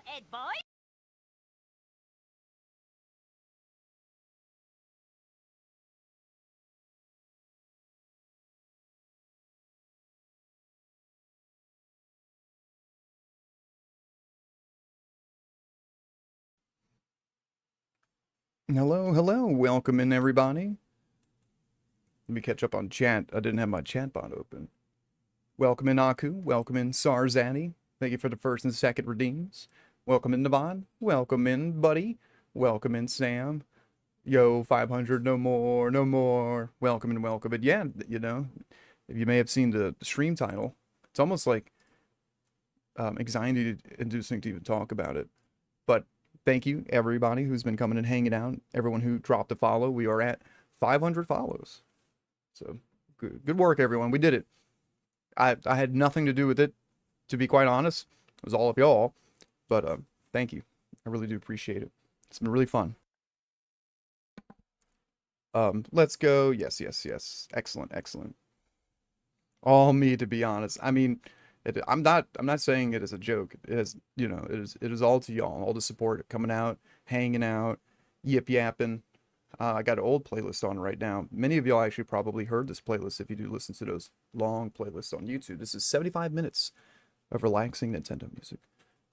Ed boy. Hello, hello. Welcome in, everybody. Let me catch up on chat. I didn't have my chat bot open. Welcome in, Aku. Welcome in, Sarzani. Thank you for the first and second redeems. Welcome in, Devon. Welcome in, Buddy. Welcome in, Sam. Yo, 500, no more, no more. Welcome and welcome. But yeah, if you may have seen the stream title, it's almost like anxiety-inducing to even talk about it. But thank you, everybody who's been coming and hanging out. Everyone who dropped a follow. We are at 500 follows. So good work, everyone. We did it. I had nothing to do with it, to be quite honest. It was all of y'all. But thank you. I really do appreciate it. It's been really fun. Let's go. Yes, yes, yes. Excellent, excellent. All me, to be honest. I mean, I'm not saying it as a joke. It is, it is all to y'all, all the support coming out, hanging out, yip yapping. I got an old playlist on right now. Many of y'all actually probably heard this playlist if you do listen to those long playlists on YouTube. This is 75 minutes of relaxing Nintendo music,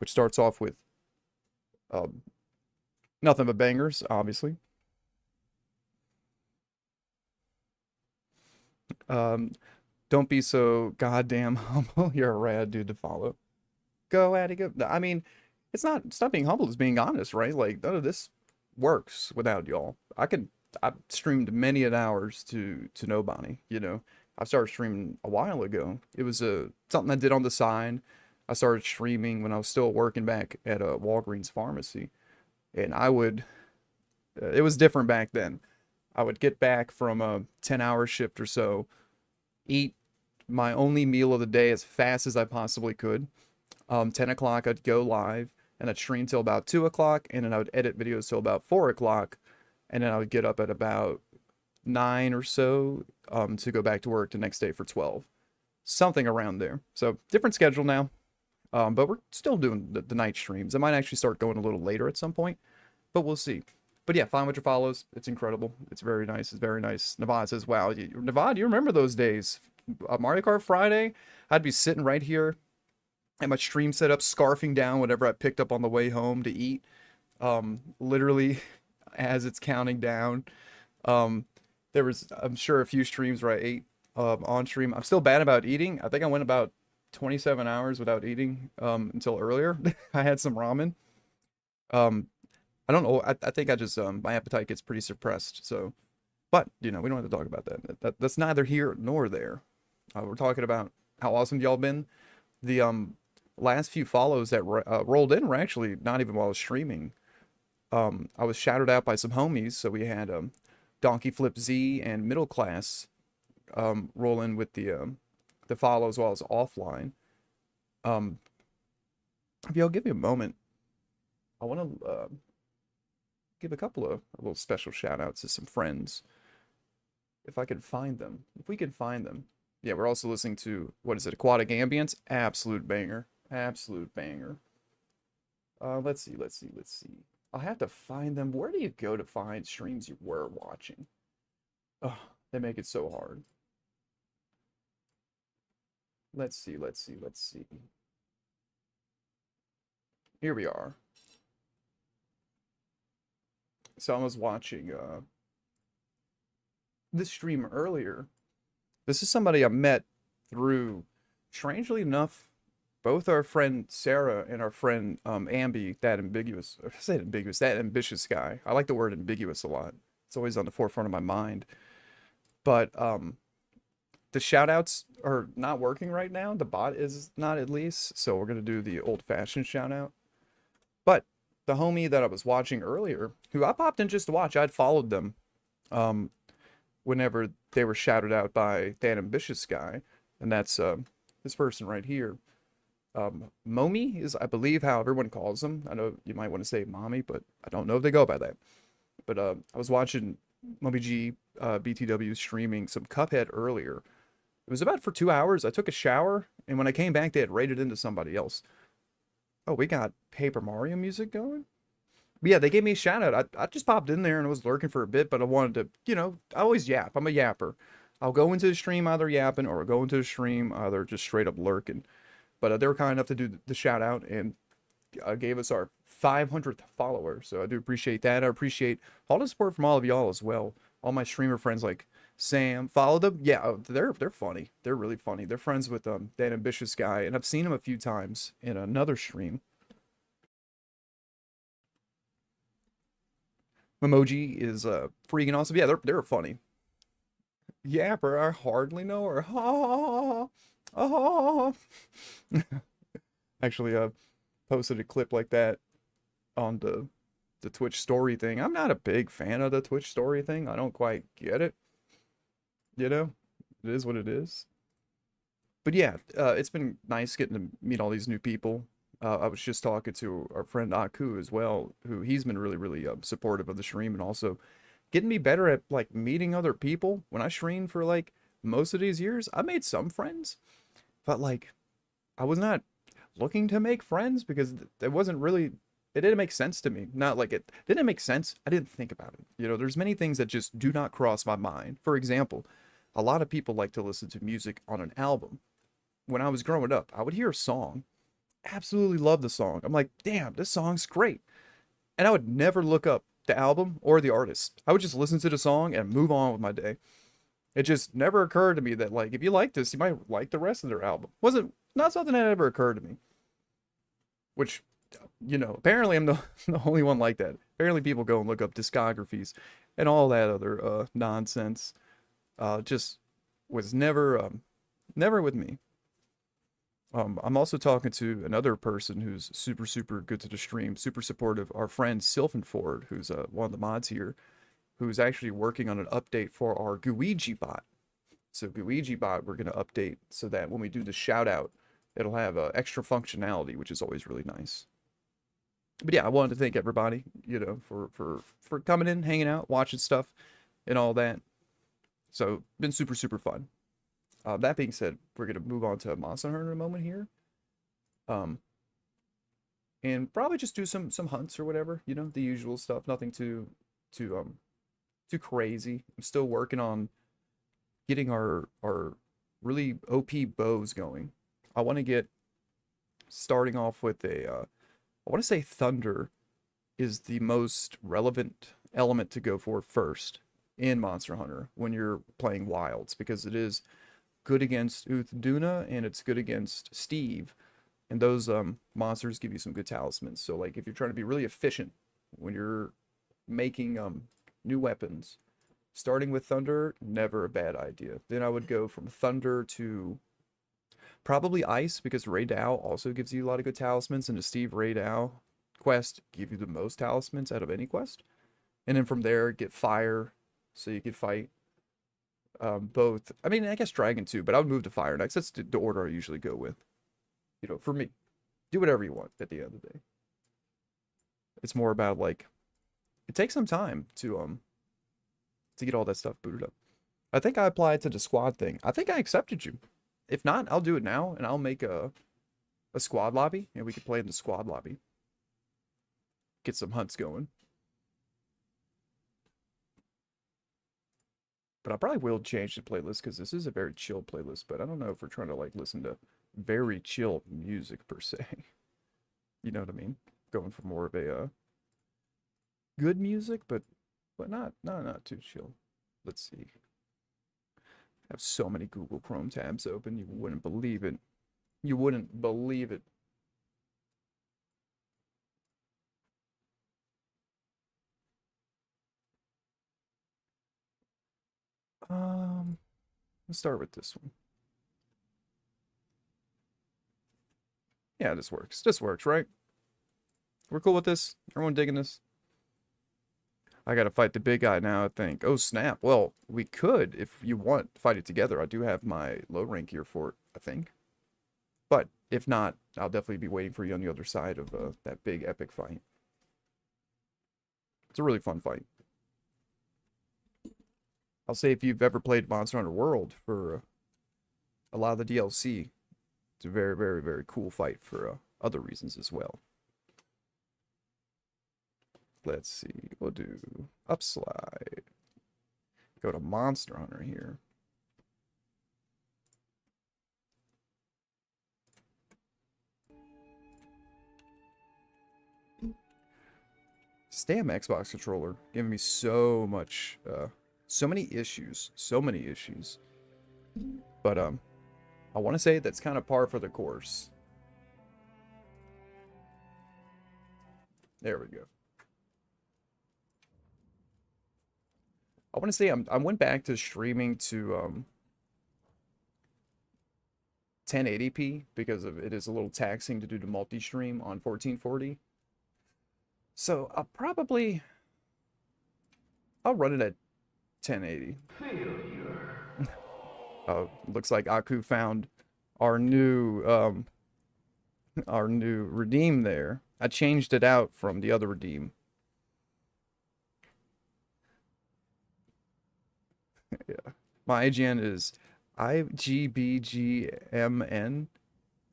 which starts off with um, nothing but bangers, obviously. Um, don't be so goddamn humble. You're a rad dude to follow. Go, Atticus. I mean, it's not being humble, it's being honest, right? Like none of this works without y'all. I've streamed many an hours to nobody. I started streaming a while ago. It was something I did on the side. I started streaming when I was still working back at a Walgreens pharmacy, and it was different back then. I would get back from a 10-hour shift or so, eat my only meal of the day as fast as I possibly could. 10 o'clock, I'd go live and I'd stream till about 2 o'clock, and then I would edit videos till about 4 o'clock, and then I would get up at about 9 or so to go back to work the next day for 12. Something around there. So, different schedule now, but we're still doing the night streams. I might actually start going a little later at some point, but we'll see. But yeah, 500 follows. It's incredible. It's very nice. It's very nice. Navad says, wow, Navad, you remember those days? Mario Kart Friday? I'd be sitting right here at my stream setup, scarfing down whatever I picked up on the way home to eat. Literally, as it's counting down. Um, there was, I'm sure, a few streams where I ate on stream. I'm still bad about eating. I think I went about 27 hours without eating until earlier. I had some ramen. Um, I don't know. I think I just my appetite gets pretty suppressed. So, but we don't have to talk about that. That's neither here nor there. We're talking about how awesome y'all been. The last few follows that rolled in were actually not even while I was streaming. I was shouted out by some homies, so we had Donkey Flip Z and Middle Class roll in with the follow as well as offline. Um, if y'all give me a moment, I want to give a couple of little special shout outs to some friends. If I could find them. If we could find them. Yeah, we're also listening to, what is it, Aquatic Ambience? Absolute banger. Absolute banger. Let's see, let's see, let's see. I'll have to find them. Where do you go to find streams you were watching? Oh, they make it so hard. Let's see, let's see, let's see. Here we are. So I was watching this stream earlier. This is somebody I met through, strangely enough, both our friend Sarah and our friend Ambi, that ambiguous, I say ambiguous, that ambitious guy. I like the word ambiguous a lot. It's always on the forefront of my mind. But the shout outs are not working right now. The bot is not, at least. So we're going to do the old fashioned shout out. But the homie that I was watching earlier, who I popped in just to watch, I'd followed them whenever they were shouted out by that ambitious guy. And that's this person right here. Momi is, I believe, how everyone calls him. I know you might want to say mommy, but I don't know if they go by that. But I was watching Momi G BTW streaming some Cuphead earlier. It was about for 2 hours. I took a shower, and when I came back, they had raided into somebody else. Oh, we got Paper Mario music going? But yeah, they gave me a shout out. I just popped in there and was lurking for a bit, but I wanted to, I always yap. I'm a yapper. I'll go into the stream either yapping or go into the stream either just straight up lurking. But they were kind enough to do the shout out and gave us our 500th follower. So I do appreciate that. I appreciate all the support from all of y'all as well. All my streamer friends like Sam, follow them. Yeah, they're funny. They're really funny. They're friends with that ambitious guy, and I've seen him a few times in another stream. Emoji is freaking awesome. Yeah, they're funny. Yapper, I hardly know her. Ha ha ha. Actually, posted a clip like that on the Twitch story thing. I'm not a big fan of the Twitch story thing. I don't quite get it. You know, it is what it is. But yeah, it's been nice getting to meet all these new people. I was just talking to our friend Aku as well, who he's been really, really supportive of the stream and also getting me better at like meeting other people. When I streamed for like most of these years, I made some friends, but like I was not looking to make friends because it wasn't really, it didn't make sense to me. Not like it didn't make sense. I didn't think about it. There's many things that just do not cross my mind. For example, a lot of people like to listen to music on an album. When I was growing up, I would hear a song, absolutely love the song. I'm like, damn, this song's great. And I would never look up the album or the artist. I would just listen to the song and move on with my day. It just never occurred to me that like if you like this, you might like the rest of their album. Wasn't not something that ever occurred to me. Which, apparently I'm the, the only one like that. Apparently people go and look up discographies and all that other nonsense. Just was never with me. I'm also talking to another person who's super, super good to the stream, super supportive. Our friend Sylvan Ford, who's one of the mods here, who's actually working on an update for our Guiji bot. So Guiji bot, we're going to update so that when we do the shout out, it'll have extra functionality, which is always really nice. But yeah, I wanted to thank everybody, for coming in, hanging out, watching stuff, and all that. So been super, super fun. That being said, we're gonna move on to Monster Hunter in a moment here. Um, and probably just do some hunts or whatever, the usual stuff. Nothing too too crazy. I'm still working on getting our really OP bows going. I want to get starting off with I want to say Thunder is the most relevant element to go for first in Monster Hunter when you're playing Wilds because it is good against Duna and it's good against Steve. And those monsters give you some good talismans. So like if you're trying to be really efficient when you're making new weapons, starting with Thunder, never a bad idea. Then I would go from Thunder to probably Ice because Ray Dow also gives you a lot of good talismans, and the Steve Ray Dow quest give you the most talismans out of any quest. And then from there, get Fire, so you could fight both. I mean, I guess Dragon too, but I would move to Fire next. That's the order I usually go with. For me, do whatever you want at the end of the day. It's more about like it takes some time to get all that stuff booted up. I think I applied to the squad thing. I think I accepted you. If not, I'll do it now and I'll make a squad lobby and we could play in the squad lobby. Get some hunts going. But I probably will change the playlist because this is a very chill playlist, but I don't know if we're trying to like listen to very chill music per se. You know what I mean? Going for more of a good music, but not too chill. Let's see. I have so many Google Chrome tabs open, you wouldn't believe it. You wouldn't believe it. Let's start with this one. Yeah, this works. This works, right? We're cool with this? Everyone digging this? I gotta fight the big guy now, I think. Oh, snap. Well, we could, if you want, fight it together. I do have my low rank here for it, I think. But if not, I'll definitely be waiting for you on the other side of that big epic fight. It's a really fun fight. I'll say if you've ever played Monster Hunter World for a lot of the DLC, it's a very, very, very cool fight for other reasons as well. Let's see. We'll do upslide. Go to Monster Hunter here. Damn Xbox controller giving me so much, so many issues, But I want to say that's kind of par for the course. There we go. I want to say I went back to streaming to 1080p because it is a little taxing to do the multi-stream on 1440. So I'll run it at 1080. Looks like Aku found our new redeem there. I changed it out from the other redeem. Yeah. My IGN is IGBGMN.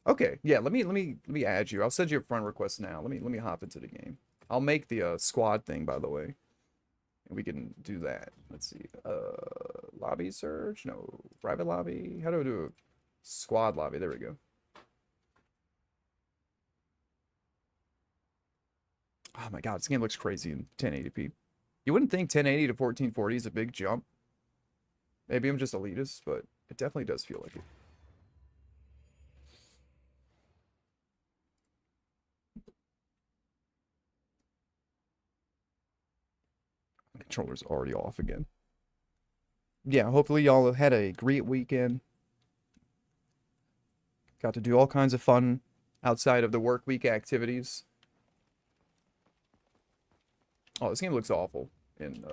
Okay, yeah, let me add you. I'll send you a friend request now. Let me hop into the game. I'll make the squad thing, by the way. And we can do that. Let's see. Lobby search? No. Private lobby? How do I do a squad lobby? There we go. Oh my god, this game looks crazy in 1080p. You wouldn't think 1080 to 1440 is a big jump. Maybe I'm just elitist, but it definitely does feel like it. Controller's already off again. Yeah, hopefully y'all had a great weekend. Got to do all kinds of fun outside of the work week activities. Oh, this game looks awful. And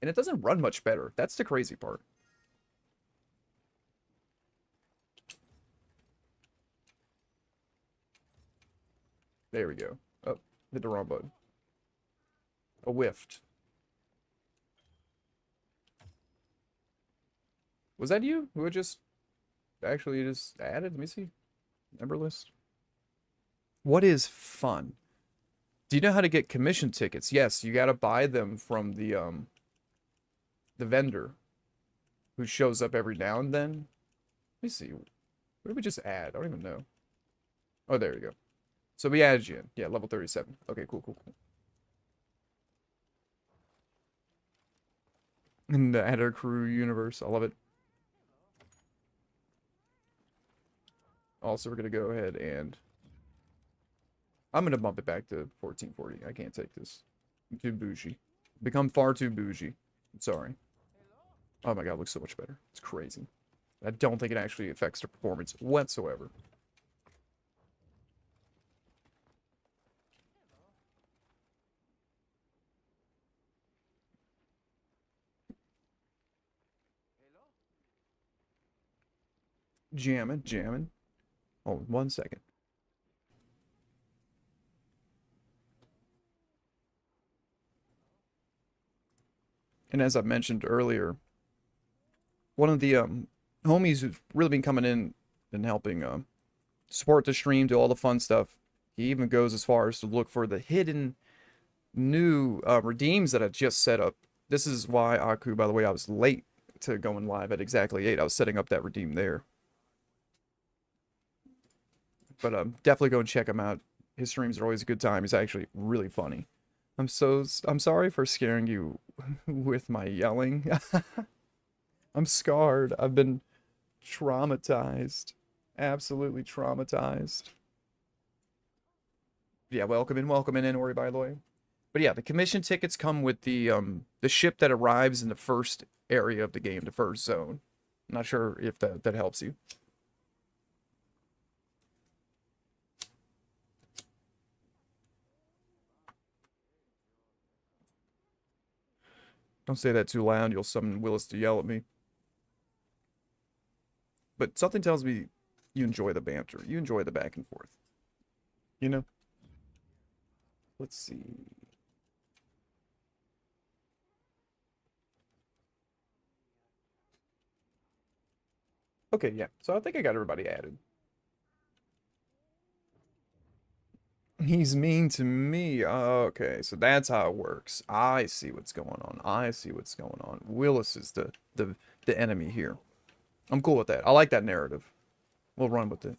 it doesn't run much better. That's the crazy part. There we go. Oh, hit the wrong button. A whiffed. Was that you who had just actually just added? Let me see. Member list. What is fun? Do you know how to get commission tickets? Yes, you gotta buy them from the vendor who shows up every now and then. Let me see. What did we just add? I don't even know. Oh, there we go. So we added you in. Yeah, level 37. Okay, cool. In the Adder Crew universe. I love it. Also, we're going to go ahead and... I'm going to bump it back to 1440. I can't take this. I'm too bougie. Become far too bougie. I'm sorry. Oh my god, it looks so much better. It's crazy. I don't think it actually affects the performance whatsoever. Jamming. Hold 1 second. And as I mentioned earlier, one of the homies who's really been coming in and helping support the stream, do all the fun stuff. He even goes as far as to look for the hidden new redeems that I just set up. This is why, Aku, by the way, I was late to going live at exactly 8. I was setting up that redeem there. But definitely go and check him out. His streams are always a good time. He's actually really funny. I'm sorry for scaring you with my yelling. I'm scarred. I've been traumatized. Absolutely traumatized. Yeah, welcome in, Ori, by the way. But yeah, the commission tickets come with the ship that arrives in the first area of the game, the first zone. I'm not sure if that helps you. Don't say that too loud, you'll summon Willis to yell at me. But something tells me you enjoy the banter. You enjoy the back and forth. You know? Let's see. Okay, yeah. So I think I got everybody added. He's mean to me. Okay, so that's how it works. I see what's going on. I see what's going on. Willis is the enemy here. I'm cool with that. I like that narrative. We'll run with it.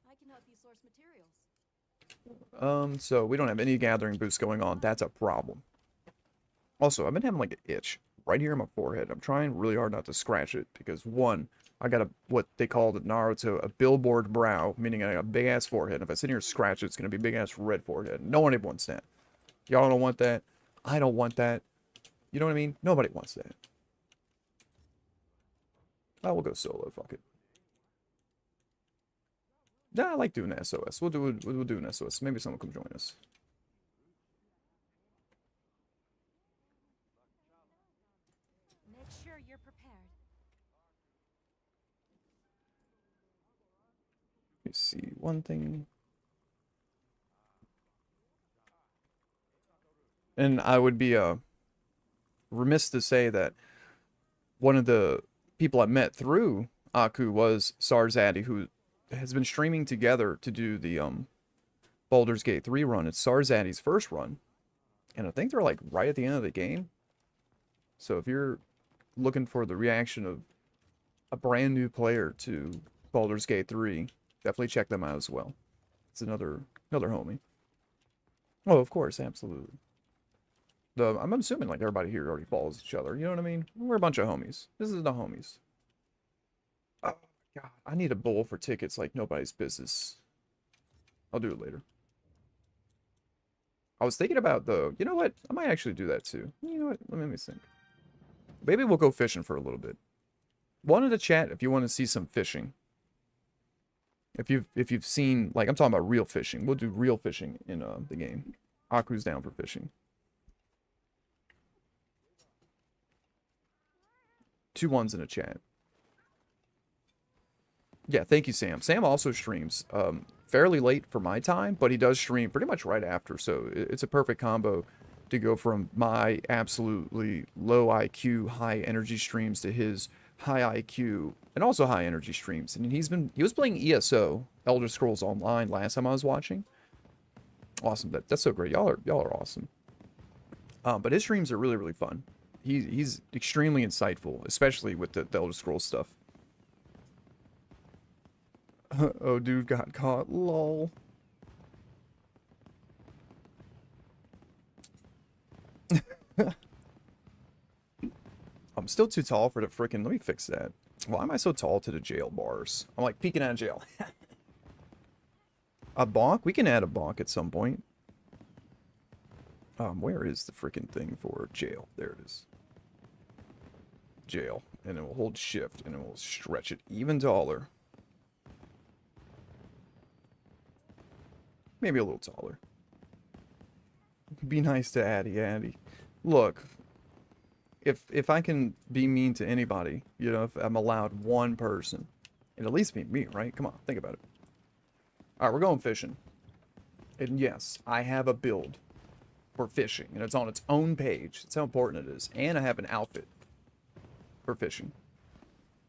I can help you source materials. So we don't have any gathering boosts going on. That's a problem. Also, I've been having like an itch right here in my forehead. I'm trying really hard not to scratch it because one, I got a what they called at Naruto a billboard brow, meaning I got a big ass forehead. If I sit here and scratch it, it's gonna be big ass red forehead. No one ever wants that. Y'all don't want that. I don't want that. You know what I mean? Nobody wants that. I will go solo. Fuck it. Yeah, I like doing SOS. We'll do an SOS. Maybe someone come join us. Make sure you're prepared. Let me see one thing. And I would be remiss to say that one of the people I met through Aku was Sarzaddy, who has been streaming together to do the Baldur's Gate 3 run. It's Sarzaddy's first run. And I think they're like right at the end of the game. So if you're looking for the reaction of a brand new player to Baldur's Gate 3, definitely check them out as well. It's another homie. Oh, of course, absolutely. I'm assuming like everybody here already follows each other. You know what I mean? We're a bunch of homies. This is the homies. Oh, God. I need a bowl for tickets like nobody's business. I'll do it later. I was thinking about, though, you know what? I might actually do that, too. You know what? Let me think. Maybe we'll go fishing for a little bit. One in the chat if you want to see some fishing. If you've seen, like, I'm talking about real fishing. We'll do real fishing in the game. Aku's down for fishing. 2 1s in a chat. Yeah, thank you, Sam. Sam also streams fairly late for my time, but he does stream pretty much right after. So it's a perfect combo to go from my absolutely low IQ, high energy streams to his high IQ and also high energy streams. And he was playing ESO, Elder Scrolls Online, last time I was watching. Awesome. That's so great. Y'all are awesome. But his streams are really, really fun. He's extremely insightful, especially with the Elder Scrolls stuff. Oh, dude got caught. Lol. I'm still too tall for the freaking. Let me fix that. Why am I so tall to the jail bars? I'm like peeking out of jail. A bonk? We can add a bonk at some point. Where is the freaking thing for jail? There it is. Jail. And then we'll hold shift and then we'll stretch it even taller. Maybe a little taller. Be nice to Addy. Look, if I can be mean to anybody, you know, if I'm allowed one person, it'd at least be me, right? Come on, think about it. All right, we're going fishing. And yes, I have a build for fishing, and it's on its own page. That's how important it is. And I have an outfit for fishing.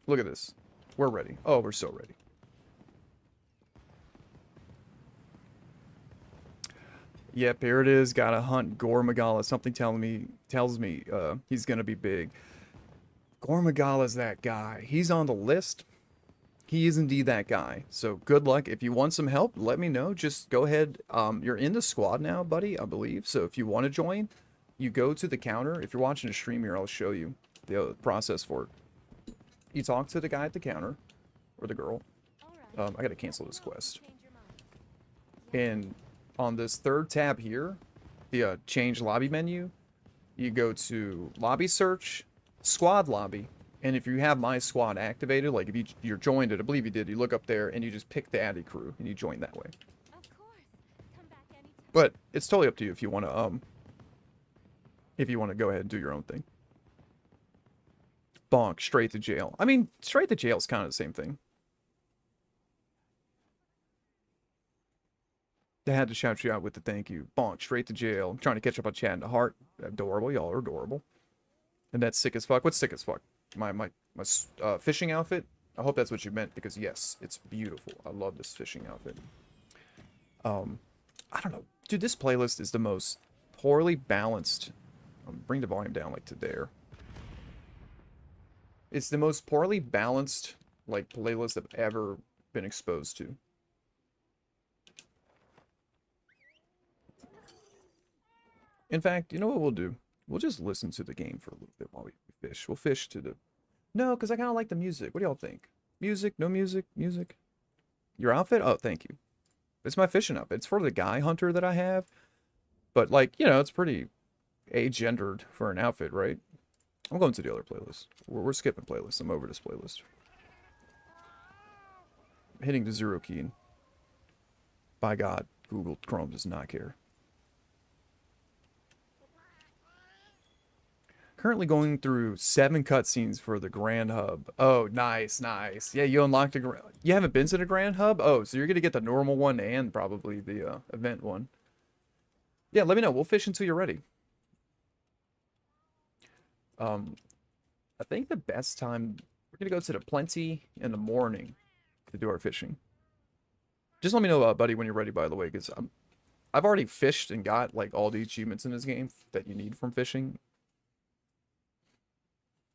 Look at this. We're ready. Oh, we're so ready. Yep, here it is. Gotta hunt Gore Magala. Something tells me he's gonna be big. Gore Magala's that guy. He's on the list. He is indeed that guy. So good luck. If you want some help, let me know. Just go ahead. You're in the squad now, buddy, I believe. So if you want to join, you go to the counter. If you're watching a stream here, I'll show you the process for it. You talk to the guy at the counter, or the girl. I gotta cancel this quest. And on this third tab here, the change lobby menu, you go to lobby search, squad lobby, and if you have my squad activated, like if you're joined it, I believe you did, you look up there and you just pick the Addy crew and you join that way. Of course. Come back anytime. But it's totally up to you if you want to go ahead and do your own thing. Bonk, straight to jail. I mean, straight to jail is kind of the same thing. They had to shout you out with the thank you. Bonk, straight to jail. I'm trying to catch up on chat in the heart. Adorable. Y'all are adorable. And that's sick as fuck. What's sick as fuck? My fishing outfit? I hope that's what you meant, because yes, it's beautiful. I love this fishing outfit. I don't know. Dude, this playlist is the most poorly balanced. Bring the volume down like to there. It's the most poorly balanced like playlist I've ever been exposed to. In fact, you know what we'll do? We'll just listen to the game for a little bit while we fish. We'll fish to the... No, because I kind of like the music. What do y'all think? Music? No music? Music? Your outfit? Oh, thank you. It's my fishing outfit. It's for the guy hunter that I have. But, like, you know, it's pretty agendered for an outfit, right? I'm going to the other playlist. We're skipping playlists. I'm over this playlist. Hitting the 0 key. And by God, Google Chrome does not care. Currently going through 7 cutscenes for the Grand Hub. Oh, nice, nice. Yeah, you unlocked a... You haven't been to the Grand Hub? Oh, so you're going to get the normal one and probably the event one. Yeah, let me know. We'll fish until you're ready. I think the best time... We're going to go to the Plenty in the morning to do our fishing. Just let me know, buddy, when you're ready, by the way, because I've already fished and got, like, all the achievements in this game that you need from fishing.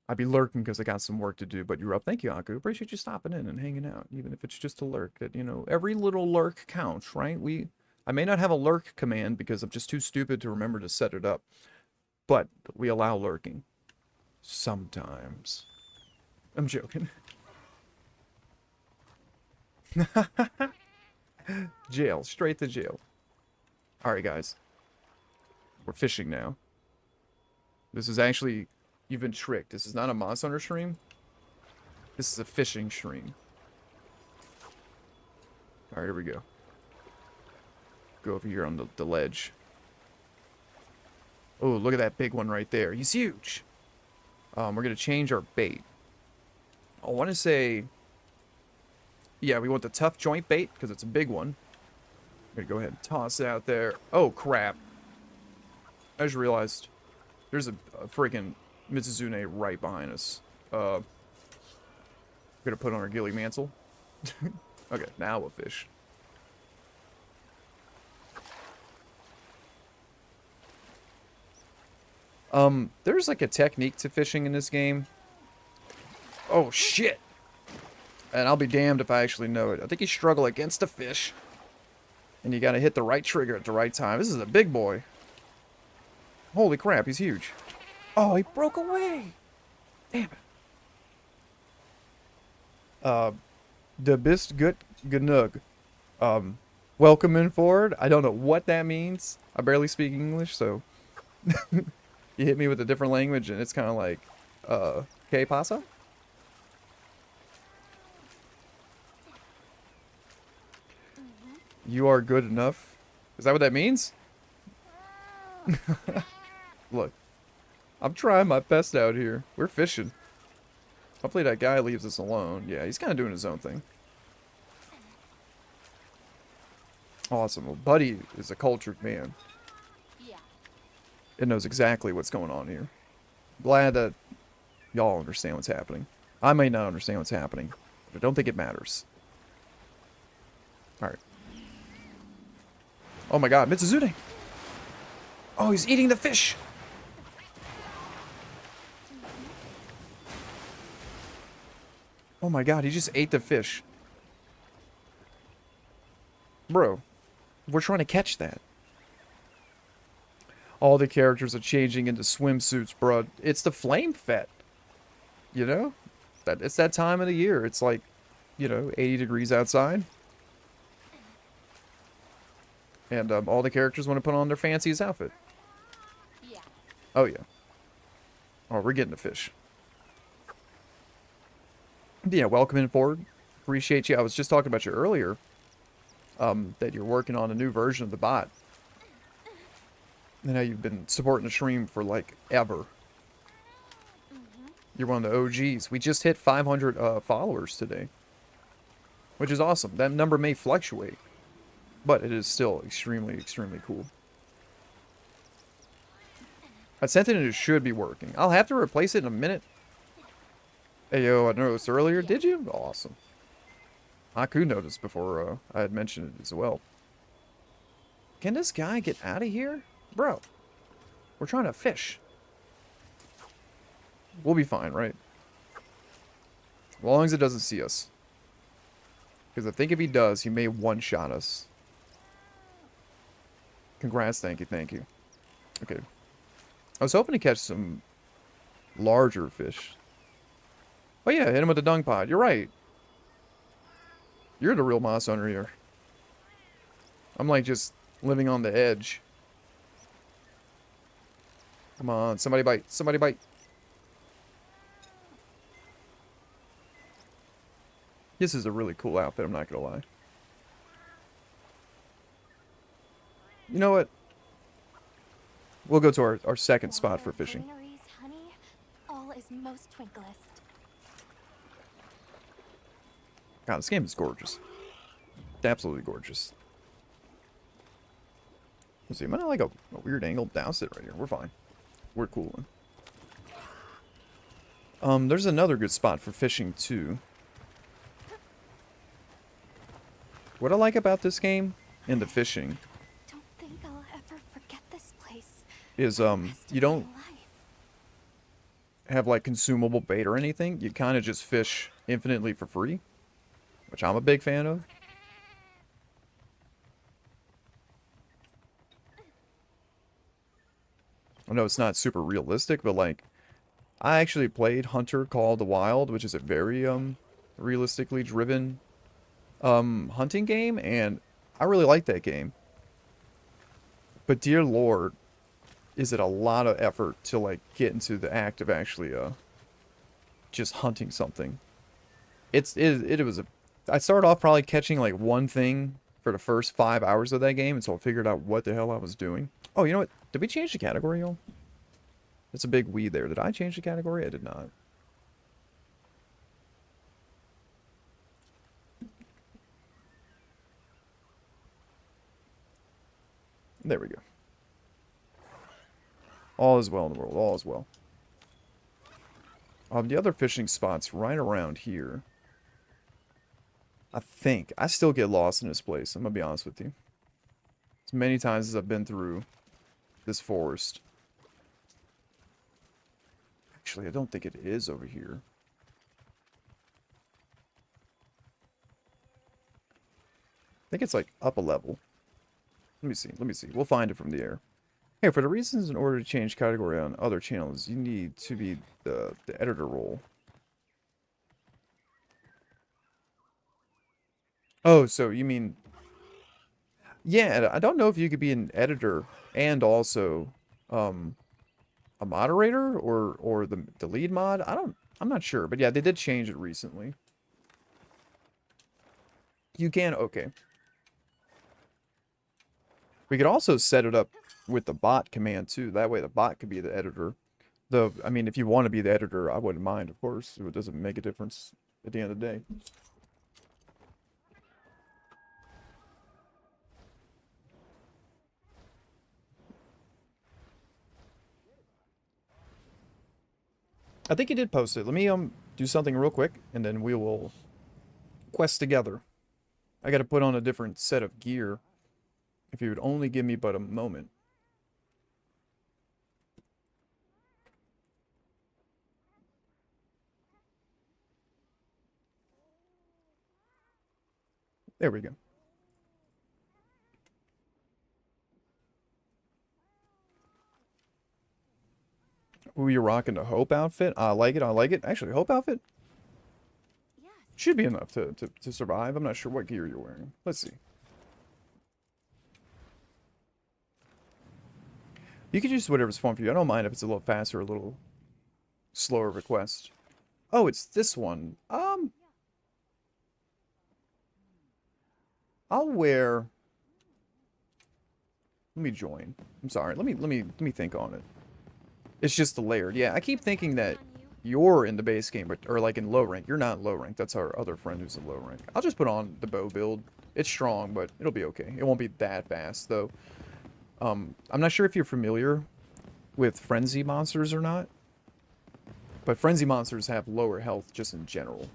I'd be lurking because I got some work to do, but you're up. Thank you, Aku. Appreciate you stopping in and hanging out, even if it's just a lurk. That, you know, every little lurk counts, right? I may not have a lurk command because I'm just too stupid to remember to set it up, but we allow lurking sometimes. I'm joking. Jail, straight to jail. All right, guys, we're fishing now. This is actually... You've been tricked. This is not a Monster Hunter stream. This is a fishing stream. Alright, here we go. Go over here on the ledge. Oh, look at that big one right there. He's huge. We're going to change our bait. I want to say... Yeah, we want the tough joint bait because it's a big one. I'm going to go ahead and toss it out there. Oh, crap. I just realized there's a freaking... Mitsuzune right behind us. We're gonna put on our ghillie mantle. Okay, now we'll fish. There's like a technique to fishing in this game. Oh shit! And I'll be damned if I actually know it. I think you struggle against a fish. And you gotta hit the right trigger at the right time. This is a big boy. Holy crap, he's huge. Oh, he broke away! Damn it. The bist gut genug. Welcome in forward. I don't know what that means. I barely speak English, so... You hit me with a different language, and it's kind of like... ¿Qué pasa? You are good enough. Is that what that means? Look. I'm trying my best out here. We're fishing. Hopefully that guy leaves us alone. Yeah, he's kind of doing his own thing. Awesome. Well, Buddy is a cultured man. Yeah. It knows exactly what's going on here. Glad that y'all understand what's happening. I may not understand what's happening, but I don't think it matters. Alright. Oh my god, Mitsuzune! Oh, he's eating the fish! Oh my god, he just ate the fish. Bro, we're trying to catch that. All the characters are changing into swimsuits, bro. It's the flame fet. You know? It's that time of the year. It's like, you know, 80 degrees outside. And all the characters want to put on their fanciest outfit. Yeah. Oh, yeah. Oh, we're getting the fish. Yeah, welcome in forward. Appreciate you. I was just talking about you earlier. That you're working on a new version of the bot. And how you've been supporting the stream for like ever. You're one of the OGs. We just hit 500 followers today. Which is awesome. That number may fluctuate. But it is still extremely, extremely cool. I sent it and it should be working. I'll have to replace it in a minute. Hey, yo, I noticed earlier. Did you? Awesome. Haku noticed before I had mentioned it as well. Can this guy get out of here? Bro, we're trying to fish. We'll be fine, right? As long as it doesn't see us. Because I think if he does, he may one-shot us. Congrats, thank you, thank you. Okay. I was hoping to catch some larger fish. Oh yeah, hit him with the dung pod. You're right. You're the real monster hunter here. I'm like just living on the edge. Come on, somebody bite. Somebody bite. This is a really cool outfit, I'm not gonna lie. You know what? We'll go to our second spot for fishing. Honey, all is most twinklest. God, this game is gorgeous. It's absolutely gorgeous. Let's see, am I not like a weird angle? Down sit right here. We're fine. We're cool. There's another good spot for fishing too. What I like about this game and the fishing Don't think I'll ever forget this place. is you don't have like consumable bait or anything. You kind of just fish infinitely for free, which I'm a big fan of. I know it's not super realistic, but like I actually played Hunter Call of the Wild, which is a very realistically driven hunting game, and I really like that game. But dear Lord, is it a lot of effort to like get into the act of actually just hunting something. It was a I started off probably catching like one thing for the first 5 hours of that game until I figured out what the hell I was doing. Oh, you know what? Did we change the category, y'all? It's a big we there. Did I change the category? I did not. There we go. All is well in the world. All is well. The other fishing spots right around here. I think. I still get lost in this place. I'm going to be honest with you. As many times as I've been through this forest. Actually, I don't think it is over here. I think it's like up a level. Let me see. Let me see. We'll find it from the air. Hey, for the reasons in order to change category on other channels, you need to be the editor role. Oh, so you mean... Yeah, I don't know if you could be an editor and also a moderator or the lead mod. I'm not sure, but yeah, they did change it recently. You can, okay. We could also set it up with the bot command too. That way the bot could be the editor. Though, I mean, if you want to be the editor, I wouldn't mind, of course. It doesn't make a difference at the end of the day. I think he did post it. Let me do something real quick, and then we will quest together. I got to put on a different set of gear. If you would only give me but a moment. There we go. Ooh, you're rocking the Hope outfit? I like it, I like it. Actually, Hope outfit should be enough to survive. I'm not sure what gear you're wearing. Let's see. You can use whatever's fun for you. I don't mind if it's a little faster or a little slower of a quest. Oh, it's this one. I'll wear... Let me join. I'm sorry. Let me think on it. It's just the layered. Yeah, I keep thinking that you're in the base game, but or like in low rank. You're not in low rank. That's our other friend who's in low rank. I'll just put on the bow build. It's strong, but it'll be okay. It won't be that fast though. I'm not sure if you're familiar with frenzy monsters or not, but frenzy monsters have lower health just in general.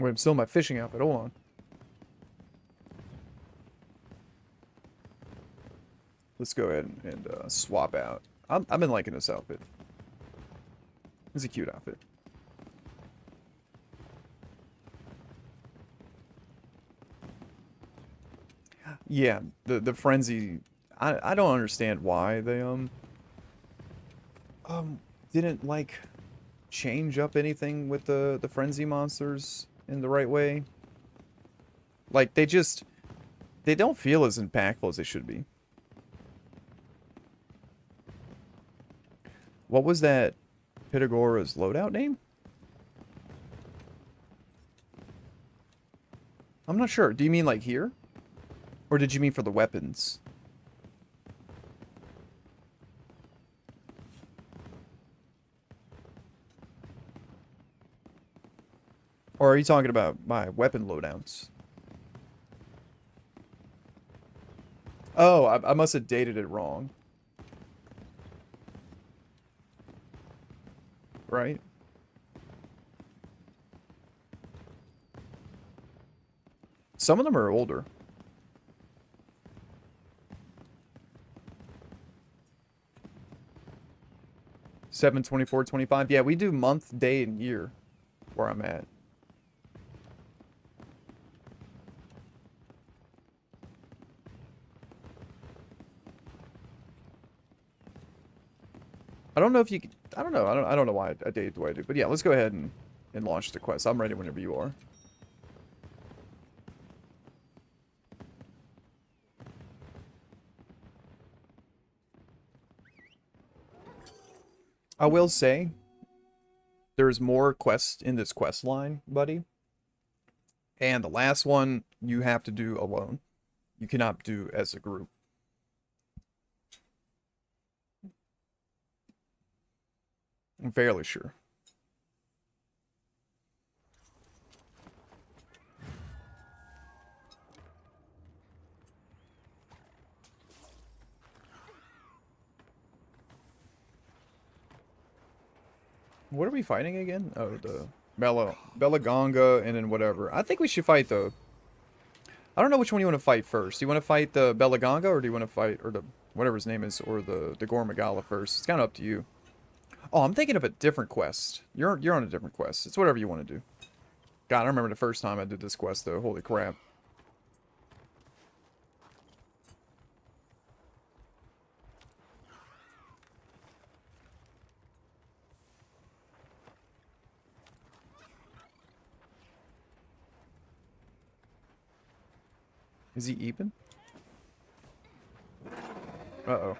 Wait, I'm still in my fishing outfit. Hold on. Let's go ahead and swap out. I've been liking this outfit. It's a cute outfit. Yeah, the frenzy. I don't understand why they didn't like change up anything with the frenzy monsters in the right way. Like they don't feel as impactful as they should be. What was that Pitagora's loadout name? I'm not sure. Do you mean like here? Or did you mean for the weapons? Or are you talking about my weapon loadouts? Oh, I must have dated it wrong. Right? Some of them are older. Seven, 24, 25. Yeah, we do month, day, and year where I'm at. I don't know if you could, I don't know. I don't know why I dated the way I do. But yeah, let's go ahead and launch the quest. I'm ready whenever you are. I will say, there's more quests in this quest line, buddy. And the last one, you have to do alone. You cannot do as a group. I'm fairly sure. What are we fighting again? Oh, the Belagonga and then whatever. I think we should fight the... I don't know which one you want to fight first. Do you want to fight the Belagonga or do you want to fight... or the... whatever his name is, or the Gormagala first? It's kind of up to you. Oh, I'm thinking of a different quest. You're on a different quest. It's whatever you want to do. God, I remember the first time I did this quest, though. Holy crap. Is he even? Uh-oh.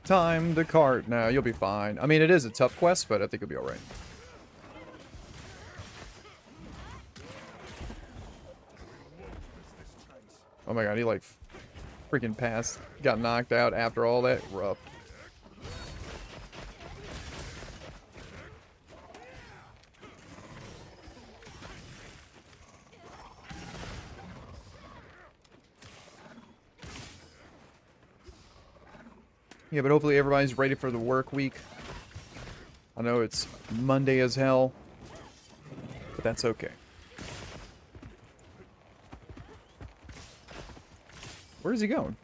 Time to cart. Nah, you'll be fine. I mean, it is a tough quest, but I think you'll be alright. Oh my god, he like freaking passed. Got knocked out after all that. Rough. Yeah, but hopefully everybody's ready for the work week. I know it's Monday as hell, but that's okay. Where is he going?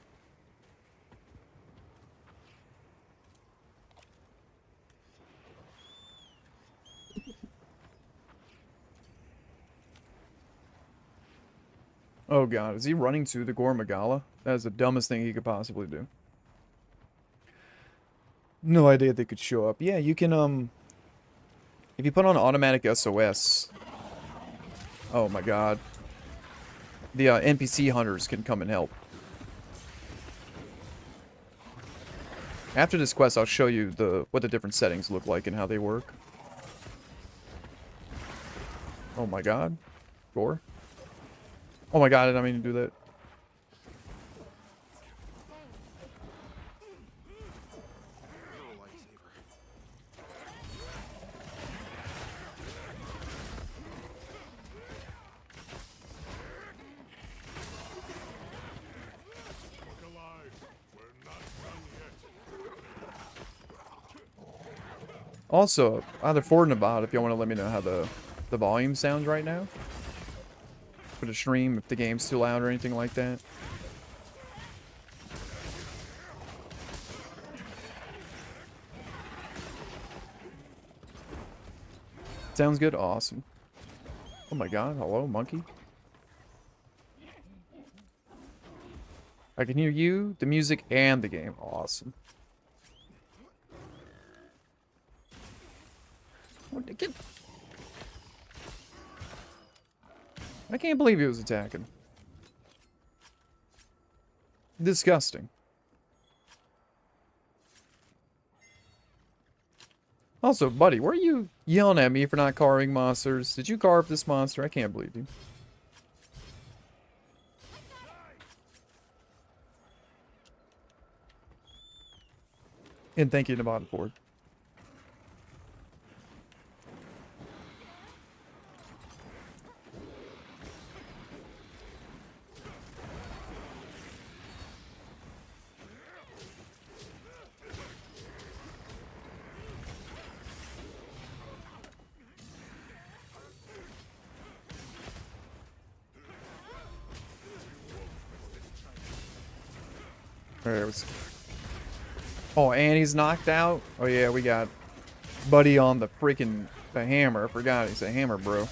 Oh god, is he running to the Gormagala? That is the dumbest thing he could possibly do. No idea they could show up. Yeah, you can, if you put on automatic SOS... Oh my god. The NPC hunters can come and help. After this quest, I'll show you what the different settings look like and how they work. Oh my god. Gore. Oh my god, I didn't mean to do that. Also, either Ford and Abad, if y'all want to let me know how the volume sounds right now. For the stream, if the game's too loud or anything like that. Sounds good? Awesome. Oh my god, hello, monkey. I can hear you, the music, and the game. Awesome. I can't believe he was attacking. Disgusting. Also, buddy, were you yelling at me for not carving monsters? Did you carve this monster? I can't believe you. And thank you to bottom board. There was. Oh, and he's knocked out. Oh yeah, we got Buddy on the freaking hammer. I forgot he's a hammer, bro.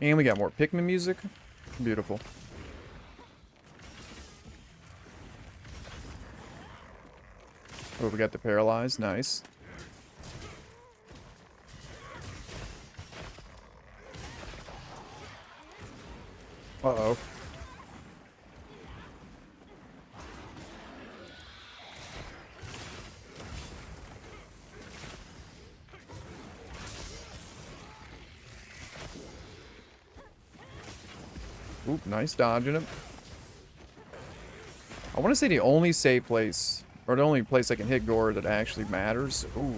And we got more Pikmin music. Beautiful. Oh, we got the paralyzed. Nice. Uh-oh. Oop, nice dodging it. I want to say the only safe place, or the only place I can hit Gore that actually matters, ooh,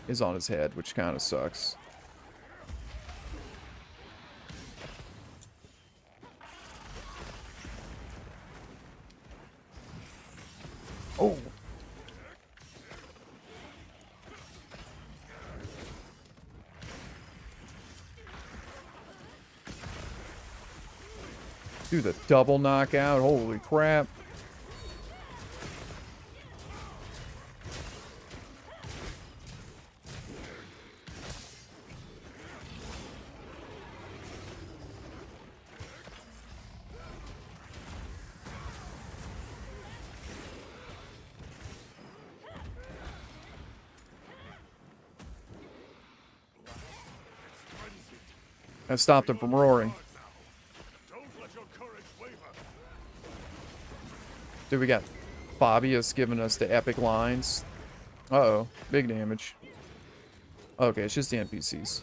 is on his head, which kind of sucks. Oh. Do the double knockout. Holy crap. I stopped him from roaring. Dude, we got Fabius giving us the epic lines. Uh-oh. Big damage. Okay, it's just the NPCs.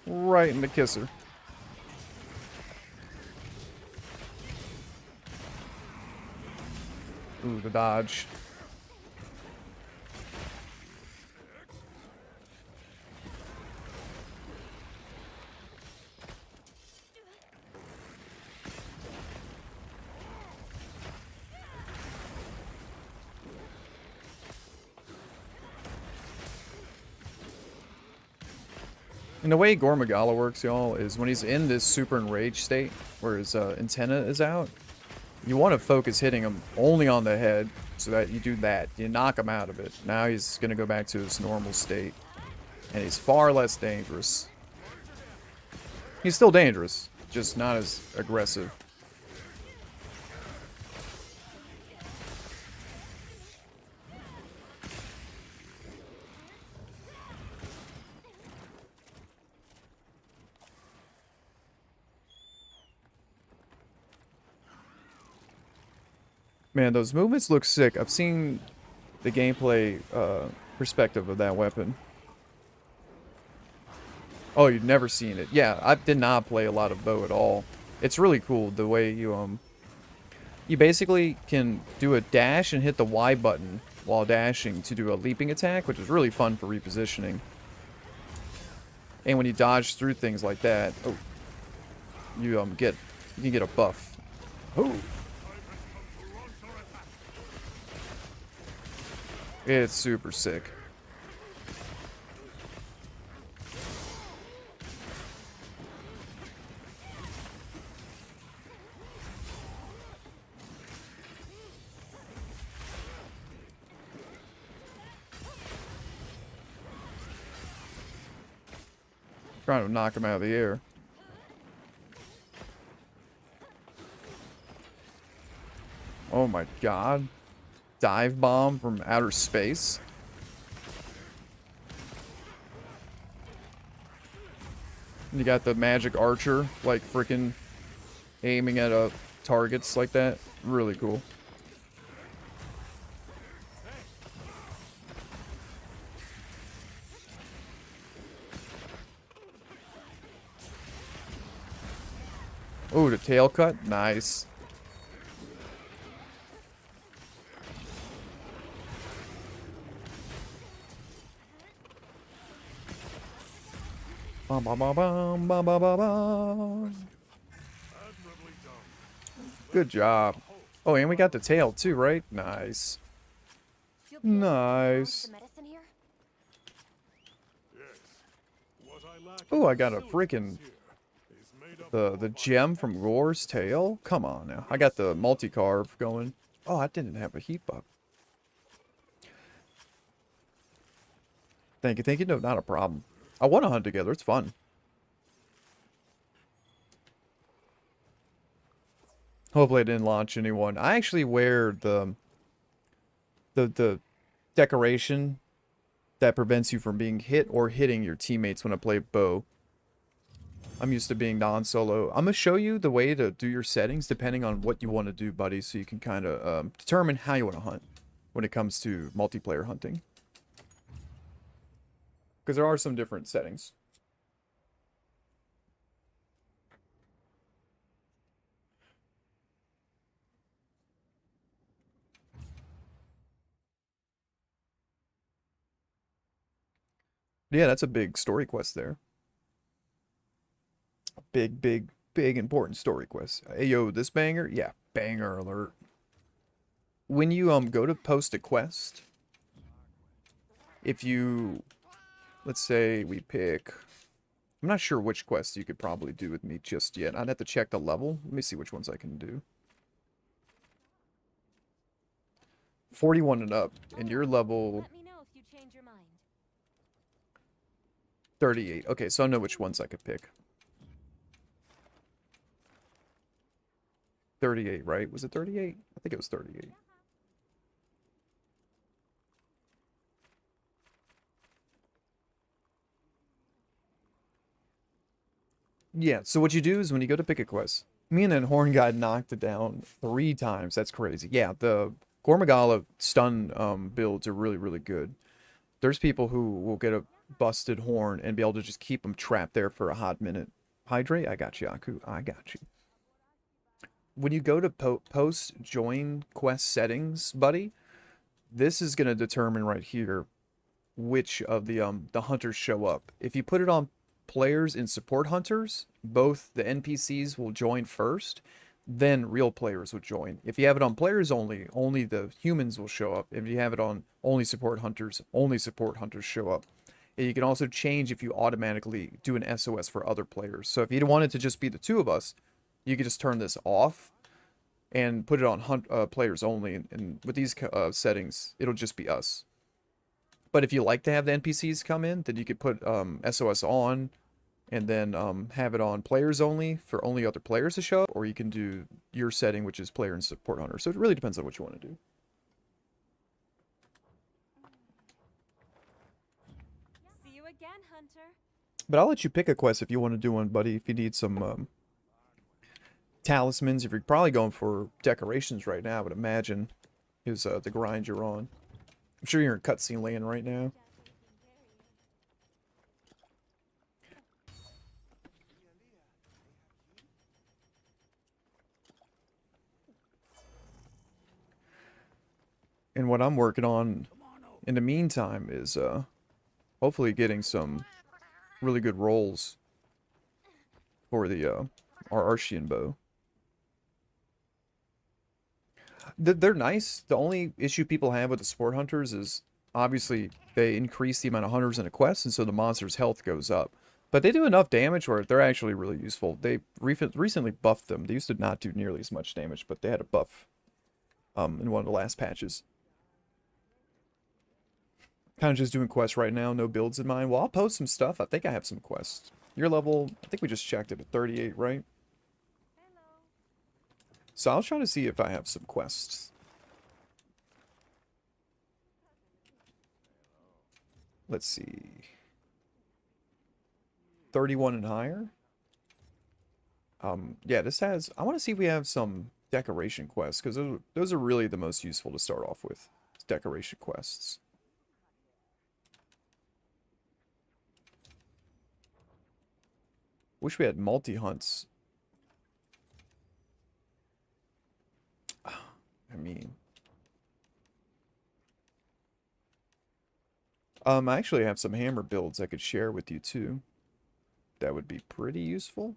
Right in the kisser. Ooh, the dodge. And the way Gormagala works, y'all, is when he's in this super enraged state, where his antenna is out, You want to focus hitting him only on the head so that you do that. You knock him out of it. Now he's going to go back to his normal state. And he's far less dangerous. He's still dangerous, just not as aggressive. Man, those movements look sick. I've seen the gameplay perspective of that weapon. Oh, you've never seen it. Yeah, I did not play a lot of bow at all. It's really cool the way you basically can do a dash and hit the Y button while dashing to do a leaping attack, which is really fun for repositioning. And when you dodge through things like that, oh, you can get a buff. Oh. It's super sick. Trying to knock him out of the air. Oh my god. Dive bomb from outer space. You got the magic archer, like freaking aiming at targets like that. Really cool. Oh, the tail cut? Nice. Bum, bum, bum, bum, bum, bum, bum, bum. Good job. Oh, and we got the tail too, right? Nice. Nice. Oh, I got a freaking the gem from Roar's tail. Come on now. I got the multi-carve going. Oh, I didn't have a heat buff. Thank you, thank you. No, not a problem. I want to hunt together. It's fun. Hopefully I didn't launch anyone. I actually wear the decoration that prevents you from being hit or hitting your teammates when I play bow. I'm used to being non-solo. I'm going to show you the way to do your settings depending on what you want to do, buddy, so you can kind of determine how you want to hunt when it comes to multiplayer hunting. Because there are some different settings. Yeah, that's a big story quest there. Big, big, big important story quest. Hey, yo, this banger? Yeah, banger alert. When you go to post a quest, if you, let's say we pick, I'm not sure which quest you could probably do with me just yet. I'd have to check the level. Let me see which ones I can do. 41 and up, and your level 38. Okay, so I know which ones I could pick. 38, right? Was it 38? I think it was 38. Yeah, so what you do is when you go to pick a quest, me and that horn guy knocked it down 3 times. That's crazy. Yeah, the Gormagala stun builds are really, really good. There's people who will get a busted horn and be able to just keep them trapped there for a hot minute. Hydrate? I got you, Aku. I got you. When you go to post join quest settings, buddy, this is going to determine right here which of the hunters show up. If you put it on players and support hunters, both the NPCs will join first, then real players will join. If you have it on players only, only the humans will show up. If you have it on only support hunters show up. And you can also change if you automatically do an SOS for other players. So if you wanted to just be the 2 of us, you could just turn this off and put it on players only. And with these settings, it'll just be us. But if you like to have the NPCs come in, then you could put SOS on, and then have it on players only for only other players to show up, or you can do your setting, which is player and support hunter. So it really depends on what you want to do. See you again, Hunter. But I'll let you pick a quest if you want to do one, buddy. If you need some talismans, if you're probably going for decorations right now, I would imagine is the grind you're on. I'm sure you're in cutscene land right now. And what I'm working on in the meantime is hopefully getting some really good rolls for the our Archean bow. They're nice. The only issue people have with the sport hunters is obviously they increase the amount of hunters in a quest, and so the monster's health goes up. But they do enough damage where they're actually really useful. They recently buffed them. They used to not do nearly as much damage, but they had a buff in one of the last patches. Kind of just doing quests right now, no builds in mind. Well, I'll post some stuff. I think I have some quests. Your level, I think we just checked it at 38, right? So I'll try to see if I have some quests. Let's see. 31 and higher. Yeah, this has... I want to see if we have some decoration quests, because those are really the most useful to start off with. Decoration quests. Wish we had multi-hunts. I mean... I actually have some hammer builds I could share with you too. That would be pretty useful.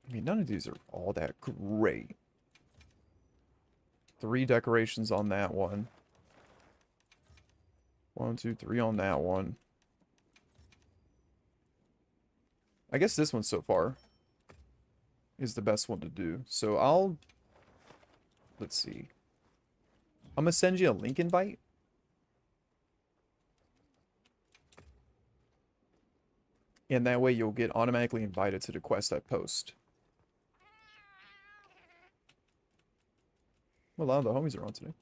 I mean, none of these are all that great. 3 decorations on that one. 1, 2, 3 on that one. I guess this one so far is the best one to do. So I'll... Let's see. I'm going to send you a link invite. And that way you'll get automatically invited to the quest I post. Well, a lot of the homies are on today.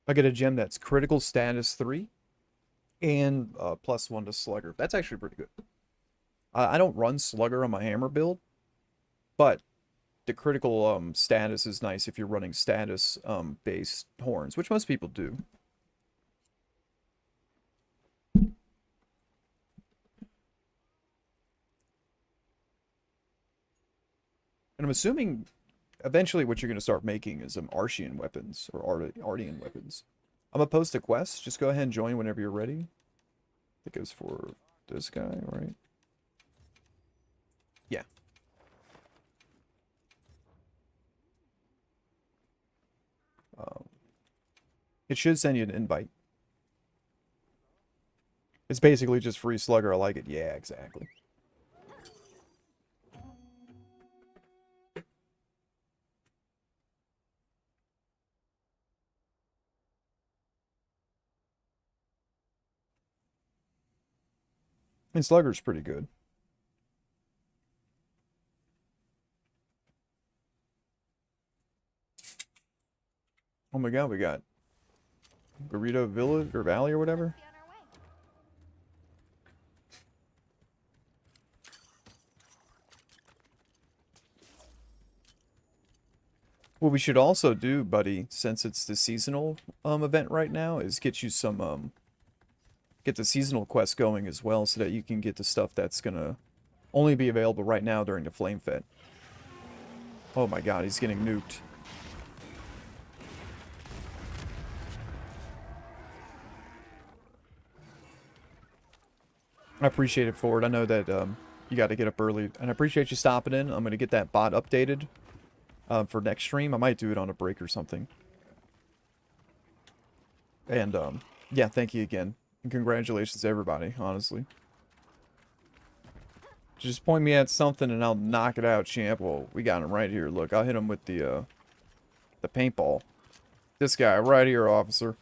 I get a gem that's critical status 3 and +1 to slugger. That's actually pretty good. I don't run slugger on my hammer build, but the critical status is nice if you're running status based horns, which most people do. And I'm assuming eventually what you're going to start making is Archean weapons, or Ardean weapons. I'm going to post a quest. Just go ahead and join whenever you're ready. It goes for this guy, right? Yeah. It should send you an invite. It's basically just free slugger. I like it. Yeah, exactly. And slugger's pretty good. Oh my god, we got Burrito Village or Valley or whatever. What we should also do, buddy, since it's the seasonal event right now, is get you some get the seasonal quest going as well, so that you can get the stuff that's gonna only be available right now during the Flame Fete. Oh my god, he's getting nuked. I appreciate it, Ford. I know that you got to get up early, and I appreciate you stopping in. I'm going to get that bot updated for next stream. I might do it on a break or something. And yeah, thank you again. And congratulations to everybody, honestly. Just point me at something and I'll knock it out, champ. Well, we got him right here. Look, I'll hit him with the paintball. This guy right here, officer.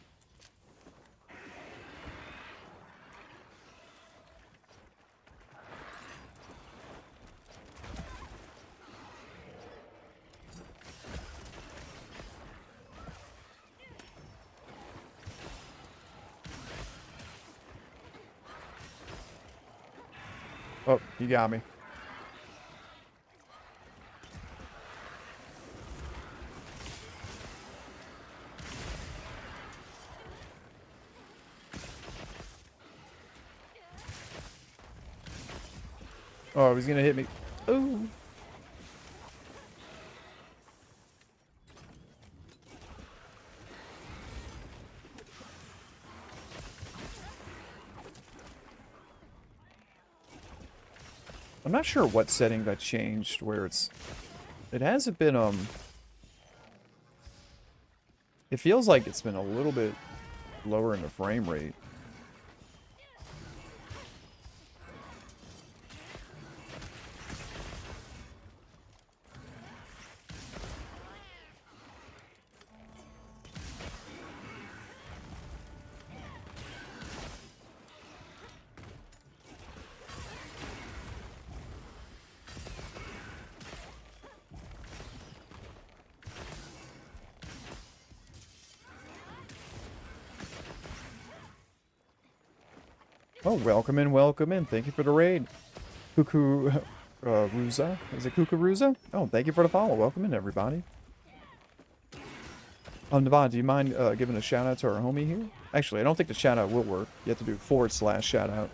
Oh, you got me. Oh, he's gonna hit me. Ooh. I'm not sure what setting that changed where it hasn't been it feels like it's been a little bit lower in the frame rate. Oh, welcome in, welcome in. Thank you for the raid. Cuckoo Ruza? Is it Cuckoo Ruza? Oh, thank you for the follow. Welcome in, everybody. Devon, do you mind giving a shout out to our homie here? Actually, I don't think the shout out will work. You have to do / shout out.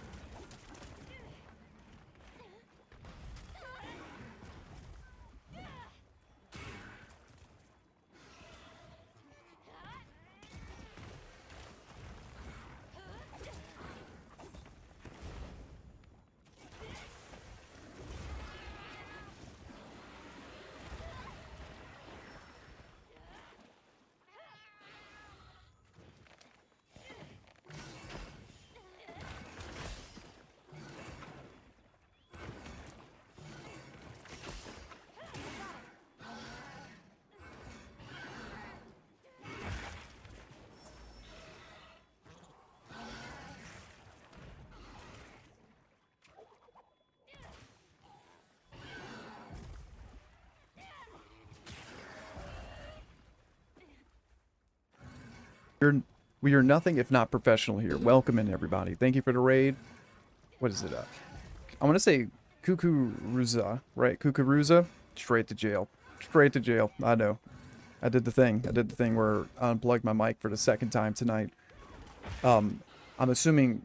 We are nothing if not professional here. Welcome in, everybody. Thank you for the raid. What is it? I want to say Kukuruza, right? Kukuruza? Straight to jail. Straight to jail. I know. I did the thing. I did the thing where I unplugged my mic for the second time tonight. I'm assuming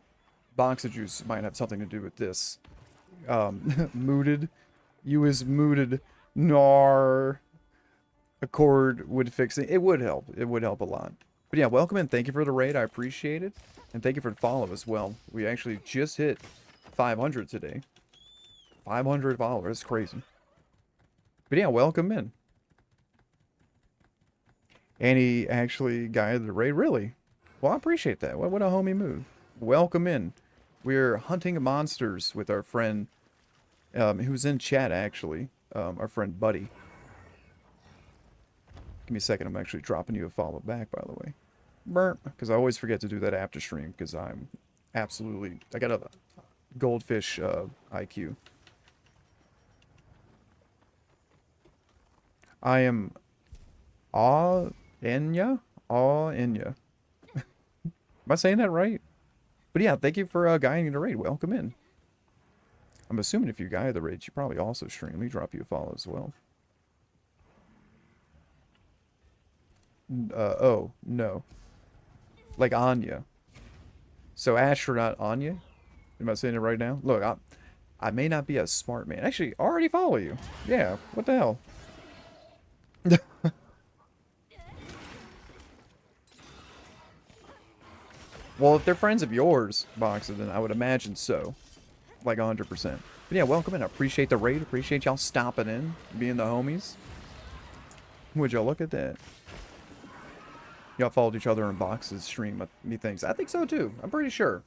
Boxa Juice might have something to do with this. Mooted. You is mooted. Nar. Accord would fix it. It would help. It would help a lot. But yeah, welcome in. Thank you for the raid. I appreciate it. And thank you for the follow as well. We actually just hit 500 today. 500 followers. Crazy. But yeah, welcome in. And he actually guided the raid. Really? Well, I appreciate that. What a homie move. Welcome in. We're hunting monsters with our friend, who's in chat actually. Our friend Buddy. Give me a second. I'm actually dropping you a follow back, by the way. Burp. Because I always forget to do that after stream. Because I'm absolutely... I got a goldfish IQ. I am... Enya? Enya. Am I saying that right? But yeah, thank you for guiding the raid. Welcome in. I'm assuming if you guide the raid, you probably also stream. Let me drop you a follow as well. Oh, no. Like Anya. So astronaut Anya? Am I saying it right now? Look, I may not be a smart man. Actually, I already follow you. Yeah, what the hell? Well, if they're friends of yours, Boxer, then I would imagine so. like 100%. But yeah, welcome in. I appreciate the raid. Appreciate y'all stopping in, being the homies. Would y'all look at that? Y'all followed each other in Box's stream, methinks. I think so too. I'm pretty sure.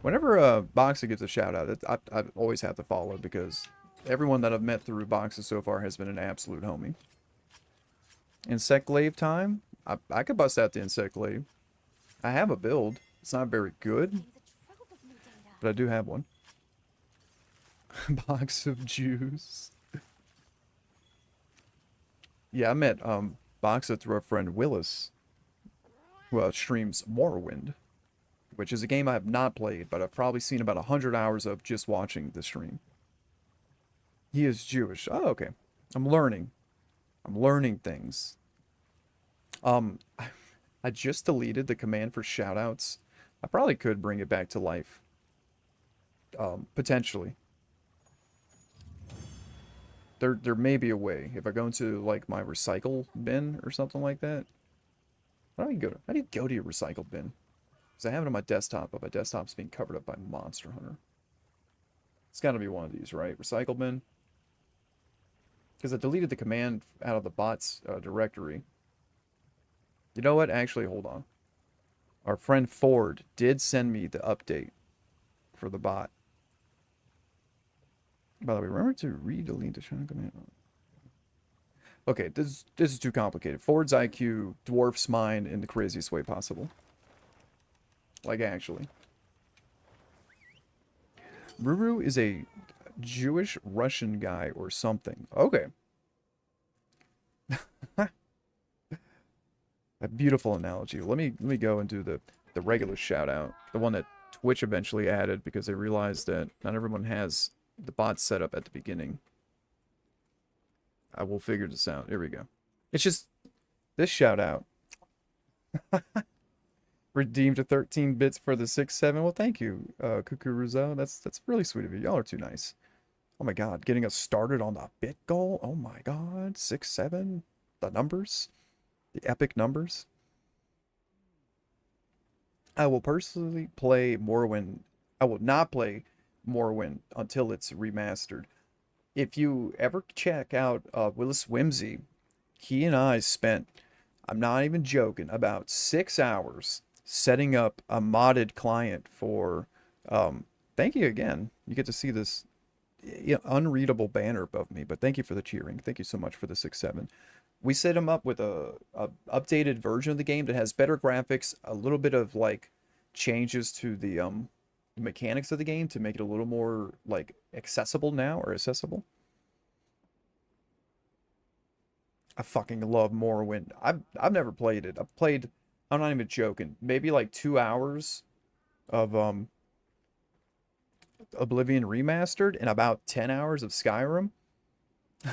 Whenever Boxa gets a shout out, I always have to follow because everyone that I've met through Boxa so far has been an absolute homie. Insect glaive time? I could bust out the insect glaive. I have a build. It's not very good, Contains a trove of new data. but I do have one. Box of juice. Yeah, I met Boxa through our friend Willis, who streams Morrowind, which is a game I have not played, but I've probably seen about 100 hours of just watching the stream. He is Jewish. Oh, okay. I'm learning. I'm learning things. I just deleted the command for shoutouts. I probably could bring it back to life. Potentially. There may be a way. If I go into like my recycle bin or something like that. How do you go to your recycle bin? Because I have it on my desktop, but my desktop's being covered up by Monster Hunter. It's got to be one of these, right? Recycle bin. Because I deleted the command out of the bot's directory. You know what? Actually, hold on. Our friend Ford did send me the update for the bot. By the way, remember to re-delete the shadow command. Okay, this is too complicated. Ford's IQ dwarfs mine in the craziest way possible. Like, actually. Ruru is a Jewish Russian guy or something. Okay. A beautiful analogy. Let me go and do the regular shout out. The one that Twitch eventually added because they realized that not everyone has the bot set up at the beginning. I will figure this out. Here we go. It's just this shout out. Redeemed to 13 bits for the 6-7. Well, thank you, Cuckoo Rizzo. That's really sweet of you. Y'all are too nice. Oh my god, getting us started on the bit goal. Oh my god, 6-7. The numbers, the epic numbers. I will personally play Morrowind. I will not play Morrowind until it's remastered. If you ever check out Willis Whimsy, he and I spent, I'm not even joking, about 6 hours setting up a modded client for, thank you again. You get to see this unreadable banner above me, but thank you for the cheering. Thank you so much for the 6-7. We set him up with a updated version of the game that has better graphics, a little bit of like changes to the mechanics of the game to make it a little more like accessible now, or accessible. I fucking love Morrowind. I've never played it. I've played, I'm not even joking, maybe like 2 hours of Oblivion Remastered and about 10 hours of Skyrim.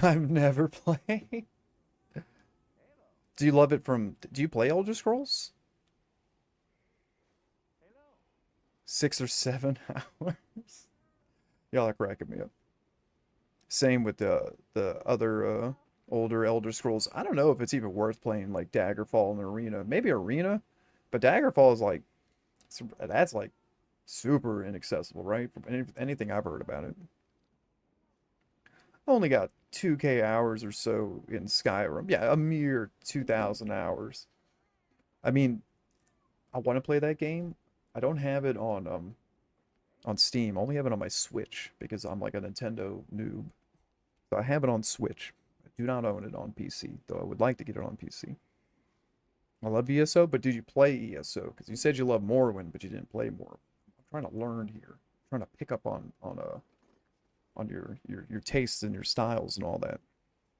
I've never played. Do you love it from, do you play Elder Scrolls? 6 or 7 hours. Y'all are cracking me up. Same with the other older Elder Scrolls. I don't know if it's even worth playing like Daggerfall and Arena. Maybe Arena, but Daggerfall is like, that's like super inaccessible, right? From anything I've heard about it. I only got 2K hours or so in Skyrim. Yeah, a mere 2,000 hours. I mean, I want to play that game. I don't have it on Steam. I only have it on my Switch because I'm like a Nintendo noob. So I have it on Switch. I do not own it on PC, though I would like to get it on PC. I love ESO, but did you play ESO? Because you said you love Morrowind, but you didn't play Morrowind. I'm trying to learn here. I'm trying to pick up on your tastes and your styles and all that.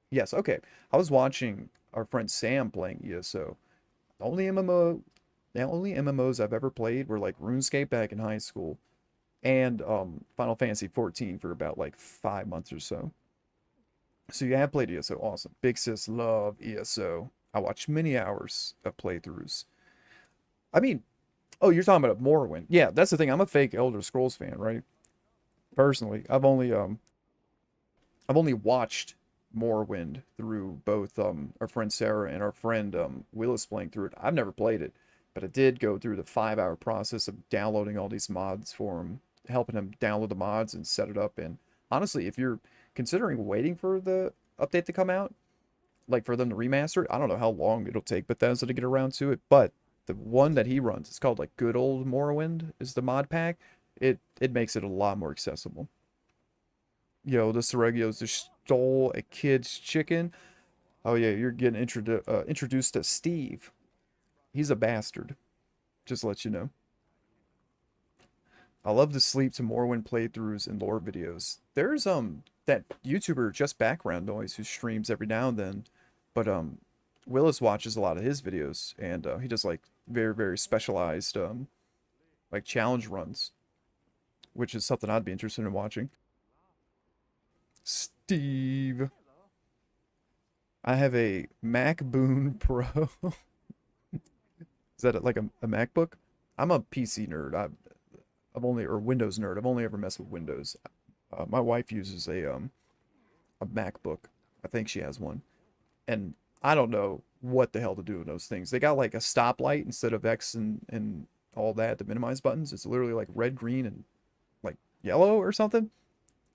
Yes, okay. I was watching our friend Sam playing ESO. The only MMOs I've ever played were like RuneScape back in high school and Final Fantasy 14 for about like 5 months or so. So you have played ESO, awesome. Big sis love ESO. I watched many hours of playthroughs. I mean, oh, you're talking about Morrowind. Yeah, that's the thing. I'm a fake Elder Scrolls fan, right? Personally, I've only watched Morrowind through both our friend Sarah and our friend Willis playing through it. I've never played it, but I did go through the 5-hour process of downloading all these mods for him helping him download the mods and set it up. And honestly, if you're considering waiting for the update to come out, like for them to remaster it, I don't know how long it'll take Bethesda to get around to it, but the one that he runs, it's called like Good Old Morrowind is the mod pack. It makes it a lot more accessible. Yo, the Seregios just stole a kid's chicken. Oh yeah, you're getting introduced to Steve. He's a bastard. Just to let you know. I love to sleep to Morrowind playthroughs and lore videos. There's that YouTuber Just Background Noise who streams every now and then, but Willis watches a lot of his videos, and he does like very, very specialized like challenge runs, which is something I'd be interested in watching. Steve. I have a MacBoon Pro. Is that like a MacBook? I'm a PC nerd. I've only, or Windows nerd. I've only ever messed with Windows. My wife uses a MacBook. I think she has one. And I don't know what the hell to do with those things. They got like a stoplight instead of X and all that, the minimize buttons. It's literally like red, green, and like yellow or something.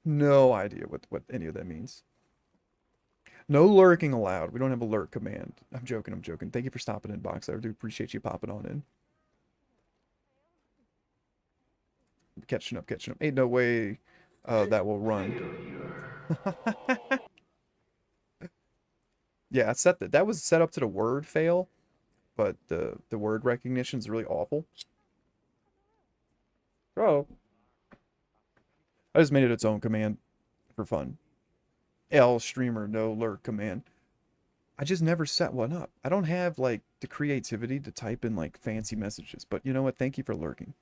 No idea what any of that means. No lurking allowed. We don't have a lurk command. I'm joking, I'm joking. Thank you for stopping in, Box. I do appreciate you popping on in. Catching up. Ain't no way that will run. Yeah, that was set up to the word fail, but the word recognition is really awful. Bro. I just made it its own command for fun. L streamer no lurk command. I just never set one up. I don't have like the creativity to type in like fancy messages, but you know what? Thank you for lurking.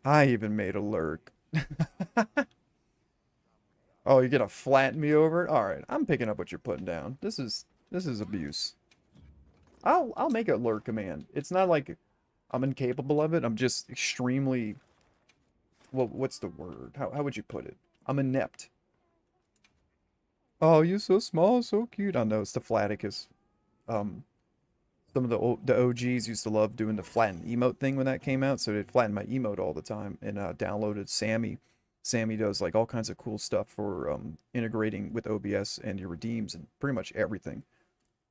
I even made a lurk. Oh, you're gonna flatten me over it? Alright, I'm picking up what you're putting down. This is abuse. I'll make a lurk command. It's not like I'm incapable of it. I'm just extremely, well, what's the word? How would you put it? I'm inept. Oh, you're so small, so cute. I know, it's the Atticus. Some of the OGs used to love doing the flatten emote thing when that came out, so they'd flatten my emote all the time, and downloaded Sammy. Sammy does like all kinds of cool stuff for integrating with OBS and your redeems and pretty much everything.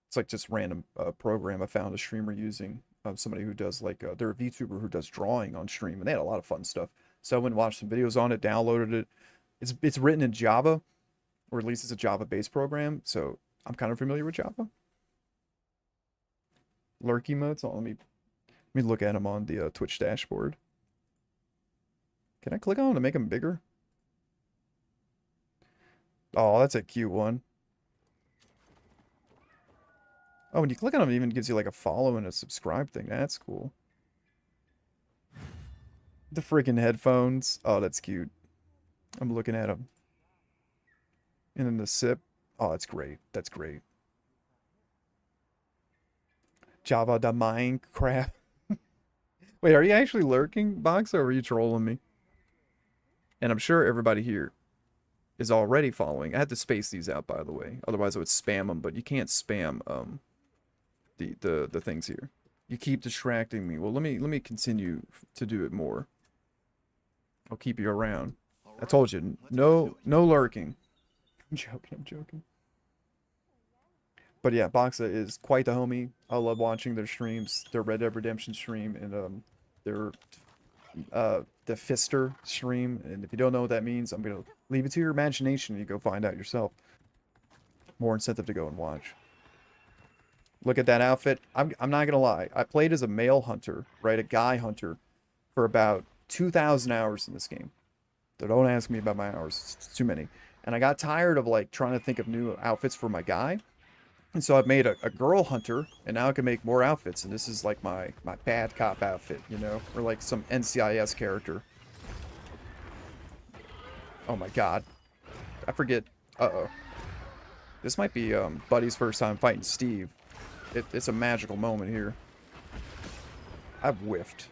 It's like just random program I found a streamer using. Somebody who does like, they're a VTuber who does drawing on stream, and they had a lot of fun stuff. So I went and watched some videos on it, downloaded it. It's written in Java, or at least it's a Java-based program, so I'm kind of familiar with Java. Lurk emotes. Oh, let me look at them on the Twitch dashboard. Can I click on them to make them bigger? Oh, that's a cute one. Oh, when you click on them, it even gives you like a follow and a subscribe thing. That's cool. The freaking headphones. Oh, that's cute. I'm looking at them. And then the sip. Oh, that's great. That's great. Java da Minecraft. Wait, are you actually lurking, Box, or are you trolling me? And I'm sure everybody here is already following. I had to space these out, by the way. Otherwise, I would spam them, but you can't spam the things here. You keep distracting me. Well, let me continue to do it more. I'll keep you around. I told you, no lurking. I'm joking. But yeah, Boxa is quite the homie. I love watching their streams, their Red Dead Redemption stream, and their the Fister stream. And if you don't know what that means, I'm gonna leave it to your imagination and you go find out yourself. More incentive to go and watch. Look at that outfit. I'm not gonna lie. I played as a male hunter, right? A guy hunter, for about 2,000 hours in this game. So don't ask me about my hours. It's too many. And I got tired of like trying to think of new outfits for my guy. And so I've made a girl hunter, and now I can make more outfits. And this is like my bad cop outfit, you know? Or like some NCIS character. Oh my god. I forget. Uh-oh. This might be Buddy's first time fighting Steve. It's a magical moment here. I've whiffed.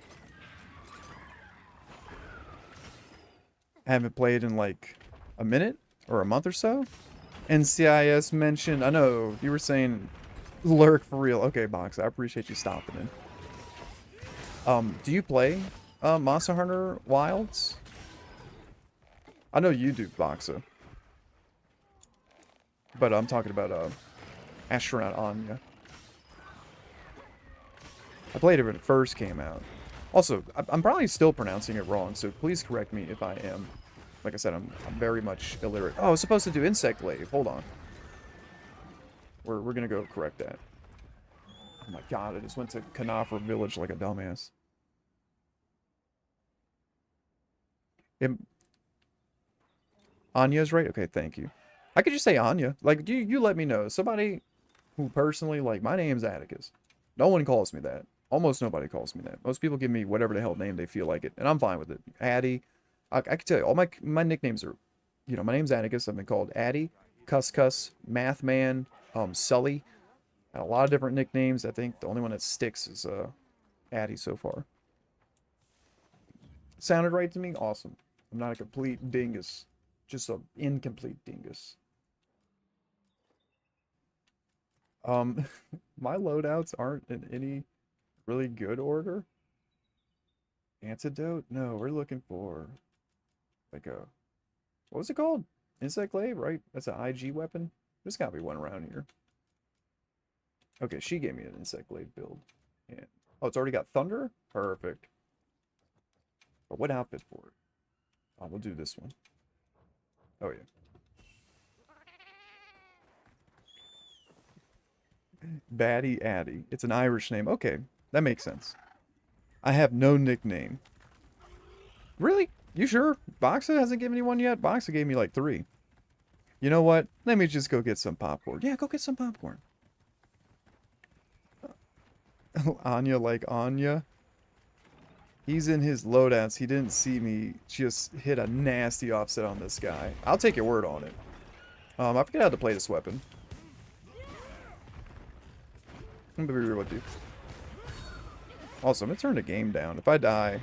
I haven't played in like a minute or a month or so. NCIS mentioned. I know you were saying lurk for real. Okay, Box, I appreciate you stopping in. Do you play Monster Hunter Wilds? I know you do, Boxa. But I'm talking about Astronaut Anya. I played it when it first came out. Also, I'm probably still pronouncing it wrong, so please correct me if I am. Like I said, I'm very much illiterate. Oh, I was supposed to do Insect Glaive. Hold on. We're gonna go correct that. Oh my god, I just went to Kanafra Village like a dumbass. Anya's right? Okay, thank you. I could just say Anya. Like, you let me know. Somebody who personally, like, my name's Atticus. No one calls me that. Almost nobody calls me that. Most people give me whatever the hell name they feel like it, and I'm fine with it. Addy. I can tell you, all my nicknames are, you know, my name's Atticus. I've been called Addy, Cuss, Mathman, Sully. And a lot of different nicknames. I think the only one that sticks is Addy so far. Sounded right to me? Awesome. I'm not a complete dingus. Just an incomplete dingus. My loadouts aren't in any really good order. Antidote? No, we're looking for like a, what was it called? Insect Glaive, right? That's an IG weapon. There's gotta be one around here. Okay, she gave me an Insect Glaive build. And oh, it's already got Thunder? Perfect. But what outfit for it? Oh, we'll do this one. Oh, yeah. Batty Addy. It's an Irish name. Okay, that makes sense. I have no nickname. Really? You sure? Boxa hasn't given you one yet? Boxa gave me like 3. You know what? Let me just go get some popcorn. Yeah, go get some popcorn. Anya like Anya. He's in his loadouts. He didn't see me just hit a nasty offset on this guy. I'll take your word on it. I forget how to play this weapon. I'm gonna be real with you. Also, I'm gonna turn the game down. If I die,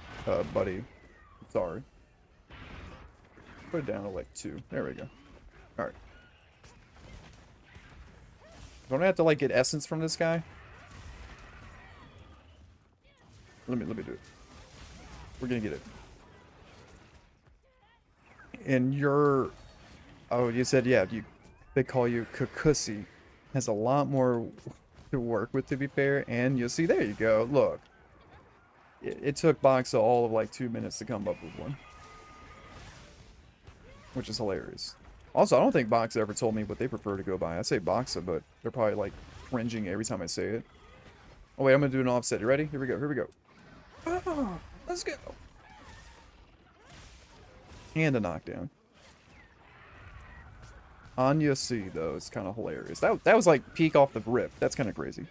buddy, sorry. Put it down to like 2. There we go. Alright. Don't I have to like get essence from this guy? Let me do it. We're gonna get it. And you're, oh, you said, yeah, they call you Kakusi. Has a lot more to work with, to be fair. And you'll see, there you go. Look. It took Boxa all of like 2 minutes to come up with one. Which is hilarious. Also, I don't think Boxa ever told me what they prefer to go by. I say Boxa, but they're probably like cringing every time I say it. Oh wait, I'm gonna do an offset. You ready? Here we go, here we go. Oh, let's go. And a knockdown. Anya C, though, is kind of hilarious. That was like peak off the rip. That's kind of crazy.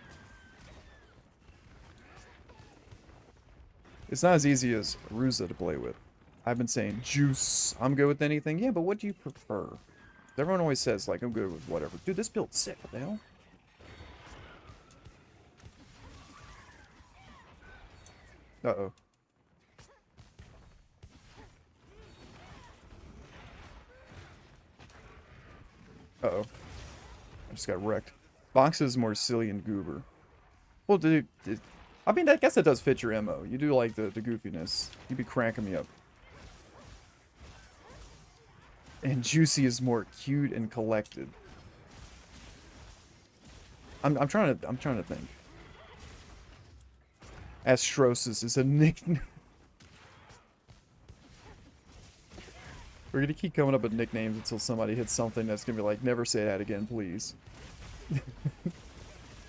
It's not as easy as Ruza to play with. I've been saying juice. I'm good with anything. Yeah, but what do you prefer? Everyone always says, like, I'm good with whatever. Dude, this build's sick. What the hell? Uh-oh. Uh-oh. I just got wrecked. Box is more silly and goober. Well, dude, I mean, I guess that does fit your MO. You do like the goofiness. You be cracking me up. And Juicy is more cute and collected. I'm trying to think. Astrosis is a nickname. We're gonna keep coming up with nicknames until somebody hits something that's gonna be like, never say that again, please.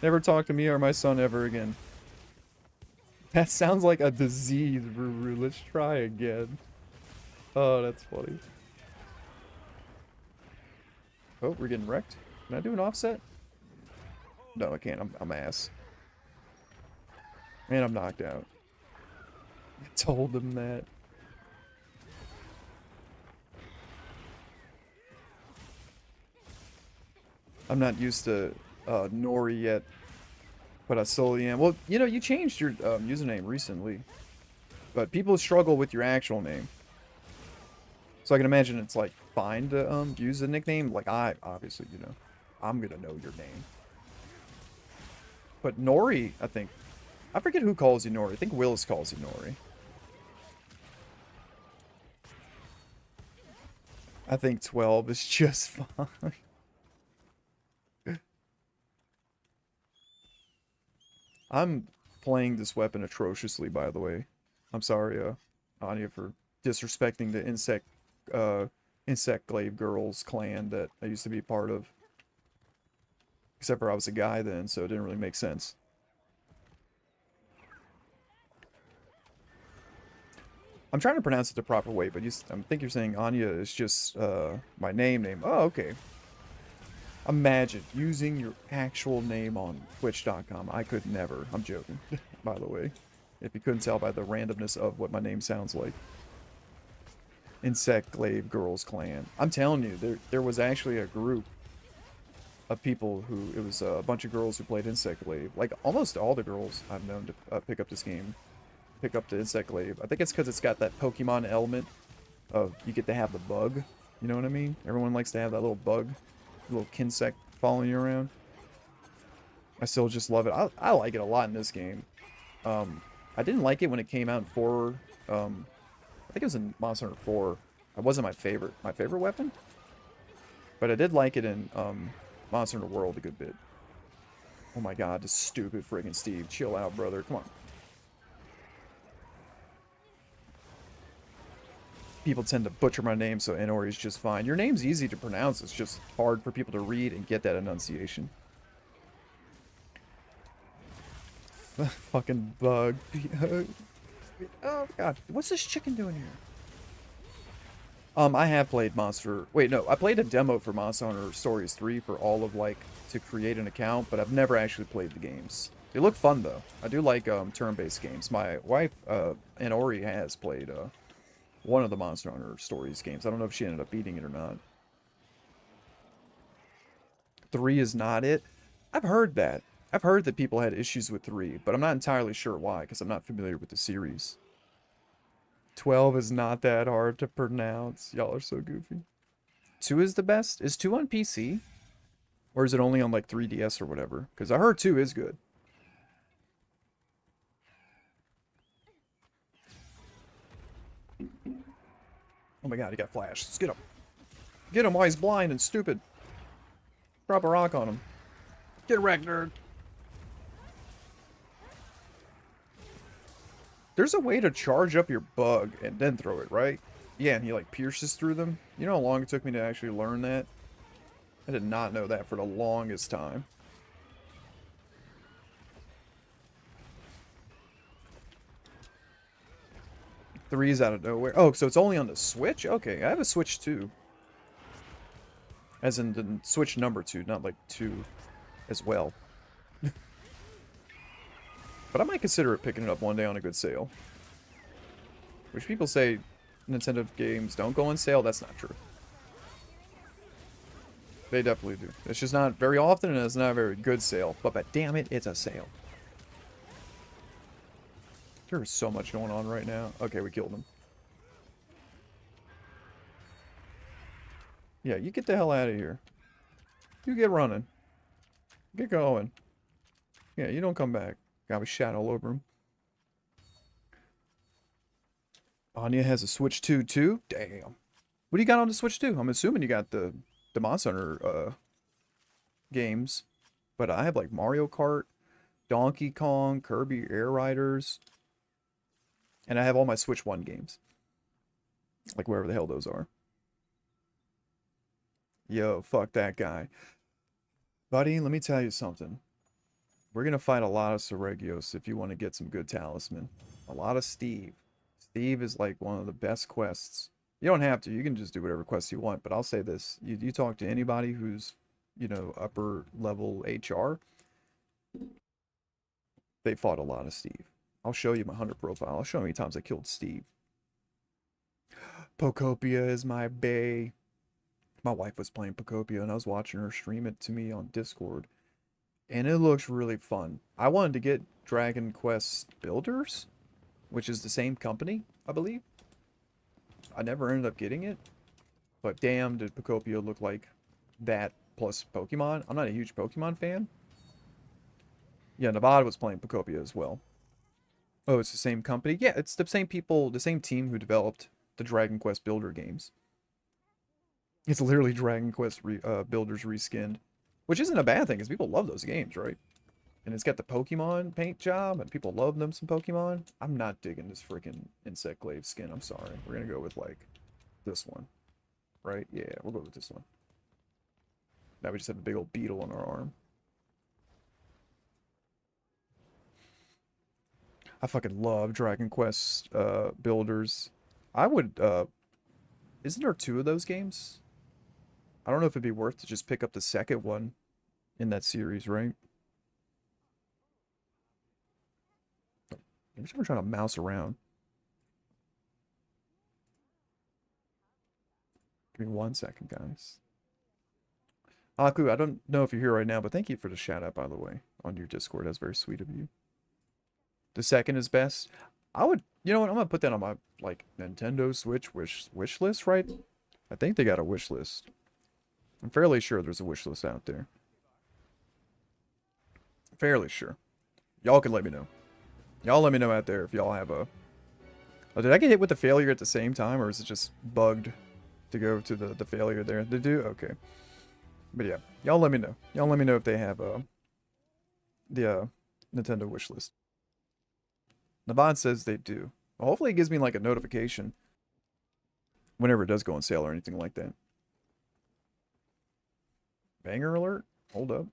Never talk to me or my son ever again. That sounds like a disease, Ruru. Let's try again. Oh, that's funny. Oh, we're getting wrecked. Can I do an offset? No, I can't. I'm ass. Man, I'm knocked out. I told them that. I'm not used to Nori yet, but I slowly am. Well, you know, you changed your username recently, but people struggle with your actual name. So I can imagine it's like fine to use a nickname. Like obviously, you know, I'm gonna know your name. But Nori, I think, I forget who calls you Nori. I think Willis calls you Nori. I think 12 is just fine. I'm playing this weapon atrociously, by the way. I'm sorry, Anya, for disrespecting the insect glaive girls clan that I used to be part of. Except for I was a guy then, so it didn't really make sense. I'm trying to pronounce it the proper way, but I think you're saying Anya is just my name. Oh, okay. Imagine using your actual name on Twitch.com. I could never. I'm joking, by the way. If you couldn't tell by the randomness of what my name sounds like. Insect Glaive Girls Clan. I'm telling you, there was actually a group of people who, it was a bunch of girls who played Insect Glaive. Like, almost all the girls I've known to pick up this game. Pick up the Insect Glaive. I think it's because it's got that Pokemon element of you get to have the bug. You know what I mean? Everyone likes to have that little bug. Little Kinsect following you around. I still just love it. I like it a lot in this game. I didn't like it when it came out in 4. I think it was in Monster Hunter 4. It wasn't my favorite weapon. But I did like it in Monster Hunter World a good bit. Oh my god, this stupid friggin' Steve. Chill out, brother. Come on. People tend to butcher my name, so Inori is just fine. Your name's easy to pronounce. It's just hard for people to read and get that enunciation. Fucking bug. Oh god, what's this chicken doing here? I have played I played a demo for Monster Hunter Stories 3 for all of, like, to create an account, but I've never actually played the games. They look fun, though. I do like, turn-based games. My wife, Inori, has played, one of the Monster Hunter Stories games. I don't know if she ended up beating it or not. 3 is not it. I've heard that. I've heard that people had issues with 3, but I'm not entirely sure why, because I'm not familiar with the series. 12 is not that hard to pronounce. Y'all are so goofy. 2 is the best? Is 2 on PC? Or is it only on, like, 3DS or whatever? Because I heard 2 is good. Oh my god, he got flashed. Let's get him. Get him while he's blind and stupid. Drop a rock on him. Get wrecked, nerd. There's a way to charge up your bug and then throw it, right? Yeah, and he like pierces through them. You know how long it took me to actually learn that? I did not know that for the longest time. Three's out of nowhere. Oh, so it's only on the Switch? Okay, I have a Switch 2. As in the Switch number 2, not like 2 as well. But I might consider it picking it up one day on a good sale. Which people say Nintendo games don't go on sale. That's not true. They definitely do. It's just not very often and it's not a very good sale. But damn it, it's a sale. There's so much going on right now. Okay, we killed him. Yeah, you get the hell out of here. You get running. Get going. Yeah, you don't come back. Got me shot all over him. Anya has a Switch 2 too? Damn. What do you got on the Switch 2? I'm assuming you got the Monster Hunter games. But I have like Mario Kart, Donkey Kong, Kirby Air Riders. And I have all my Switch 1 games. Like wherever the hell those are. Yo, fuck that guy. Buddy, let me tell you something. We're going to fight a lot of Seregios if you want to get some good talisman. A lot of Steve. Steve is like one of the best quests. You don't have to. You can just do whatever quests you want. But I'll say this. You talk to anybody who's, you know, upper level HR. They fought a lot of Steve. I'll show you my hunter profile. I'll show you how many times I killed Steve. Pocopia is my bae. My wife was playing Pocopia and I was watching her stream it to me on Discord. And it looks really fun. I wanted to get Dragon Quest Builders, which is the same company, I believe. I never ended up getting it. But damn, did Pocopia look like that plus Pokemon. I'm not a huge Pokemon fan. Yeah, Nevada was playing Pocopia as well. Oh, it's the same company? Yeah, it's the same people, the same team who developed the Dragon Quest Builder games. It's literally Dragon Quest Builders reskinned, which isn't a bad thing because people love those games, right? And it's got the Pokemon paint job, and people love them some Pokemon. I'm not digging this freaking Insect Glaive skin. I'm sorry. We're gonna go with like this one, right? Yeah, we'll go with this one. Now we just have a big old beetle on our arm. I fucking love Dragon Quest Builders. I would, isn't there 2 of those games? I don't know if it'd be worth to just pick up the second one in that series, right? I'm just trying to mouse around. Give me 1 second, guys. Aku, I don't know if you're here right now, but thank you for the shout out, by the way, on your Discord. That's very sweet of you. The second is best. I would, you know what? I'm gonna put that on my like Nintendo Switch wish list, right? I think they got a wish list. I'm fairly sure there's a wish list out there. Fairly sure. Y'all can let me know. Y'all let me know out there if y'all have a... Oh, did I get hit with the failure at the same time, or is it just bugged to go to the failure there? They do? Okay. But yeah, y'all let me know. Y'all let me know if they have the Nintendo wish list. Navad says they do. Well, hopefully it gives me like a notification whenever it does go on sale or anything like that. Banger alert? Hold up.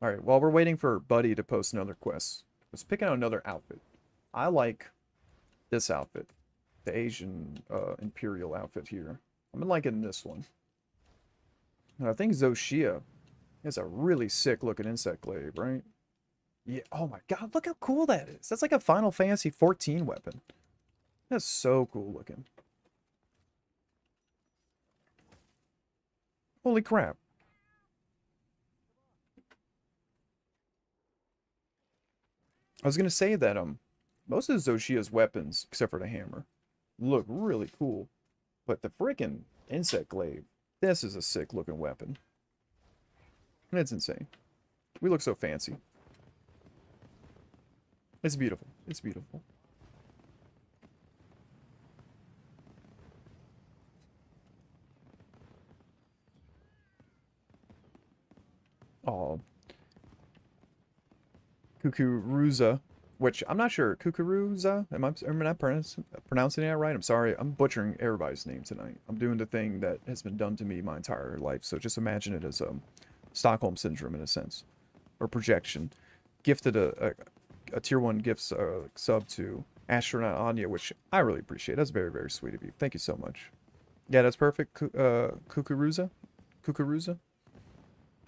Alright, while we're waiting for Buddy to post another quest, let's pick out another outfit. I like this outfit. The Asian Imperial outfit here. I'm liking this one. And I think Zoshia is a really sick looking insect glaive, right? Yeah, oh my god, look how cool that is. That's like a Final Fantasy 14 weapon. That's so cool looking. Holy crap. I was gonna say that most of Zoshia's weapons, except for the hammer, look really cool. But the freaking insect glaive, this is a sick looking weapon. It's insane. We look so fancy. It's beautiful. It's beautiful. Oh. Kukuruza, which I'm not sure. Kukuruza? Am I pronouncing that right? I'm sorry. I'm butchering everybody's name tonight. I'm doing the thing that has been done to me my entire life. So just imagine it as Stockholm Syndrome in a sense. Or projection. Gifted a tier 1 gift sub to Astronaut, which I really appreciate. That's very, very sweet of you. Thank you so much. Yeah, that's perfect. Kukuruza? Kukuruza?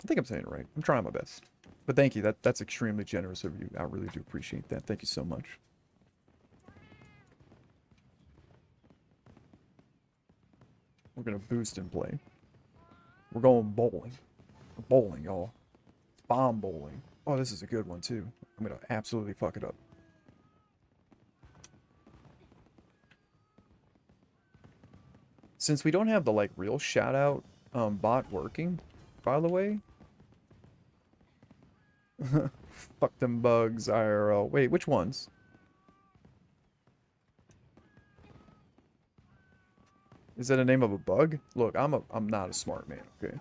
I think I'm saying it right. I'm trying my best. But thank you. That's extremely generous of you. I really do appreciate that. Thank you so much. We're going to boost and play. We're going bowling. Bowling, y'all. Bomb bowling. Oh, this is a good one, too. I'm going to absolutely fuck it up. Since we don't have the, like, real shout-out bot working, by the way. Fuck them bugs, IRL. Wait, which ones? Is that a name of a bug? Look, I'm not a smart man, okay?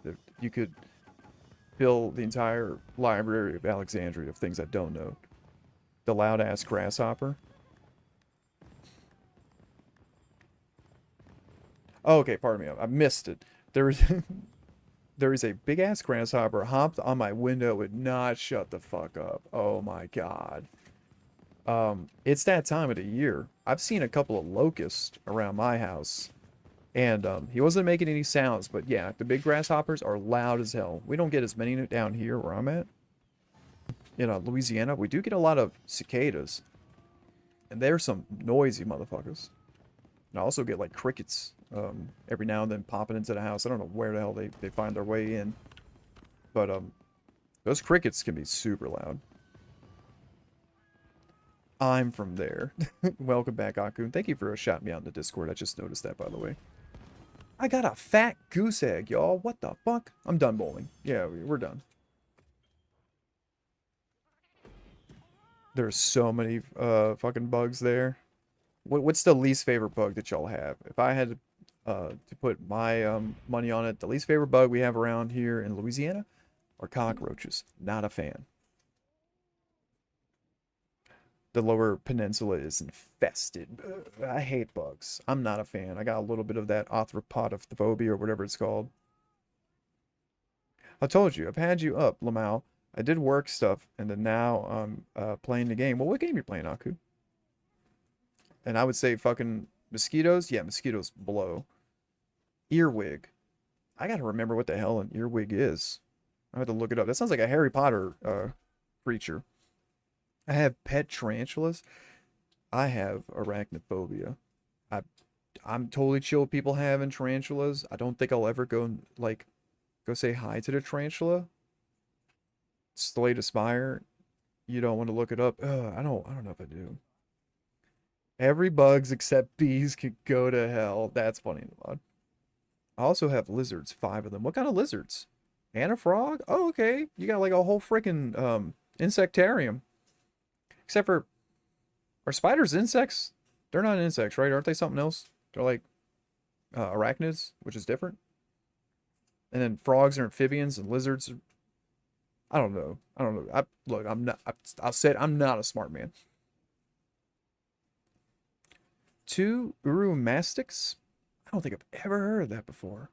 If you could fill the entire library of Alexandria of things I don't know. The loud-ass grasshopper. Oh, okay, pardon me. I missed it. There is a big-ass grasshopper hopped on my window and not shut the fuck up. Oh my god. It's that time of the year. I've seen a couple of locusts around my house. And he wasn't making any sounds, but yeah, the big grasshoppers are loud as hell. We don't get as many down here where I'm at. In Louisiana, we do get a lot of cicadas. And they're some noisy motherfuckers. And I also get like crickets every now and then popping into the house. I don't know where the hell they find their way in. But those crickets can be super loud. I'm from there. Welcome back, Akun. Thank you for shouting me out in the Discord. I just noticed that, by the way. I got a fat goose egg, y'all. What the fuck? I'm done bowling. Yeah, we're done. There's so many fucking bugs there. What's the least favorite bug that y'all have? If I had to put my money on it. The least favorite bug we have around here in Louisiana are cockroaches. Not a fan. The lower peninsula is infested. Ugh, I hate bugs. I'm not a fan. I got a little bit of that arthropodophobia or whatever it's called. I told you, I've had you up, Lamau. I did work stuff, and then now I'm playing the game. Well, what game you playing, Aku? And I would say fucking mosquitoes. Yeah, mosquitoes blow. Earwig. I gotta remember what the hell an earwig is. I have to look it up. That sounds like a Harry Potter creature. I have pet tarantulas. I have arachnophobia. I'm totally chill with people having tarantulas. I don't think I'll ever go like go say hi to the tarantula. Slay Spire. You don't want to look it up. I don't know if I do. Every bugs except bees could go to hell. That's funny. I also have lizards, 5 of them. What kind of lizards? And a frog? Oh, okay. You got like a whole freaking insectarium. Except for, are spiders insects? They're not insects, right? Aren't they something else? They're like arachnids, which is different. And then frogs are amphibians and lizards are, I don't know. Look, I'm not. I'll say it, I'm not a smart man. 2 uromastics. I don't think I've ever heard of that before.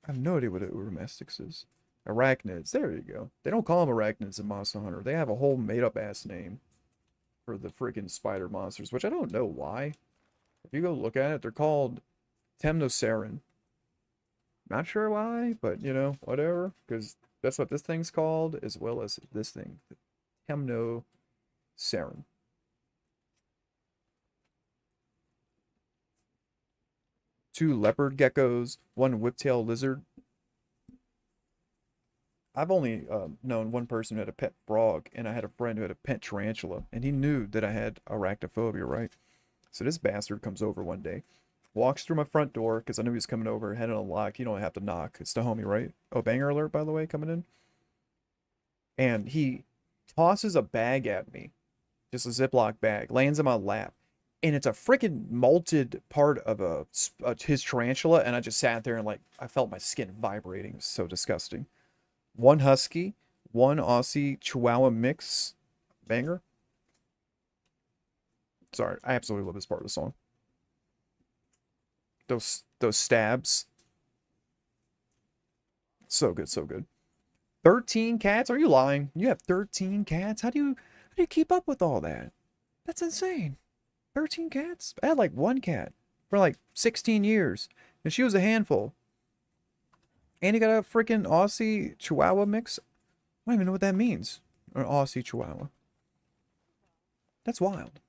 I have no idea what an uromastix is. Arachnids. There you go. They don't call them arachnids in Monster Hunter. They have a whole made-up ass name for the freaking spider monsters, which I don't know why. If you go look at it, they're called Temnoceran. Not sure why, but you know, whatever. Because that's what this thing's called, as well as this thing. Temnoceran. Two leopard geckos, 1 whiptail lizard. I've only known one person who had a pet frog, and I had a friend who had a pet tarantula, and he knew that I had arachnophobia, right? So this bastard comes over one day, walks through my front door, because I knew he was coming over, had it unlocked. You don't have to knock. It's the homie, right? Oh, banger alert, by the way, coming in. And he tosses a bag at me, just a Ziploc bag, lands in my lap. And it's a freaking malted part of his tarantula, and I just sat there and like, I felt my skin vibrating. It was so disgusting. 1 husky, 1 Aussie Chihuahua mix. Banger. Sorry, I absolutely love this part of the song. Those stabs. So good, so good. 13 cats? Are you lying? You have 13 cats? How do you keep up with all that? That's insane. 13 cats? I had like 1 cat for like 16 years, and she was a handful. And you got a freaking Aussie Chihuahua mix? I don't even know what that means. Or Aussie Chihuahua. That's wild.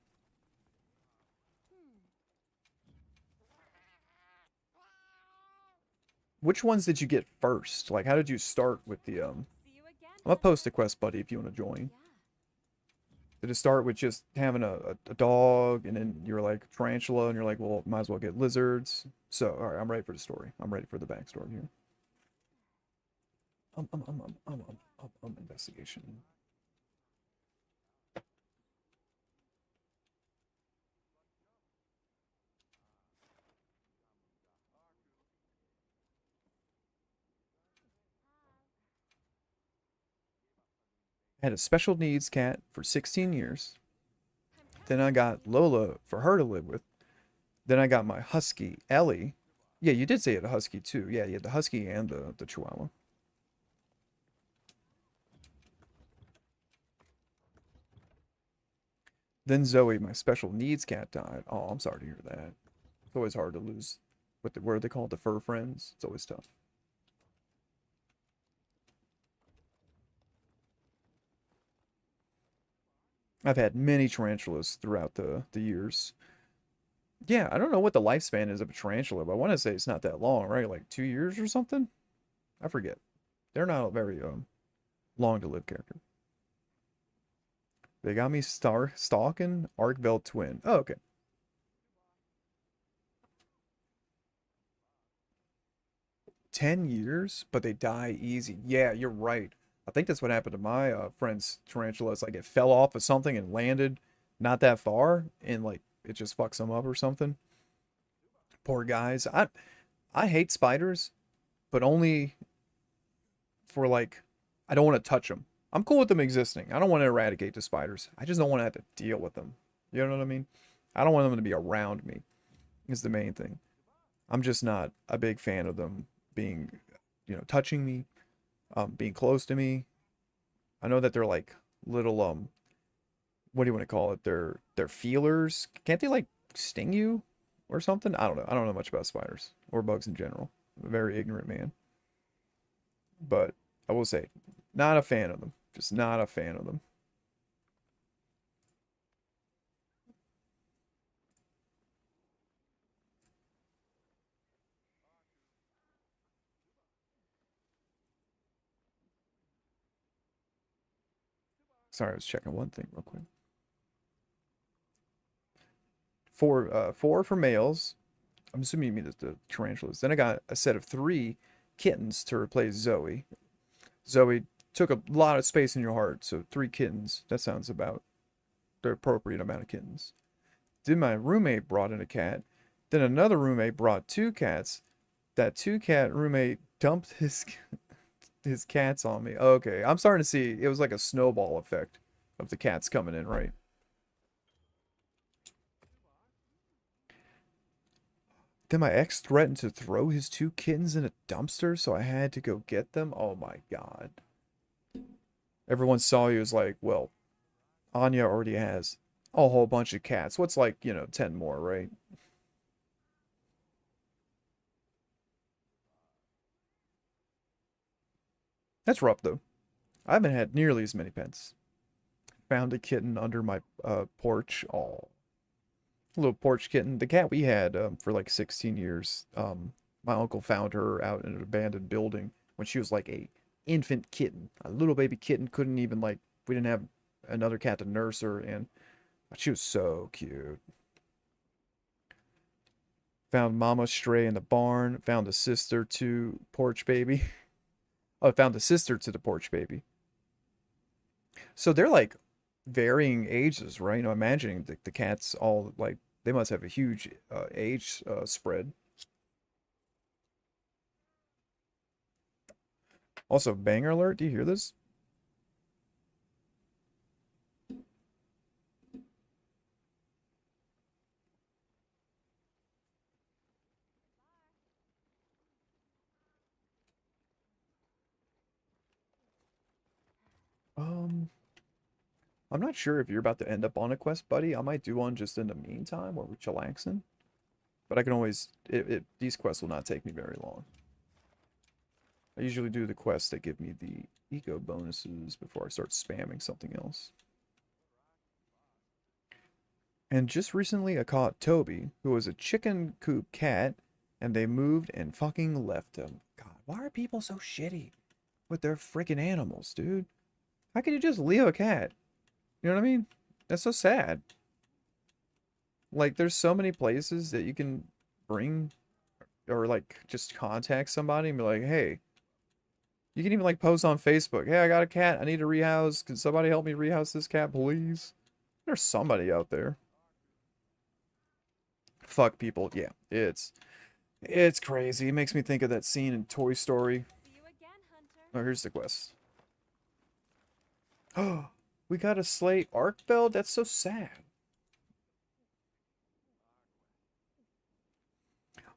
Which ones did you get first? Like, how did you start with the, I'm gonna post a quest, buddy, if you want to join. Did it start with just having a dog, and then you're like tarantula, and you're like, well, might as well get lizards? So, alright, I'm ready for the story. I'm ready for the backstory here. Investigation. I had a special needs cat for 16 years. Then I got Lola for her to live with. Then I got my husky, Ellie. Yeah, you did say you had a husky too. Yeah, you had the husky and the chihuahua. Then Zoe, my special needs cat, died. Oh, I'm sorry to hear that. It's always hard to lose what are they called? The fur friends? It's always tough. I've had many tarantulas throughout the years. Yeah, I don't know what the lifespan is of a tarantula, but I want to say it's not that long, right? Like 2 years or something? I forget. They're not a very long to live character. They got me stalking Arkveld twin. Oh, okay. $10 years, but they die easy. Yeah, you're right. I think that's what happened to my friend's tarantula. It's like it fell off of something and landed not that far, and like it just fucks them up or something. Poor guys. I hate spiders, but only for like, I don't want to touch them. I'm cool with them existing. I don't want to eradicate the spiders. I just don't want to have to deal with them. You know what I mean? I don't want them to be around me, is the main thing. I'm just not a big fan of them being, touching me, being close to me. I know that they're like little, what do you want to call it? They're feelers. Can't they like sting you or something? I don't know. I don't know much about spiders or bugs in general. I'm a very ignorant man. But I will say, not a fan of them. Just not a fan of them. Sorry, I was checking one thing real quick. Four for males. I'm assuming you mean the tarantulas. Then I got a set of 3 kittens to replace Zoe. Zoe took a lot of space in your heart, so 3 kittens. That sounds about the appropriate amount of kittens. Then my roommate brought in a cat. Then another roommate brought 2 cats. That 2-cat roommate dumped his cats on me. Okay, I'm starting to see it was like a snowball effect of the cats coming in, right? Then my ex threatened to throw his 2 kittens in a dumpster, so I had to go get them. Oh my god. Everyone saw you as like, well, Anya already has a whole bunch of cats. What's like, 10 more, right? That's rough, though. I haven't had nearly as many pets. Found a kitten under my porch. Oh, little porch kitten. The cat we had for like 16 years. My uncle found her out in an abandoned building when she was like a infant kitten. A little baby kitten. Couldn't even like, we didn't have another cat to nurse her, and she was so cute. Found Mama stray in the barn. Found a sister to porch baby. Oh, found a sister to the porch baby. So they're like varying ages, right? Imagining the cats all like they must have a huge age spread. Also, banger alert! Do you hear this? I'm not sure if you're about to end up on a quest, buddy. I might do one just in the meantime while we're chillaxing. But I can always, these quests will not take me very long. I usually do the quests that give me the eco bonuses before I start spamming something else. And just recently I caught Toby, who was a chicken coop cat, and they moved and fucking left him. God, why are people so shitty with their freaking animals, dude? How can you just leave a cat? You know what I mean? That's so sad. Like, there's so many places that you can bring or, like, just contact somebody and be like, hey, you can even, like, post on Facebook, hey, I got a cat, I need to rehouse. Can somebody help me rehouse this cat, please? There's somebody out there. Fuck people. Yeah, it's crazy. It makes me think of that scene in Toy Story. See you again, Hunter. Oh, here's the quest. Oh, we got a slate arc bell? That's so sad.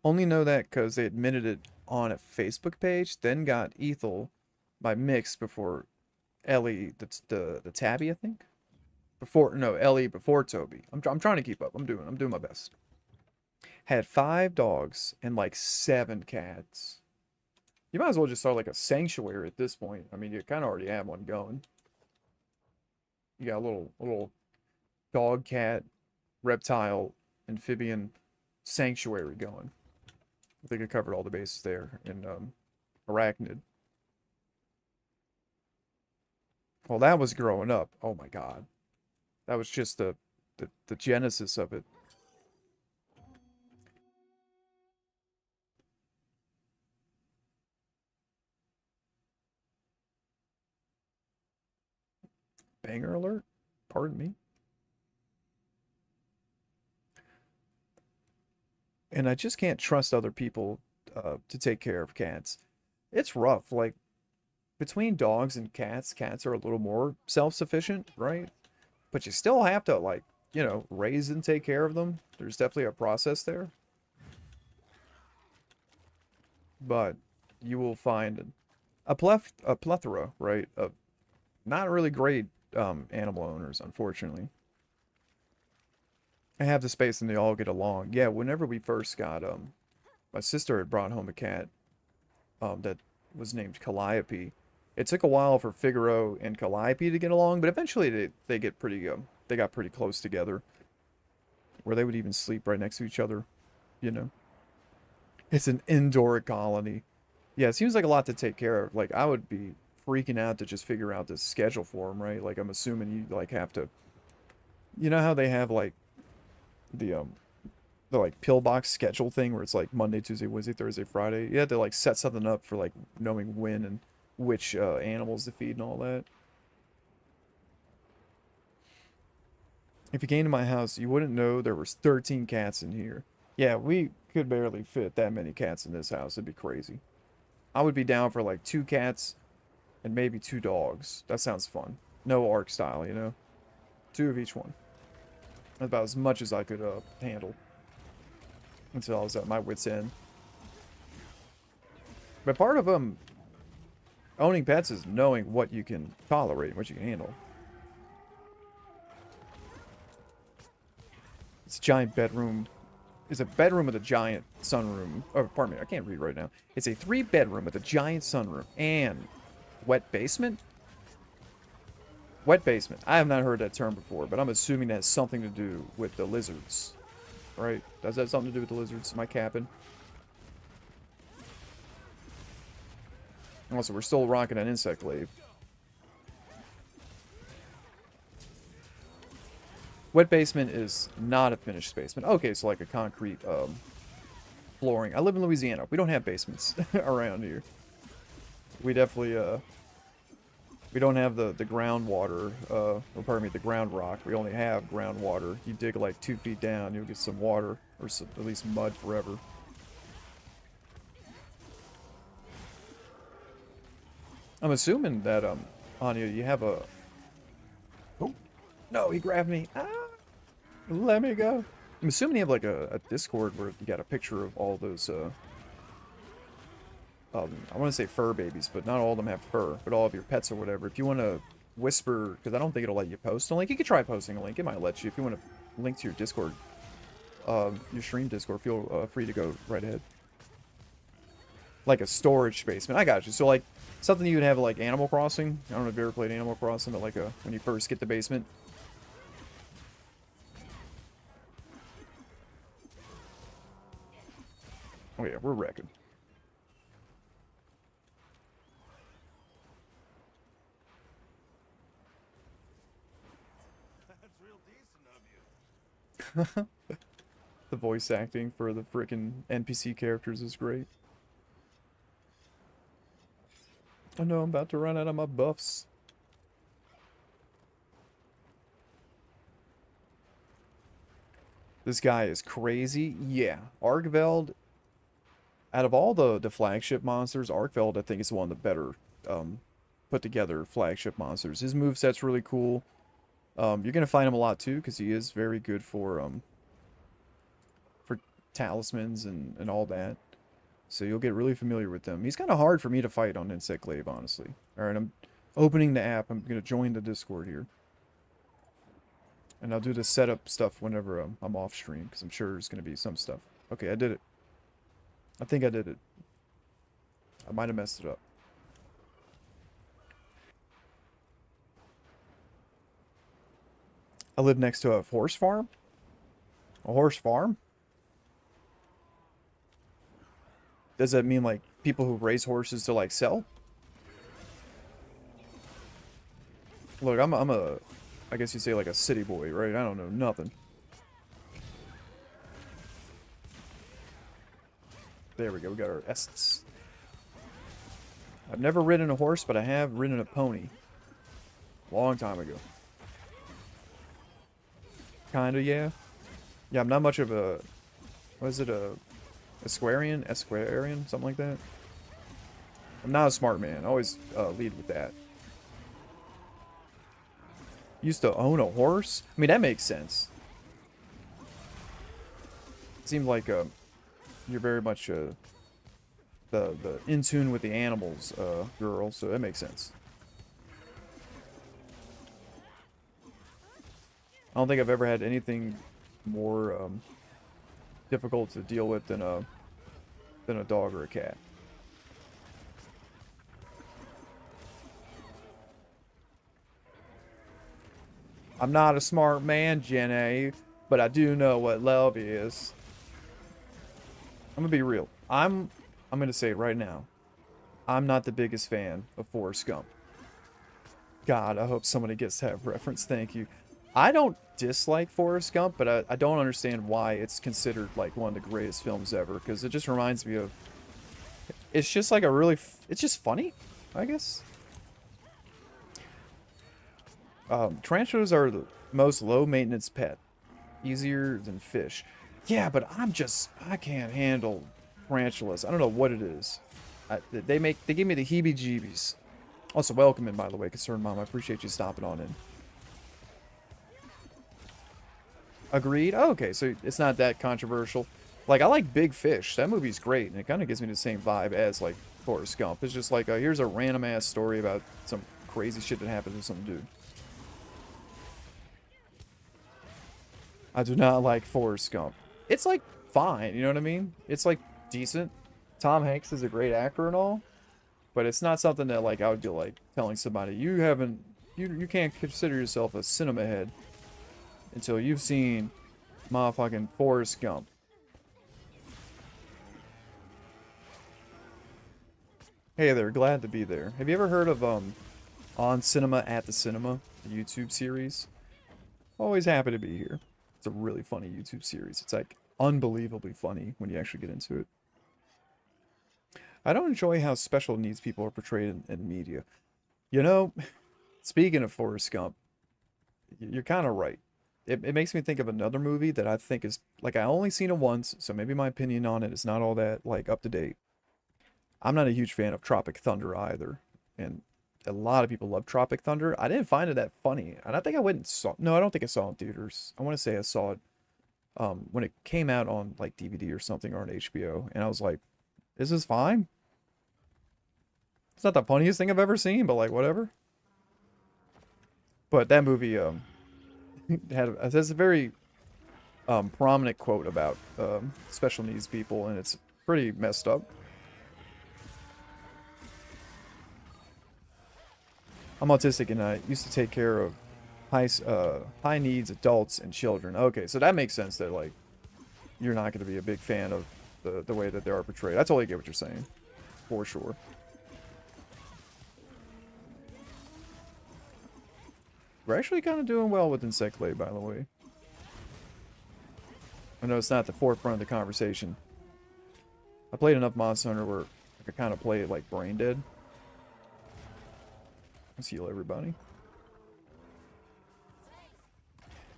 Only know that because they admitted it on a Facebook page, then got Ethel by Mix before Ellie, that's the Tabby, I think. Ellie before Toby. I'm trying to keep up. I'm doing my best. Had 5 dogs and like 7 cats. You might as well just start like a sanctuary at this point. I mean, you kind of already have one going. You got a little dog, cat, reptile, amphibian sanctuary going. I think I covered all the bases there in Arachnid. Well, that was growing up. Oh my god. That was just the genesis of it. Banger alert? Pardon me. And I just can't trust other people to take care of cats. It's rough. Like, between dogs and cats, cats are a little more self-sufficient, right? But you still have to, like, you know, raise and take care of them. There's definitely a process there. But you will find a plethora, right, of not really great animal owners, unfortunately. I have the space and they all get along. Yeah, whenever we first got, my sister had brought home a cat that was named Calliope. It took a while for Figaro and Calliope to get along, but eventually they get pretty, they got pretty close together. Where they would even sleep right next to each other, you know. It's an indoor colony. Yeah, it seems like a lot to take care of. Like, I would be freaking out to just figure out this schedule for them, right? Like, I'm assuming you, like, have to... You know how they have, like, the like, pillbox schedule thing where it's, like, Monday, Tuesday, Wednesday, Thursday, Friday? You have to, like, set something up for, like, knowing when and which animals to feed and all that. If you came to my house, you wouldn't know there was 13 cats in here. Yeah, we could barely fit that many cats in this house. It'd be crazy. I would be down for like 2 cats and maybe 2 dogs. That sounds fun. No ARC style, you know? 2 of each one. That's about as much as I could handle. Until I was at my wit's end. But part of owning pets is knowing what you can tolerate and what you can handle. It's a giant bedroom. It's a bedroom with a giant sunroom. Oh, pardon me, I can't read right now. It's a 3-bedroom with a giant sunroom and wet basement? Wet basement. I have not heard that term before, but I'm assuming that has something to do with the lizards. Right? Does that have something to do with the lizards? My cabin? Also, we're still rocking an insect glaive. Wet basement is not a finished basement. Okay, so like a concrete flooring. I live in Louisiana. We don't have basements around here. We definitely we don't have the groundwater, or pardon me, the ground rock. We only have groundwater. You dig like 2 feet down, you'll get some water, or some, at least mud forever. I'm assuming that Anya, you have a... Oh, no, he grabbed me. Ah, let me go. I'm assuming you have like a Discord where you got a picture of all those I want to say fur babies, but not all of them have fur, but all of your pets or whatever. If you want to whisper, because I don't think it'll let you post a link. You could try posting a link. It might let you. If you want to link to your Discord, your stream Discord, feel free to go right ahead. Like a storage basement. I got you. So like something you would have like Animal Crossing. I don't know if you ever played Animal Crossing, but like when you first get the basement. Oh yeah, we're wrecking. The voice acting for the frickin' NPC characters is great. I know I'm about to run out of my buffs. This guy is crazy. Yeah, Argveld, out of all the flagship monsters, Argveld I think is one of the better put together flagship monsters. His moveset's really cool. You're gonna find him a lot too, because he is very good for talismans and all that. So you'll get really familiar with them. He's kind of hard for me to fight on Insect Glaive, honestly. Alright, I'm opening the app. I'm gonna join the Discord here. And I'll do the setup stuff whenever I'm off stream, because I'm sure there's gonna be some stuff. Okay, I did it. I think I did it. I might have messed it up. I live next to a horse farm? A horse farm? Does that mean, like, people who raise horses to, like, sell? Look, I'm a, I guess you'd say, like, a city boy, right? I don't know nothing. There we go, we got our essence. I've never ridden a horse, but I have ridden a pony. Long time ago. Kinda, yeah. Yeah, I'm not much of a Was it a Esquarian? Esquarian? Something like that? I'm not a smart man. I always lead with that. Used to own a horse? I mean, that makes sense. It seemed like you're very much the in tune with the animals girl, so that makes sense. I don't think I've ever had anything more difficult to deal with than a dog or a cat. I'm not a smart man, Jenny, but I do know what love is. I'm gonna be real. I'm gonna say it right now. I'm not the biggest fan of Forrest Gump. God, I hope somebody gets that reference. Thank you. I don't dislike Forrest Gump, but I don't understand why it's considered like one of the greatest films ever, because it just reminds me of... It's just like a really... It's just funny, I guess. Tarantulas are the most low-maintenance pet. Easier than fish. Yeah, but I can't handle tarantulas. I don't know what it is. They give me the heebie-jeebies. Also, welcome in, by the way, Concerned Mom. I appreciate you stopping on in. Agreed? Oh, okay, so it's not that controversial. Like, I like Big Fish. That movie's great, and it kind of gives me the same vibe as, like, Forrest Gump. It's just like, here's a random-ass story about some crazy shit that happened to some dude. I do not like Forrest Gump. It's, like, fine, you know what I mean? It's, like, decent. Tom Hanks is a great actor and all, but it's not something that, like, I would be, like, telling somebody, you can't consider yourself a cinema head until you've seen motherfucking Forrest Gump. Hey there, glad to be there. Have you ever heard of, On Cinema at the Cinema, the YouTube series? Always happy to be here. It's a really funny YouTube series. It's like unbelievably funny when you actually get into it. I don't enjoy how special needs people are portrayed in media. You know, speaking of Forrest Gump, you're kind of right. It makes me think of another movie that I think is, like, I only seen it once, so maybe my opinion on it is not all that, like, up to date. I'm not a huge fan of Tropic Thunder either, and a lot of people love Tropic Thunder. I didn't find it that funny, and I think I went and saw... No, I don't think I saw it in theaters. I want to say I saw it when it came out on, like, DVD or something, or on HBO, and I was like, this is fine. It's not the funniest thing I've ever seen, but, like, whatever. But that movie has a very prominent quote about special needs people, and it's pretty messed up. I'm autistic, and I used to take care of high needs adults and children. Okay, so that makes sense that, like, you're not going to be a big fan of the way that they are portrayed. I totally get what you're saying, for sure. We're actually kind of doing well with Insectlay, by the way. I know it's not the forefront of the conversation. I played enough Monster Hunter where I could kind of play it like brain dead. Let's heal everybody.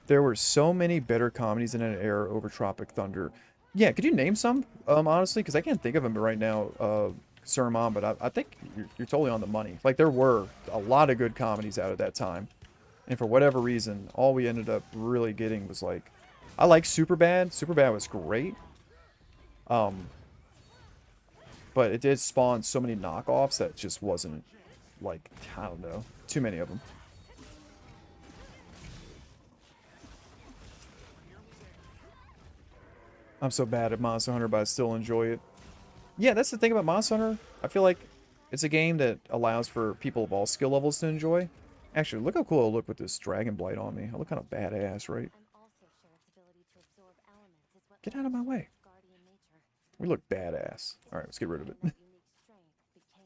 There were so many better comedies in that era over Tropic Thunder. Yeah, could you name some, honestly? Because I can't think of them right now, Sir Mom, but I think you're totally on the money. Like, there were a lot of good comedies out at that time. And for whatever reason, all we ended up really getting was, like... I like Superbad. Superbad was great. But it did spawn so many knockoffs that just wasn't, like, I don't know, too many of them. I'm so bad at Monster Hunter, but I still enjoy it. Yeah, that's the thing about Monster Hunter. I feel like it's a game that allows for people of all skill levels to enjoy. Actually, look how cool I look with this Dragon Blight on me. I look kind of badass, right? Get out of my way. We look badass. Alright, let's get rid of it.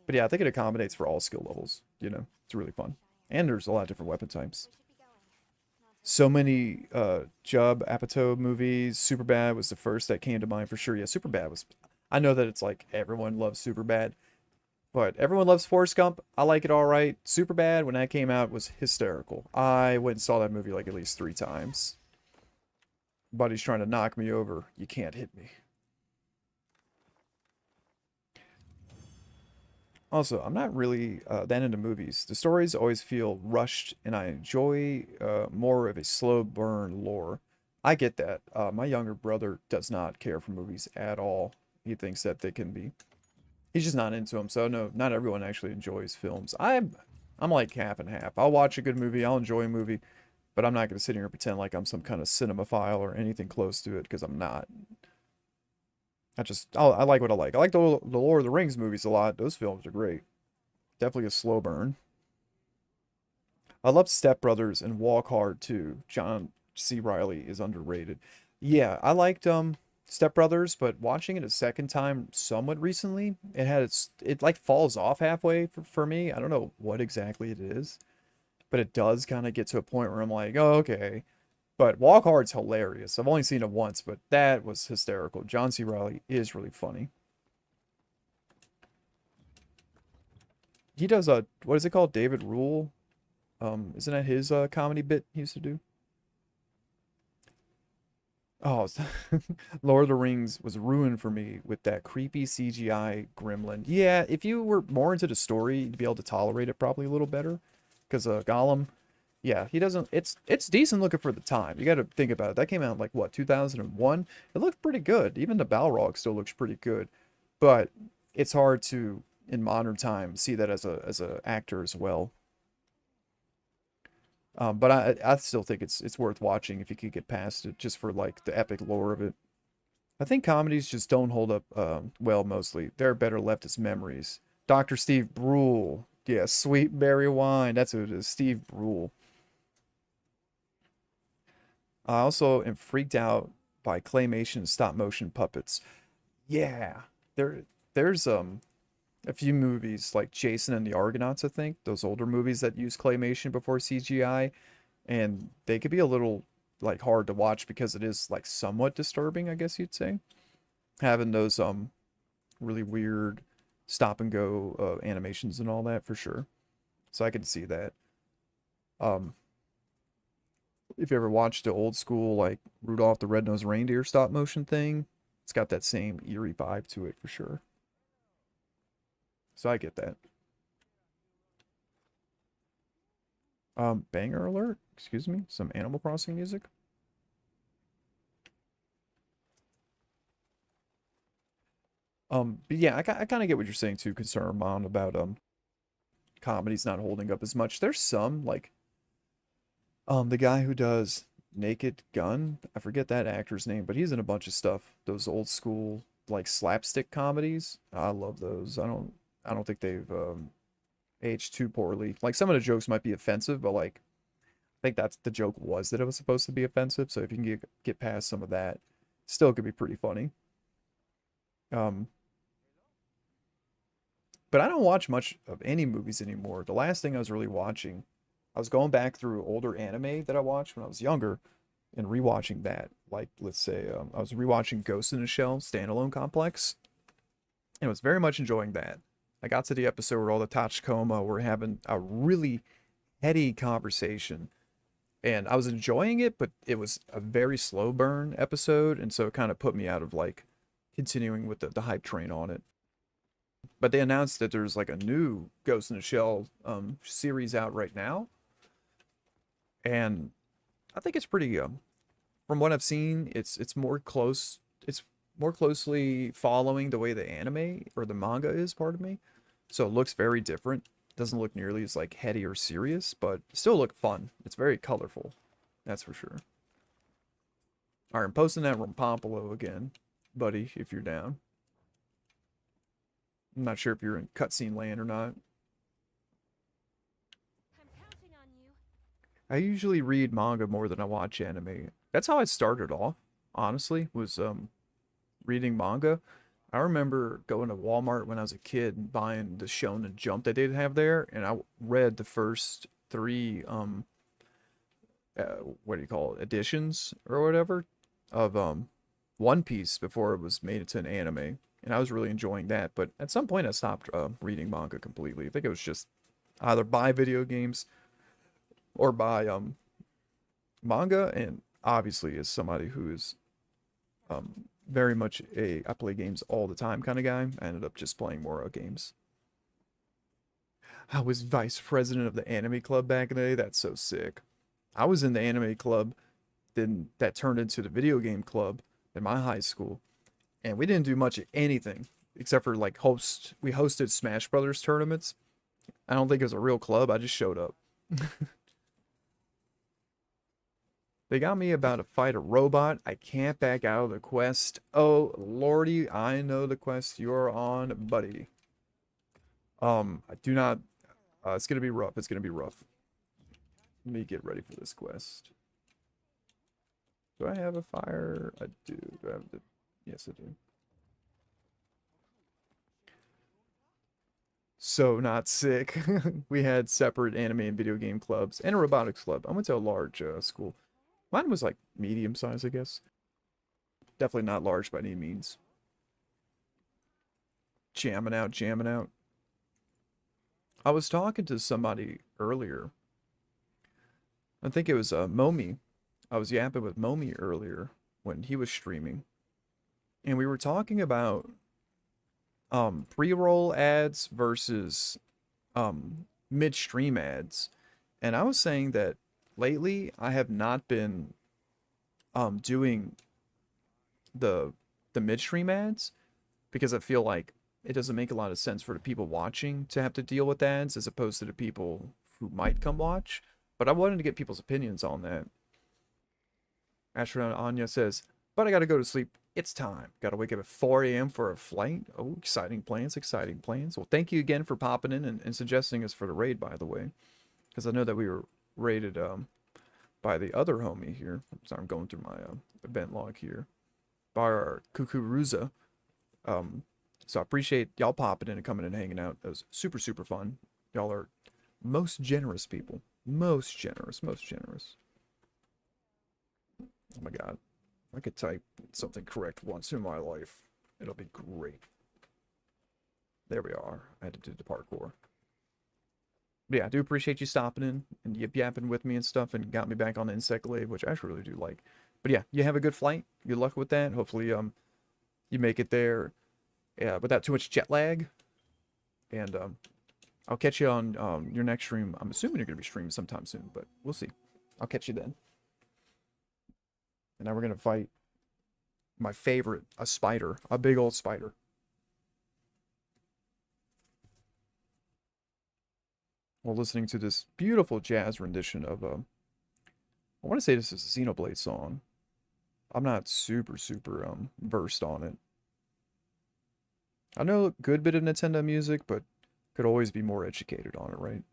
But yeah, I think it accommodates for all skill levels. You know, it's really fun. And there's a lot of different weapon types. So many Judd Apatow movies. Superbad was the first that came to mind for sure. Yeah, Superbad was... I know that it's like everyone loves Superbad. But everyone loves Forrest Gump. I like it alright. Superbad, when that came out, was hysterical. I went and saw that movie like at least 3 times. Buddy's trying to knock me over. You can't hit me. Also, I'm not really that into movies. The stories always feel rushed, and I enjoy more of a slow burn lore. I get that. My younger brother does not care for movies at all. He thinks that they can be. He's just not into them. So no, not everyone actually enjoys films. I'm like half and half. I'll watch a good movie. I'll enjoy a movie, but I'm not gonna sit here and pretend like I'm some kind of cinemaphile or anything close to it because I'm not. I like what I like. I like the Lord of the Rings movies a lot. Those films are great. Definitely a slow burn. I love Step Brothers and Walk Hard too. John C. Riley is underrated. Yeah, I liked Step Brothers, but watching it a second time somewhat recently, it like falls off halfway for me. I don't know what exactly it is, but it does kind of get to a point where I'm like, oh, okay. But Walk Hard's hilarious. I've only seen it once, but that was hysterical. John C. Riley is really funny. He does a what is it called? David Rule. Isn't that his comedy bit he used to do? Oh, Lord of the Rings was ruined for me with that creepy CGI gremlin. Yeah, if you were more into the story, you'd be able to tolerate it probably a little better. Because Gollum, yeah, he doesn't. It's decent looking for the time. You got to think about it. That came out like what 2001. It looked pretty good. Even the Balrog still looks pretty good, but it's hard to in modern times see that as a actor as well. But I still think it's worth watching if you could get past it just for like the epic lore of it. I think comedies just don't hold up well mostly. They're better left as memories. Dr. Steve Brule. Yeah, Sweet Berry Wine. That's who it is. Steve Brule. I also am freaked out by claymation and stop motion puppets. Yeah. There there's a few movies like Jason and the Argonauts, I think, those older movies that use claymation before CGI, and they could be a little like hard to watch because it is like somewhat disturbing, I guess you'd say. Having those really weird stop and go animations and all that for sure. So I can see that. Um if you ever watched the old school like Rudolph the Red-Nosed Reindeer stop motion thing, it's got that same eerie vibe to it for sure. So I get that. Banger alert, excuse me, some Animal Crossing music. But yeah, I kind of get what you're saying too, concern, Mom, about comedies not holding up as much. There's some like the guy who does Naked Gun, I forget that actor's name, but he's in a bunch of stuff. Those old school like slapstick comedies. I love those. I don't think they've aged too poorly. Like some of the jokes might be offensive, but like I think that's the joke was that it was supposed to be offensive. So if you can get past some of that, still could be pretty funny. Um, but I don't watch much of any movies anymore. The last thing I was really watching, I was going back through older anime that I watched when I was younger and rewatching that. Like let's say I was rewatching Ghost in the Shell standalone complex and was very much enjoying that. I got to the episode where all the Tachikoma were having a really heady conversation and I was enjoying it, but it was a very slow burn episode, and so it kind of put me out of like continuing with the hype train on it. But they announced that there's like a new Ghost in the Shell series out right now, and I think it's pretty from what I've seen, it's more closely following the way the anime or the manga is, pardon me. So it looks very different. Doesn't look nearly as like heady or serious, but still look fun. It's very colorful. That's for sure. All right, I'm posting that Rompopolo again, buddy, if you're down. I'm not sure if you're in cutscene land or not. I'm counting on you. I usually read manga more than I watch anime. That's how I started off, honestly, was reading manga. I remember going to Walmart when I was a kid and buying the Shonen Jump that they'd have there, and I read the first three what do you call it, editions or whatever of One Piece before it was made into an anime, and I was really enjoying that. But at some point, I stopped reading manga completely. I think it was just either buy video games or buy manga, and obviously as somebody who is very much a I play games all the time kind of guy, I ended up just playing more games. I was vice president of the anime club back in the day. That's so sick. I was in the anime club, then that turned into the video game club in my high school. And we didn't do much of anything except for like we hosted Smash Brothers tournaments. I don't think it was a real club. I just showed up. They got me about to fight a robot. I can't back out of the quest. Oh, lordy, I know the quest you're on, buddy. I do not... it's gonna be rough. It's gonna be rough. Let me get ready for this quest. Do I have a fire? I do. Do I have the... Yes, I do. So not sick. We had separate anime and video game clubs and a robotics club. I went to a large school. Mine was like medium size, I guess. Definitely not large by any means. Jamming out, jamming out. I was talking to somebody earlier. I think it was Momi. I was yapping with Momi earlier when he was streaming. And we were talking about pre-roll ads versus midstream ads. And I was saying that lately I have not been doing the midstream ads because I feel like it doesn't make a lot of sense for the people watching to have to deal with ads as opposed to the people who might come watch. But I wanted to get people's opinions on that. Astronaut Anya says, but I gotta go to sleep. It's time. Gotta wake up at 4 a.m. for a flight. Oh, exciting plans, exciting plans. Well, thank you again for popping in and suggesting us for the raid, by the way. Because I know that we were raided by the other homie here. Sorry, I'm going through my event log here. By our Kukuruza. So I appreciate y'all popping in and coming and hanging out. That was super, super fun. Y'all are most generous people. Most generous, most generous. Oh my god. If I could type something correct once in my life, it'll be great. There we are. I had to do the parkour. But yeah, I do appreciate you stopping in and yip-yapping with me and stuff and got me back on the Insect Glaive, which I actually really do like. But yeah, you have a good flight. Good luck with that. Hopefully you make it there without too much jet lag. And I'll catch you on your next stream. I'm assuming you're going to be streaming sometime soon, but we'll see. I'll catch you then. And now we're going to fight my favorite, a spider. A big old spider. While listening to this beautiful jazz rendition of I want to say this is a Xenoblade song. I'm not super versed on it. I know a good bit of Nintendo music, but could always be more educated on it, right?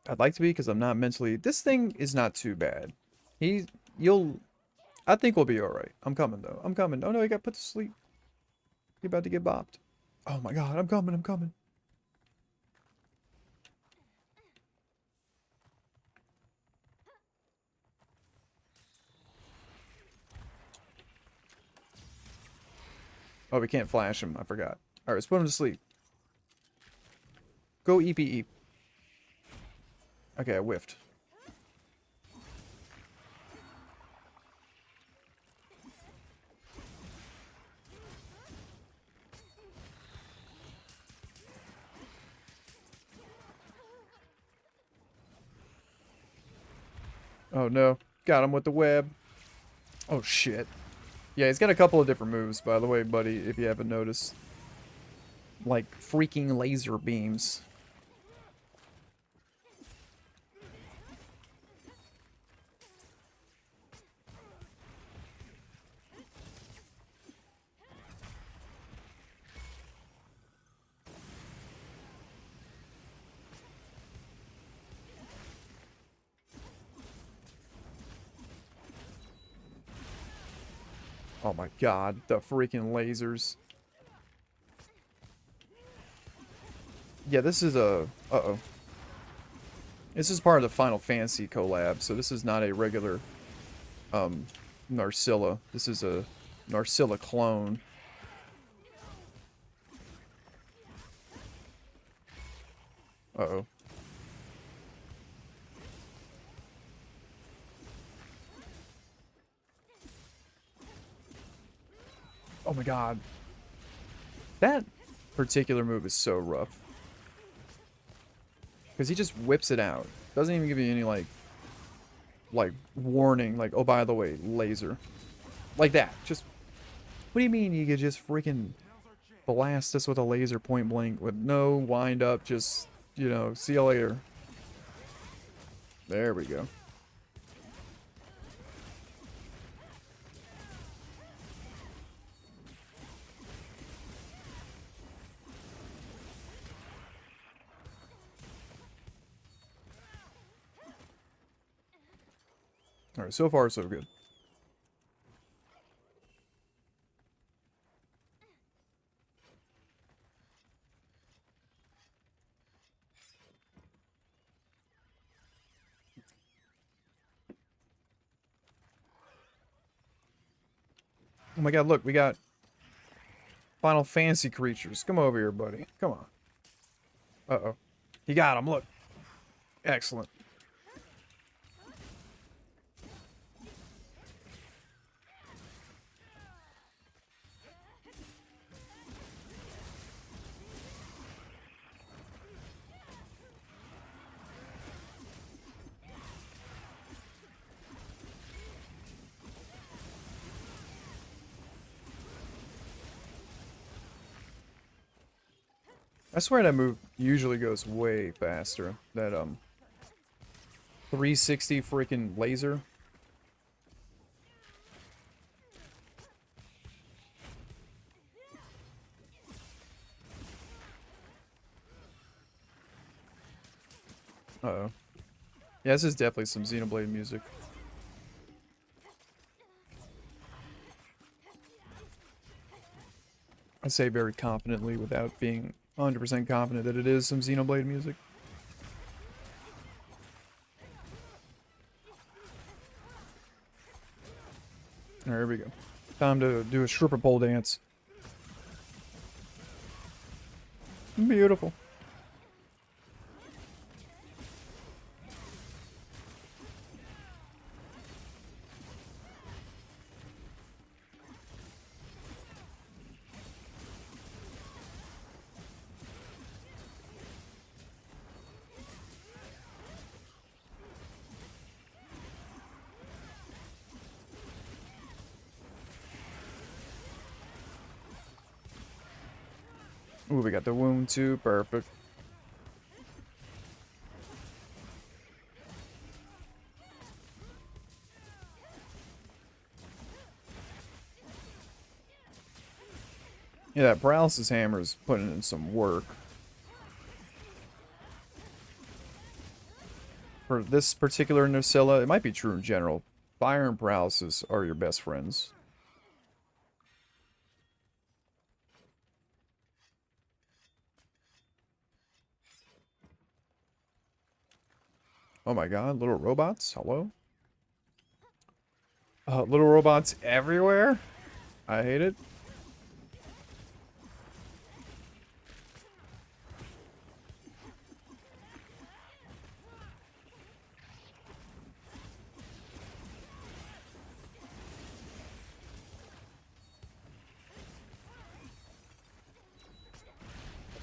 I'd like to be because I'm not mentally... This thing is not too bad. I think we'll be alright. I'm coming, though. I'm coming. Oh, no, he got put to sleep. He's about to get bopped. Oh, my God. I'm coming. I'm coming. Oh, we can't flash him. I forgot. Alright, let's put him to sleep. Go EPE. Okay, I whiffed. Oh no. Got him with the web. Oh shit. Yeah, he's got a couple of different moves, by the way, buddy, if you haven't noticed. Like freaking laser beams. Oh my god, the freaking lasers. Yeah, this is a... Uh-oh. This is part of the Final Fantasy collab, so this is not a regular Narcilla. This is a Narcilla clone. Uh-oh. Oh my god. That particular move is so rough. Because he just whips it out. Doesn't even give you any, like, warning. Like, oh, by the way, laser. Like that. Just, what do you mean you could just freaking blast us with a laser point blank with no wind up? Just, you know, see you later. There we go. Alright, so far so good. Oh my god, look, we got Final Fantasy creatures. Come over here, buddy. Come on. Uh-oh. He got him, look. Excellent. I swear that move usually goes way faster. That 360 freaking laser. Uh-oh. Yeah, this is definitely some Xenoblade music. I say very confidently without being 100% confident that it is some Xenoblade music. There we go. Time to do a stripper pole dance. Beautiful. Ooh, we got the wound too. Perfect. Yeah, that paralysis hammer is putting in some work. For this particular Nucilla, it might be true in general. Fire and paralysis are your best friends. Oh my god, little robots? Hello? Little robots everywhere? I hate it.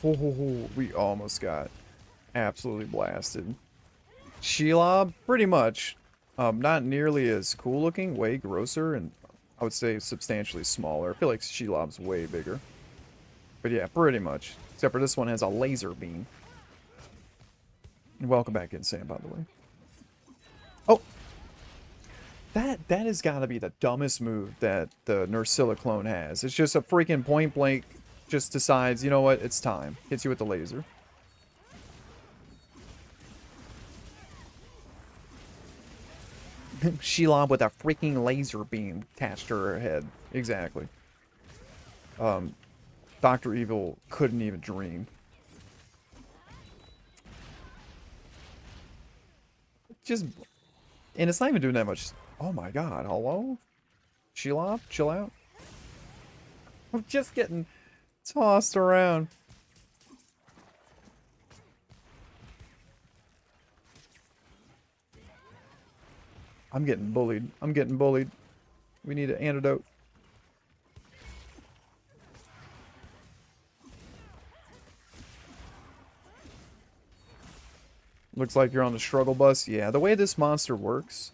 Oh, we almost got absolutely blasted. Shelob, pretty much. Not nearly as cool looking, way grosser, and I would say substantially smaller. I feel like Shelob's way bigger. But yeah, pretty much. Except for this one has a laser beam. And welcome back in, Sam, by the way. Oh! That has got to be the dumbest move that the Nursilla clone has. It's just a freaking point blank, just decides, you know what, it's time. Hits you with the laser. Shelob with a freaking laser beam attached to her head. Exactly. Dr. Evil couldn't even dream. Just... And it's not even doing that much... Oh my god, hello? Shelob, chill out. I'm just getting tossed around. I'm getting bullied. I'm getting bullied. We need an antidote. Looks like you're on the struggle bus. Yeah, the way this monster works,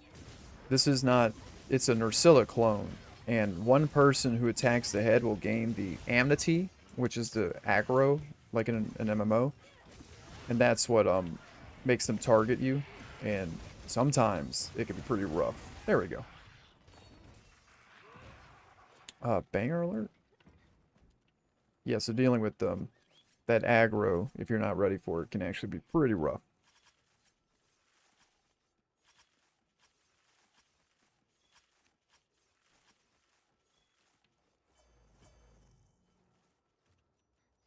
this is not... It's an Ursula clone. And one person who attacks the head will gain the amnesty, which is the aggro, like in an MMO. And that's what makes them target you. And sometimes it can be pretty rough. There we go. Banger alert? Yeah, so dealing with that aggro, if you're not ready for it, can actually be pretty rough.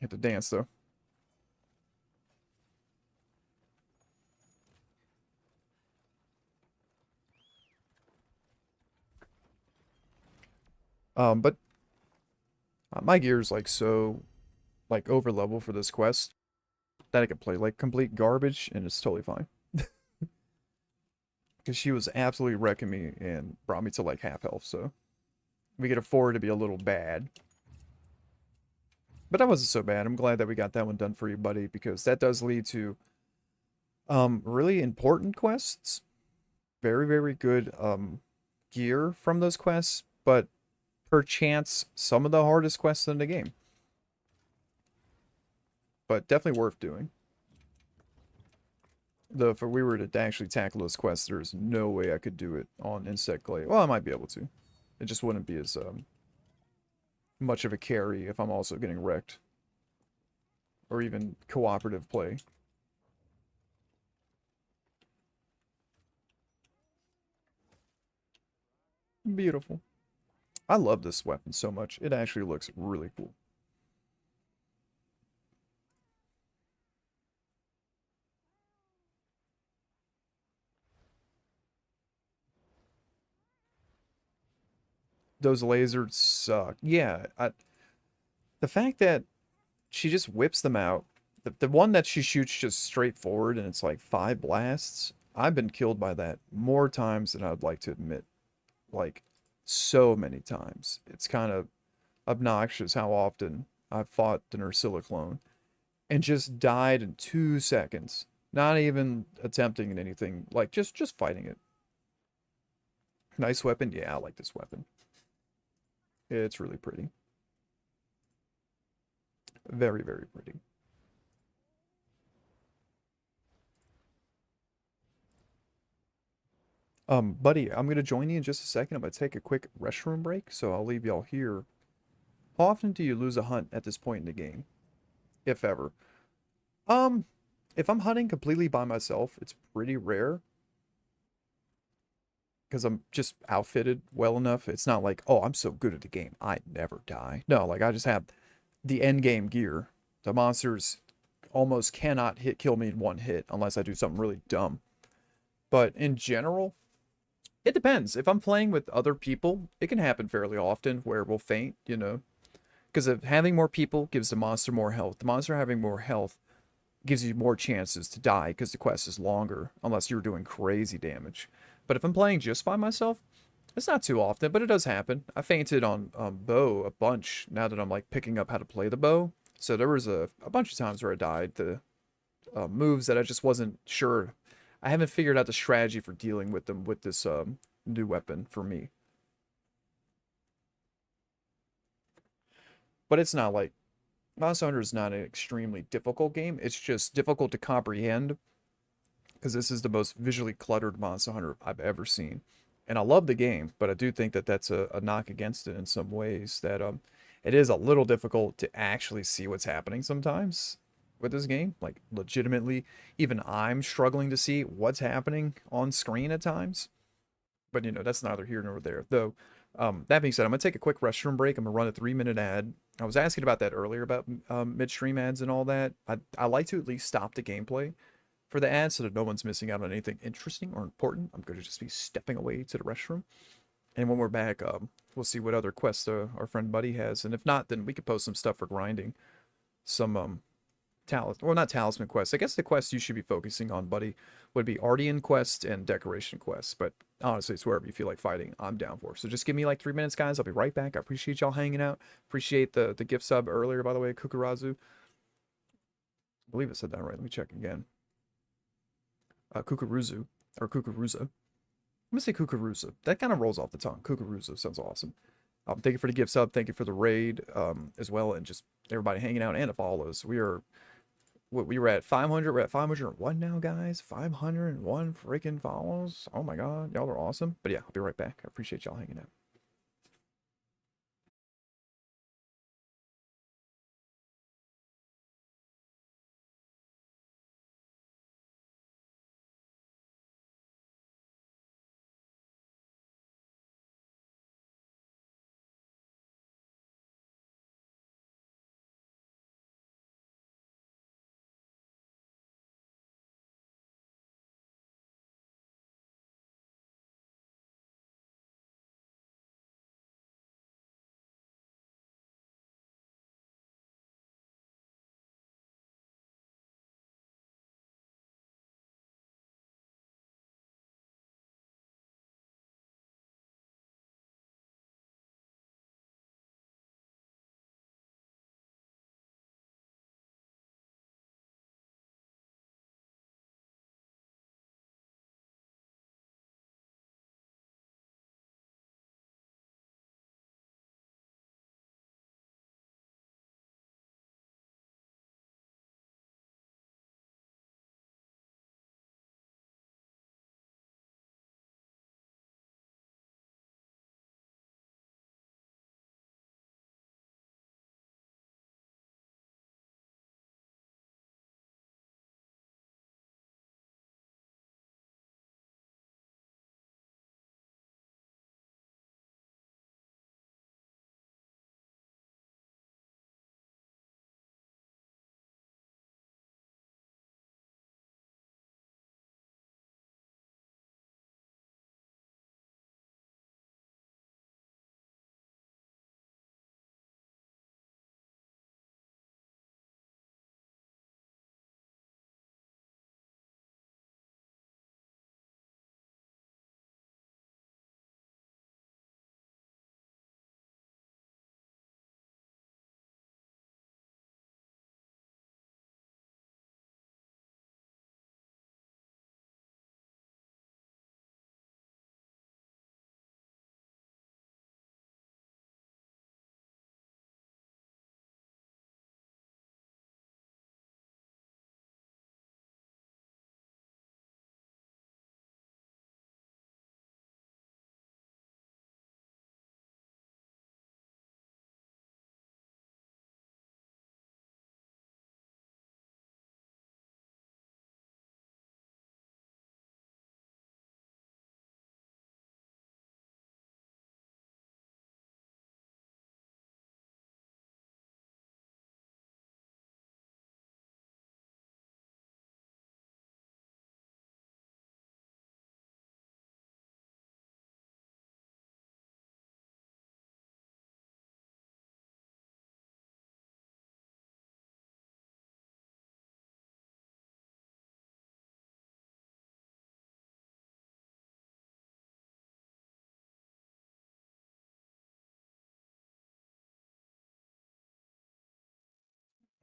Hit the dance, though. But my gear is like so, like over level for this quest that I could play like complete garbage and it's totally fine. Because she was absolutely wrecking me and brought me to like half health, so we could afford to be a little bad. But that wasn't so bad. I'm glad that we got that one done for you, buddy, because that does lead to really important quests. Very, very good gear from those quests, but perchance some of the hardest quests in the game. But definitely worth doing. Though if we were to actually tackle those quests, there's no way I could do it on Insect Glade. Well, I might be able to. It just wouldn't be as much of a carry if I'm also getting wrecked. Or even cooperative play. Beautiful. I love this weapon so much. It actually looks really cool. Those lasers suck. Yeah, the fact that she just whips them out. The one that she shoots just straight forward and it's like 5 blasts. I've been killed by that more times than I'd like to admit. Like, so many times. It's kind of obnoxious how often I've fought the Ursula clone and just died in 2 seconds. Not even attempting anything, like just fighting it. Nice weapon? Yeah, I like this weapon. It's really pretty. Very, very pretty. Buddy, I'm gonna join you in just a second. I'm gonna take a quick restroom break, so I'll leave y'all here. How often do you lose a hunt at this point in the game? If ever. If I'm hunting completely by myself, it's pretty rare. Because I'm just outfitted well enough. It's not like, oh, I'm so good at the game, I never die. No, like I just have the end game gear. The monsters almost cannot kill me in one hit unless I do something really dumb. But in general, it depends. If I'm playing with other people, it can happen fairly often where we'll faint, you know. Because having more people gives the monster more health. The monster having more health gives you more chances to die because the quest is longer, unless you're doing crazy damage. But if I'm playing just by myself, it's not too often, but it does happen. I fainted on bow a bunch now that I'm like picking up how to play the bow. So there was a bunch of times where I died. The moves that I just wasn't sure. I haven't figured out the strategy for dealing with them with this new weapon for me. But it's not like... Monster Hunter is not an extremely difficult game. It's just difficult to comprehend because this is the most visually cluttered Monster Hunter I've ever seen. And I love the game, but I do think that that's a knock against it in some ways, that it is a little difficult to actually see what's happening sometimes with this game. Like, legitimately, even I'm struggling to see what's happening on screen at times. But, you know, that's neither here nor there. Though, that being said, I'm going to take a quick restroom break. I'm going to run a 3-minute ad. I was asking about that earlier, about midstream ads and all that. I like to at least stop the gameplay for the ads so that no one's missing out on anything interesting or important. I'm going to just be stepping away to the restroom. And when we're back, we'll see what other quests our friend Buddy has. And if not, then we could post some stuff for grinding. Some well, not talisman quests. I guess the quests you should be focusing on, Buddy, would be Ardian quests and decoration quests. But honestly, it's wherever you feel like fighting, I'm down for. So just give me like 3 minutes, guys. I'll be right back. I appreciate y'all hanging out. Appreciate the gift sub earlier, by the way, Kukurazu. I believe it said that right. Let me check again. Kukuruzu. Or Kukuruza. I'm gonna say Kukuruza. That kind of rolls off the tongue. Kukuruza sounds awesome. Thank you for the gift sub. Thank you for the raid as well. And just everybody hanging out and the follows. We were at 500. We're at 501 now, guys. 501 freaking follows. Oh my god. Y'all are awesome. But yeah, I'll be right back. I appreciate y'all hanging out.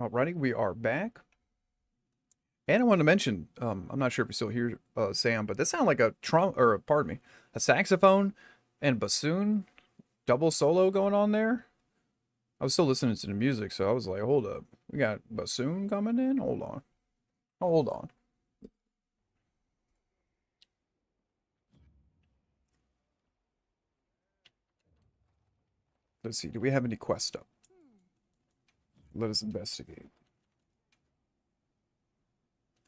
Alrighty, we are back. And I wanted to mention, I'm not sure if you're still here, Sam, but this sounded like a pardon me, a saxophone and bassoon double solo going on there. I was still listening to the music, so I was like, hold up. We got bassoon coming in? Hold on. Hold on. Let's see, do we have any quests up? Let us investigate.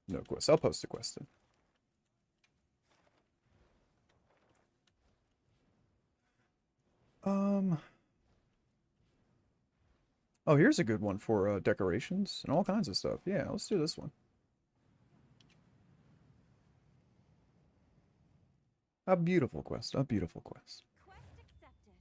No quest. I'll post a quest then. Oh, here's a good one for decorations and all kinds of stuff. Yeah, let's do this one. A beautiful quest. A beautiful quest. Quest accepted.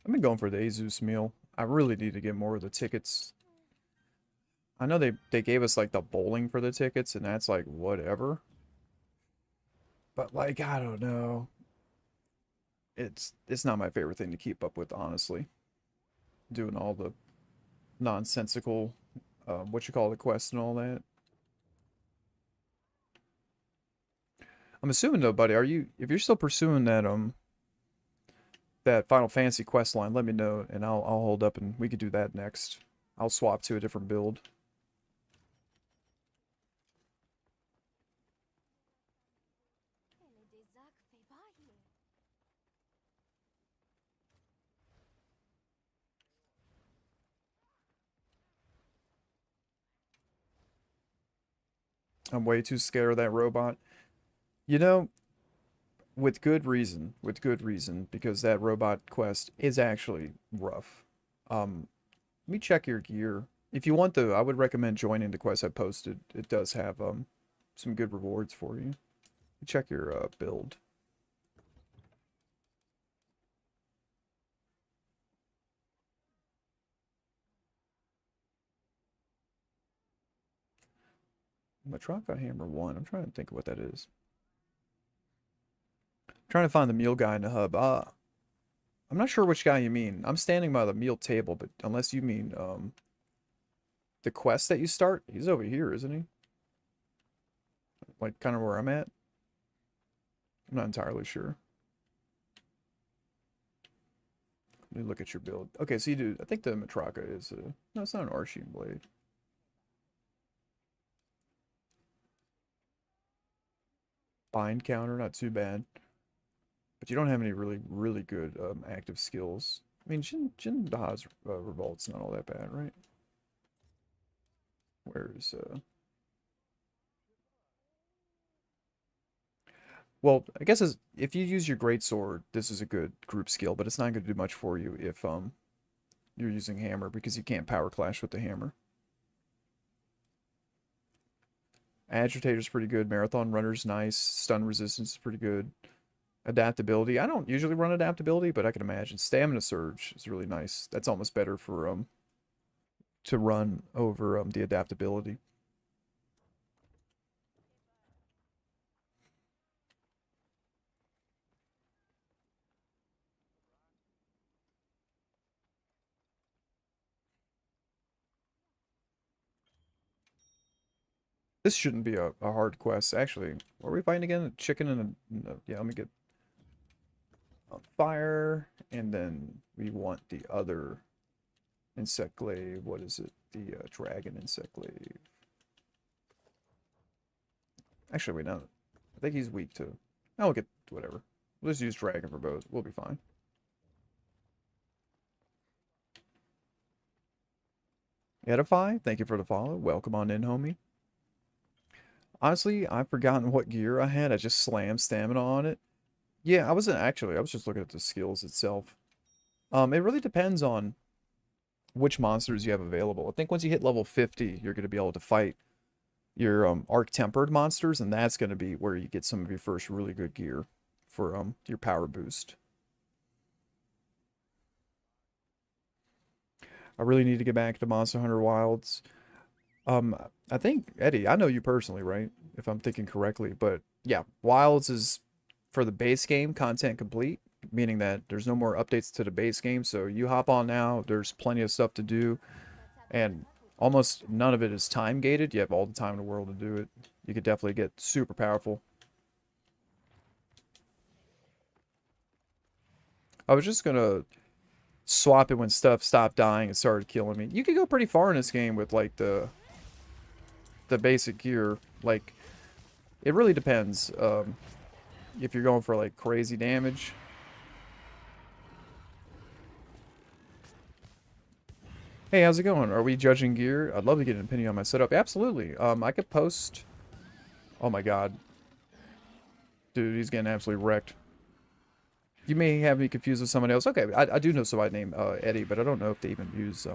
I've been going for the Azus meal. I really need to get more of the tickets. I know they gave us like the bowling for the tickets, and that's like whatever. But like, I don't know. It's not my favorite thing to keep up with, honestly. Doing all the nonsensical, what you call the quest and all that. I'm assuming though, buddy, if you're still pursuing that Final Fantasy quest line, let me know and I'll hold up and we could do that next. I'll swap to a different build. I'm way too scared of that robot. You know, with good reason, because that robot quest is actually rough. Let me check your gear. If you want though, I would recommend joining the quest I posted. It does have some good rewards for you. Check your build. Matraka Hammer 1. I'm trying to think of what that is. I'm trying to find the meal guy in the hub. I'm not sure which guy you mean. I'm standing by the meal table, but unless you mean the quest that you start, he's over here, isn't he? Like kind of where I'm at. I'm not entirely sure. Let me look at your build. Okay, so you do. I think the Matraka is no, it's not an Archene blade. Bind counter, not too bad. But you don't have any really good active skills. I mean, Jin Da's Revolt's not all that bad, right? Where's well, I guess if you use your greatsword, this is a good group skill, but it's not going to do much for you if you're using hammer because you can't power clash with the hammer. Agitator's pretty good. Marathon Runner's nice. Stun resistance is pretty good. Adaptability. I don't usually run adaptability, but I can imagine. Stamina Surge is really nice. That's almost better for to run over the adaptability. This shouldn't be a hard quest. Actually, what are we fighting again? A chicken and a... Yeah, let me get on fire. And then we want the other insect glaive. What is it? The dragon insect glaive. Actually, wait, no. I think he's weak too. I'll get whatever. Let's use dragon for both. We'll be fine. Edify, thank you for the follow. Welcome on in, homie. Honestly, I've forgotten what gear I had. I just slammed stamina on it. Yeah, I wasn't actually. I was just looking at the skills itself. It really depends on which monsters you have available. I think once you hit level 50, you're going to be able to fight your arc-tempered monsters, and that's going to be where you get some of your first really good gear for your power boost. I really need to get back to Monster Hunter Wilds. I think, Eddie, I know you personally, right? If I'm thinking correctly, but yeah, Wilds is for the base game content complete, meaning that there's no more updates to the base game, so you hop on now, there's plenty of stuff to do, and almost none of it is time gated. You have all the time in the world to do it. You could definitely get super powerful. I was just gonna swap it when stuff stopped dying and started killing me. You could go pretty far in this game with like the basic gear. Like, it really depends if you're going for like crazy damage. Hey, how's it going? Are we judging gear? I'd love to get an opinion on my setup. Absolutely. I could post... Oh my god. Dude, he's getting absolutely wrecked. You may have me confused with someone else. Okay, I do know somebody named Eddie, but I don't know if they even use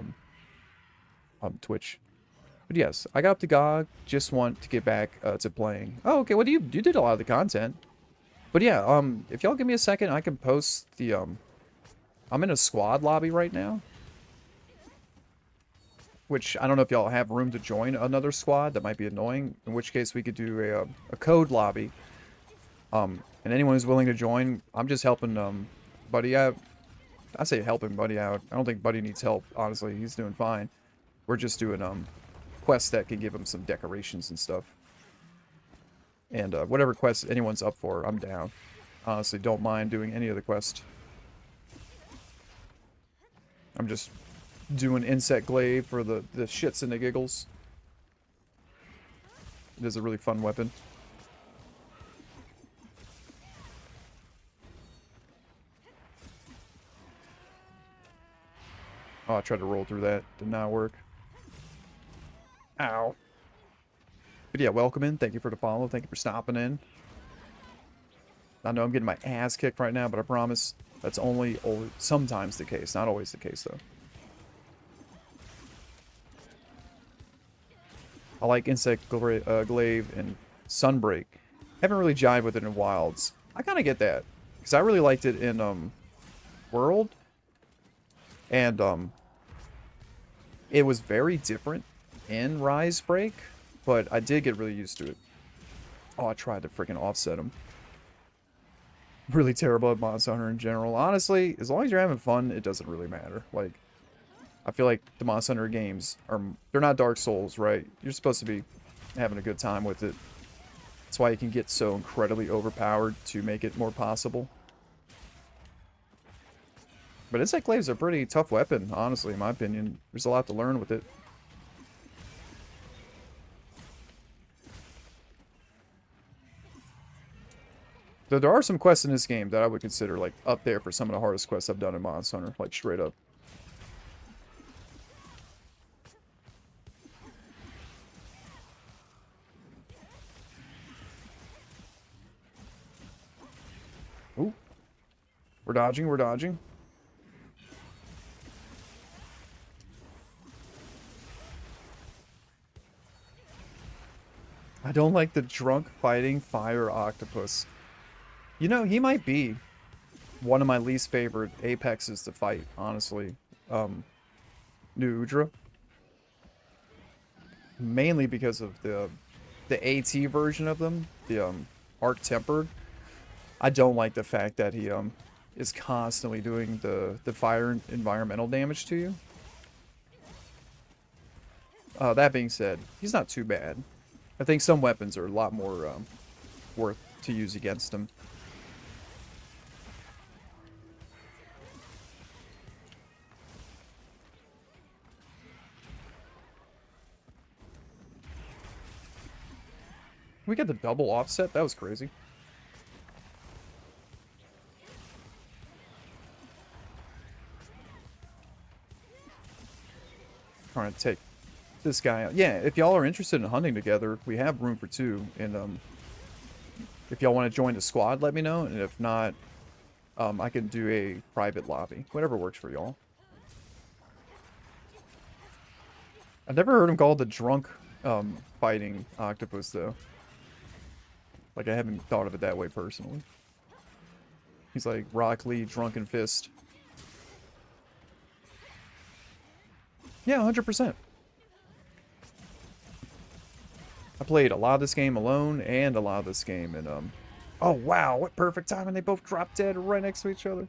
Twitch. But yes, I got up to GOG. Just want to get back to playing. Oh, okay. Well, you did a lot of the content. But yeah, if y'all give me a second, I can post the I'm in a squad lobby right now, which I don't know if y'all have room to join another squad. That might be annoying. In which case, we could do a code lobby And anyone who's willing to join, I'm just helping Buddy out. I say helping Buddy out. I don't think Buddy needs help, honestly. He's doing fine. We're just doing quests that can give him some decorations and stuff. And whatever quest anyone's up for, I'm down. Honestly, don't mind doing any of the quest. I'm just doing insect glaive for the shits and the giggles. It is a really fun weapon. Oh, I tried to roll through that. Did not work. Ow. But yeah, welcome in. Thank you for the follow. Thank you for stopping in. I know I'm getting my ass kicked right now, but I promise that's only sometimes the case. Not always the case, though. I like Insect Glaive and Sunbreak. Haven't really jived with it in Wilds. I kind of get that. Because I really liked it in World. And it was very different in Rise Break. But I did get really used to it. Oh, I tried to freaking offset him. Really terrible at Monster Hunter in general. Honestly, as long as you're having fun, it doesn't really matter. Like, I feel like the Monster Hunter games they're not Dark Souls, right? You're supposed to be having a good time with it. That's why you can get so incredibly overpowered to make it more possible. But Insect Glaive's a pretty tough weapon, honestly, in my opinion. There's a lot to learn with it. Though there are some quests in this game that I would consider, like, up there for some of the hardest quests I've done in Monster Hunter. Like, straight up. Ooh. We're dodging, we're dodging. I don't like the drunk fighting fire octopus. You know, he might be one of my least favorite apexes to fight, honestly. New Udra. Mainly because of the AT version of them, the Arc Tempered. I don't like the fact that he is constantly doing the fire environmental damage to you. That being said, he's not too bad. I think some weapons are a lot more worth to use against him. We got the double offset? That was crazy. Trying to take this guy out. Yeah, if y'all are interested in hunting together, we have room for two. And if y'all want to join the squad, let me know. And if not, I can do a private lobby. Whatever works for y'all. I've never heard him called the drunk fighting octopus, though. Like, I haven't thought of it that way personally. He's like Rock Lee, Drunken Fist. Yeah, 100%. I played a lot of this game alone and a lot of this game in oh wow, what perfect timing, they both dropped dead right next to each other.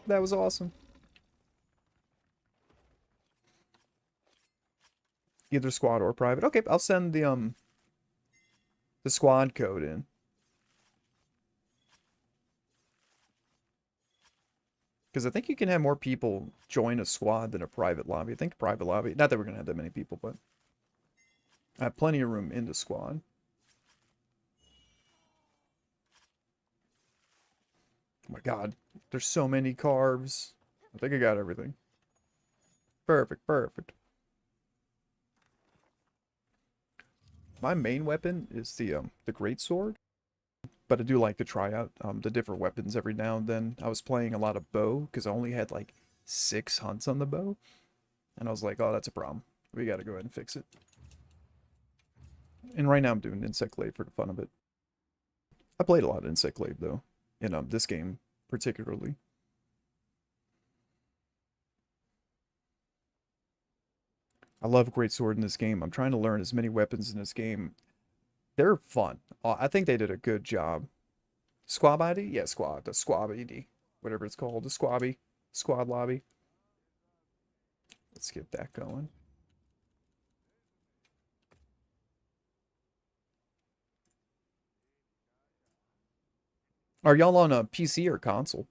That was awesome. Either squad or private. Okay, I'll send the squad code in. Because I think you can have more people join a squad than a private lobby. I think private lobby, not that we're going to have that many people, but I have plenty of room in the squad. Oh my god, there's so many carves. I think I got everything. Perfect, perfect. My main weapon is the greatsword. But I do like to try out the different weapons every now and then. I was playing a lot of bow because I only had like 6 hunts on the bow. And I was like, oh, that's a problem. We got to go ahead and fix it. And right now I'm doing Insect Glaive for the fun of it. I played a lot of Insect Glaive though, in this game particularly. I love greatsword in this game. I'm trying to learn as many weapons in this game. They're fun. I think they did a good job Squab ID? Yeah, squad. The squab ID. Whatever it's called. The squabby. Squad lobby. Let's get that going. Are y'all on a PC or console?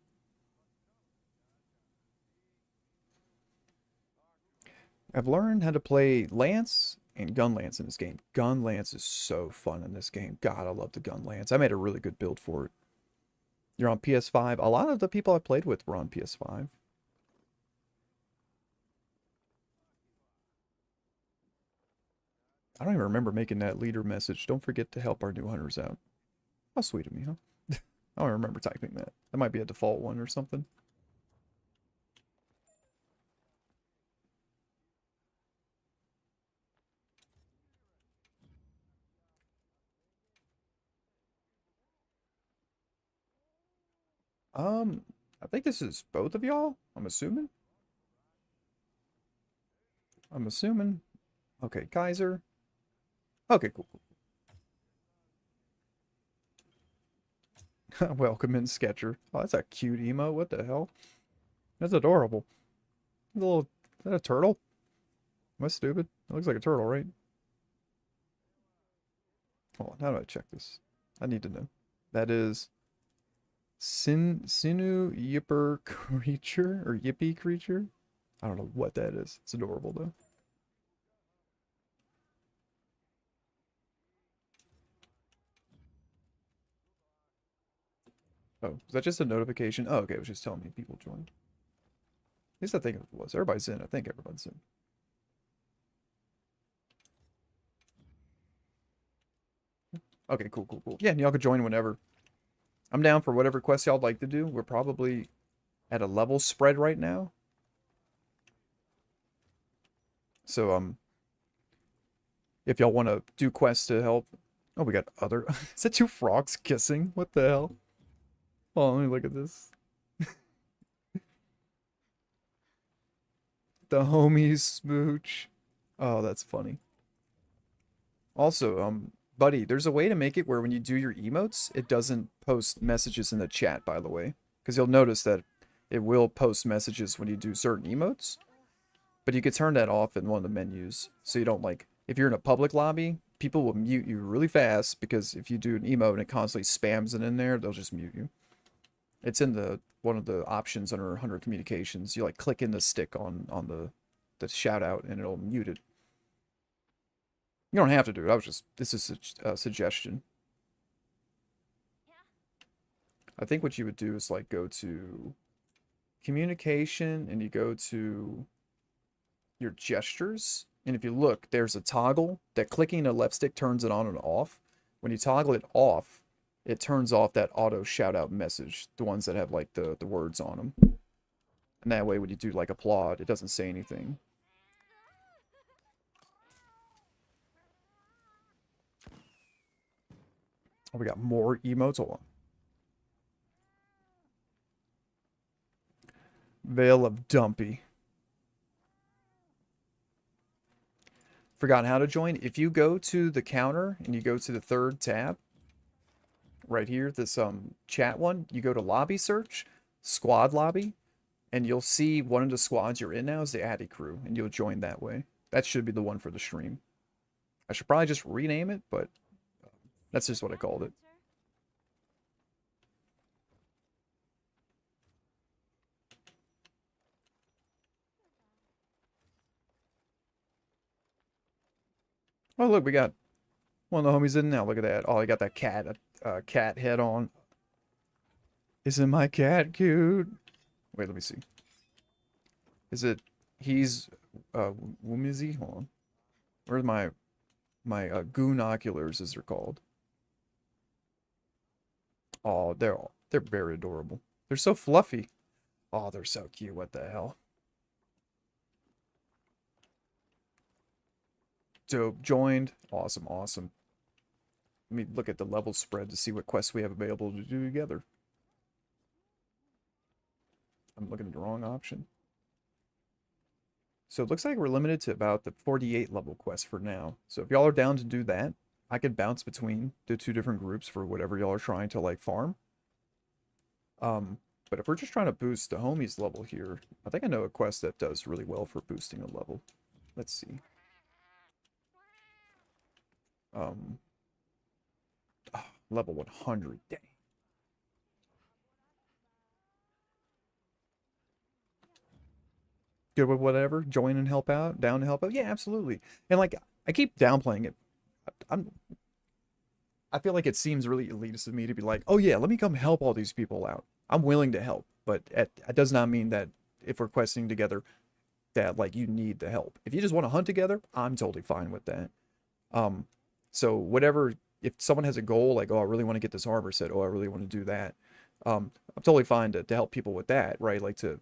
I've learned how to play Lance and Gun Lance in this game. Gun Lance is so fun in this game. God, I love the Gun Lance. I made a really good build for it. You're on PS5. A lot of the people I played with were on PS5. I don't even remember making that leader message. Don't forget to help our new hunters out. How sweet of me, huh? I don't remember typing that. That might be a default one or something. I think this is both of y'all. I'm assuming. Okay, Kaiser. Okay, cool. Welcome in, Sketcher. Oh, that's a cute emo. What the hell? That's adorable. A little, is that a turtle? Am I stupid? It looks like a turtle, right? Hold on, how do I check this? I need to know. That is Sinu Yipper creature or Yippy creature. I don't know what that is. It's adorable though. Oh, is that just a notification? Oh, okay, it was just telling me people joined. At least I think it was. Everybody's in. I think everybody's in. Okay, cool. Yeah, y'all could join whenever. I'm down for whatever quest y'all like to do. We're probably at a level spread right now. So, if y'all want to do quests to help. Oh, we got other. Is that two frogs kissing? What the hell? Oh, let me look at this. The homies smooch. Oh, that's funny. Also, buddy, there's a way to make it where when you do your emotes, it doesn't post messages in the chat, by the way. Because you'll notice that it will post messages when you do certain emotes. But you could turn that off in one of the menus. So you don't like, if you're in a public lobby, people will mute you really fast. Because if you do an emote and it constantly spams it in there, they'll just mute you. It's in the one of the options under Hunter Communications. You like click in the stick on the shout out and it'll mute it. You don't have to do it. This is a suggestion. I think what you would do is like go to communication and you go to your gestures. And if you look, there's a toggle that clicking a left stick turns it on and off. When you toggle it off, it turns off that auto shout out message. The ones that have like the words on them. And that way when you do like applaud, it doesn't say anything. Oh, we got more emotes. Hold on. Veil of Dumpy. Forgot how to join. If you go to the counter and you go to the third tab, right here, this chat one, you go to lobby search, squad lobby, and you'll see one of the squads you're in now is the Addy crew, and you'll join that way. That should be the one for the stream. I should probably just rename it, but that's just what I called it. Oh, look, we got one of the homies in now. Look at that. Oh, I got that cat head on. Isn't my cat cute? Wait, let me see. Is it... He's... Woomizy? Hold on. Where's my goonoculars, as they're called? Oh, they're very adorable. They're so fluffy. Oh, they're so cute. What the hell? Dope. Joined. Awesome. Let me look at the level spread to see what quests we have available to do together. I'm looking at the wrong option. So it looks like we're limited to about the 48 level quest for now. So if y'all are down to do that, I could bounce between the two different groups for whatever y'all are trying to like farm. But if we're just trying to boost the homies level here, I think I know a quest that does really well for boosting a level. Let's see. Level 100. Dang. Good with whatever. Join and help out. Down to help out. Yeah, absolutely. And like, I keep downplaying it. I feel like it seems really elitist of me to be like, oh yeah, let me come help all these people out. I'm willing to help, but it does not mean that if we're questing together that like you need the help. If you just want to hunt together, I'm totally fine with that. So whatever, if someone has a goal, like, oh, I really want to get this armor set, oh, I really want to do that, I'm totally fine to help people with that, right? Like to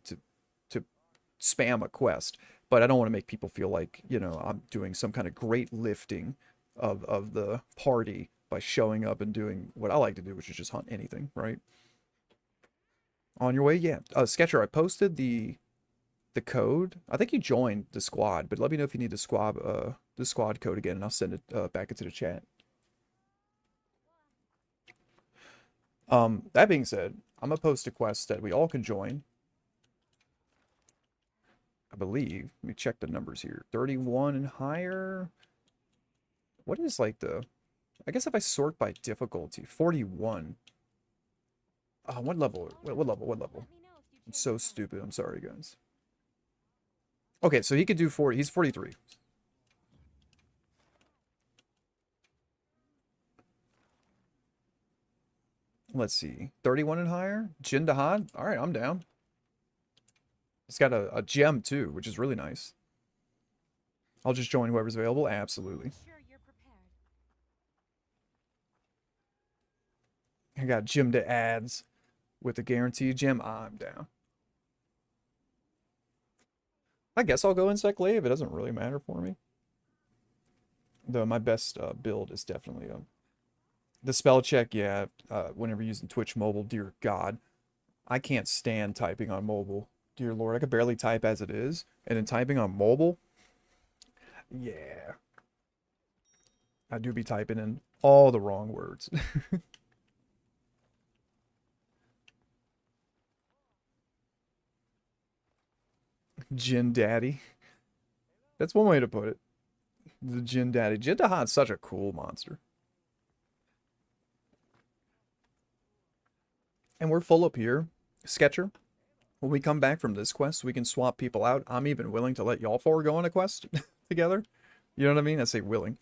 spam a quest, but I don't want to make people feel like, you know, I'm doing some kind of great lifting of the party by showing up and doing what I like to do, which is just hunt anything, right? On your way, yeah. Sketcher, I posted the code. I think you joined the squad, but let me know if you need the squad code again, and I'll send it back into the chat. That being said, I'm gonna post a quest that we all can join. I believe. Let me check the numbers here. 31 and higher. What is like the... I guess if I sort by difficulty, 41. What level? What level? I'm so stupid. I'm sorry, guys. Okay, so he could do 40. He's 43. Let's see. 31 and higher? Jin Dahad? Alright, I'm down. It's got a gem too, which is really nice. I'll just join whoever's available. Absolutely. I got gem to ads with a guaranteed gem. I'm down. I guess I'll go Insect Glaive. It doesn't really matter for me. Though my best build is definitely the spell check. Yeah, whenever using Twitch mobile, dear God, I can't stand typing on mobile. Dear Lord, I could barely type as it is, and then typing on mobile, yeah, I do be typing in all the wrong words. Jin Daddy. That's one way to put it. The Jin Daddy. Jin Dahan's such a cool monster. And we're full up here. Sketcher, when we come back from this quest, we can swap people out. I'm even willing to let y'all four go on a quest together. You know what I mean? I say willing.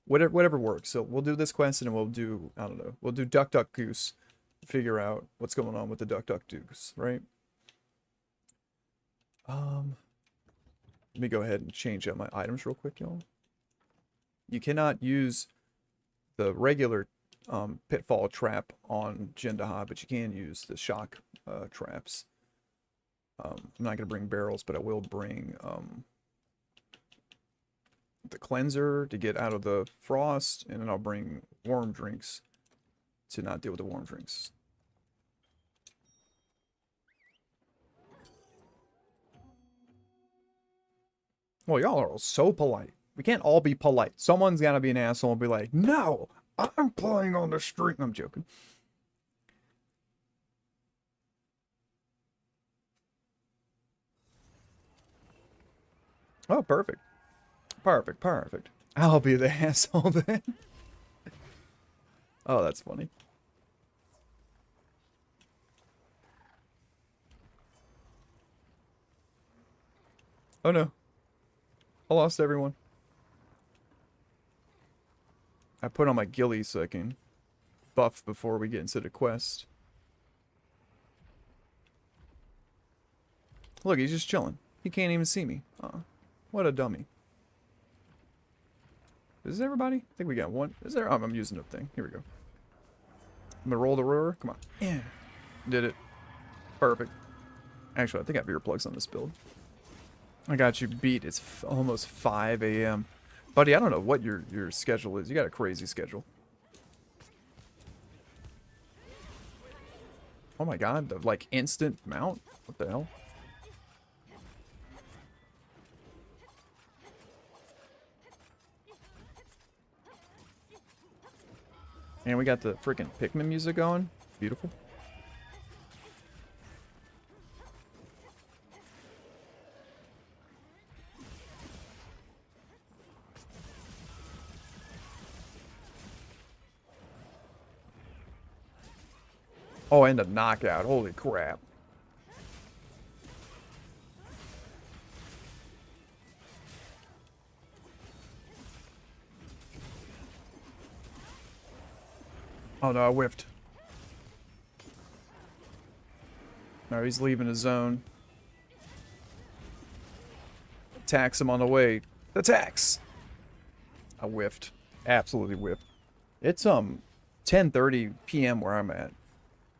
Whatever works. So we'll do this quest and then we'll do, I don't know, we'll do Duck Duck Goose. Figure out what's going on with the Duck Duck Goose, right? Let me go ahead and change up my items real quick, y'all. You cannot use the regular pitfall trap on Jin Dahad, but you can use the shock traps. I'm not going to bring barrels, but I will bring the cleanser to get out of the frost, and then I'll bring warm drinks to not deal with the warm drinks. Well, y'all are so polite. We can't all be polite. Someone's got to be an asshole and be like, no, I'm playing on the street. I'm joking. Oh, perfect. Perfect, perfect. I'll be the asshole then. Oh, that's funny. Oh no. I lost everyone. I put on my ghillie so I can buff before we get into the quest. Look, he's just chilling. He can't even see me. What a dummy. Is this everybody? I think we got one. Is there? Oh, I'm using the thing. Here we go. I'm gonna roll the roar. Come on. Yeah. Did it. Perfect. Actually, I think I have earplugs on this build. I got you beat. It's almost 5 a.m. Buddy, I don't know what your schedule is. You got a crazy schedule. Oh my god, the like instant mount? What the hell? And we got the freaking Pikmin music going. Beautiful. Oh, and a knockout. Holy crap. Oh no, I whiffed. No, he's leaving his zone. Attacks him on the way. Attacks! I whiffed. Absolutely whiffed. It's 10:30 p.m. where I'm at.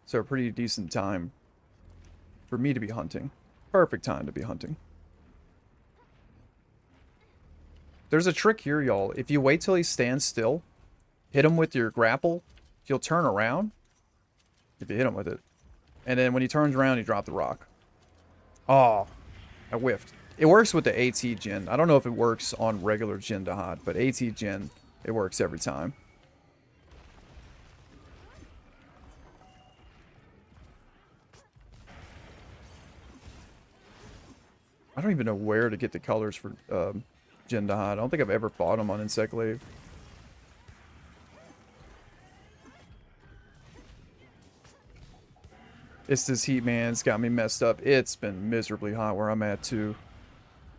So a pretty decent time for me to be hunting. Perfect time to be hunting. There's a trick here, y'all. If you wait till he stands still, hit him with your grapple, he'll turn around. If you hit him with it. And then when he turns around, you drop the rock. Oh, I whiffed. It works with the AT gen. I don't know if it works on regular gen Dahad, but AT gen, it works every time. I don't even know where to get the colors for gen Dahad. I don't think I've ever bought them on Insect Glaive. It's this heat, man. It's got me messed up. It's been miserably hot where I'm at, too.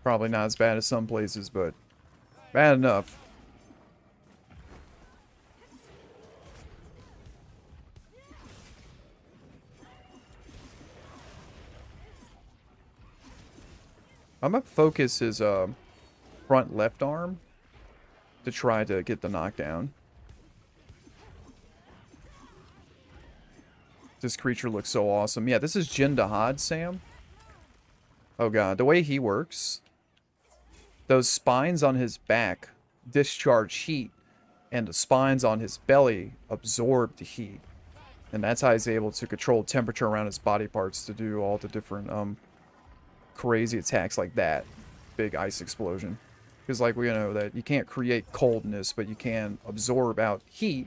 Probably not as bad as some places, but bad enough. I'm gonna focus his front left arm to try to get the knockdown. This creature looks so awesome. Yeah, this is Jin Dahad, Sam. Oh god, the way he works, those spines on his back discharge heat, and the spines on his belly absorb the heat. And that's how he's able to control temperature around his body parts to do all the different crazy attacks like that. Big ice explosion. Because like we know that you can't create coldness, but you can absorb out heat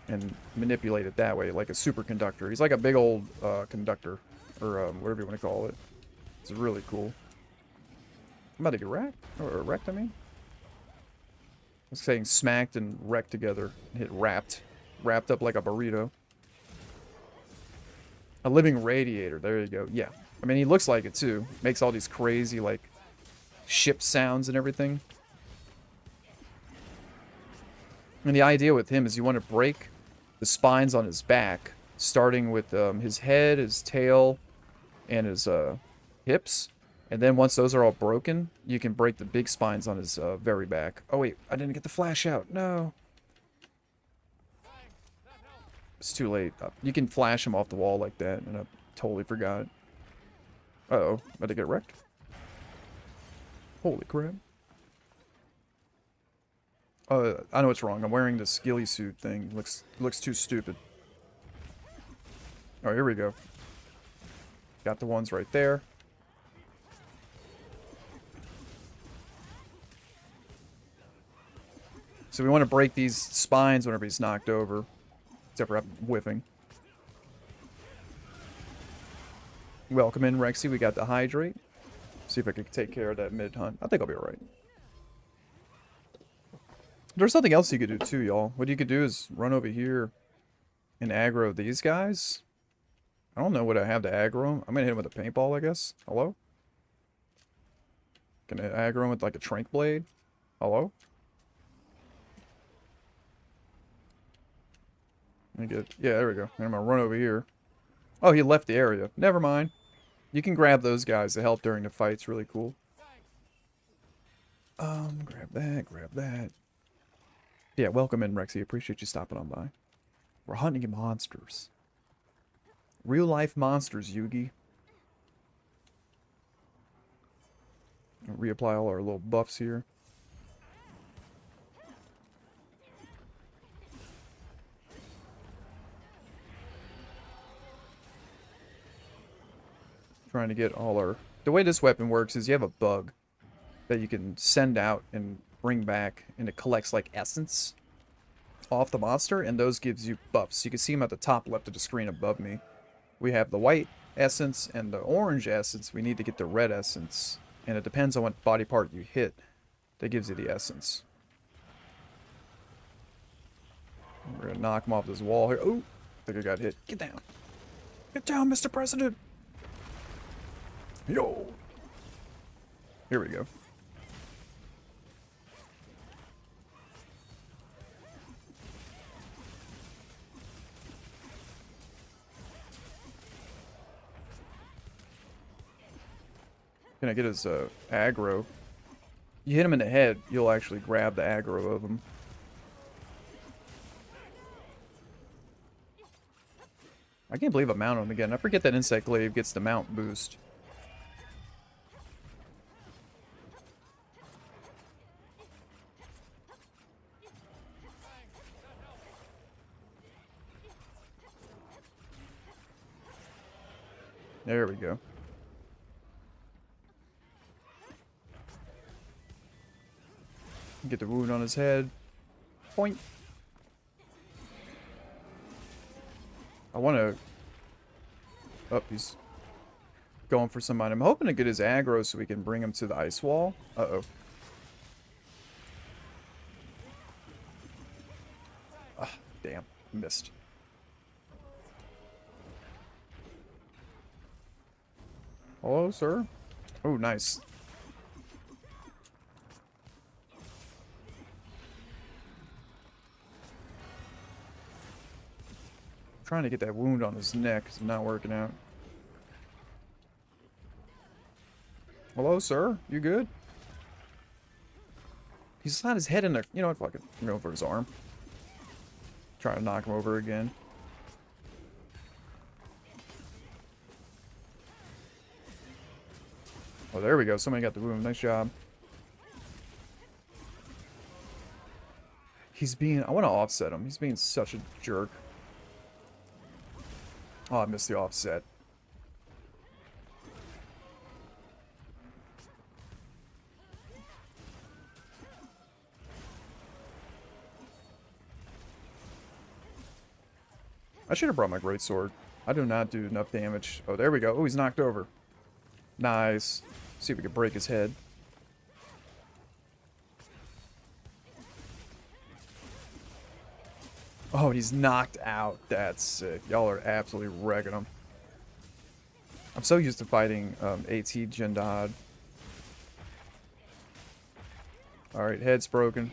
and manipulate it that way, like a superconductor. He's like a big old conductor, or whatever you want to call it. It's really cool. I'm about to get wrecked, or wrecked, I mean. I was saying smacked and wrecked together. Hit wrapped up like a burrito. A living radiator. There you go. Yeah, I mean he looks like it too. Makes all these crazy like ship sounds and everything. And the idea with him is you want to break the spines on his back, starting with his head, his tail, and his hips. And then once those are all broken, you can break the big spines on his very back. Oh wait, I didn't get the flash out. No. It's too late. You can flash him off the wall like that, and I totally forgot. Uh-oh, about to get wrecked. Holy crap. I know what's wrong. I'm wearing this ghillie suit thing. Looks too stupid. Oh, here we go. Got the ones right there. So we want to break these spines whenever he's knocked over. Except for I'm whiffing. Welcome in, Rexy. We got the hydrate. See if I can take care of that mid hunt. I think I'll be alright. There's something else you could do too, y'all. What you could do is run over here and aggro these guys. I don't know what I have to aggro them. I'm gonna hit him with a paintball, I guess. Hello? Can I aggro him with like a trank blade? Hello? Let me get, yeah, there we go. And I'm gonna run over here. Oh, he left the area. Never mind. You can grab those guys to help during the fight. It's really cool. Grab that, grab that. Yeah, welcome in, Rexy. Appreciate you stopping on by. We're hunting monsters. Real life monsters, Yugi. Reapply all our little buffs here. Trying to get all our... The way this weapon works is you have a bug that you can send out and bring back, and it collects like essence off the monster, and those gives you buffs. You can see them at the top left of the screen above me. We have the white essence and the orange essence. We need to get the red essence, and it depends on what body part you hit that gives you the essence. We're gonna knock him off this wall here. Ooh, think I got hit. Get down. Get down, Mr. President. Yo. Here we go. Can I get his aggro? You hit him in the head, you'll actually grab the aggro of him. I can't believe I mounted him again. I forget that Insect Glaive gets the mount boost. There we go. Get the wound on his head. Point. I want to... Oh, he's going for somebody. I'm hoping to get his aggro so we can bring him to the ice wall. Uh-oh. Ah, damn. Missed. Hello, sir? Oh, nice. Trying to get that wound on his neck. It's not working out. Hello, sir? You good? He's got his head in there. You know what? Fuck it. I'm going for his arm. Trying to knock him over again. Oh, there we go. Somebody got the wound. Nice job. He's being... I want to offset him. He's being such a jerk. Oh, I missed the offset. I should have brought my greatsword. I do not do enough damage. Oh, there we go. Oh, he's knocked over. Nice. See if we can break his head. Oh, he's knocked out. That's sick. Y'all are absolutely wrecking him. I'm so used to fighting AT Jindad. Alright, head's broken.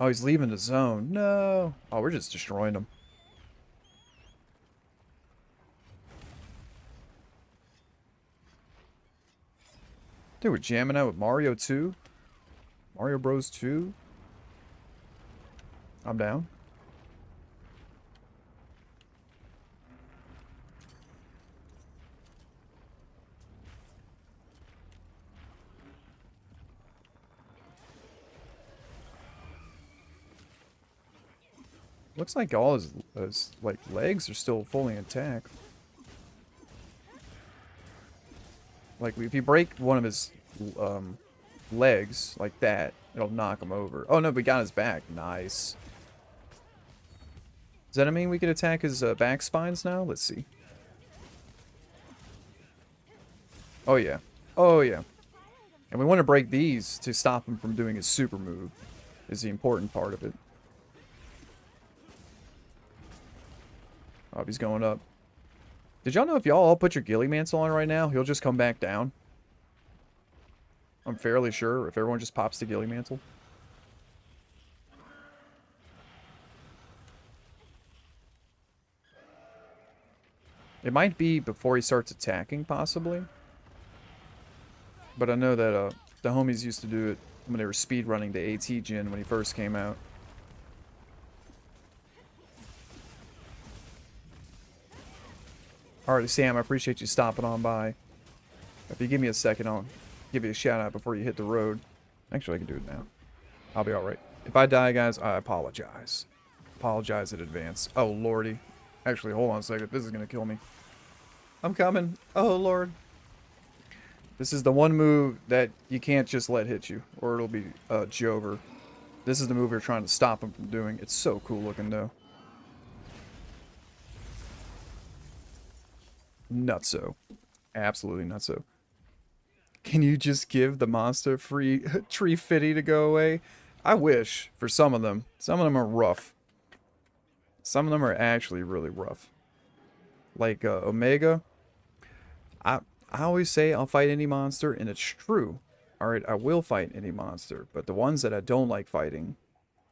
Oh, he's leaving the zone. No. Oh, we're just destroying him. Dude, we're jamming out with Mario 2. Mario Bros 2. I'm down. Looks like all his like legs are still fully intact. Like if you break one of his legs like that, it'll knock him over. Oh no, we got his back. Nice. Does that mean we could attack his back spines now? Let's see. Oh yeah. Oh yeah. And we want to break these to stop him from doing his super move. Is the important part of it. Oh, he's going up. Did y'all know if y'all all put your ghillie mantle on right now, he'll just come back down? I'm fairly sure if everyone just pops the ghillie mantle. It might be before he starts attacking, possibly. But I know that the homies used to do it when they were speedrunning the AT Gen when he first came out. Alright, Sam, I appreciate you stopping on by. If you give me a second, I'll give you a shout out before you hit the road. Actually, I can do it now. I'll be alright. If I die, guys, I apologize. Apologize in advance. Oh, lordy. Actually, hold on a second. This is going to kill me. I'm coming. Oh, Lord. This is the one move that you can't just let hit you, or it'll be Jover. This is the move you're trying to stop him from doing. It's so cool looking, though. Nutso. Absolutely nutso. Can you just give the monster free tree fitty to go away? I wish for some of them. Some of them are rough. Some of them are actually really rough. Like Omega, I always say I'll fight any monster, and it's true. All right, I will fight any monster, but the ones that I don't like fighting,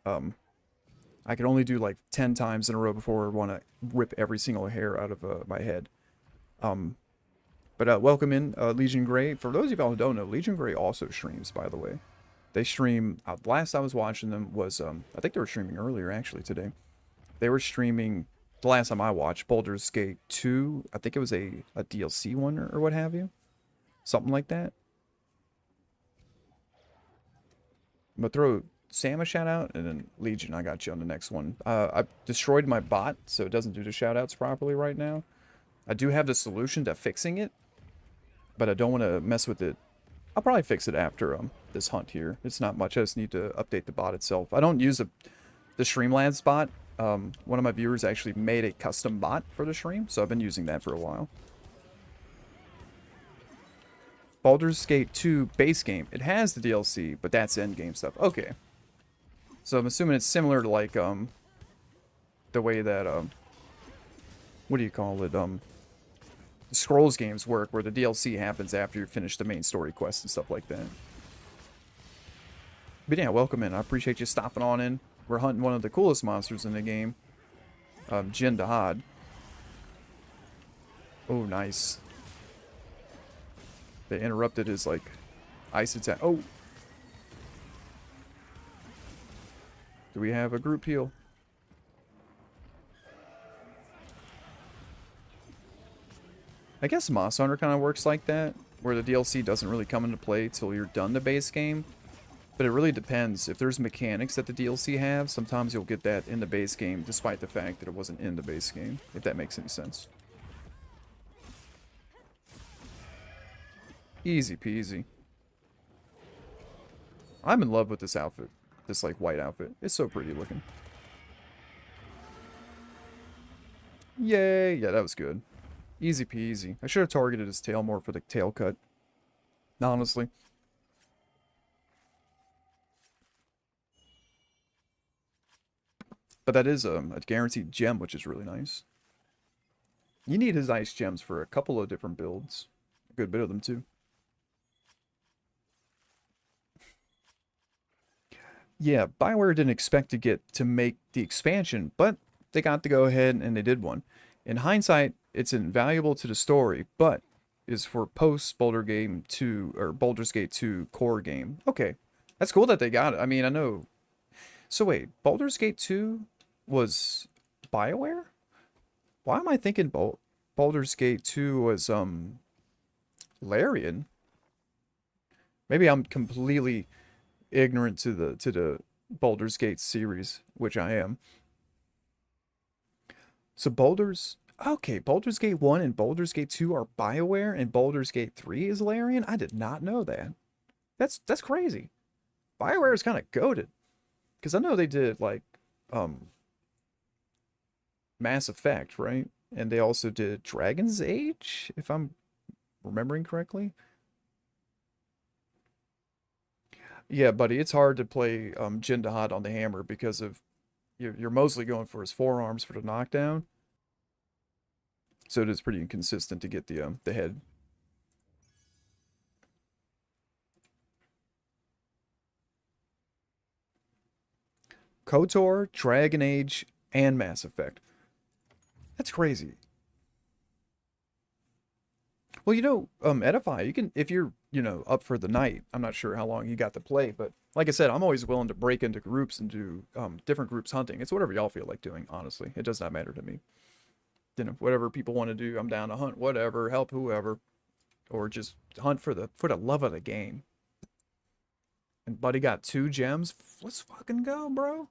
I can only do like 10 times in a row before I want to rip every single hair out of my head. But welcome in Legion Grey. For those of y'all who don't know, Legion Grey also streams, by the way. They stream, last I was watching them was, I think they were streaming earlier actually today. They were streaming, the last time I watched, Baldur's Gate 2. I think it was a DLC one or what have you. Something like that. I'm going to throw Sam a shout out, and then Legion, I got you on the next one. I destroyed my bot, so it doesn't do the shout outs properly right now. I do have the solution to fixing it, but I don't want to mess with it. I'll probably fix it after this hunt here. It's not much. I just need to update the bot itself. I don't use the Streamlabs bot. One of my viewers actually made a custom bot for the stream, so I've been using that for a while. Baldur's Gate 2 base game. It has the DLC, but that's endgame stuff. Okay. So I'm assuming it's similar to like the way that what do you call it? Scrolls games work, where the DLC happens after you finish the main story quests and stuff like that. But yeah, welcome in. I appreciate you stopping on in. We're hunting one of the coolest monsters in the game, Jin Dahad. Oh, nice. They interrupted his like ice attack. Oh, do we have a group heal? I guess Monster Hunter kind of works like that, where the DLC doesn't really come into play till you're done the base game. But it really depends. If there's mechanics that the DLC have, sometimes you'll get that in the base game, despite the fact that it wasn't in the base game, if that makes any sense. Easy peasy. I'm in love with this outfit. This, like, white outfit. It's so pretty looking. Yay! Yeah, that was good. Easy peasy. I should have targeted his tail more for the tail cut. Honestly. But that is a guaranteed gem, which is really nice. You need his ice gems for a couple of different builds. A good bit of them, too. Yeah, BioWare didn't expect to make the expansion, but they got to go ahead and they did one. In hindsight, it's invaluable to the story, but is for post Baldur's Gate 2 or Baldur's Gate 2 core game. Okay, that's cool that they got it. I mean, I know. So wait, Baldur's Gate 2 was BioWare? Why am I thinking Baldur's Gate 2 was Larian? Maybe I'm completely ignorant to the Baldur's Gate series, which I am. So Baldur's Gate 1 and Baldur's Gate 2 are BioWare, and Baldur's Gate 3 is Larian? I did not know that. That's crazy. BioWare is kind of goated. Because I know they did, like, Mass Effect, right? And they also did Dragon's Age, if I'm remembering correctly. Yeah, buddy, it's hard to play Jin Dahad on the hammer because of you're mostly going for his forearms for the knockdown. So it is pretty inconsistent to get the head. KOTOR, Dragon Age, and Mass Effect. That's crazy. Well, you know, Edify, you can, if you're, you know, up for the night, I'm not sure how long you got to play, but like I said, I'm always willing to break into groups and do different groups hunting. It's whatever y'all feel like doing, honestly. It does not matter to me. You know, whatever people want to do, I'm down to hunt, whatever, help whoever, or just hunt for the love of the game. And Buddy got 2 gems. Let's fucking go, bro.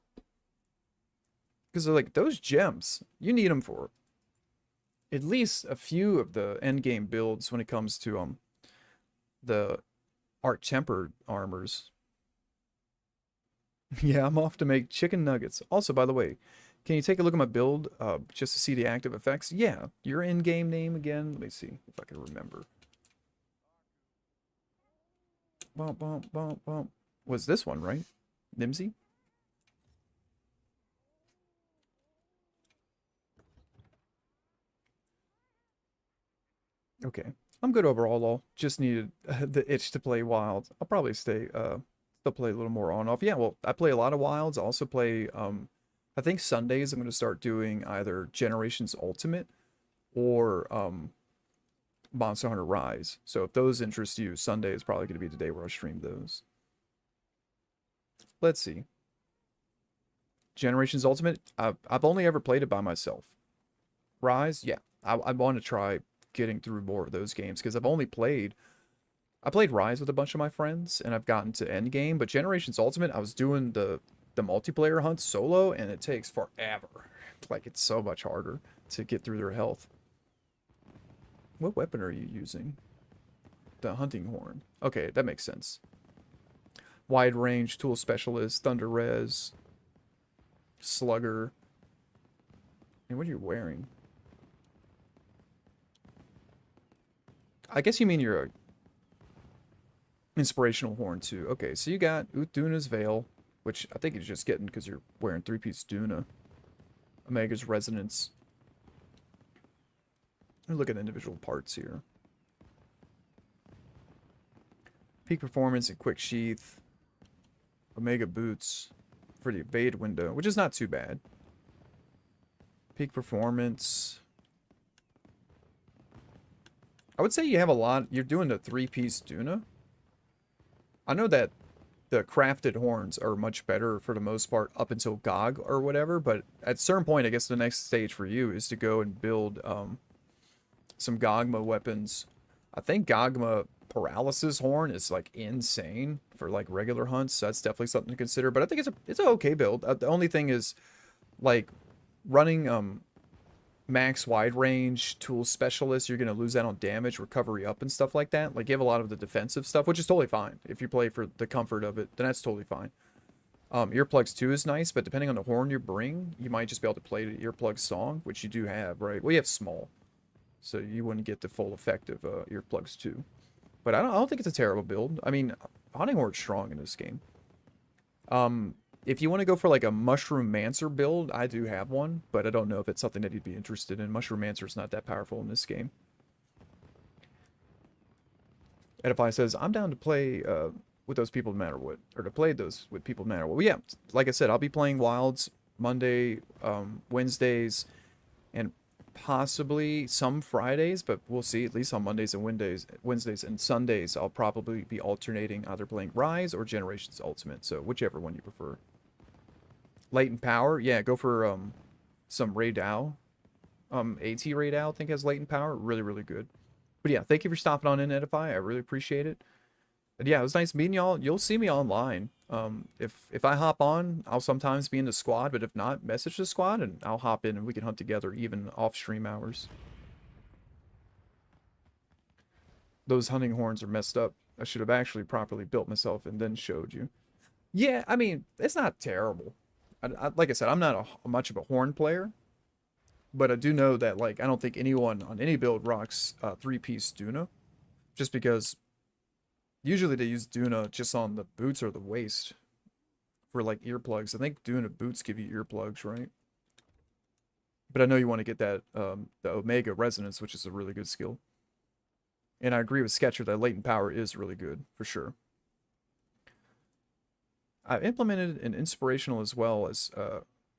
Because they're like, those gems, you need them for at least a few of the endgame builds when it comes to the art-tempered armors. Yeah, I'm off to make chicken nuggets. Also, by the way, can you take a look at my build just to see the active effects? Yeah, your in-game name again. Let me see if I can remember. Bump, bump, bump, bump. Was this one, right? Nimsy? Okay. I'm good overall, though. Just needed the itch to play Wilds. I'll probably still play a little more on and off. Yeah, well, I play a lot of Wilds. I also play, I think Sundays I'm going to start doing either Generations Ultimate or, Monster Hunter Rise. So if those interest you, Sunday is probably going to be the day where I stream those. Let's see. Generations Ultimate, I've only ever played it by myself. Rise, yeah. I want to try getting through more of those games because I played Rise with a bunch of my friends and I've gotten to end game, but Generations Ultimate, I was doing the multiplayer hunt solo and it takes forever. Like it's so much harder to get through their health. What weapon are you using? The hunting horn. Okay, that makes sense. Wide range, tool specialist, thunder res, slugger. And what are you wearing? I guess you mean you're a inspirational horn too. Okay, so you got Utduna's Veil, which I think you're just getting because you're wearing 3-piece Duna. Omega's Resonance. Look at individual parts here. Peak Performance and Quick Sheath. Omega Boots for the evade window, which is not too bad. Peak Performance. I would say you have a lot. You're doing the 3-piece Duna. I know that the crafted horns are much better for the most part up until GOG or whatever, but at a certain point, I guess the next stage for you is to go and build some Gogma weapons. I think Gogma Paralysis Horn is like insane for like regular hunts, so that's definitely something to consider, but I think it's an okay build. The only thing is like running max wide range tool specialist, you're going to lose out on damage, recovery up, and stuff like that. Like you have a lot of the defensive stuff, which is totally fine. If you play for the comfort of it, then that's totally fine. Earplugs 2 is nice, but depending on the horn you bring, you might just be able to play the earplug song, which you do have, right? Well, you have small, so you wouldn't get the full effect of earplugs 2. But I don't think it's a terrible build. I mean, Hunting Horn's strong in this game. If you want to go for like a Mushroom Mancer build, I do have one, but I don't know if it's something that you'd be interested in. Mushroom Mancer is not that powerful in this game. Edify says, I'm down to play with those people no matter what, or to play those with people no matter what. Well, yeah, like I said, I'll be playing Wilds Monday, Wednesdays, and possibly some Fridays, but we'll see. At least on Mondays and Wednesdays and Sundays, I'll probably be alternating either playing Rise or Generations Ultimate, so whichever one you prefer. Latent Power, yeah, go for some Raidao. AT Raidao, I think, has Latent Power. Really, really good. But yeah, thank you for stopping on in, Edify. I really appreciate it. And yeah, it was nice meeting y'all. You'll see me online. If I hop on, I'll sometimes be in the squad, but if not, message the squad and I'll hop in and we can hunt together even off stream hours. Those hunting horns are messed up. I should have actually properly built myself and then showed you. Yeah, I mean, it's not terrible. Like I said, I'm not much of a horn player, but I do know that, like, I don't think anyone on any build rocks 3-piece Duna, just because usually they use Duna just on the boots or the waist for like earplugs. I think Duna boots give you earplugs, right? But I know you want to get that the Omega Resonance, which is a really good skill. And I agree with Sketcher that Latent Power is really good, for sure. I've implemented an inspirational as well as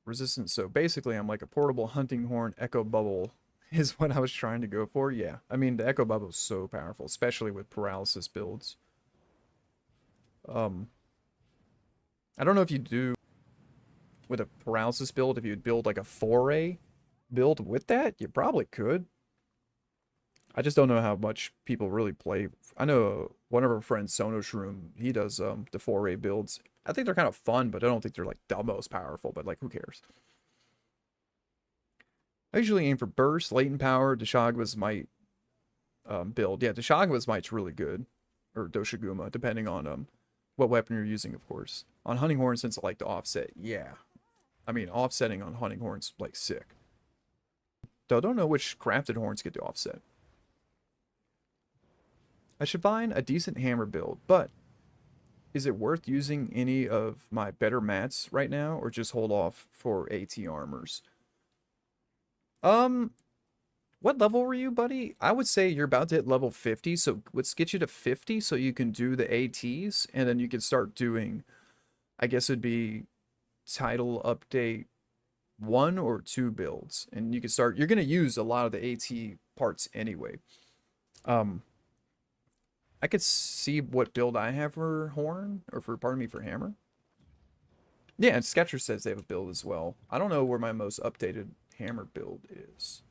resistance. So basically, I'm like a portable hunting horn echo bubble is what I was trying to go for. Yeah, I mean, the echo bubble is so powerful, especially with paralysis builds. I don't know if you do with a paralysis build, if you'd build like a foray build with that, you probably could. I just don't know how much people really play. I know one of our friends, Sonoshroom, he does the foray builds. I think they're kind of fun, but I don't think they're like the most powerful, but like who cares? I usually aim for burst, latent power, Deshagwa's Might build. Yeah, Deshagwa's Might's really good. Or Doshiguma, depending on what weapon you're using, of course. On Hunting Horn, since I like to offset, yeah. I mean, offsetting on Hunting Horn's like sick. Though I don't know which crafted horns get to offset. I should find a decent hammer build, but is it worth using any of my better mats right now, or just hold off for AT armors? What level were you, buddy? I would say you're about to hit level 50, so let's get you to 50 so you can do the ATs, and then you can start doing, I guess it'd be title update 1 or 2 builds, and you can start, you're going to use a lot of the AT parts anyway. I could see what build I have for horn, or for, pardon me, for hammer. Yeah, and Sketcher says they have a build as well. I don't know where my most updated hammer build is.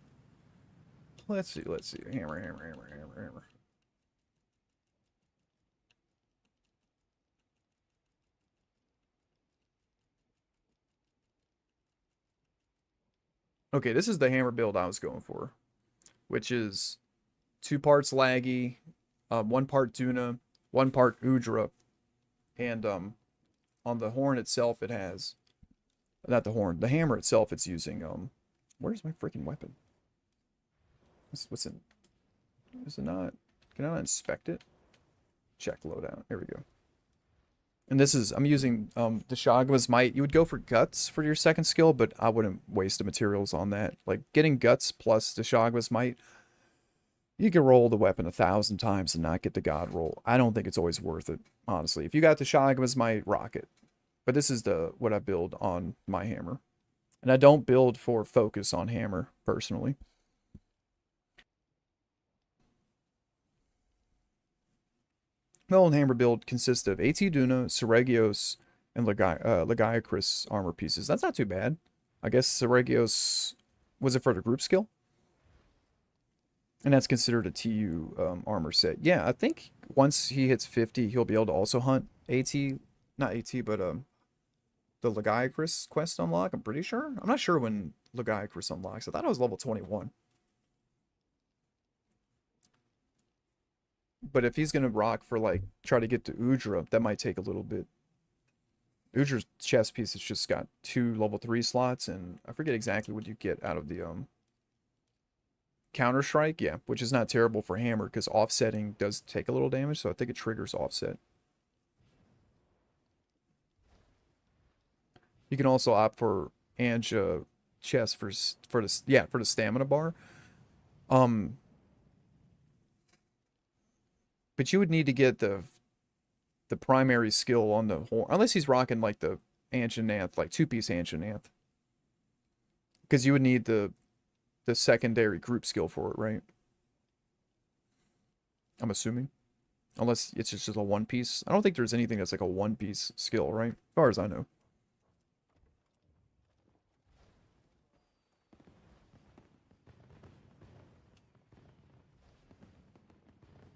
Let's see. Hammer. Okay, this is the hammer build I was going for, which is 2 parts laggy, 1 part Duna, 1 part Udra, and on the horn itself it has, not the horn, the hammer itself it's using, where's my freaking weapon? What's in, is it not, can I not inspect it? Check loadout, here we go. And this is, I'm using the Shagma's Might. You would go for Guts for your second skill, but I wouldn't waste the materials on that. Like, getting Guts plus the Shagma's Might, you can roll the weapon 1,000 times and not get the God roll. I don't think it's always worth it, honestly. If you got the Shagma's Might, rock it. But this is what I build on my hammer. And I don't build for focus on hammer, personally. Melon hammer build consists of AT Duna, Seregios, and Legiacris armor pieces. That's not too bad. I guess Seregios, was it for the group skill? And that's considered a TU armor set. Yeah, I think once he hits 50, he'll be able to also hunt AT, not AT, but the Legiacris quest unlock, I'm pretty sure. I'm not sure when Legiacris unlocks. I thought it was level 21. But if he's going to rock for, like, try to get to Udra, that might take a little bit. Udra's chest piece has just got 2 level 3 slots, and I forget exactly what you get out of the Counter Strike. Yeah, which is not terrible for hammer, because offsetting does take a little damage, so I think it triggers offset. You can also opt for Anja chest for the stamina bar. But you would need to get the primary skill on the horn, unless he's rocking like the Anjanath, like 2-piece Anjanath. Because you would need the secondary group skill for it, right? I'm assuming. Unless it's just a 1-piece. I don't think there's anything that's like a 1-piece skill, right? As far as I know.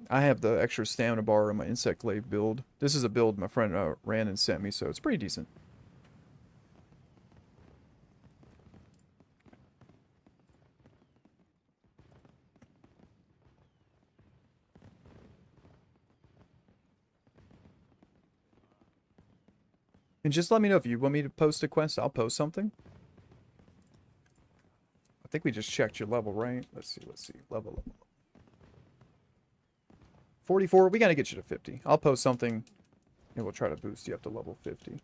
I have the extra stamina bar in my insect glaive build. This is a build my friend ran and sent me, so it's pretty decent. And just let me know if you want me to post a quest. I'll post something. I think we just checked your level, right? Let's see. Level. 44, we gotta get you to 50. I'll post something, and we'll try to boost you up to level 50.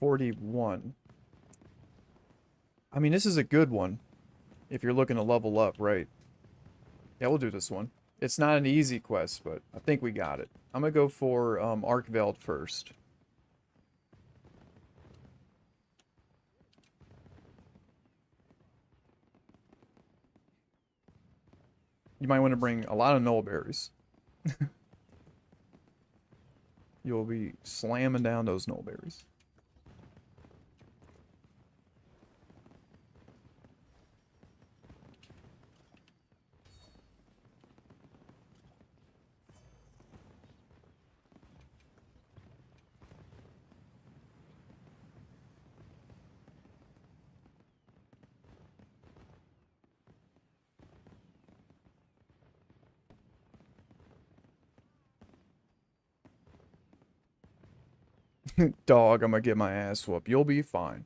$41. I mean, this is a good one, if you're looking to level up, right? Yeah, we'll do this one. It's not an easy quest, but I think we got it. I'm gonna go for Arkveld first. You might want to bring a lot of nullberries. You'll be slamming down those nullberries. Dog, I'm gonna get my ass whooped. You'll be fine.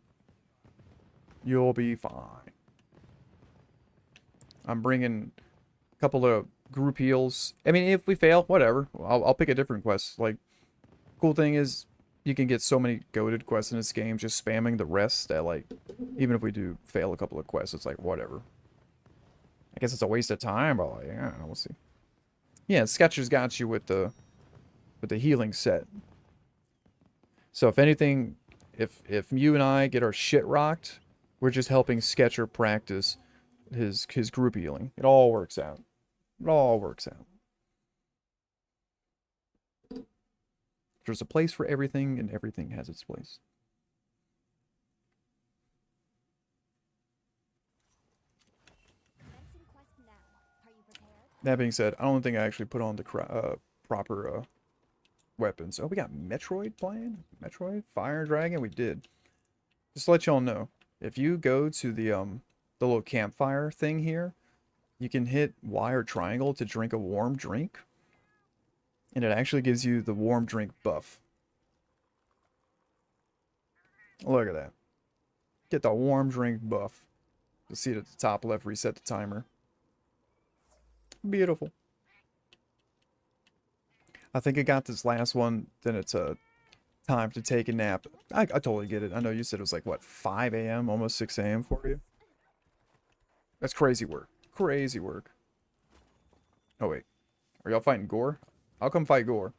You'll be fine. I'm bringing a couple of group heals. I mean, if we fail, whatever. I'll pick a different quest. Like, cool thing is, You can get so many goated quests in this game just spamming the rest that, like, even if we do fail a couple of quests, it's like, whatever. I guess it's a waste of time, but, like, I don't know, we'll see. Yeah, Sketcher's got you with the healing set. So if anything, if you and I get our shit rocked, we're just helping Sketcher practice his group healing. It all works out. It all works out. There's a place for everything, and everything has its place. That being said, I don't think I actually put on the proper weapons. Oh, we got Metroid playing? Metroid? Fire Dragon? We did. Just to let y'all know, if you go to the little campfire thing here, you can hit Y or triangle to drink a warm drink. And it actually gives you the warm drink buff. Look at that. Get the warm drink buff. You'll see it at the top left, reset the timer. Beautiful. I think I got this last one, then it's time to take a nap. I totally get it. I know you said it was like, what, 5 a.m., almost 6 a.m. for you? That's crazy work. Crazy work. Oh, wait. Are y'all fighting Gore? I'll come fight Gore.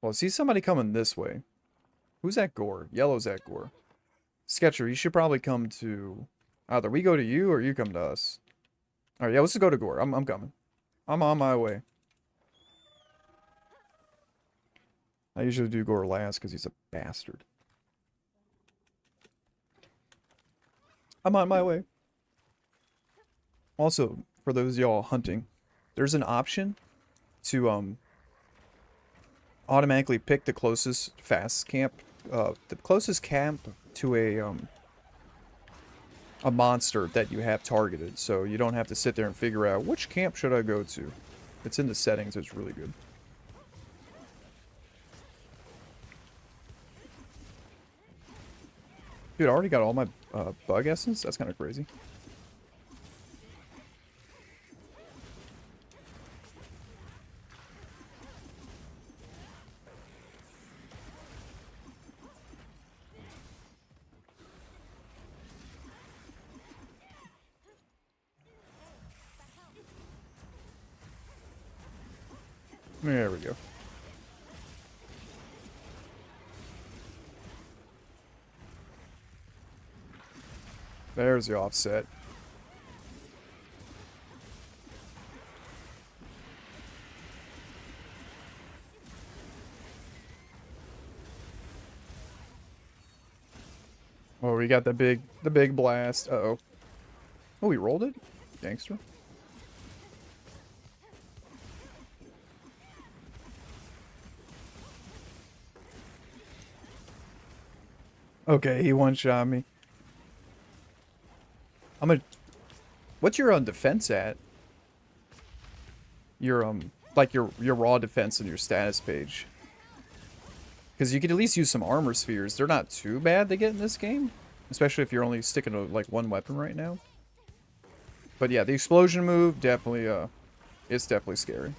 Well, I see somebody coming this way. Who's that Gore? Yellow's that Gore. Sketcher, you should probably come to... Either we go to you or you come to us. Alright, yeah, let's just go to Gore. I'm coming. I'm on my way. I usually do Gore last because he's a bastard. I'm on my way. Also, for those of y'all hunting, there's an option to automatically pick the closest fast camp, the closest camp to a monster that you have targeted, so you don't have to sit there and figure out which camp should I go to. It's in the settings. It's really good. Dude, I already got all my bug essence? That's kind of crazy. There we go. There's the offset. Oh, we got the big blast. Uh-oh. Oh, we rolled it? Gangster. Okay, he one-shot me. I'm gonna... What's your defense at? Your, like your raw defense in your status page. Because you could at least use some armor spheres. They're not too bad to get in this game. Especially if you're only sticking to, like, one weapon right now. But yeah, the explosion move definitely, it's definitely scary.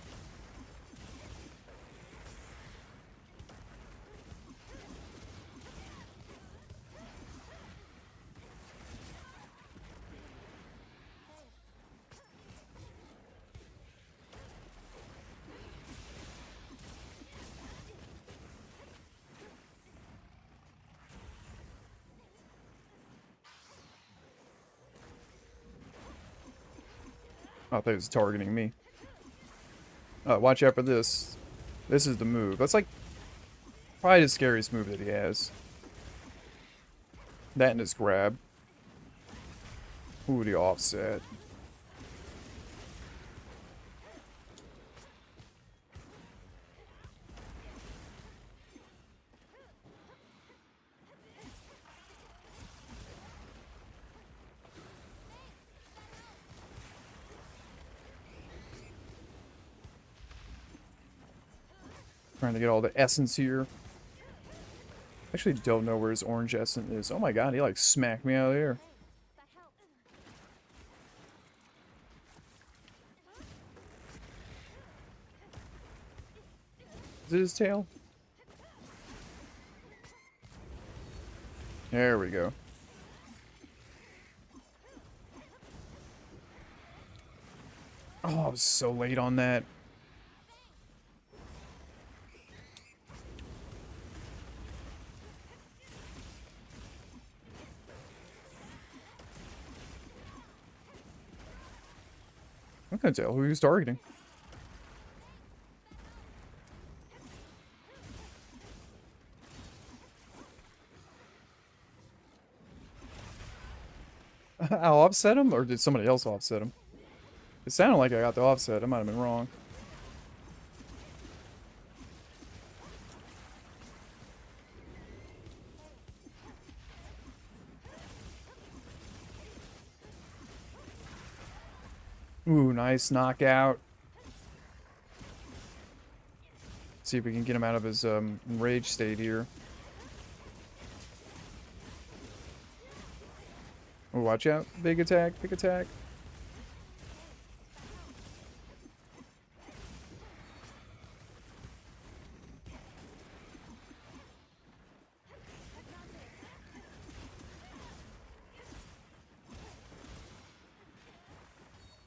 I thought he was targeting me. Watch out for this. This is the move. That's like probably the scariest move that he has. That and his grab. Ooh, the offset. Trying to get all the essence here. I actually don't know where his orange essence is. Oh my god, he like smacked me out of the air. Is it his tail? There we go. Oh, I was so late on that. I couldn't tell who he was targeting. I offset him, or did somebody else offset him? It sounded like I got the offset. I might have been wrong. Ooh, nice knockout. See if we can get him out of his rage state here. Oh, watch out. Big attack, big attack.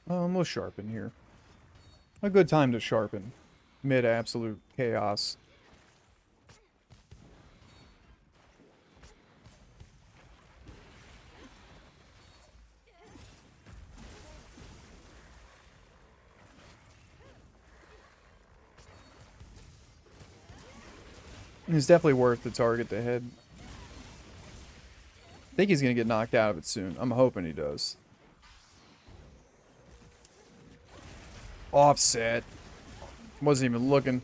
We'll sharpen here. A good time to sharpen. Mid absolute chaos. It's definitely worth the target to head. I think he's gonna get knocked out of it soon. I'm hoping he does. Offset. Wasn't even looking.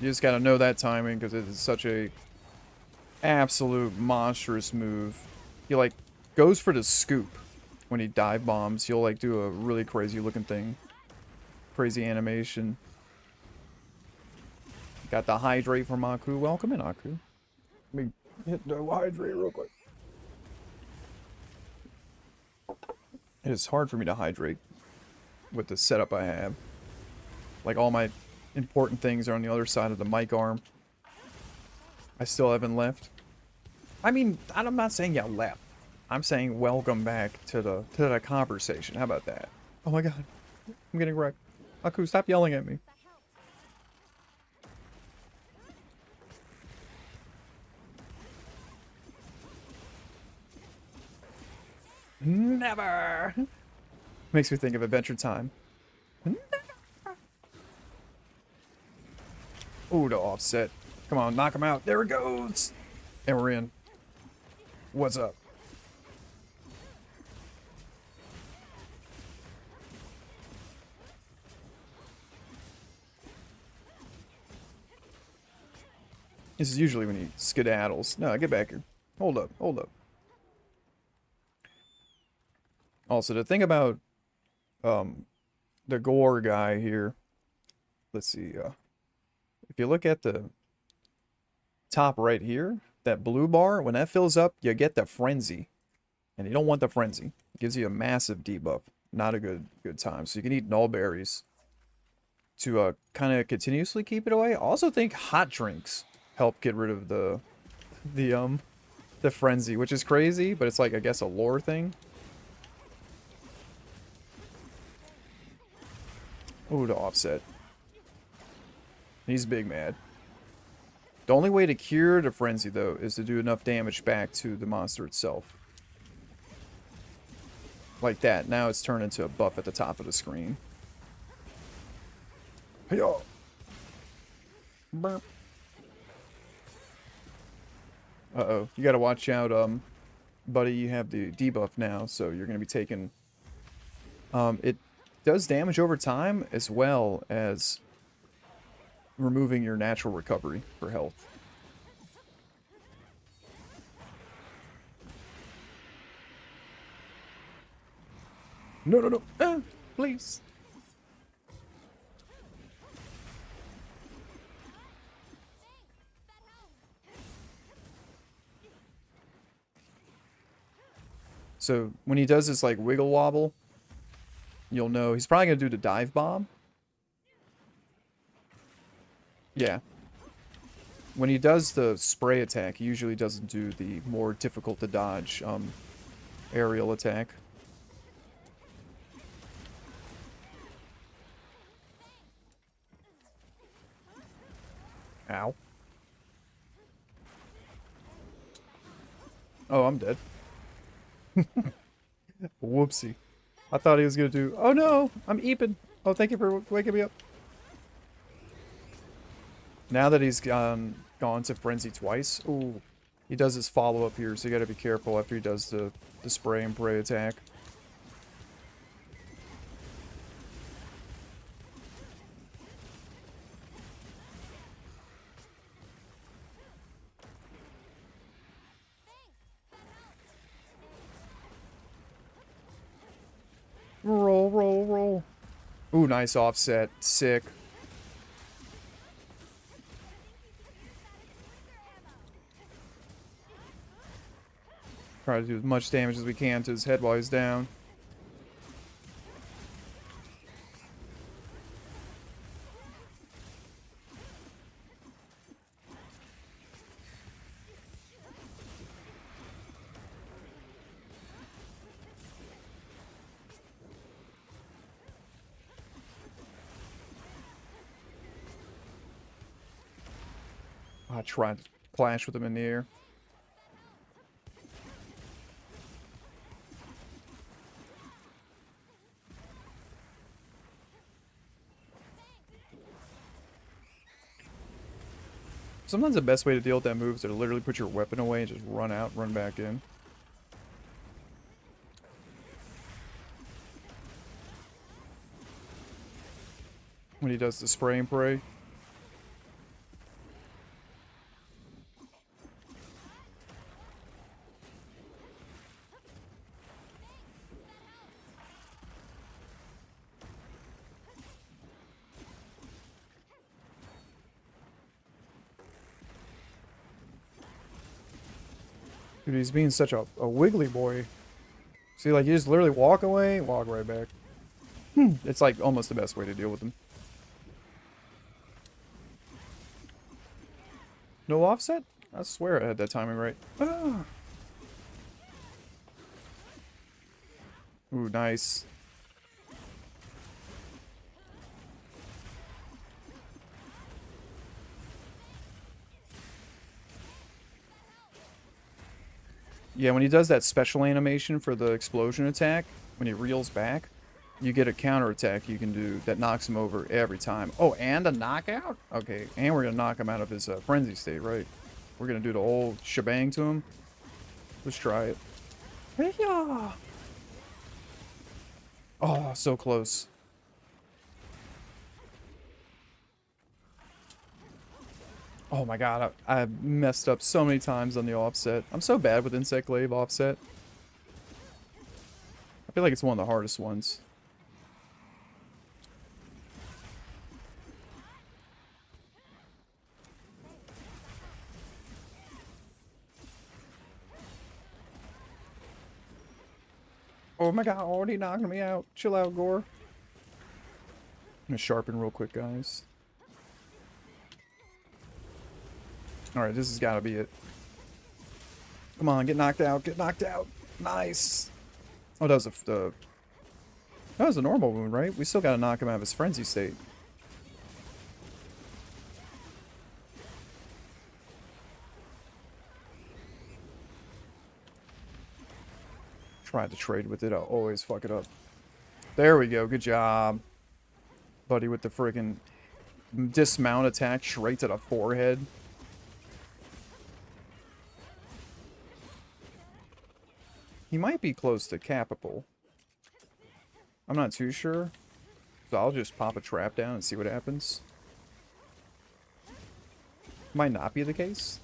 You just gotta know that timing because it is such a absolute monstrous move. He like goes for the scoop when he dive bombs. He'll like do a really crazy looking thing. Crazy animation. Got the hydrate from Aku. Welcome in, Aku. Let me hit the hydrate real quick. It is hard for me to hydrate with the setup I have. Like all my important things are on the other side of the mic arm. I still haven't left. I mean, I'm not saying you left. I'm saying welcome back to the conversation. How about that? Oh my god. I'm getting wrecked. Aku, stop yelling at me. Never! Makes me think of Adventure Time. Ooh, the offset. Come on, knock him out. There it goes! And we're in. What's up? This is usually when he skedaddles. No, get back here. Hold up, hold up. Also, the thing about the gore guy here, let's see, if you look at the top right here, that blue bar, when that fills up, you get the frenzy. And you don't want the frenzy. It gives you a massive debuff. Not a good time. So you can eat null berries to kind of continuously keep it away. I also think hot drinks help get rid of the frenzy, which is crazy, but it's like, I guess, a lore thing. Ooh, the offset. He's big mad. The only way to cure the frenzy, though, is to do enough damage back to the monster itself. Like that. Now it's turned into a buff at the top of the screen. Hey-yo! Burp. Uh-oh. You gotta watch out, buddy. You have the debuff now, so you're gonna be taking... it does damage over time, as well as removing your natural recovery for health. No, no, no. Ah, please. So when he does this like wiggle wobble, you'll know he's probably gonna do the dive bomb. Yeah. When he does the spray attack, he usually doesn't do the more difficult to dodge aerial attack. Ow. Oh, I'm dead. Whoopsie. I thought he was gonna do... Oh no! I'm eeping! Oh, thank you for waking me up. Now that he's gone to Frenzy twice... Ooh. He does his follow-up here, so you gotta be careful after he does the spray and pray attack. Roll, roll, roll. Ooh, nice offset. Sick. Try to do as much damage as we can to his head while he's down. I tried to clash with him in the air. Sometimes the best way to deal with that move is to literally put your weapon away and just run out, run back in. When he does the spray and pray. Dude, he's being such a wiggly boy. See, like, you just literally walk away, walk right back. It's like almost the best way to deal with him. No offset? I swear I had that timing right. Ah. Ooh, nice. Yeah, when he does that special animation for the explosion attack, when he reels back, you get a counter attack you can do that knocks him over every time. Oh, and a knockout? Okay, and we're going to knock him out of his frenzy state, right? We're going to do the whole shebang to him. Let's try it. Hey-ya! Oh, so close. Oh my god, I messed up so many times on the offset. I'm so bad with Insect Glaive offset. I feel like it's one of the hardest ones. Oh my god, already knocking me out. Chill out, Gore. I'm gonna sharpen real quick, guys. Alright, this has got to be it. Come on, get knocked out, get knocked out. Nice. Oh, that was a normal wound, right? We still got to knock him out of his frenzy state. Tried to trade with it, I'll always fuck it up. There we go, good job. Buddy with the friggin' dismount attack straight to the forehead. He might be close to capable. I'm not too sure. So I'll just pop a trap down and see what happens. Might not be the case.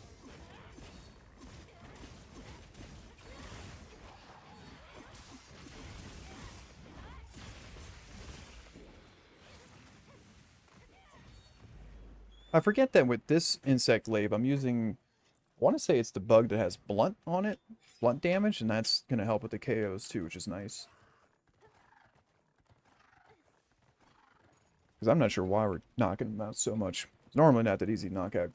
I forget that with this insect glaive, I'm using... I want to say it's the bug that has blunt on it. Blunt damage, and that's going to help with the KOs too, which is nice. Because I'm not sure why we're knocking them out so much. Normally not that easy to knock out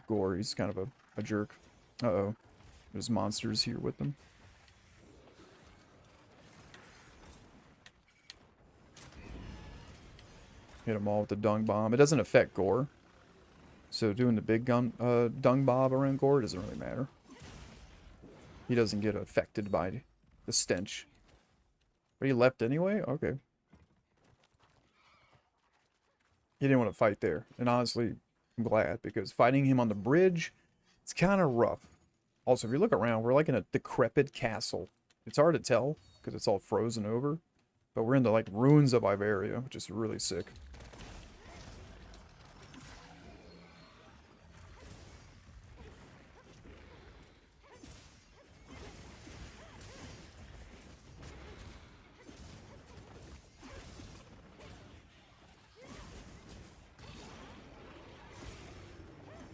Gore. He's kind of a jerk. Uh-oh. There's monsters here with them. Hit them all with the dung bomb. It doesn't affect Gore. So doing the big dung bomb around Gore doesn't really matter. He doesn't get affected by the stench. But he left anyway? Okay. He didn't want to fight there. And honestly, I'm glad, because fighting him on the bridge, it's kind of rough. Also, if you look around, we're like in a decrepit castle. It's hard to tell because it's all frozen over. But we're in the like ruins of Iberia, which is really sick.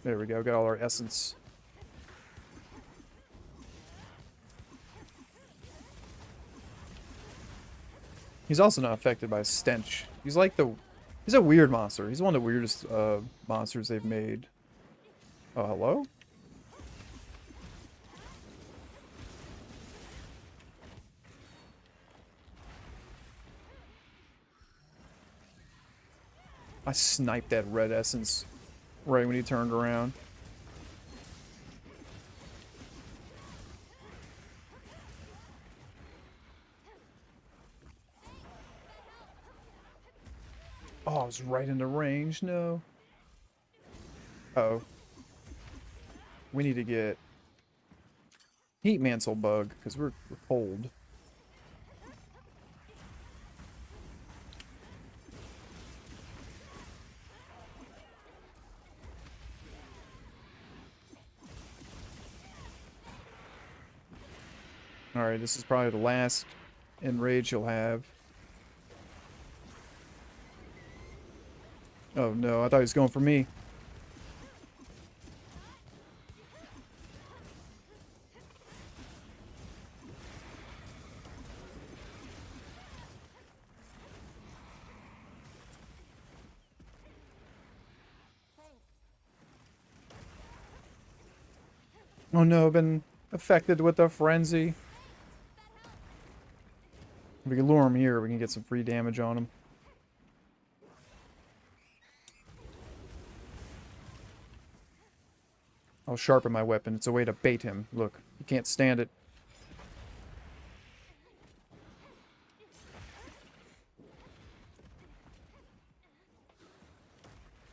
There we go, got all our essence. He's also not affected by stench. He's like he's a weird monster. He's one of the weirdest monsters they've made. Oh, hello? I sniped that red essence right when he turned around. Oh, I was right in the range. No. Uh-oh. We need to get Heat Mantle Bug, because we're cold. Alright, this is probably the last enrage you'll have. Oh no, I thought he was going for me. Oh no, I've been affected with a frenzy. If we can lure him here, we can get some free damage on him. I'll sharpen my weapon. It's a way to bait him. Look, he can't stand it.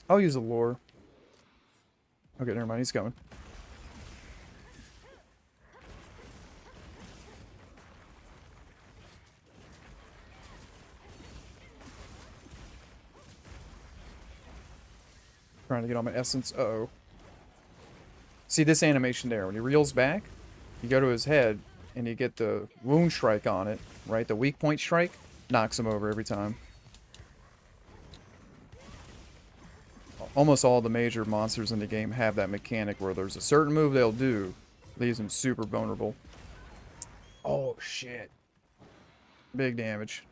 I'll use a lure. Okay, never mind. He's coming. Trying to get on my essence. Uh-oh. See this animation there. When he reels back, you go to his head, and you get the wound strike on it, right? The weak point strike knocks him over every time. Almost all the major monsters in the game have that mechanic where there's a certain move they'll do, leaves them super vulnerable. Oh, shit. Big damage.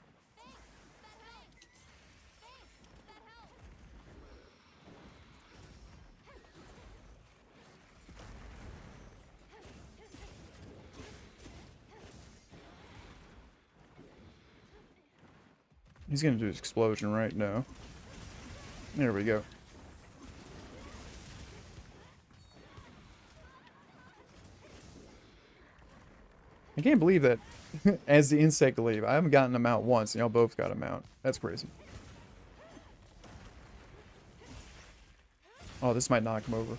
He's gonna do his explosion right now. There we go. I can't believe that as the insect leave, I haven't gotten them out once, and y'all both got them out. That's crazy. Oh, this might knock him over.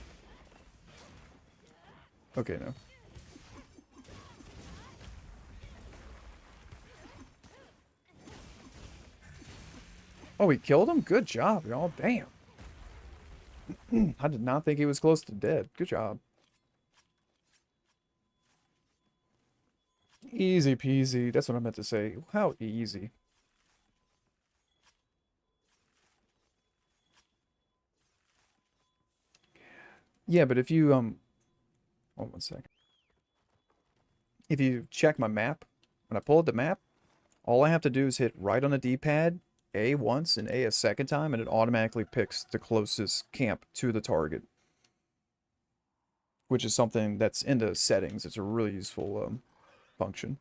Okay, no. Oh, we killed him? Good job, y'all. Damn. I did not think he was close to dead. Good job. Easy peasy. That's what I meant to say. How easy. Yeah, but if you, hold on 1 second. If you check my map, when I pull up the map, all I have to do is hit right on the D-pad, A once and A a second time, and it automatically picks the closest camp to the target. Which is something that's in the settings. It's a really useful function.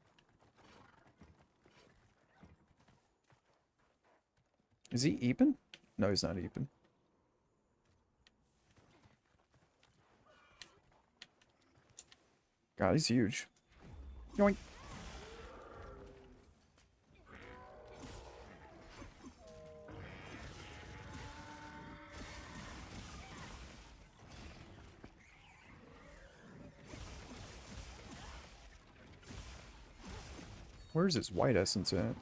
Is he Eepin? No, he's not Eepin. God, he's huge. Yoink. Where's his white essence at?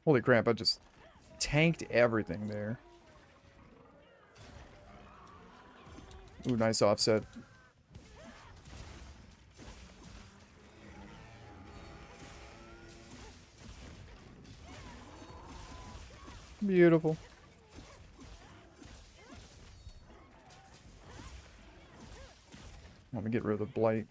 Holy crap, I just tanked everything there. Ooh, nice offset. Beautiful. Let me get rid of the blight.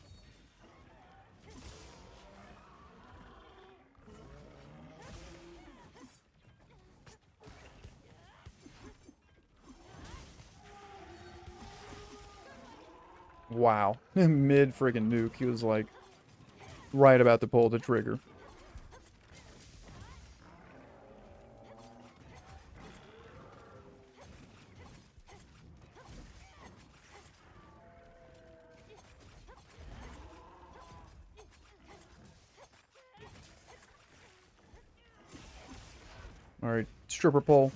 Wow. Mid friggin' nuke. He was like right about to pull the trigger. Alright, stripper pole.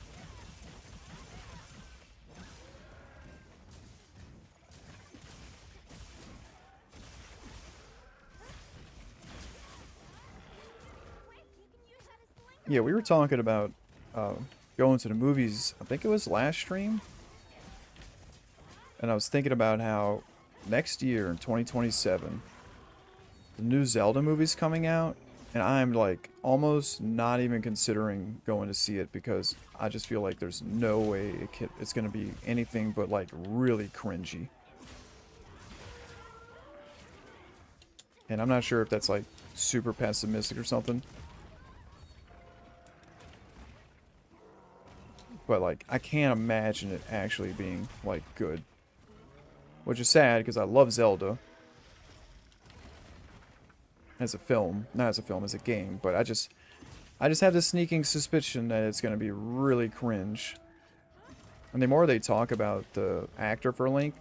Yeah, we were talking about going to the movies, I think it was last stream. And I was thinking about how next year in 2027, the new Zelda movie's coming out. And I'm like almost not even considering going to see it because I just feel like there's no way it's going to be anything but like really cringy. And I'm not sure if that's like super pessimistic or something. But like I can't imagine it actually being like good. Which is sad because I love Zelda. As a film, not as a film, as a game, but I just have this sneaking suspicion that it's going to be really cringe. And the more they talk about the actor for Link,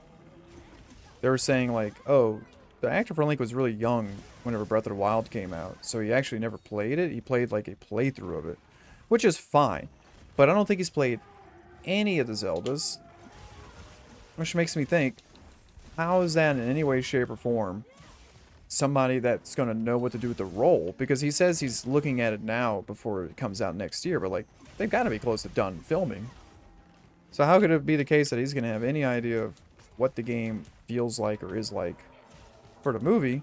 they were saying like, oh, the actor for Link was really young whenever Breath of the Wild came out, so he actually never played it. He played like a playthrough of it, which is fine, but I don't think he's played any of the Zeldas, which makes me think, how is that in any way, shape, or form somebody that's going to know what to do with the role? Because he says he's looking at it now before it comes out next year, but like they've got to be close to done filming. So how could it be the case that he's going to have any idea of what the game feels like or is like for the movie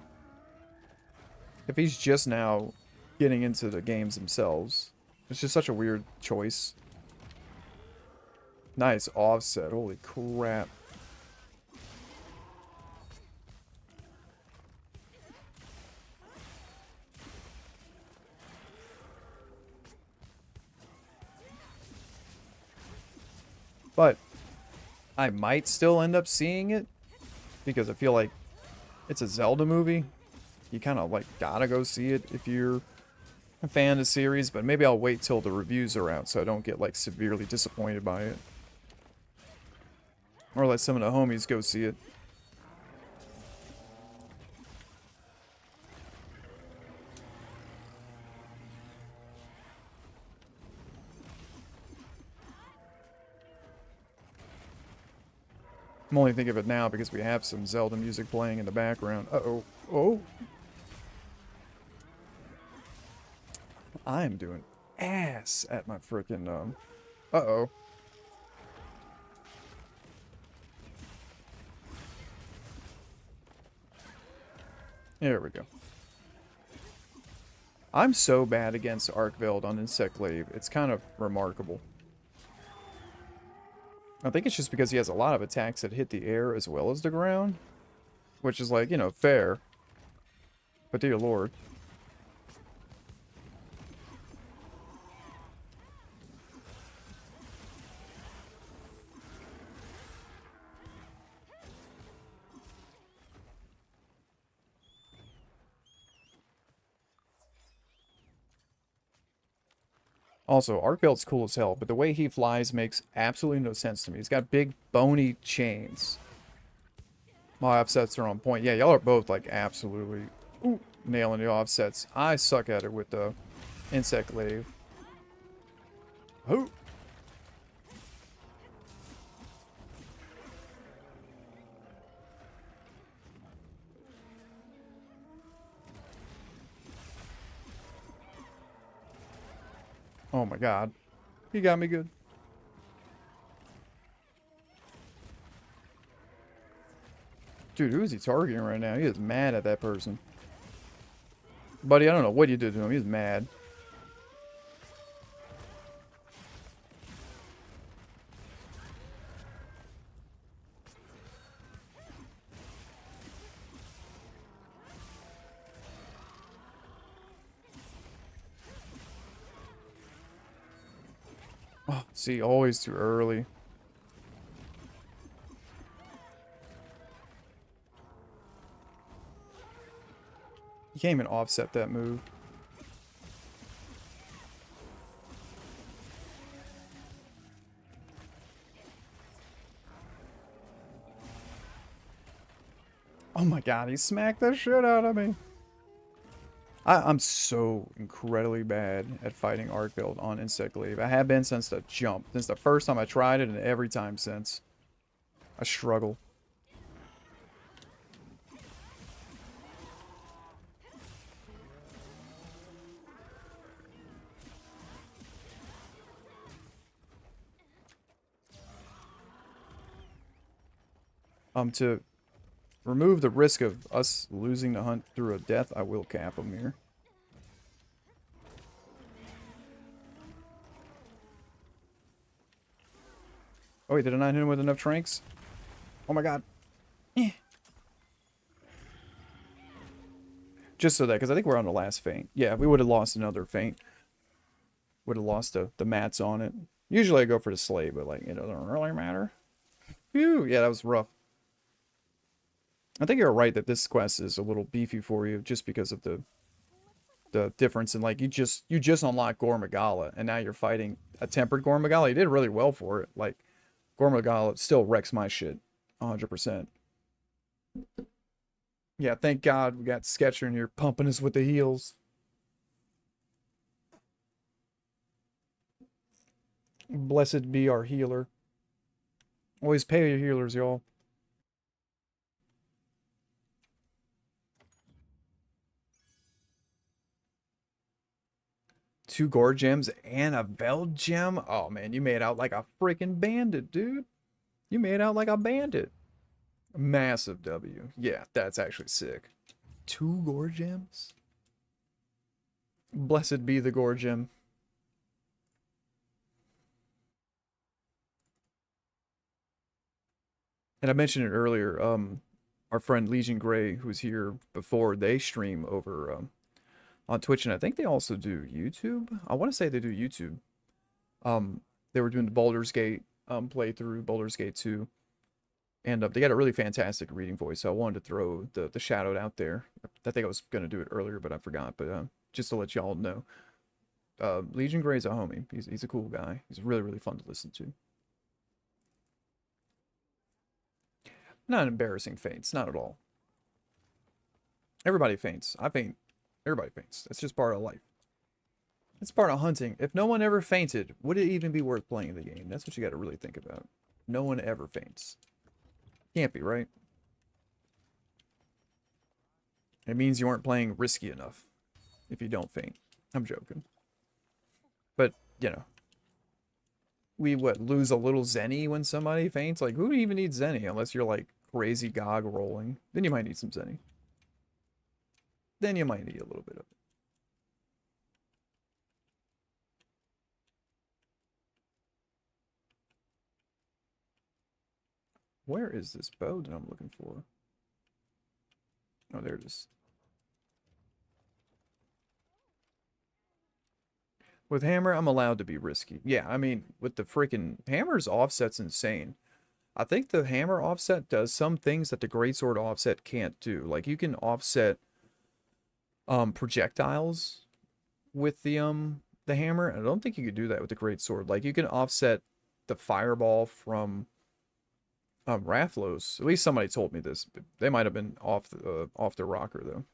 if he's just now getting into the games themselves? It's just such a weird choice. Nice offset. Holy crap. But I might still end up seeing it because I feel like it's a Zelda movie. You kind of like gotta go see it if you're a fan of the series, but maybe I'll wait till the reviews are out so I don't get like severely disappointed by it. Or let some of the homies go see it. I'm only thinking of it now because we have some Zelda music playing in the background. Uh-oh. Oh. I'm doing ass at my frickin' uh-oh. There we go. I'm so bad against Arcveld on Insect Glaive. It's kind of remarkable. I think it's just because he has a lot of attacks that hit the air as well as the ground. Which is like, you know, fair. But dear lord. Also, Arcbelt's cool as hell, but the way he flies makes absolutely no sense to me. He's got big, bony chains. My offsets are on point. Yeah, y'all are both, like, absolutely nailing the offsets. I suck at it with the insect glaive. Oh. Oh my god. He got me good. Dude, who is he targeting right now? He is mad at that person. Buddy, I don't know what you did to him. He's mad. Oh, see, always too early. You can't even offset that move. Oh my god, he smacked the shit out of me. I'm so incredibly bad at fighting Arcbelt on Insect Glaive. I have been since the jump. Since the first time I tried it and every time since. I struggle. To remove the risk of us losing the hunt through a death, I will cap him here. Oh wait, did I not hit him with enough tranks? Oh my god. Eh. Just so that, because I think we're on the last feint. Yeah, we would have lost another feint. Would have lost the mats on it. Usually I go for the slay, but like, it doesn't really matter. Phew, yeah, that was rough. I think you're right that this quest is a little beefy for you just because of the difference in, like, you just unlocked Gore Magala and now you're fighting a tempered Gore Magala. You did really well for it. Like, Gore Magala still wrecks my shit 100%. Yeah, thank God we got Sketcher in here pumping us with the heals. Blessed be our healer. Always pay your healers, y'all. Two gore gems and a bell gem. Oh man, you made out like a freaking bandit, dude. You made out like a bandit. Massive W. Yeah, that's actually sick. Two gore gems. Blessed be the gore gem. And I mentioned it earlier. Our friend Legion Gray, who's here before, they stream over on Twitch, and I think they also do YouTube. I want to say they do YouTube. They were doing the Baldur's Gate playthrough, Baldur's Gate 2. And they got a really fantastic reading voice, so I wanted to throw the shout out there. I think I was going to do it earlier, but I forgot. But just to let y'all know, Legion Gray's a homie. He's a cool guy. He's really, really fun to listen to. Not embarrassing feints, not at all. Everybody faints. I faint. Everybody faints. That's just part of life. It's part of hunting. If no one ever fainted, would it even be worth playing the game? That's what you got to really think about. No one ever faints. Can't be, right? It means you aren't playing risky enough if you don't faint. I'm joking. But, you know. We, lose a little Zenny when somebody faints? Like, who even needs Zenny unless you're, like, crazy GOG rolling? Then you might need some Zenny. Then you might need a little bit of it. Where is this bow that I'm looking for? Oh, there it is. With hammer, I'm allowed to be risky. Yeah, I mean, with the freaking hammer's offset's insane. I think the hammer offset does some things that the greatsword offset can't do. Like you can offset projectiles with the hammer. I don't think you could do that with the greatsword. Like you can offset the fireball from Rathlos. At least somebody told me this. But they might have been off the rocker though.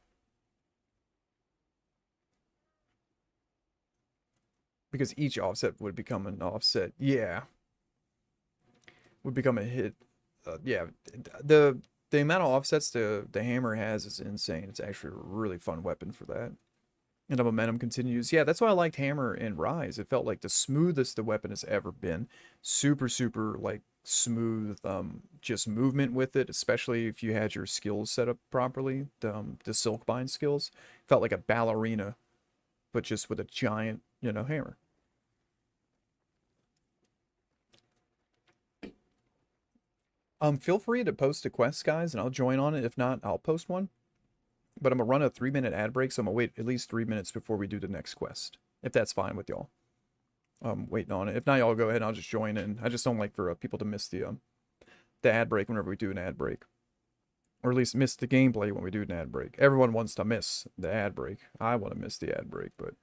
Because each offset would become an offset. Yeah. Would become a hit. Yeah. The amount of offsets the hammer has is insane. It's actually a really fun weapon for that. And the momentum continues. Yeah, that's why I liked Hammer and Rise. It felt like the smoothest the weapon has ever been. Super, super, like, smooth, just movement with it, especially if you had your skills set up properly. The Silkbind skills. Felt like a ballerina, but just with a giant, hammer. Feel free to post a quest, guys, and I'll join on it. If not, I'll post one. But I'm going to run a 3-minute ad break, so I'm going to wait at least 3 minutes before we do the next quest. If that's fine with y'all. Waiting on it. If not, y'all go ahead and I'll just join in. I just don't like for people to miss the ad break whenever we do an ad break. Or at least miss the gameplay when we do an ad break. Everyone wants to miss the ad break. I want to miss the ad break, but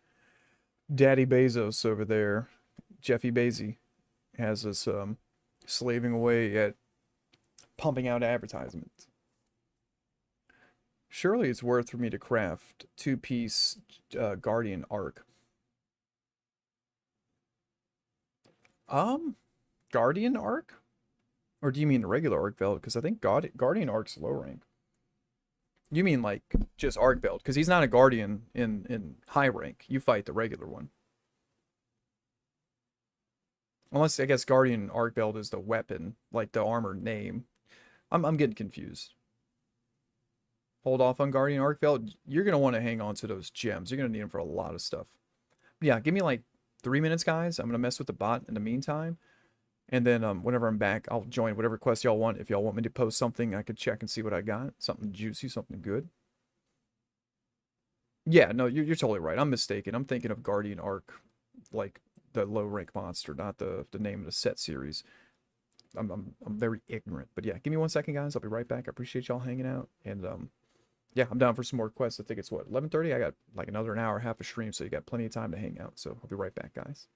Daddy Bezos over there, Jeffy Bezos, has us slaving away at pumping out advertisements. Surely it's worth for me to craft 2-piece Guardian Arc. Guardian Arc? Or do you mean the regular Arc Belt? Because I think Guardian Arc's low rank. You mean like just Arc Belt? Because he's not a Guardian in high rank. You fight the regular one. Unless I guess Guardian Arc Belt is the weapon, like the armor name. I'm getting confused. Hold off on Guardian Arc Belt. You're going to want to hang on to those gems. You're going to need them for a lot of stuff. Yeah, give me like 3 minutes, guys. I'm going to mess with the bot in the meantime. And then whenever I'm back, I'll join whatever quest y'all want. If y'all want me to post something, I could check and see what I got. Something juicy, something good. Yeah, no, you're totally right. I'm mistaken. I'm thinking of Guardian Arc, like the low rank monster, not the name of the set series. I'm very ignorant. But yeah, give me 1 second, guys. I'll be right back. I appreciate y'all hanging out. And yeah, I'm down for some more quests. I think it's what, 11:30? I got like another hour, half a stream, so you got plenty of time to hang out. So I'll be right back, guys.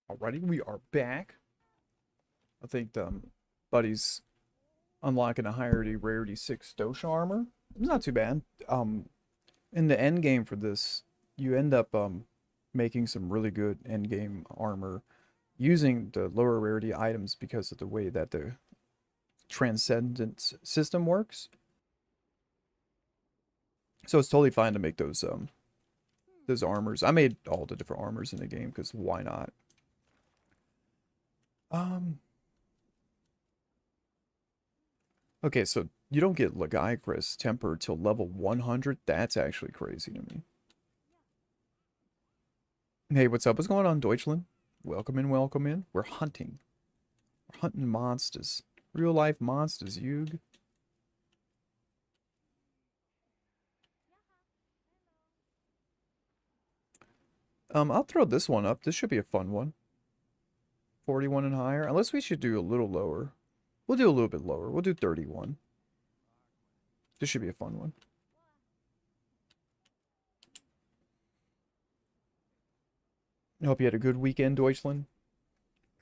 Alrighty, we are back. I think Buddy's unlocking a higher rarity 6 dosha armor. It's not too bad. In the end game for this, you end up making some really good end game armor using the lower rarity items because of the way that the transcendence system works. So it's totally fine to make those armors. I made all the different armors in the game because why not? Okay, so you don't get Legiacris temper till level 100. That's actually crazy to me. Hey, what's up? What's going on, Deutschland? Welcome in, welcome in. We're hunting. We're hunting monsters. Real life monsters, Yug. I'll throw this one up. This should be a fun one. 41 and higher. Unless we should do a little lower. We'll do a little bit lower. We'll do 31. This should be a fun one. I hope you had a good weekend, Deutschland.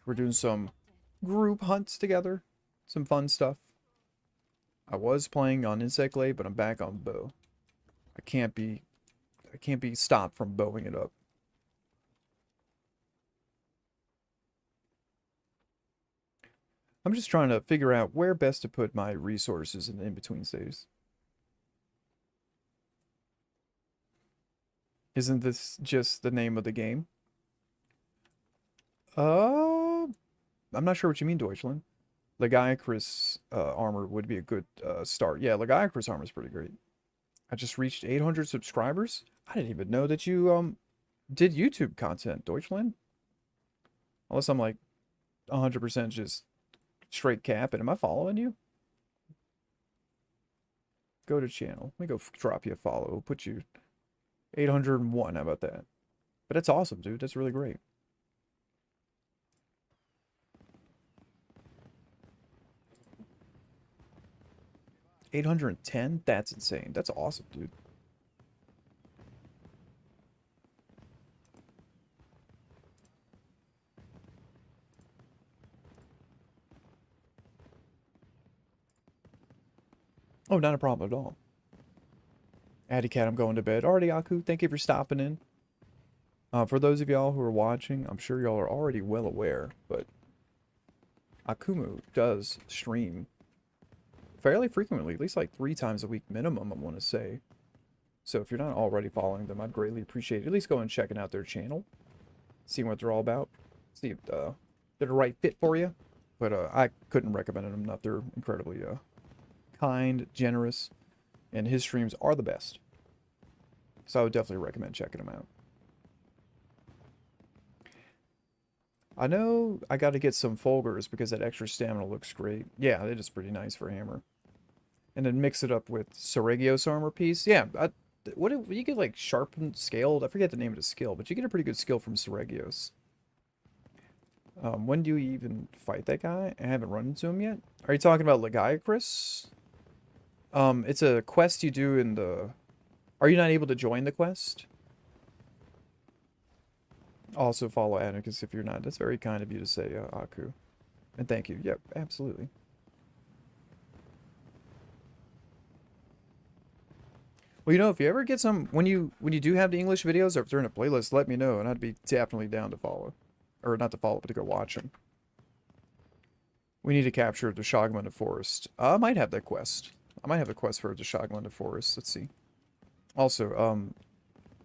We're doing some group hunts together. Some fun stuff. I was playing on Insect Glade, but I'm back on bow. I can't be stopped from bowing it up. I'm just trying to figure out where best to put my resources in the in-between stages. Isn't this just the name of the game? I'm not sure what you mean, Deutschland. Legiacris armor would be a good start. Yeah, Legiacris armor is pretty great. I just reached 800 subscribers. I didn't even know that you did YouTube content, Deutschland. Unless I'm like 100% just straight cap, and am I following you? Go to channel. Let me go drop you a follow. We'll put you 801. How about that? But that's awesome, dude. That's really great. $810? That's insane. That's awesome, dude. Oh, not a problem at all. Addycat, I'm going to bed. Alrighty, Aku, thank you for stopping in. For those of y'all who are watching, I'm sure y'all are already well aware, but Akumu does stream fairly frequently, at least like 3 times a week minimum, I want to say. So if you're not already following them, I'd greatly appreciate it. At least go and checking out their channel, seeing what they're all about, see if they're the right fit for you. But I couldn't recommend them enough. They're incredibly kind, generous, and his streams are the best. So I would definitely recommend checking them out. I know I got to get some Fulgurs because that extra stamina looks great. Yeah, it is pretty nice for hammer. And then mix it up with Seregios armor piece. Yeah, you get like sharpened, scaled. I forget the name of the skill, but you get a pretty good skill from Seregios. When do you even fight that guy? I haven't run into him yet. Are you talking about Legiacris? It's a quest you do in the... Are you not able to join the quest? Also follow Atticus if you're not. That's very kind of you to say, Aku. And thank you. Yep, absolutely. Well, you know, if you ever get some... When you do have the English videos, or if they're in a playlist, let me know, and I'd be definitely down to follow. Or not to follow, but to go watch them. We need to capture the Shogman of Forest. I might have that quest. I might have a quest for the Shogman of Forest. Let's see. Also,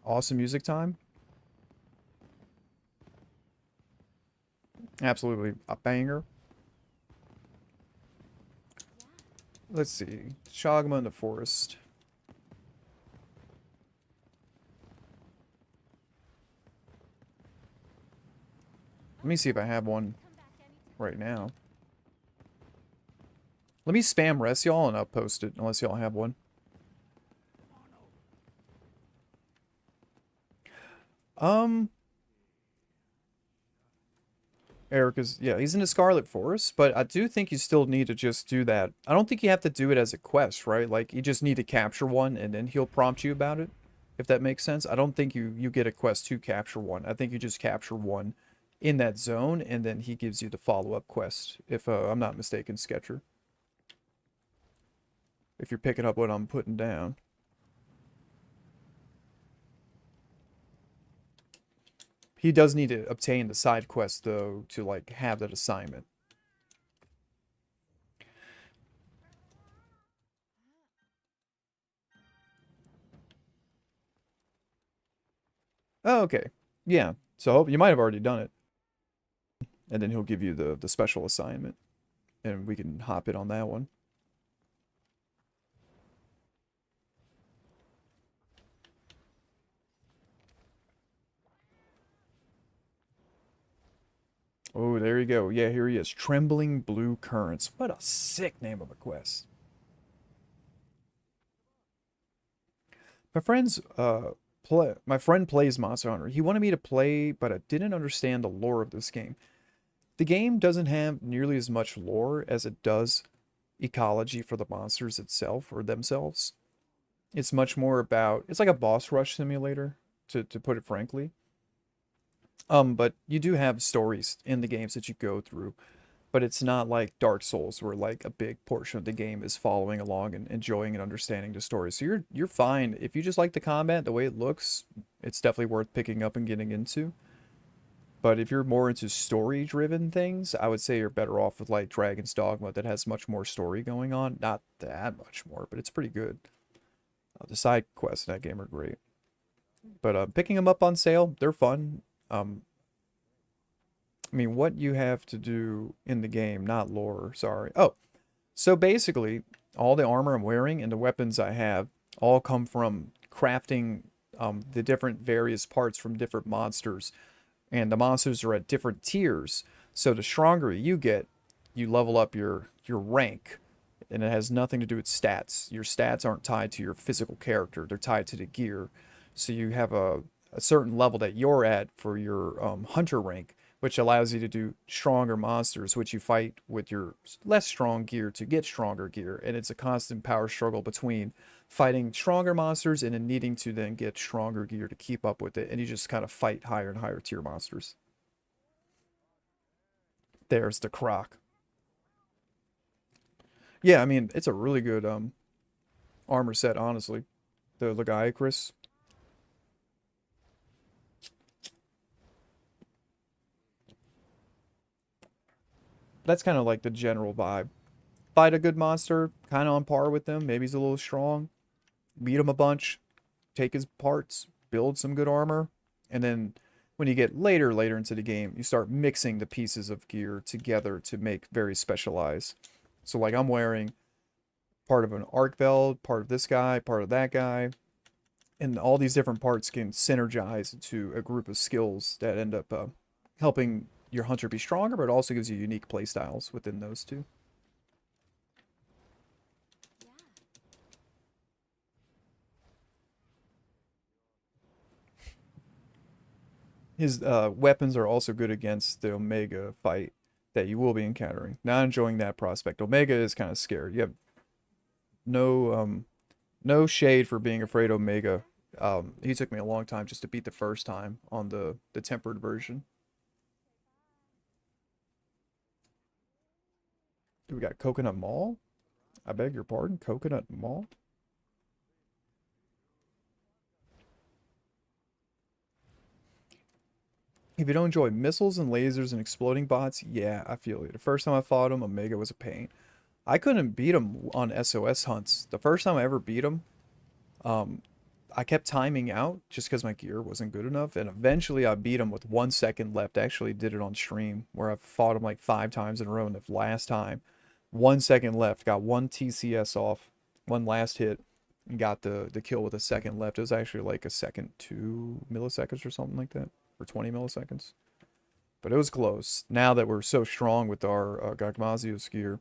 awesome music time. Absolutely a banger. Let's see. Shogman in the Forest. Let me see if I have one right now. Let me spam rest y'all and I'll post it unless y'all have one. Eric is, yeah, he's in the Scarlet Forest, but I do think you still need to just do that. I don't think you have to do it as a quest, right? Like, you just need to capture one, and then he'll prompt you about it, if that makes sense. I don't think you get a quest to capture one. I think you just capture one, in that zone, and then he gives you the follow-up quest, if I'm not mistaken, Sketcher. If you're picking up what I'm putting down. He does need to obtain the side quest, though, to, like, have that assignment. Oh, okay. Yeah. So you might have already done it. And then he'll give you the special assignment. And we can hop in on that one. Oh, there you go. Yeah, here he is. Trembling Blue Currents. What a sick name of a quest. My friend plays Monster Hunter. He wanted me to play, but I didn't understand the lore of this game. The game doesn't have nearly as much lore as it does ecology for the monsters itself or themselves. It's much more about, it's like a boss rush simulator, to put it frankly. But you do have stories in the games that you go through, but it's not like Dark Souls where like a big portion of the game is following along and enjoying and understanding the story. So you're fine. If you just like the combat, the way it looks, it's definitely worth picking up and getting into. But if you're more into story-driven things, I would say you're better off with like Dragon's Dogma that has much more story going on. Not that much more, but it's pretty good. The side quests in that game are great. But picking them up on sale, they're fun. I mean, what you have to do in the game, not lore, sorry. Oh, so basically, all the armor I'm wearing and the weapons I have all come from crafting the different various parts from different monsters. And the monsters are at different tiers. So the stronger you get, you level up your rank. And it has nothing to do with stats. Your stats aren't tied to your physical character. They're tied to the gear. So you have a certain level that you're at for your hunter rank, which allows you to do stronger monsters, which you fight with your less strong gear to get stronger gear. And it's a constant power struggle between fighting stronger monsters and then needing to then get stronger gear to keep up with it. And you just kind of fight higher and higher tier monsters. There's the croc. Yeah, I mean, it's a really good armor set, honestly. The Atticus. That's kind of like the general vibe. Fight a good monster, kind of on par with them. Maybe he's a little strong. Beat him a bunch. Take his parts. Build some good armor. And then when you get later into the game, you start mixing the pieces of gear together to make very specialized. So like I'm wearing part of an arc belt, part of this guy, part of that guy. And all these different parts can synergize into a group of skills that end up helping your hunter be stronger, but it also gives you unique playstyles within those two. His weapons are also good against the Omega fight that you will be encountering. Not enjoying that prospect. Omega is kind of scared. You have no shade for being afraid of Omega. He took me a long time just to beat the first time on the tempered version. We got Coconut Mall? I beg your pardon? Coconut Mall? If you don't enjoy missiles and lasers and exploding bots, yeah, I feel you. The first time I fought him, Omega was a pain. I couldn't beat him on SOS hunts. The first time I ever beat him, I kept timing out just because my gear wasn't good enough. And eventually I beat him with 1 second left. I actually did it on stream where I fought him like 5 times in a row. And the last time, 1 second left, got 1 TCS off, 1 last hit, and got the kill with a second left. It was actually like a second, 2 milliseconds or something like that, or 20 milliseconds. But it was close. Now that we're so strong with our Gagmazio's gear,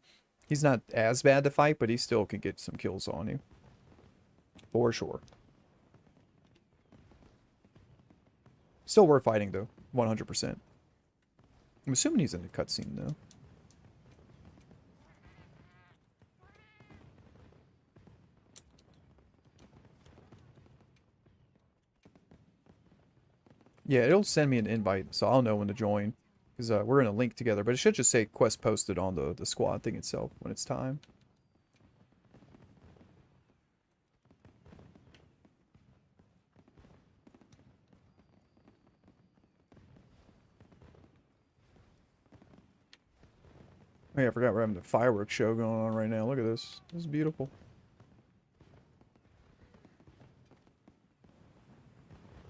he's not as bad to fight, but he still can get some kills on you. For sure. Still worth fighting, though. 100%. I'm assuming he's in the cutscene, though. Yeah, it'll send me an invite, so I'll know when to join. Because we're in a link together, but it should just say quest posted on the squad thing itself when it's time. Oh yeah, I forgot we're having the fireworks show going on right now. Look at this. This is beautiful.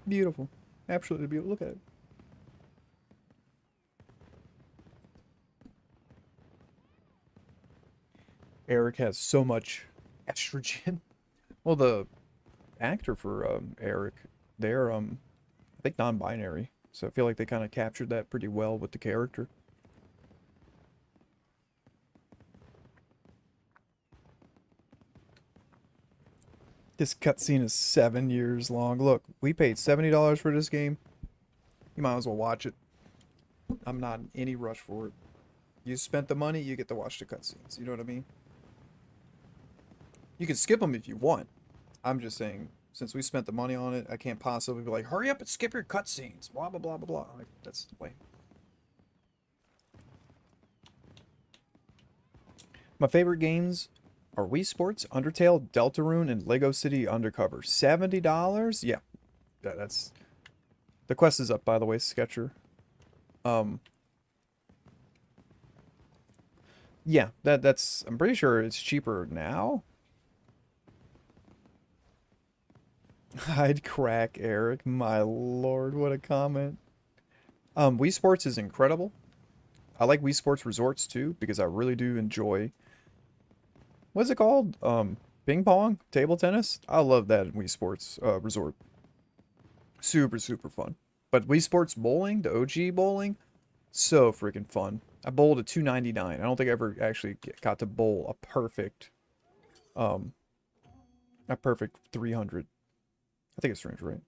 Beautiful. Absolutely beautiful. Look at it. Eric has so much estrogen. Well, the actor for Eric, they're I think non-binary, so I feel like they kind of captured that pretty well with the character. This cutscene is 7 years long. Look, we paid $70 for this game. You might as well watch it. I'm not in any rush for it. You spent the money, you get to watch the cutscenes. You know what I mean? You can skip them if you want. I'm just saying, since we spent the money on it, I can't possibly be like, hurry up and skip your cutscenes. Blah, blah, blah, blah, blah. Like, that's lame. My favorite games are Wii Sports, Undertale, Deltarune, and Lego City Undercover. $70? Yeah. That's... The quest is up, by the way, Sketcher. Yeah, that's... I'm pretty sure it's cheaper now. I'd crack Eric. My lord, what a comment. Wii Sports is incredible. I like Wii Sports Resorts too, because I really do enjoy... What's it called? Ping pong? Table tennis? I love that in Wii Sports Resort. Super, super fun. But Wii Sports Bowling, the OG bowling, so freaking fun. I bowled a $2.99. I don't think I ever actually got to bowl a perfect 300. I think it's 300, right?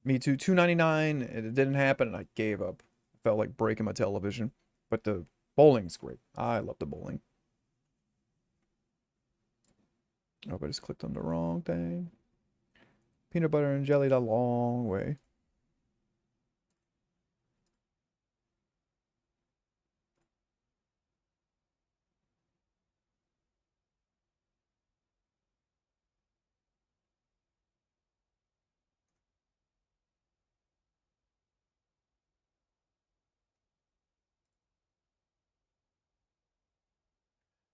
Me too. $2.99, and it didn't happen, and I gave up. I felt like breaking my television. But the bowling's great. I love the bowling. Oh, I just clicked on the wrong thing. Peanut butter and jelly the long way.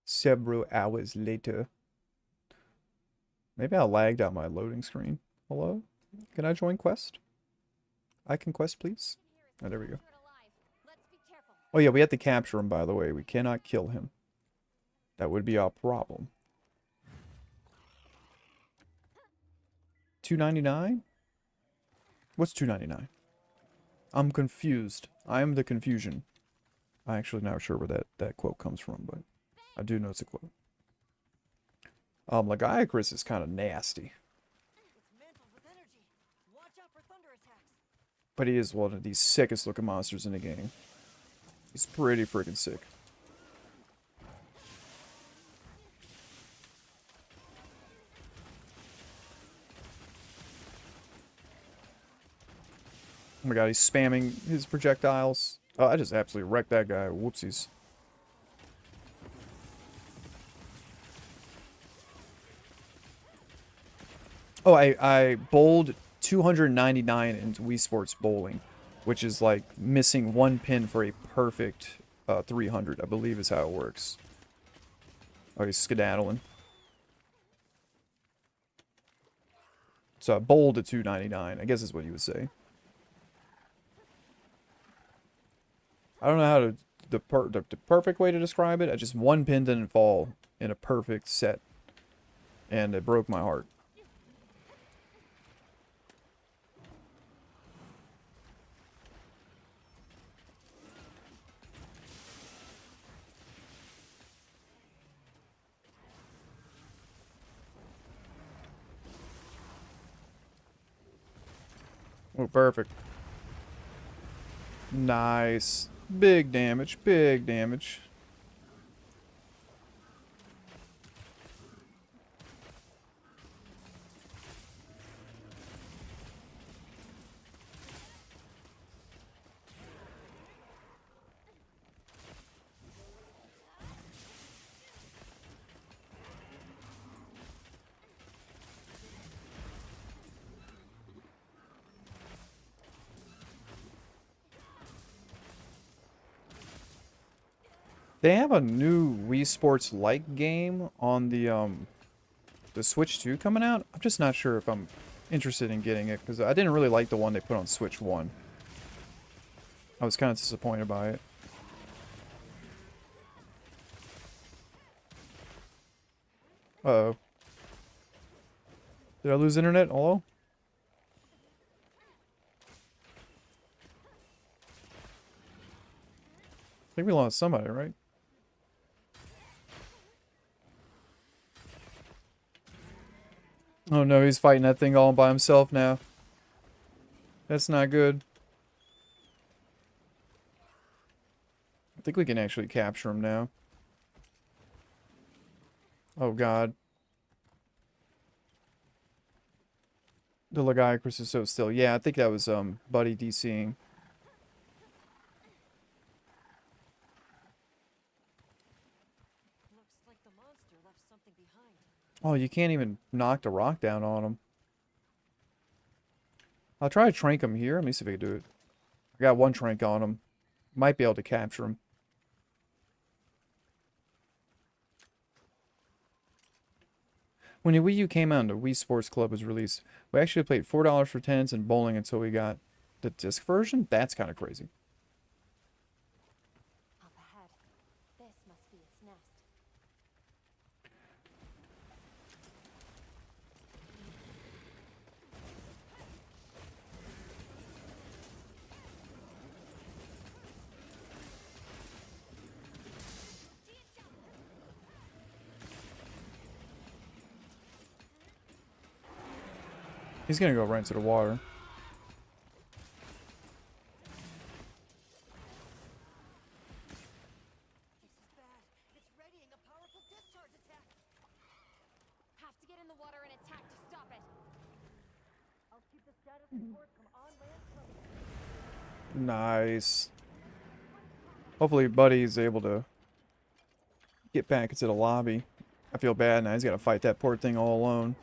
Several hours later. Maybe I lagged out my loading screen. Hello? Can I join quest? I can quest, please? Oh, there we go. Oh yeah, we have to capture him, by the way. We cannot kill him. That would be our problem. $2.99? What's $2.99? I'm confused. I am the confusion. I'm actually not sure where that quote comes from, but I do know it's a quote. Atticus is kind of nasty. But he is one of the sickest looking monsters in the game. He's pretty freaking sick. Oh my god, he's spamming his projectiles. Oh, I just absolutely wrecked that guy. Whoopsies. Oh, I bowled 299 in Wii Sports Bowling, which is like missing one pin for a perfect 300, I believe is how it works. Oh, he's skedaddling. So I bowled at 299, I guess is what you would say. I don't know how to the perfect way to describe it. I just one pin didn't fall in a perfect set, and it broke my heart. Oh, perfect. Nice. Big damage, big damage. They have a new Wii Sports like game on the Switch 2 coming out. I'm just not sure if I'm interested in getting it because I didn't really like the one they put on Switch 1. I was kind of disappointed by it. Uh-oh. Did I lose internet? Hello? I think we lost somebody, right? Oh no, he's fighting that thing all by himself now. That's not good. I think we can actually capture him now. Oh god. The Legiacris is so still. Yeah, I think that was Buddy DCing. Looks like the monster left something behind. Oh, you can't even knock the rock down on him. I'll try to trank him here. Let me see if I can do it. I got one trank on him. Might be able to capture him. When the Wii U came out and the Wii Sports Club was released, we actually played $4 for tennis and bowling until we got the disc version? That's kind of crazy. Up ahead. This must be its nest. He's gonna go right into the water. This is bad. It's readying a powerful discharge attack. Have to get in the water and attack to stop it. I'll keep the status report from on land close. Nice. Hopefully Buddy's able to get back into the lobby. I feel bad now. He's got to fight that poor thing all alone.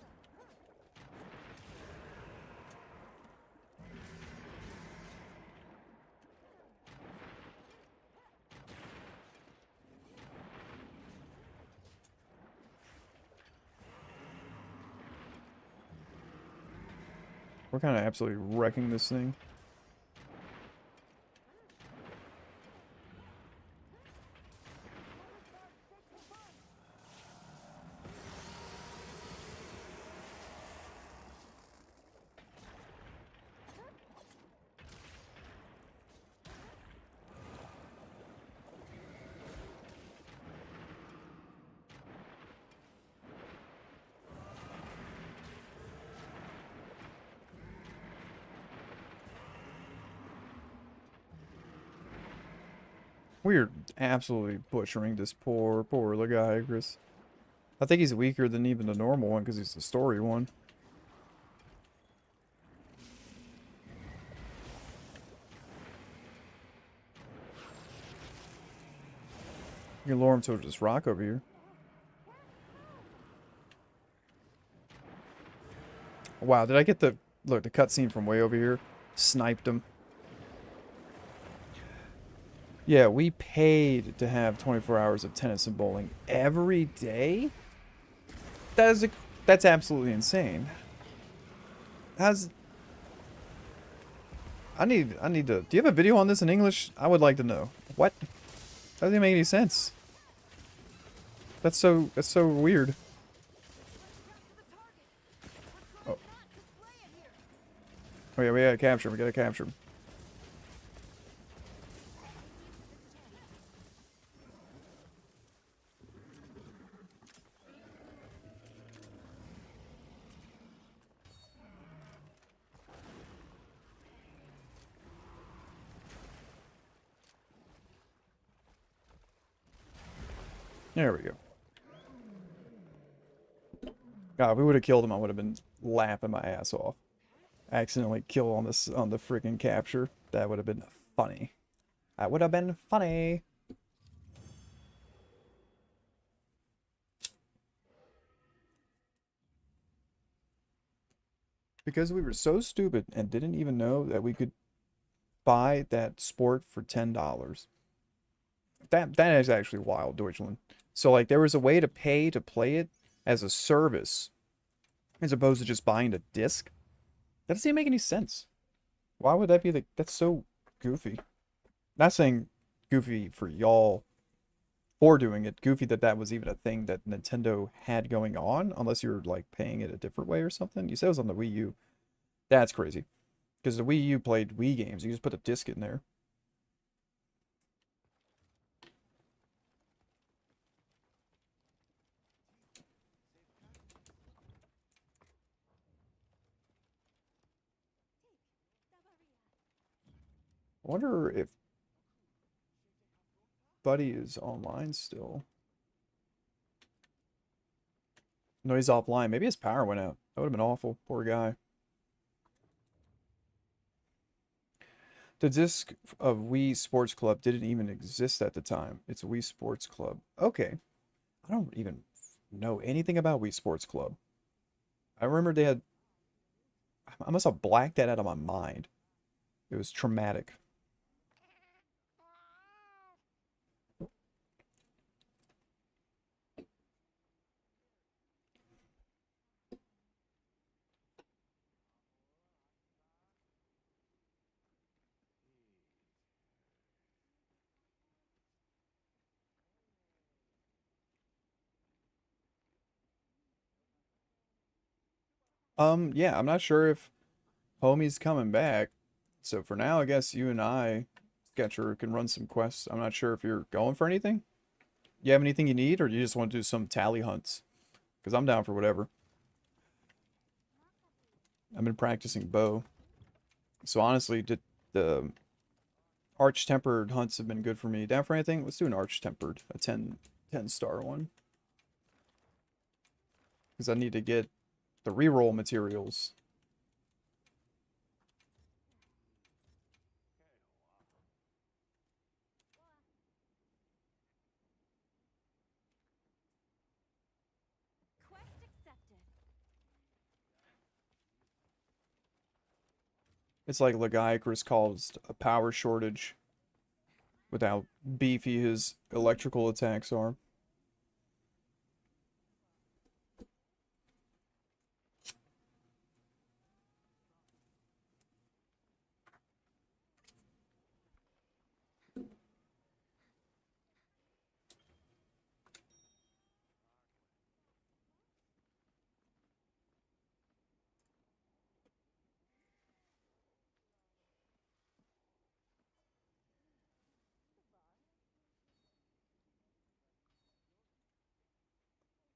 We're kind of absolutely wrecking this thing. We're absolutely butchering this poor Legiacris. I think he's weaker than even the normal one because he's the story one. You can lure him to this rock over here. Wow, did I get the... Look, the cutscene from way over here? Sniped him. Yeah, we paid to have 24 hours of tennis and bowling every day? That's absolutely insane. I need to... Do you have a video on this in English? I would like to know. What? That doesn't make any sense. That's so weird. Oh. Oh yeah, we gotta capture him. We gotta capture him. There we go. God, if we would have killed him, I would have been laughing my ass off. Accidentally kill on this on the freaking capture. That would have been funny. That would have been funny. Because we were so stupid and didn't even know that we could buy that sport for $10. That is actually wild, Deutschland. So like there was a way to pay to play it as a service as opposed to just buying a disc. That doesn't even make any sense. Why would that be that's so goofy. Not saying goofy for y'all for doing it. Goofy that was even a thing that Nintendo had going on, unless you're like paying it a different way or something. You said it was on the Wii U. That's crazy. Because the Wii U played Wii games. You just put a disc in there. I wonder if Buddy is online still. No, he's offline. Maybe his power went out. That would have been awful. Poor guy. The disc of Wii Sports Club didn't even exist at the time. It's Wii Sports Club. Okay. I don't even know anything about Wii Sports Club. I remember they had... I must have blacked that out of my mind. It was traumatic. Yeah, I'm not sure if homie's coming back. So for now, I guess you and I, Sketcher, can run some quests. I'm not sure if you're going for anything. You have anything you need, or do you just want to do some tally hunts? Because I'm down for whatever. I've been practicing bow. So honestly, the arch-tempered hunts have been good for me. Down for anything? Let's do an arch-tempered, a 10-star one. Because I need to get the reroll materials. Quest accepted. It's like Legiacris caused a power shortage with how beefy his electrical attacks are.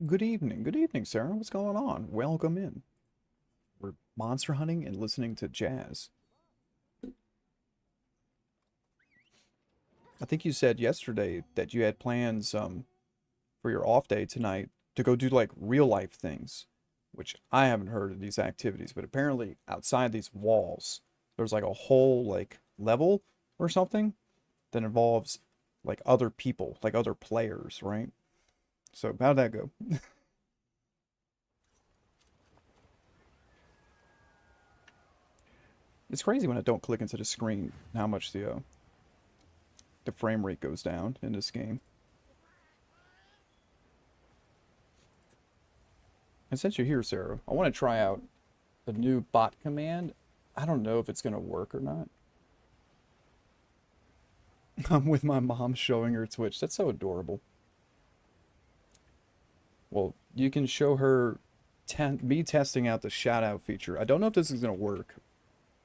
Good evening, Sarah. What's going on? Welcome in. We're monster hunting and listening to jazz. I think you said yesterday that you had plans for your off day tonight to go do like real life things, which I haven't heard of these activities, but apparently outside these walls, there's like a whole like level or something that involves like other people, like other players, right? So how'd that go? It's crazy when I don't click into the screen how much the frame rate goes down in this game. And since you're here, Sarah, I want to try out the new bot command. I don't know if it's going to work or not. I'm with my mom showing her Twitch. That's so adorable. Well, you can show her me testing out the shout out feature. I don't know if this is going to work.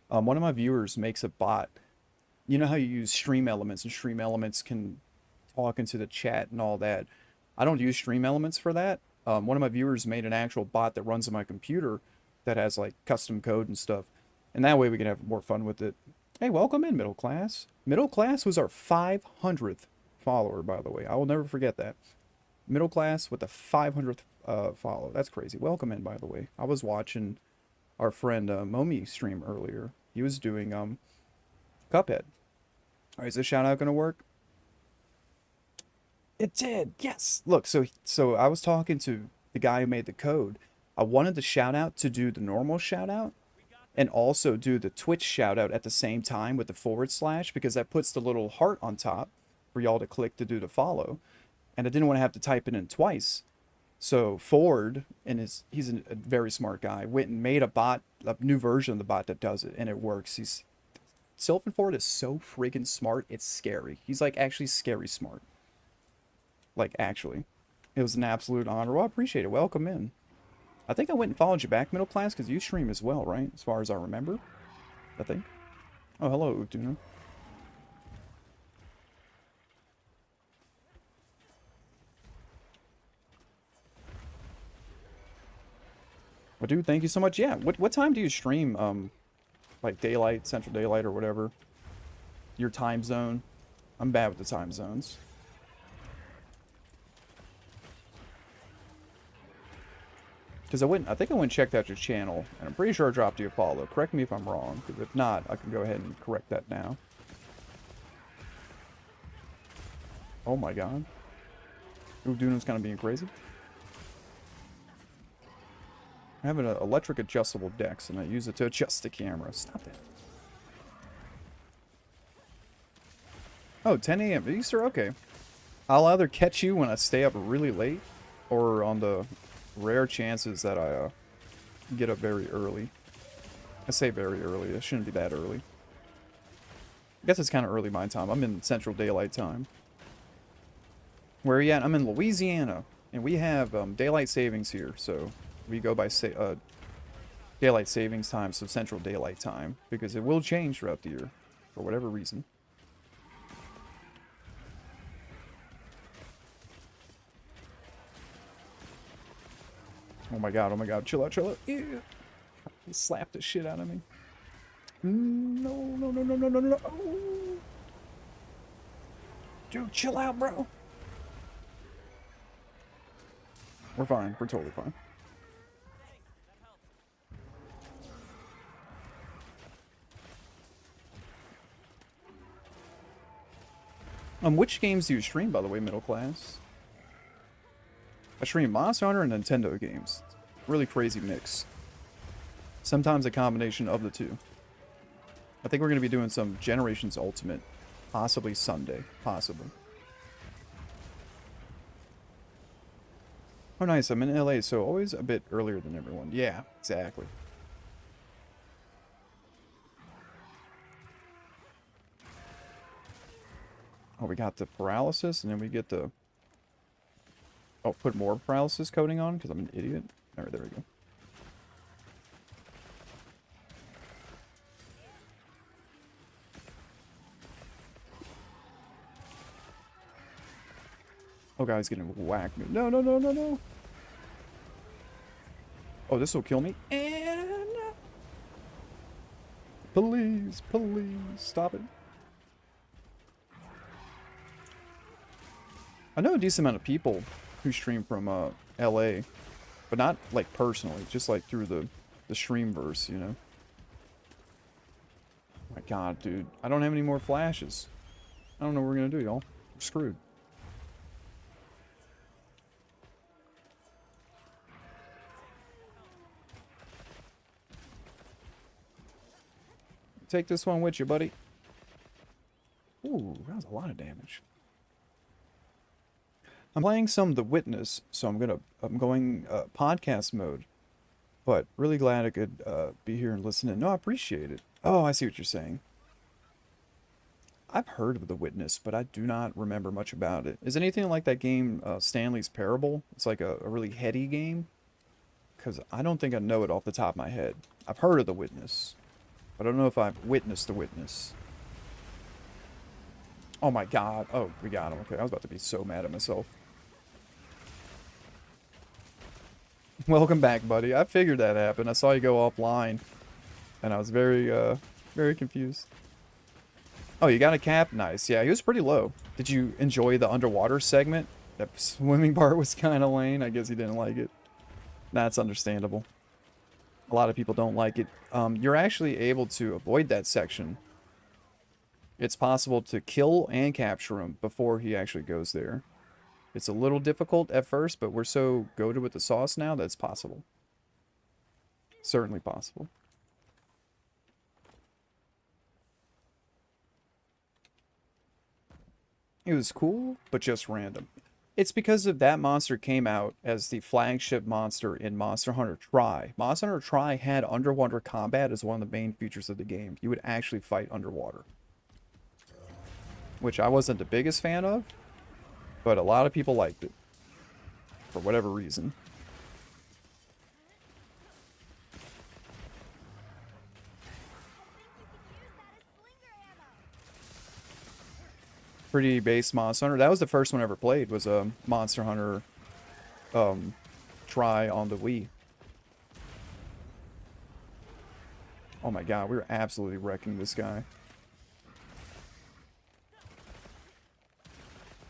One of my viewers makes a bot. You know how you use Stream Elements, and Stream Elements can talk into the chat and all that. I don't use Stream Elements for that. One of my viewers made an actual bot that runs on my computer that has like custom code and stuff. And that way we can have more fun with it. Hey, welcome in, Middle Class. Middle Class was our 500th follower, by the way. I will never forget that. Middle Class with the 500th follow. That's crazy. Welcome in, by the way. I was watching our friend Momi stream earlier. He was doing Cuphead. All right, is this shout out gonna work? It did. Yes. Look, so I was talking to the guy who made the code. I wanted the shout out to do the normal shout out and also do the Twitch shout out at the same time with the / because that puts the little heart on top for y'all to click to do the follow. And I didn't want to have to type it in twice. So Ford, and he's a very smart guy, went and made a bot, a new version of the bot that does it, and it works. Sylvan Ford is so freaking smart, it's scary. He's like actually scary smart. Like actually. It was an absolute honor. Well, I appreciate it. Welcome in. I think I went and followed you back, middle class, because you stream as well, right? As far as I remember. I think. Oh, hello, Utuna. Well, dude, thank you so much. Yeah, what time do you stream? Like daylight, central daylight, or whatever? Your time zone? I'm bad with the time zones. Because I think I went and checked out your channel, and I'm pretty sure I dropped you a follow. Correct me if I'm wrong, because if not, I can go ahead and correct that now. Oh my god. Uduna's kind of being crazy. I have an electric adjustable dex, and I use it to adjust the camera. Stop that. Oh, 10 a.m. Easter? Okay. I'll either catch you when I stay up really late, or on the rare chances that I get up very early. I say very early. It shouldn't be that early. I guess it's kind of early my time. I'm in Central Daylight Time. Where are you at? I'm in Louisiana, and we have daylight savings here, so we go by daylight savings time, so Central Daylight Time, because it will change throughout the year for whatever reason. Oh my god, chill out, chill out. Ew. He slapped the shit out of me. No, no, no, no, no, no, no. Oh. Dude, chill out, bro. We're fine, we're totally fine. Which games do you stream, by the way, middle class? I stream Monster Hunter and Nintendo games. Really crazy mix. Sometimes a combination of the two. I think we're going to be doing some Generations Ultimate. Possibly Sunday. Possibly. Oh, nice. I'm in LA, so always a bit earlier than everyone. Yeah, exactly. Oh, we got the paralysis, and then we get the... Oh, put more paralysis coating on, because I'm an idiot. Alright, there we go. Oh, guy's getting whacked. No, no, no, no, no. Oh, this will kill me. And... Please, please, stop it. I know a decent amount of people who stream from LA, but not like personally, just like through the streamverse, you know. Oh my god, dude, I don't have any more flashes. I don't know what we're gonna do, y'all. We're screwed. Take this one with you, buddy. Ooh, that was a lot of damage. I'm playing some The Witness, so I'm going podcast mode. But really glad I could be here and listen in. No, I appreciate it. Oh, I see what you're saying. I've heard of The Witness, but I do not remember much about it. Is it anything like that game, Stanley's Parable? It's like a really heady game? Because I don't think I know it off the top of my head. I've heard of The Witness. I don't know if I've witnessed The Witness. Oh my god. Oh, we got him. Okay, I was about to be so mad at myself. Welcome back, buddy. I figured that happened. I saw you go offline. And I was very confused. Oh, you got a cap? Nice. Yeah, he was pretty low. Did you enjoy the underwater segment? That swimming part was kind of lame. I guess he didn't like it. That's understandable. A lot of people don't like it. You're actually able to avoid that section. It's possible to kill and capture him before he actually goes there. It's a little difficult at first, but we're so goated with the sauce now that it's possible. Certainly possible. It was cool, but just random. It's because of that monster came out as the flagship monster in Monster Hunter Tri. Monster Hunter Tri had underwater combat as one of the main features of the game. You would actually fight underwater. Which I wasn't the biggest fan of, but a lot of people liked it. For whatever reason. Pretty base Monster Hunter. That was the first one I ever played, was a Monster Hunter Tri on the Wii. Oh my god, we were absolutely wrecking this guy.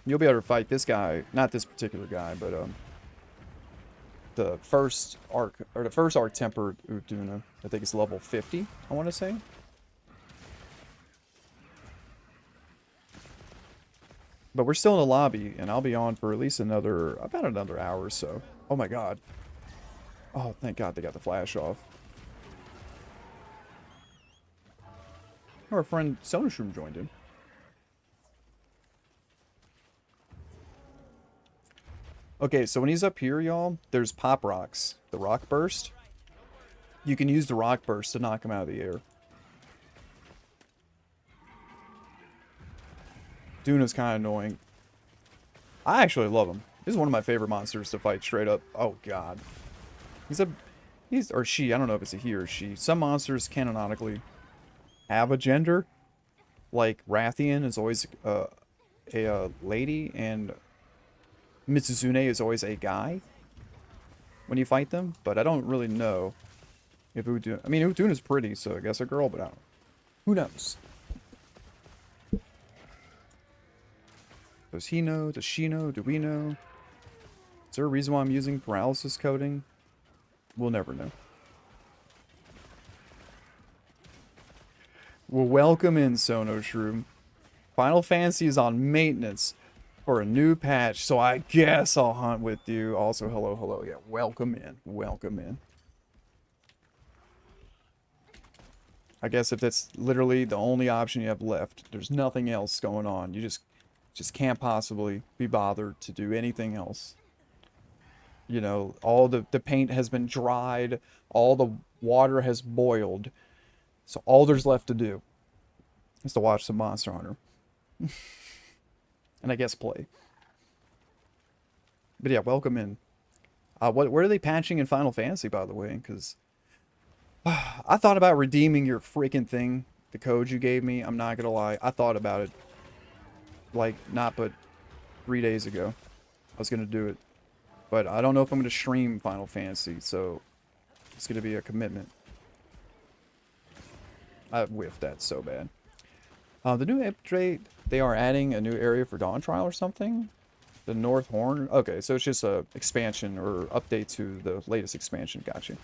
You'll be able to fight this guy, not this particular guy, but the first arc tempered Uduna. I think it's level 50, I want to say. But we're still in the lobby, and I'll be on for at least about another hour or so. Oh my god. Oh, thank god they got the flash off. Our friend Sonashroom joined in. Okay, so when he's up here, y'all, there's pop rocks. The rock burst. You can use the rock burst to knock him out of the air. Duna's kind of annoying. I actually love him. This is one of my favorite monsters to fight straight up. Oh god. He's or she, I don't know if it's a he or she. Some monsters canonically have a gender. Like Rathian is always a lady, and Mitsuzune is always a guy when you fight them, but I don't really know if Uduna... I mean, Uduna's pretty, so I guess a girl, but I don't... Who knows? Does he know? Does she know? Do we know? Is there a reason why I'm using paralysis coding? We'll never know. Well, welcome in, Sonoshroom. Final Fantasy is on maintenance for a new patch, so I guess I'll hunt with you. Also, hello, hello. Yeah, welcome in. Welcome in. I guess if that's literally the only option you have left, there's nothing else going on. You just can't possibly be bothered to do anything else. You know, all the paint has been dried, all the water has boiled, so all there's left to do is to watch some Monster Hunter. And I guess play. But yeah, welcome in. What are they patching in Final Fantasy, by the way? Because I thought about redeeming your freaking thing, the code you gave me. I'm not gonna lie, I thought about it. Like, not but 3 days ago. I was gonna do it. But I don't know if I'm gonna stream Final Fantasy, so it's gonna be a commitment. I whiffed that so bad. The new update, they are adding a new area for Dawn Trial or something. The North Horn. Okay, so it's just a expansion or update to the latest expansion. Gotcha.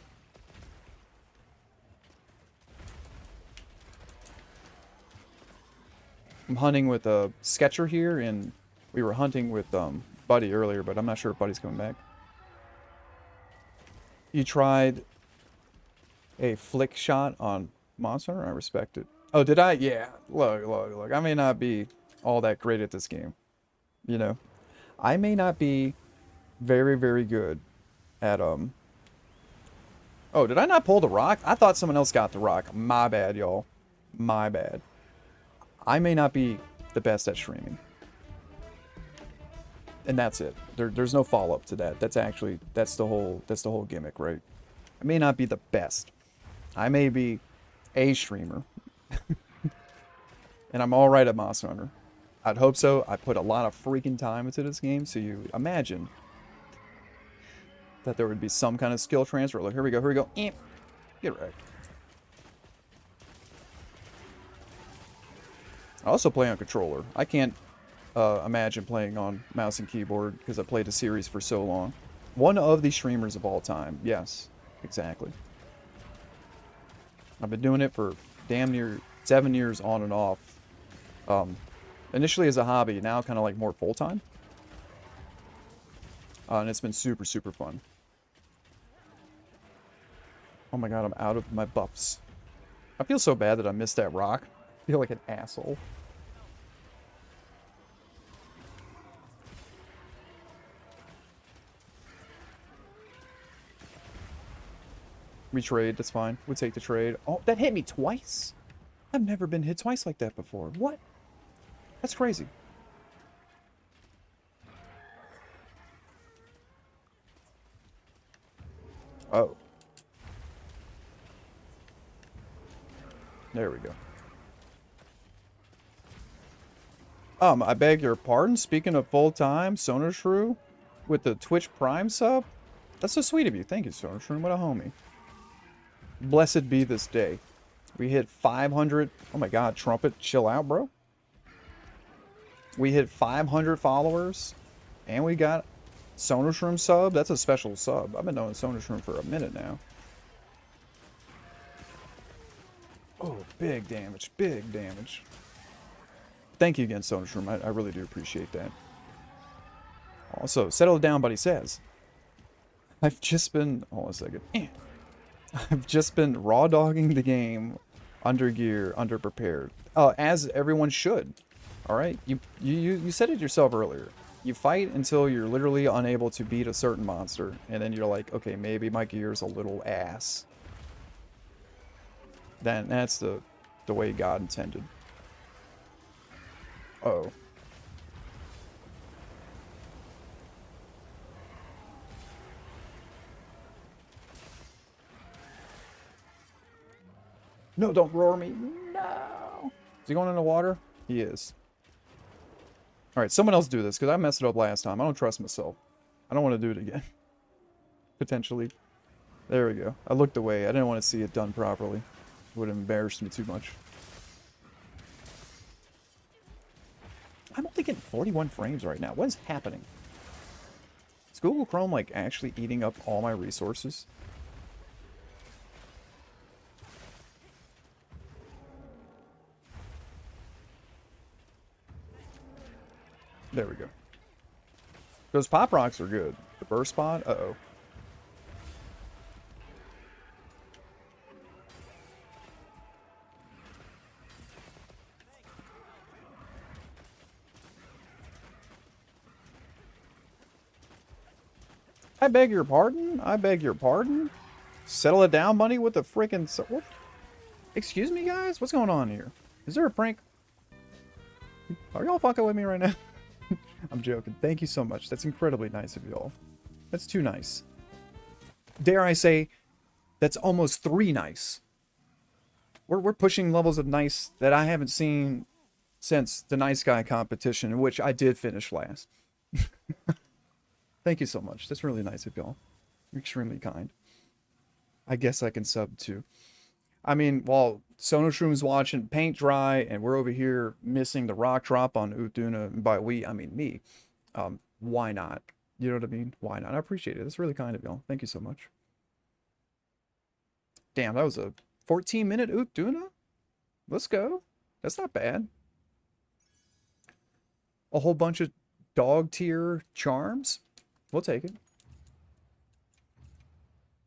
I'm hunting with a Sketcher here, and we were hunting with Buddy earlier, but I'm not sure if Buddy's coming back. You tried a flick shot on Monster Hunter? I respect it. Oh, did I? Yeah. Look. I may not be all that great at this game. You know? I may not be very, very good at, Oh, did I not pull the rock? I thought someone else got the rock. My bad, y'all. My bad. I may not be the best at streaming. And that's it. There's no follow-up to that. That's the whole gimmick, right? I may not be the best. I may be a streamer. And I'm alright at Monster Hunter. I'd hope so. I put a lot of freaking time into this game, so you imagine that there would be some kind of skill transfer. Look, here we go. Get wrecked. I also play on controller. I can't imagine playing on mouse and keyboard because I played the series for so long. One of the streamers of all time. Yes, exactly. I've been doing it for damn near 7 years on and off. Initially as a hobby, now kind of like more full-time. And it's been super, super fun. Oh my god, I'm out of my buffs. I feel so bad that I missed that rock. I feel like an asshole. We trade, that's fine. We'll take the trade. Oh, that hit me twice? I've never been hit twice like that before. What? That's crazy. Oh. There we go. I beg your pardon. Speaking of full-time, Sonashrew with the Twitch Prime sub. That's so sweet of you. Thank you, Sonashrew. What a homie. Blessed be this day. We hit 500. Oh my god, Trumpet, chill out, bro. We hit 500 followers. And we got Sonashroom sub. That's a special sub. I've been knowing Sonashroom for a minute now. Oh, big damage. Big damage. Thank you again, Sonashroom. I really do appreciate that. Also, settle it down, buddy says. I've just been... Hold on a second. I've just been raw dogging the game, under gear, under prepared. As everyone should. Alright? You said it yourself earlier. You fight until you're literally unable to beat a certain monster. And then you're like, okay, maybe my gear's a little ass. That's the way God intended. Uh-oh. No, don't roar me. No. Is he going in the water? He is. Alright, someone else do this, because I messed it up last time. I don't trust myself. I don't want to do it again. Potentially. There we go. I looked away. I didn't want to see it done properly. It would have embarrassed me too much. I'm only getting 41 frames right now. What is happening? Is Google Chrome, like, actually eating up all my resources? There we go. Those pop rocks are good. The burst spot? Uh-oh. I beg your pardon? I beg your pardon? Settle it down, buddy, with the freaking... What? Excuse me, guys? What's going on here? Is there a prank? Are y'all fucking with me right now? I'm joking. Thank you so much. That's incredibly nice of y'all. That's too nice. Dare I say, that's almost 3 nice. We're pushing levels of nice that I haven't seen since the Nice Guy competition, in which I did finish last. Thank you so much. That's really nice of y'all. You're extremely kind. I guess I can sub too. I mean, while Sonoshroom's watching paint dry and we're over here missing the rock drop on Utuna, and by we, I mean me, why not? You know what I mean? Why not? I appreciate it. That's really kind of y'all. Thank you so much. Damn, that was a 14-minute Utuna? Let's go. That's not bad. A whole bunch of dog tier charms. We'll take it.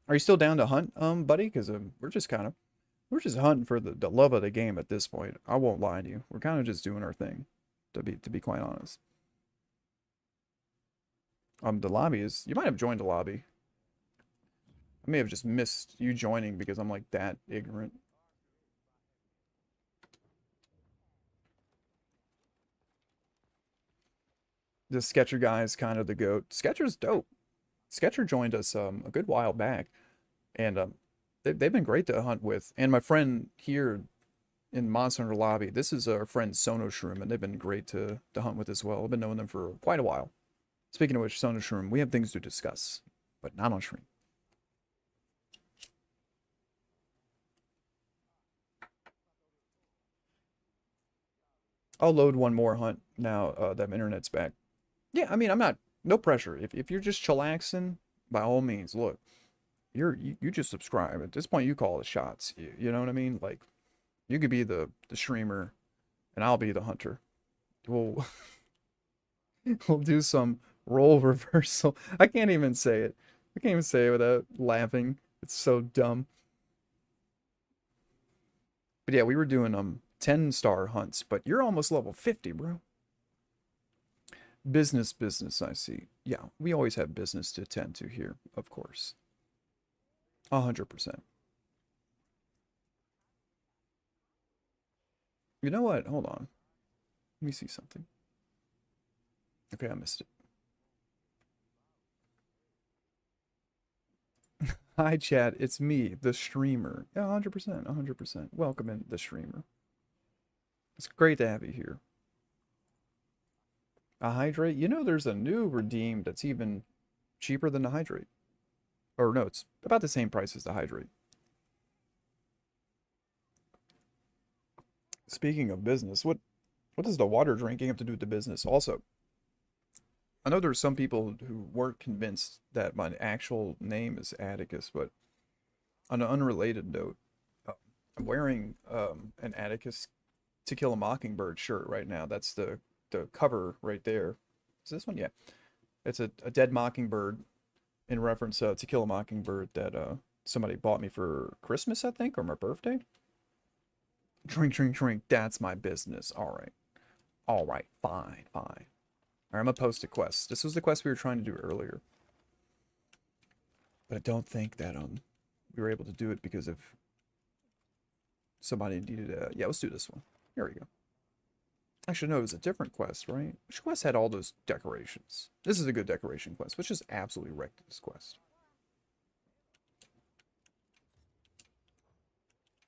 Are you still down to hunt, buddy? Because we're just hunting for the love of the game at this point. I won't lie to you. We're kind of just doing our thing, to be quite honest. The lobby is... You might have joined the lobby. I may have just missed you joining because I'm like that ignorant. The Sketcher guy is kind of the GOAT. Sketcher's dope. Sketcher joined us a good while back. And they've been great to hunt with. And my friend here in Monster Hunter Lobby, this is our friend Sonoshroom, and they've been great to hunt with as well. I've been knowing them for quite a while. Speaking of which, Sonoshroom, we have things to discuss, but not on stream. I'll load one more hunt now that my internet's back. Yeah, I mean, I'm not... No pressure. If you're just chillaxing, by all means, look. You just subscribe. At this point, you call the shots. You know what I mean? Like, you could be the streamer, and I'll be the hunter. We'll do some role reversal. I can't even say it. I can't even say it without laughing. It's so dumb. But yeah, we were doing 10-star hunts, but you're almost level 50, bro. Business, I see. Yeah, we always have business to attend to here, of course. 100%. You know what? Hold on. Let me see something. Okay, I missed it. Hi, chat. It's me, the streamer. Yeah, 100%. 100%. Welcome in, the streamer. It's great to have you here. A hydrate? You know, there's a new redeem that's even cheaper than the hydrate. Or no, it's about the same price as the hydrate. Speaking of business, what does the water drinking have to do with the business? Also, I know there's some people who weren't convinced that my actual name is Atticus, but on an unrelated note, I'm wearing an Atticus To Kill a Mockingbird shirt right now. That's the cover right there. Is this one? Yeah. It's a dead mockingbird in reference To Kill a Mockingbird that somebody bought me for Christmas, I think, or my birthday. Drink, drink, drink. That's my business. All right. All right. Fine, fine. All right, I'm going to post a quest. This was the quest we were trying to do earlier. But I don't think that we were able to do it because of somebody needed a... Yeah, let's do this one. Here we go. Actually, no, it was a different quest, right? Which quest had all those decorations? This is a good decoration quest, which just absolutely wrecked this quest.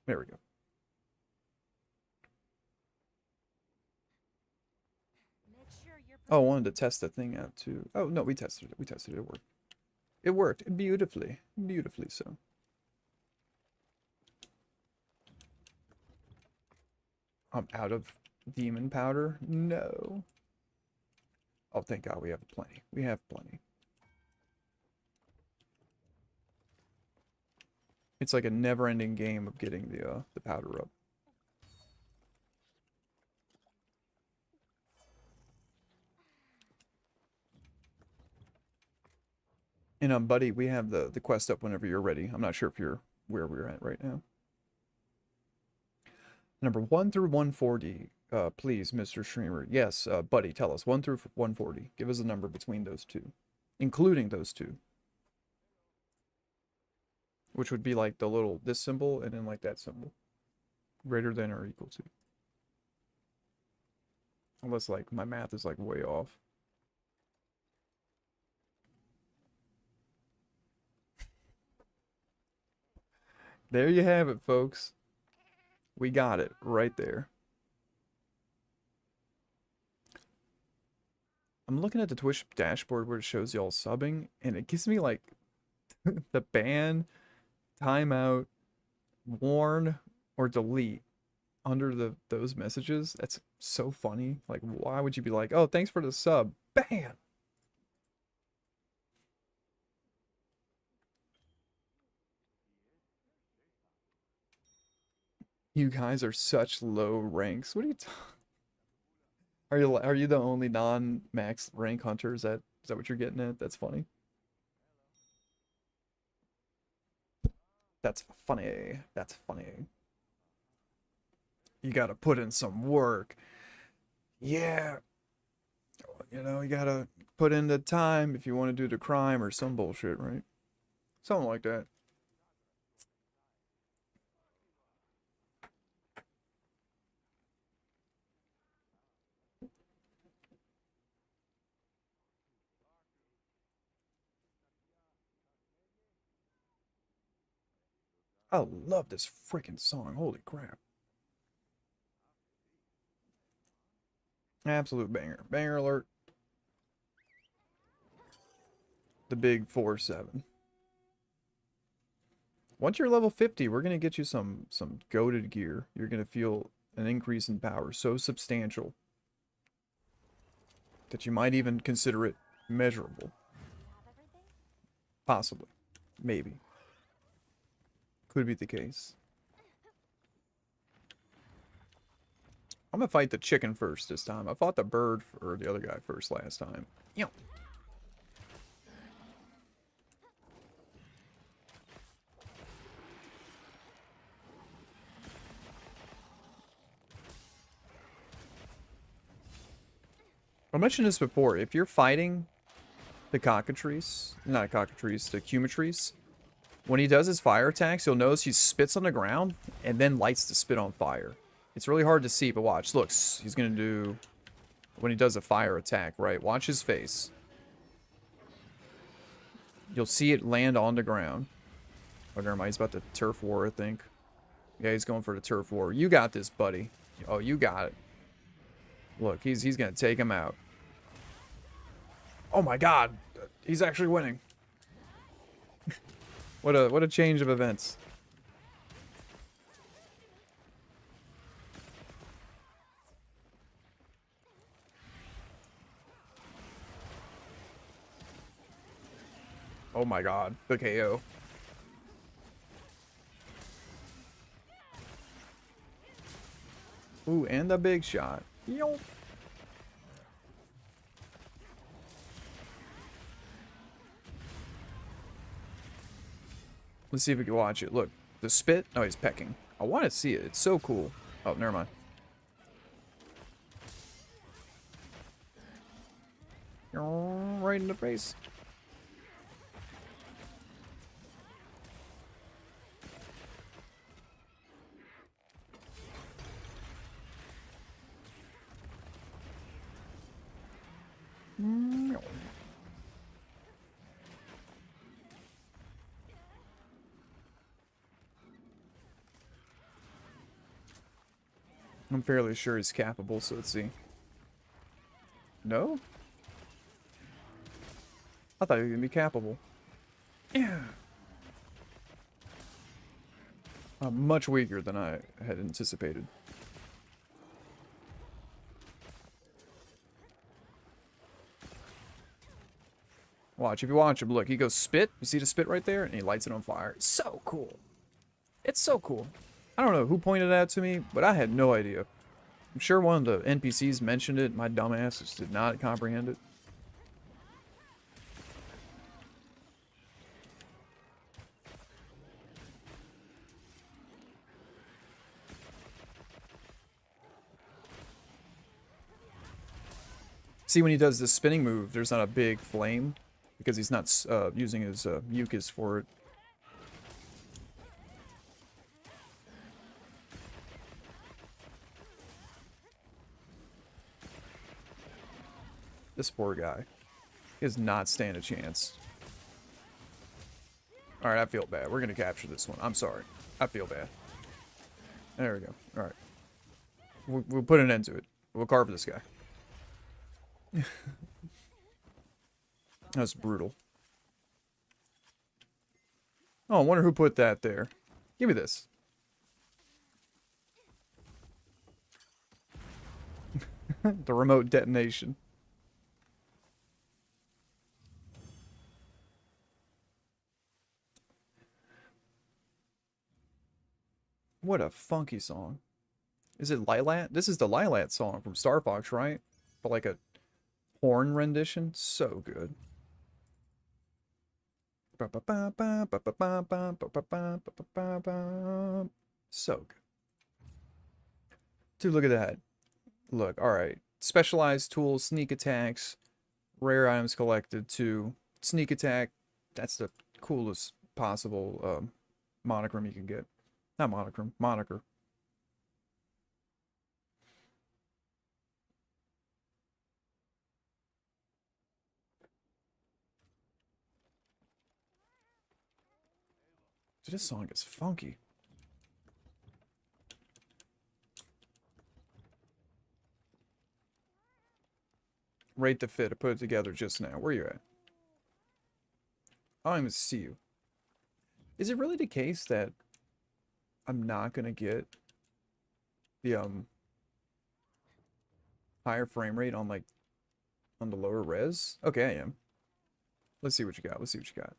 There we go. Oh, I wanted to test the thing out too. Oh, no, we tested it. We tested it. It worked. It worked beautifully. Beautifully so. I'm out of demon powder? No. Oh, thank God we have plenty. We have plenty. It's like a never-ending game of getting the powder up. And buddy, we have the quest up whenever you're ready. I'm not sure if you're where we're at right now. Number 1 through 140, please, Mr. Streamer. Yes, buddy, tell us 1 through 140. Give us a number between those two, including those two, which would be like the little this symbol and then like that symbol, greater than or equal to. Unless like my math is like way off. There you have it, folks. We got it right there. I'm looking at the Twitch dashboard where it shows y'all subbing, and it gives me like the ban, timeout, warn, or delete under those messages. That's so funny. Like, why would you be like, oh, thanks for the sub? Bam! You guys are such low ranks. What are you talking? Are you the only non-max rank hunter? Is that what you're getting at? That's funny. That's funny. That's funny. You gotta put in some work. Yeah. You know, you gotta put in the time if you want to do the crime or some bullshit, right? Something like that. I love this freaking song. Holy crap. Absolute banger. Banger alert. The big 4-7. Once you're level 50, we're going to get you some goated gear. You're going to feel an increase in power so substantial that you might even consider it measurable. Possibly. Maybe. Could be the case. I'm gonna fight the chicken first this time. I fought the bird or the other guy first last time. Yo. I mentioned this before. If you're fighting the cockatrice, not cockatrice, the cumatrice, when he does his fire attacks, you'll notice he spits on the ground and then lights the spit on fire. It's really hard to see, but watch. Look, he's going to do... When he does a fire attack, right? Watch his face. You'll see it land on the ground. Oh, never mind. He's about to turf war, I think. Yeah, he's going for the turf war. You got this, buddy. Oh, you got it. Look, he's going to take him out. Oh my god. He's actually winning. What a change of events. Oh my god, the KO. Ooh, and the big shot. Yo. Let's see if we can watch it. Look, the spit. Oh, he's pecking. I want to see it. It's so cool. Oh, never mind. Right in the face. I'm fairly sure he's capable, so let's see. No? I thought he was going to be capable. Yeah. Much weaker than I had anticipated. Watch, if you watch him, look, he goes spit. You see the spit right there? And he lights it on fire. It's so cool. It's so cool. I don't know who pointed that out to me, but I had no idea. I'm sure one of the NPCs mentioned it. My dumbass just did not comprehend it. See, when he does this spinning move, there's not a big flame because he's not using his mucus for it. This poor guy. He does not stand a chance. Alright, I feel bad. We're going to capture this one. I'm sorry. I feel bad. There we go. Alright. We'll put an end to it. We'll carve this guy. That's brutal. Oh, I wonder who put that there. Give me this. The remote detonation. What a funky song. Is it Lilat? This is the Lilat song from Star Fox, right? But like a horn rendition. So good. So good. Dude, look at that. Look, alright. Specialized tools, sneak attacks, rare items collected too. Sneak attack, that's the coolest possible monochrome you can get. Not monochrome, moniker. Dude, this song is funky. Rate the fit. I put it together just now. Where you at? I don't even see you. Is it really the case that I'm not gonna get the higher frame rate on like on the lower res? Okay, I am. Let's see what you got. Let's see what you got.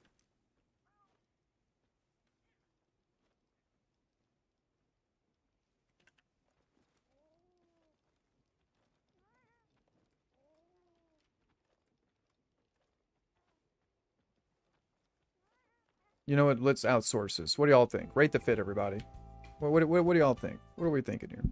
You know what? Let's outsource this. What do y'all think? Rate the fit, everybody. What do y'all think? What are we thinking here?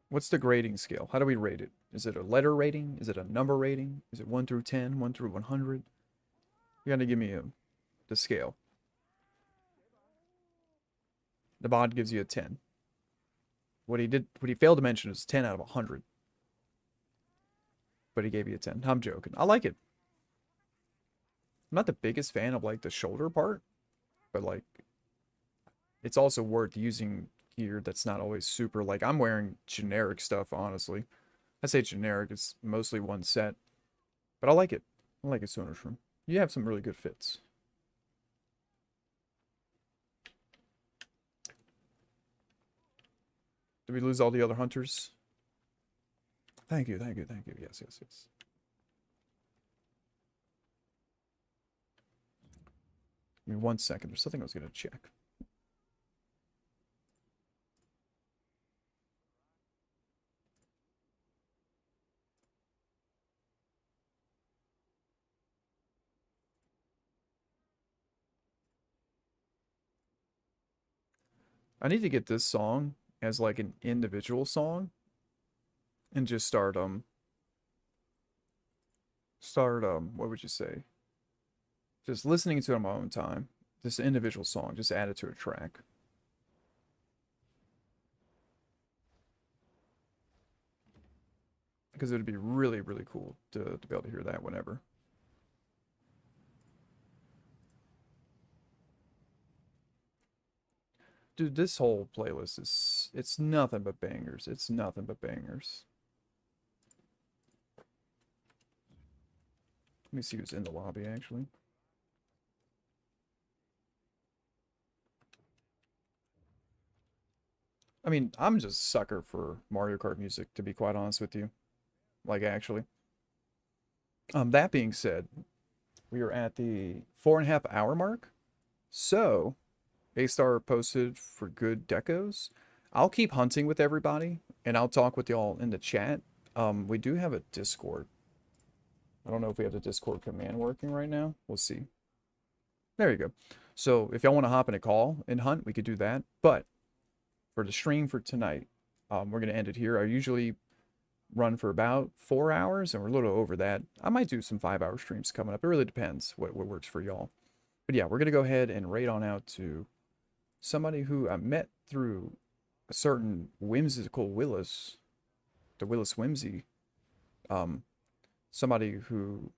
What's the grading scale? How do we rate it? Is it a letter rating? Is it a number rating? Is it 1 through 10? 1 through 100? You gotta give me the scale. The bot gives you a 10. What he failed to mention is 10 out of 100. But he gave you a 10. I'm joking. I like it. I'm not the biggest fan of like the shoulder part, but like it's also worth using gear that's not always super, like I'm wearing generic stuff, honestly. I say generic, it's mostly one set. But I like it. I like it, Sonor's Room. You have some really good fits. Did we lose all the other hunters? Thank you, thank you, thank you. Yes, yes, yes. Give me 1 second. There's something I was going to check. I need to get this song as like an individual song and just start what would you say? Just listening to it on my own time. This individual song, just add it to a track. Because it would be really, really cool to be able to hear that whenever. Dude, this whole playlist it's nothing but bangers. It's nothing but bangers. Let me see who's in the lobby, actually. I mean, I'm just a sucker for Mario Kart music, to be quite honest with you. Like, actually. That being said, we are at the 4.5 hour mark. So, A-Star posted for good decos. I'll keep hunting with everybody, and I'll talk with y'all in the chat. We do have a Discord. I don't know if we have the Discord command working right now. We'll see. There you go. So if y'all want to hop in a call and hunt, we could do that. But for the stream for tonight, we're going to end it here. I usually run for about 4 hours, and we're a little over that. I might do some 5-hour streams coming up. It really depends what works for y'all. But yeah, we're going to go ahead and raid on out to somebody who I met through a certain whimsical Willis, the Willis Whimsy. Somebody who,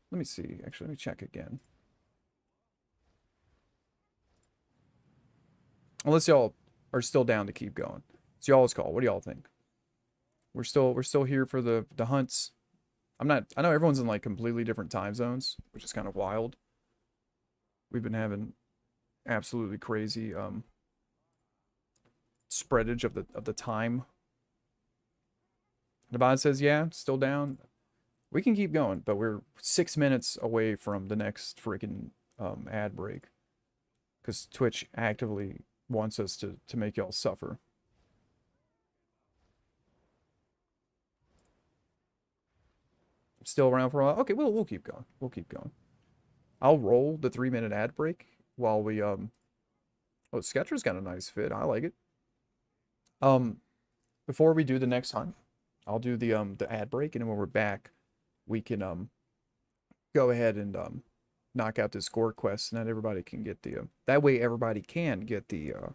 let me see, actually, let me check again. Unless y'all are still down to keep going. It's y'all's call. What do y'all think? We're still here for the hunts. I know everyone's in like completely different time zones, which is kind of wild. We've been having absolutely crazy spreadage of the time. Nabad says, yeah, still down. We can keep going, but we're 6 minutes away from the next freaking ad break. Because Twitch actively wants us to make y'all suffer. Still around for a while? Okay, we'll keep going. We'll keep going. I'll roll the 3-minute ad break while we Oh, Sketcher's got a nice fit. I like it. Before we do the next hunt, I'll do the ad break, and then when we're back, we can go ahead and knock out this score quest, and then everybody can get the that way everybody can get the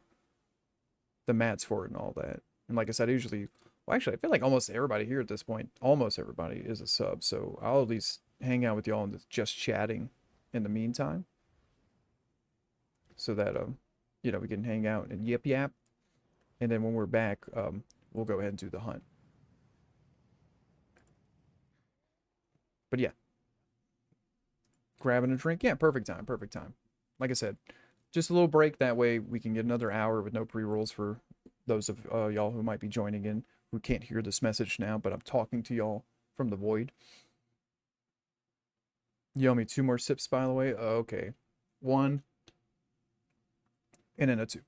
mats for it and all that. And like I said, usually, well, actually, I feel like almost everybody here at this point, almost everybody is a sub, so I'll at least hang out with y'all and just chatting in the meantime, so that you know, we can hang out and yap, and then when we're back, we'll go ahead and do the hunt. But yeah, grabbing a drink, yeah, perfect time, perfect time. Like I said, just a little break, that way we can get another hour with no pre-rolls for those of y'all who might be joining in who can't hear this message now, but I'm talking to y'all from the void. You owe me 2 more sips, by the way. Okay, 1 and then a 2.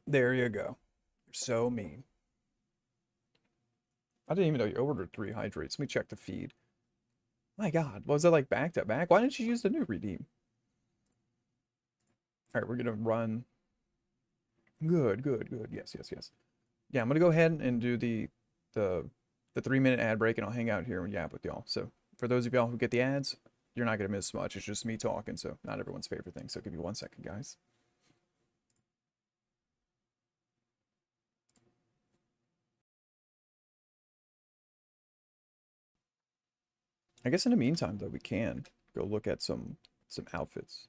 There you go. You're so mean. I didn't even know you ordered 3 hydrates. Let me check the feed. My God, was that like back to back? Why didn't you use the new redeem? All right, we're gonna run. Good. Yes. Yeah, I'm gonna go ahead and do the 3-minute ad break, and I'll hang out here and yap with y'all. So for those of y'all who get the ads, you're not gonna miss much. It's just me talking, so not everyone's favorite thing. So give me 1 second, guys. I guess in the meantime, though, we can go look at some outfits.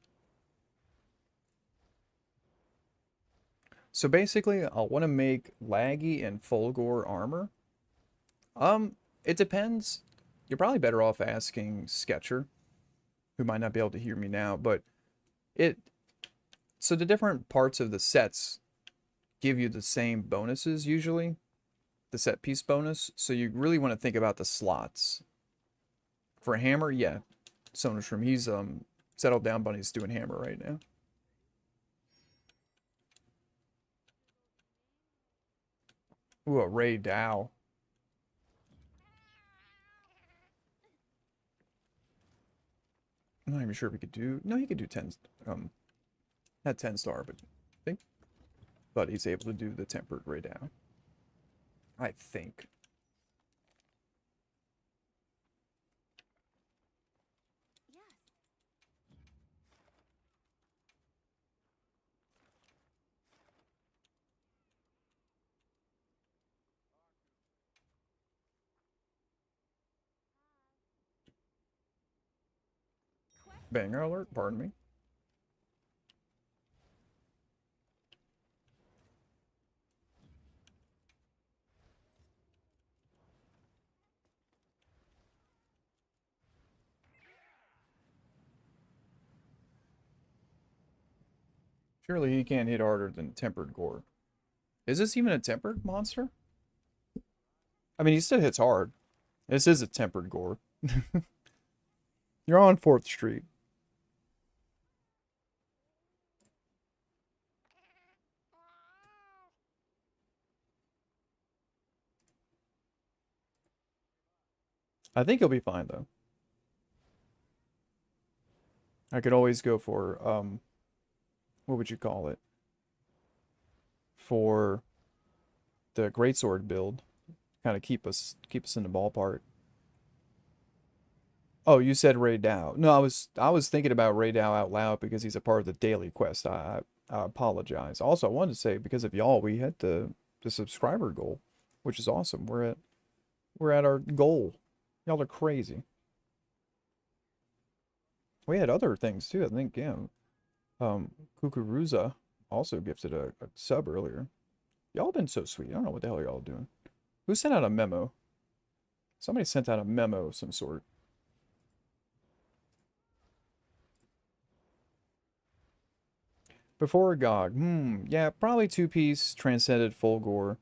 So basically, I want to make laggy and Fulgore armor. It depends. You're probably better off asking Sketcher, who might not be able to hear me now, but so the different parts of the sets give you the same bonuses usually, the set piece bonus. So you really want to think about the slots. For a hammer, yeah, Sonashroom, he's settled down, but he's doing hammer right now. Ooh, a Ray Dow. I'm not even sure if we could do. No, he could do 10. Not 10-star, but I think. But he's able to do the tempered Ray Dow. I think. Banger alert, pardon me. Surely he can't hit harder than tempered gore. Is this even a tempered monster? I mean, he still hits hard. This is a tempered gore. You're on 4th Street. I think he'll be fine, though. I could always go for, what would you call it? For the greatsword build. Kind of keep us in the ballpark. Oh, you said Ray Dow. No, I was thinking about Ray Dow out loud because he's a part of the daily quest. I apologize. Also, I wanted to say because of y'all, we hit the subscriber goal, which is awesome. We're at our goal. Y'all are crazy. We had other things too. I think Kukuruza also gifted a sub earlier. Y'all been so sweet. I don't know what the hell y'all doing. Who sent out a memo? Somebody sent out a memo of some sort. Before GOG, yeah, probably 2-piece Transcended Fulgore.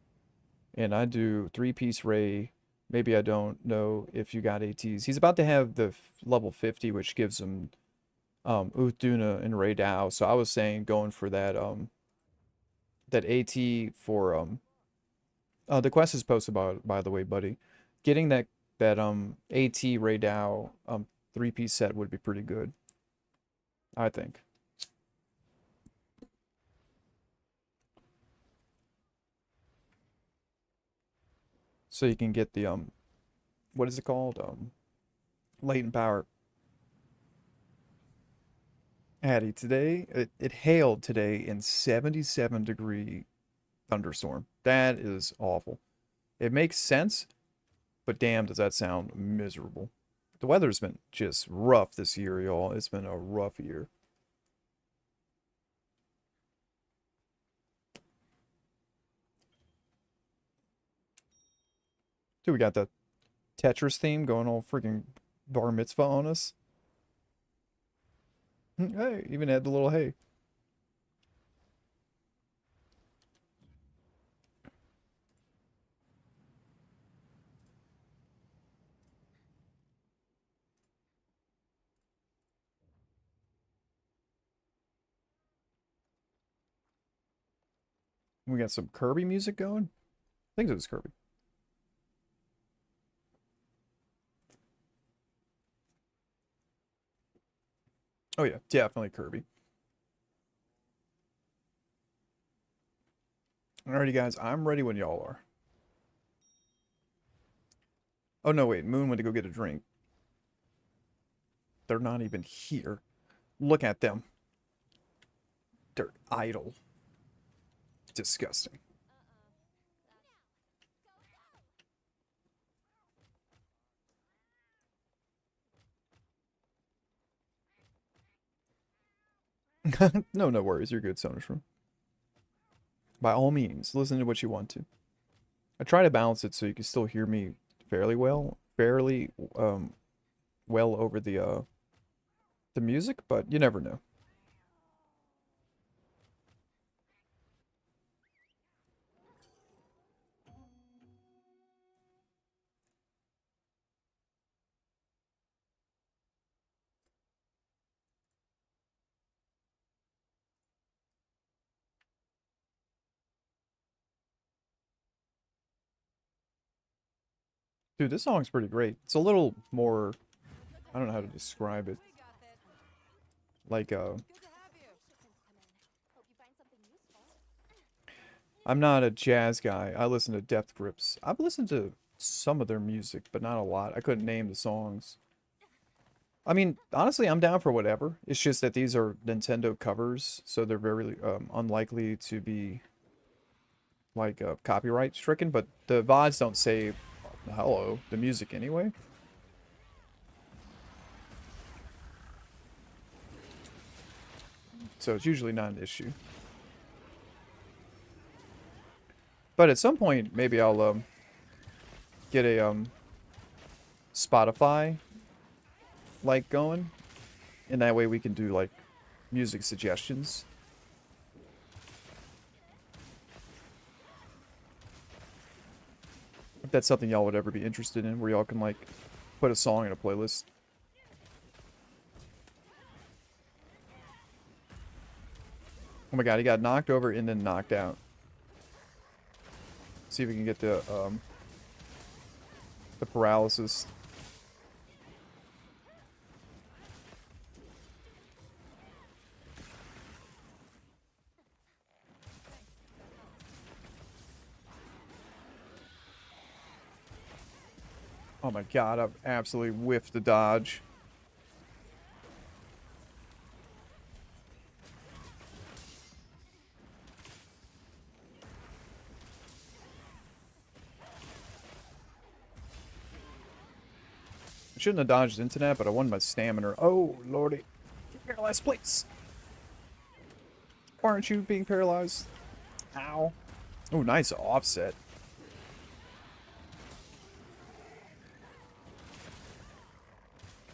And I do 3-piece Ray. Maybe I don't know if you got ATs. He's about to have the level 50, which gives him Uthduna and Ray Dow. So I was saying going for that that AT for the quest is posted by the way, buddy. Getting that AT Ray Dow 3-piece set would be pretty good, I think. So you can get the what is it called? Latent power. Addy, today it hailed today in 77-degree thunderstorm. That is awful. It makes sense, but damn does that sound miserable. The weather's been just rough this year, y'all. It's been a rough year. Dude, we got the Tetris theme going all freaking bar mitzvah on us. Hey, even had the little hey. We got some Kirby music going. I think it was Kirby. Oh yeah, definitely Kirby. Alrighty guys, I'm ready when y'all are. Oh no, wait, Moon went to go get a drink. They're not even here. Look at them. They're idle. Disgusting. No, no worries. You're good, Sonashroom. By all means, listen to what you want to. I try to balance it so you can still hear me fairly well, well over the music, but you never know. Dude, this song's pretty great. It's a little more, I don't know how to describe it. Like, Good to have you. Hope you find something useful. I'm not a jazz guy. I listen to Depth Grips. I've listened to some of their music, but not a lot. I couldn't name the songs. I mean, honestly, I'm down for whatever. It's just that these are Nintendo covers, so they're very unlikely to be like copyright stricken, but the VODs don't say hello, the music anyway. So it's usually not an issue. But at some point, maybe I'll get a Spotify like going, and that way we can do like music suggestions. If that's something y'all would ever be interested in, where y'all can like put a song in a playlist. Oh my god, he got knocked over and then knocked out. See if we can get the paralysis. Oh my god, I've absolutely whiffed the dodge. I shouldn't have dodged into that, but I won my stamina. Oh, lordy. Get paralyzed, please. Why aren't you being paralyzed? Ow. Oh, nice offset.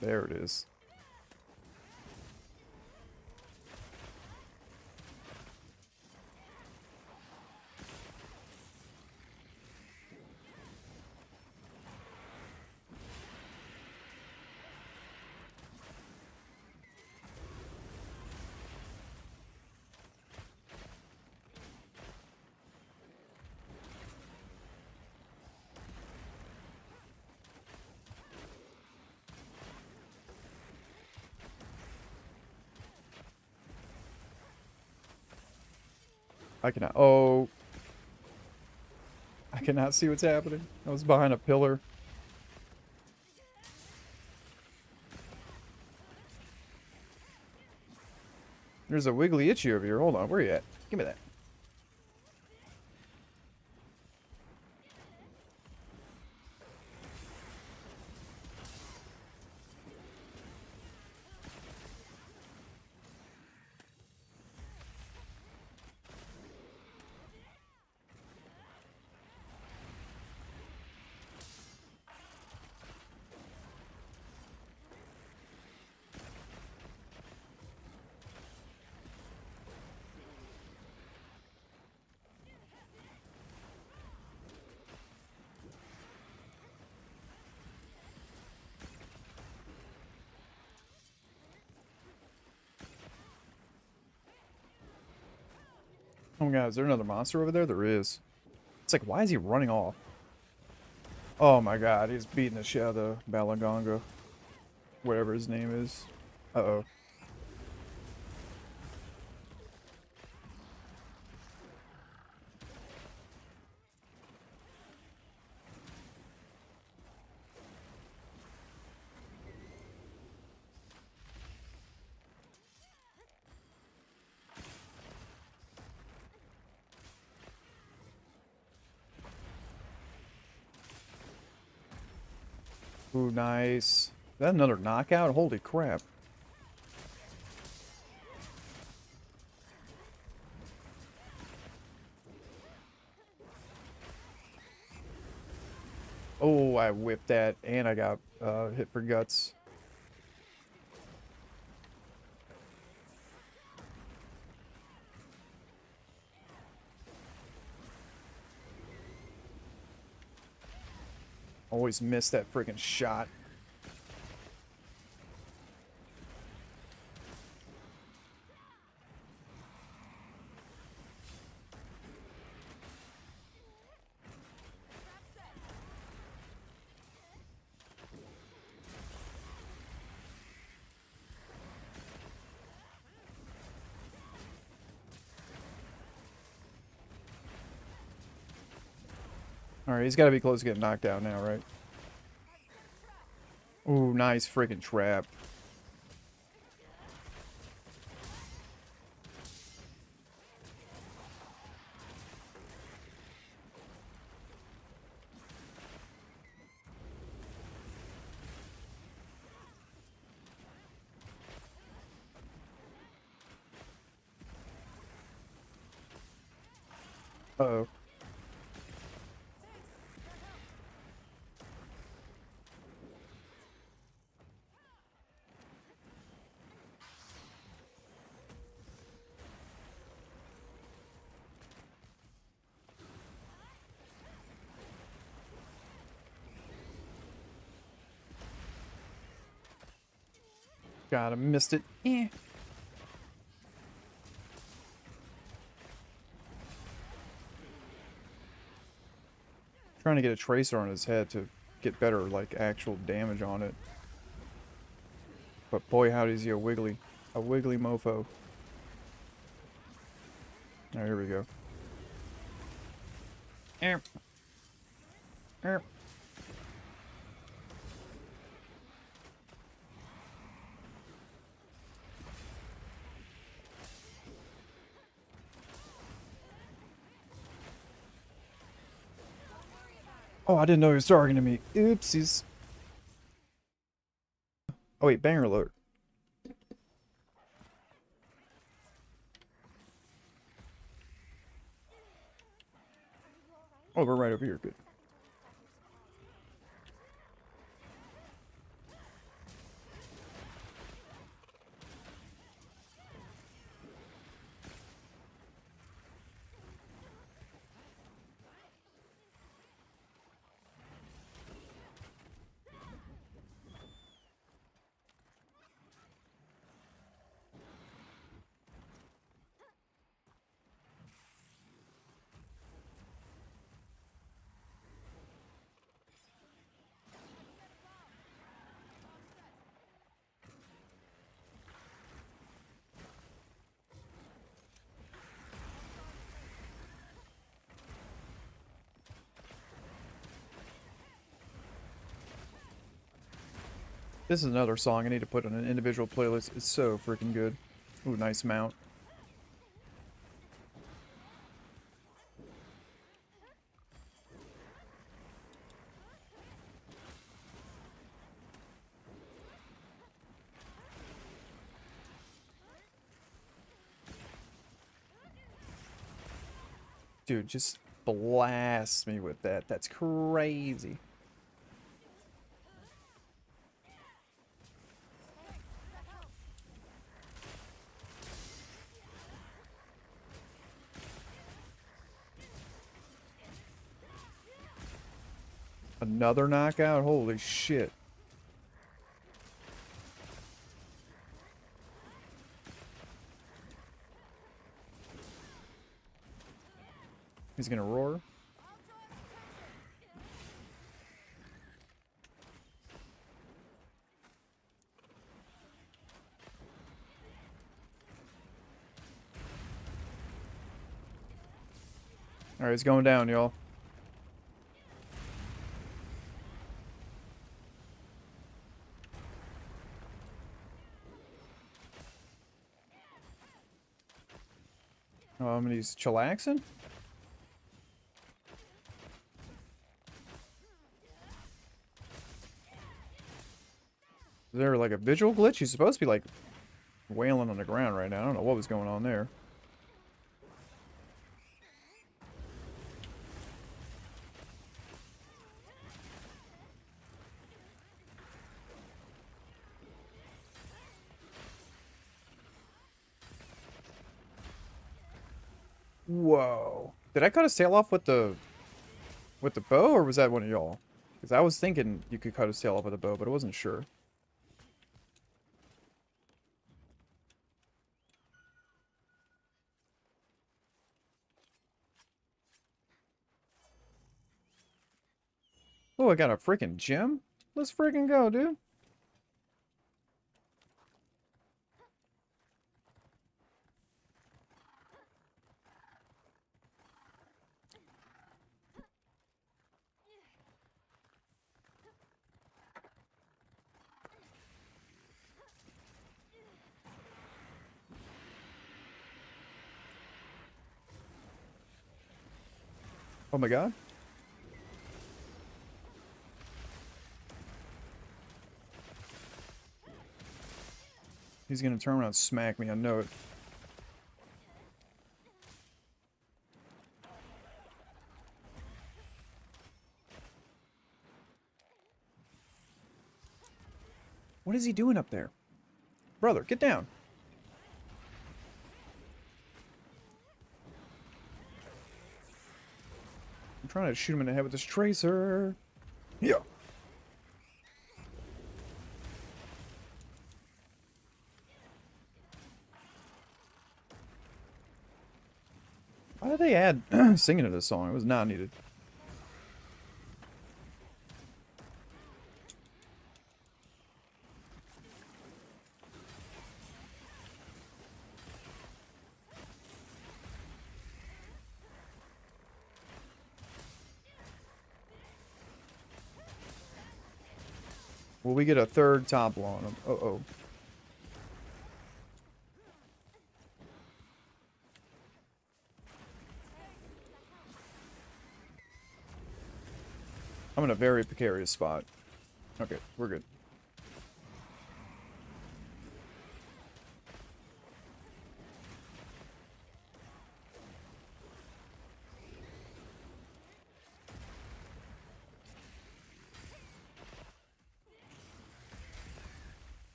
There it is. I cannot. Oh. I cannot see what's happening. I was behind a pillar. There's a wiggly itchy over here. Hold on. Where are you at? Give me that. Oh my god, is there another monster over there? There is. It's like, why is he running off? Oh my god, he's beating the shit out of Balaganga. Whatever his name is. Uh-oh. Ooh, nice. Is that another knockout? Holy crap. Oh, I whipped that, and I got hit for guts. Always miss that freaking shot. Alright, he's got to be close to getting knocked out now, right? Ooh, nice freaking trap. Uh-oh. God, I missed it. Eh. Trying to get a tracer on his head to get better, like, actual damage on it. But boy, howdy is he a wiggly mofo. Alright, here we go. Erp. Erp. Oh, I didn't know he was targeting me. Oopsies. Oh wait, banger alert. Oh, we're right over here. Good. This is another song I need to put on an individual playlist. It's so freaking good. Ooh, nice mount. Dude, just blast me with that. That's crazy. Another knockout? Holy shit. He's gonna roar. Alright, it's going down, y'all. He's chillaxing? Is there like a visual glitch? He's supposed to be like wailing on the ground right now. I don't know what was going on there. Whoa. Did I cut his tail off with the bow, or was that one of y'all? Because I was thinking you could cut his tail off with a bow, but I wasn't sure. Oh, I got a freaking gem? Let's freaking go, dude. Oh my god. He's gonna turn around and smack me, I know it. What is he doing up there? Brother, get down. I'm trying to shoot him in the head with this tracer. Yeah. Why did they add singing to this song? It was not needed. Will we get a third topple on him? Uh-oh. I'm in a very precarious spot. Okay, we're good.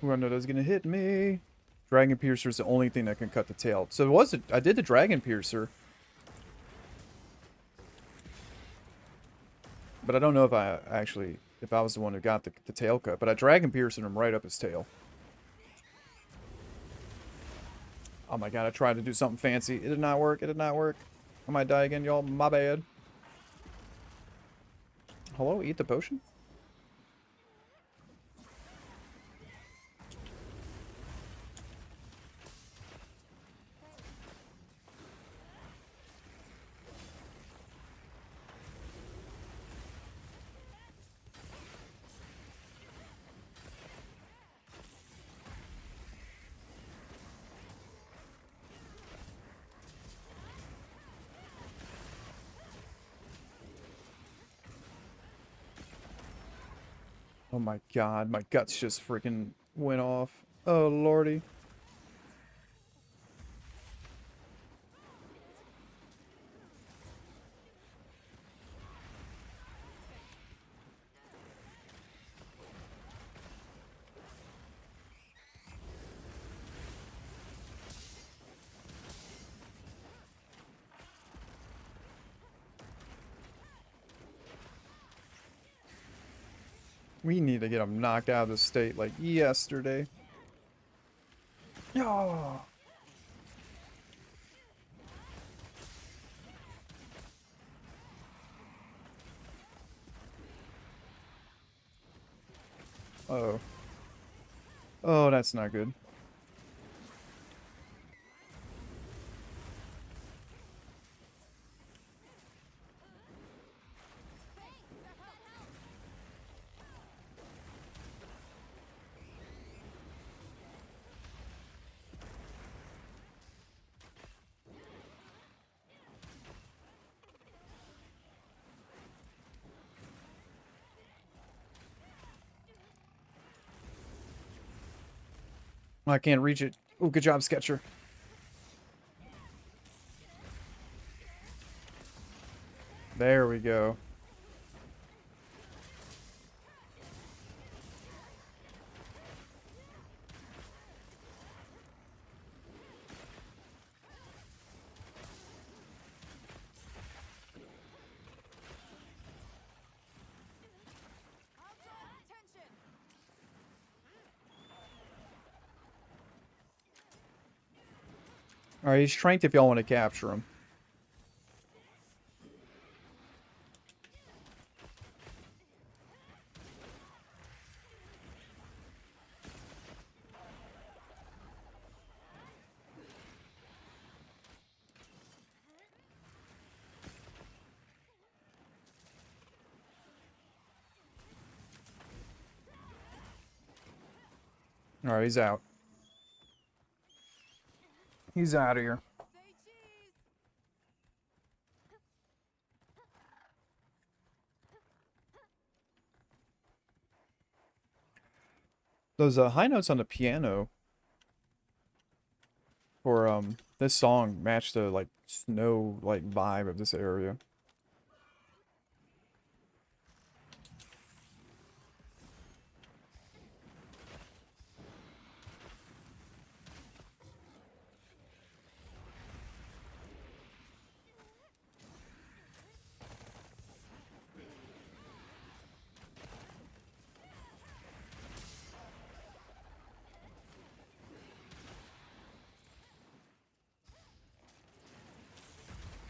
Ooh, I know that's gonna hit me. Dragon Piercer is the only thing that can cut the tail. So it was I did the Dragon Piercer. But I don't know if I actually, if I was the one who got the tail cut. But I Dragon Pierced him right up his tail. Oh my god, I tried to do something fancy. It did not work. It did not work. I might die again, y'all. My bad. Hello? Eat the potion? Oh my god, my guts just freaking went off. Oh lordy. We need to get him knocked out of the state like yesterday. Oh. Uh-oh. Oh, that's not good. I can't reach it. Oh, good job, Sketcher. There we go. Alright, he's strength if y'all want to capture him. Alright, he's out. He's out of here. Those high notes on the piano for this song match the like snow like vibe of this area.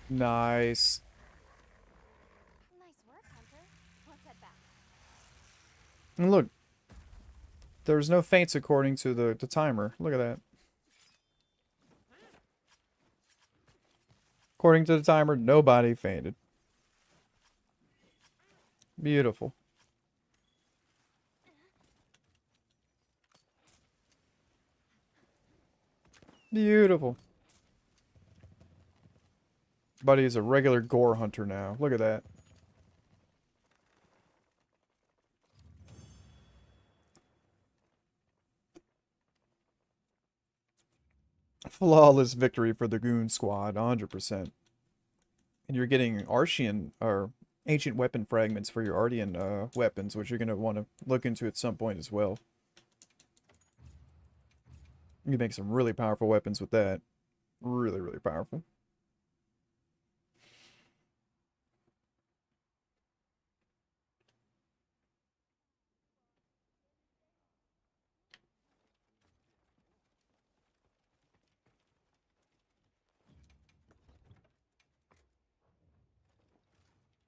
Nice. Nice work, Hunter. Let's head back. And look, there's no faints according to the timer. Look at that. According to the timer, nobody fainted. Beautiful. Beautiful. Buddy is a regular gore hunter now. Look at that. Flawless victory for the Goon Squad, 100%. And you're getting Archean, or ancient weapon fragments for your Ardean weapons, which you're going to want to look into at some point as well. You can make some really powerful weapons with that. Really, really powerful.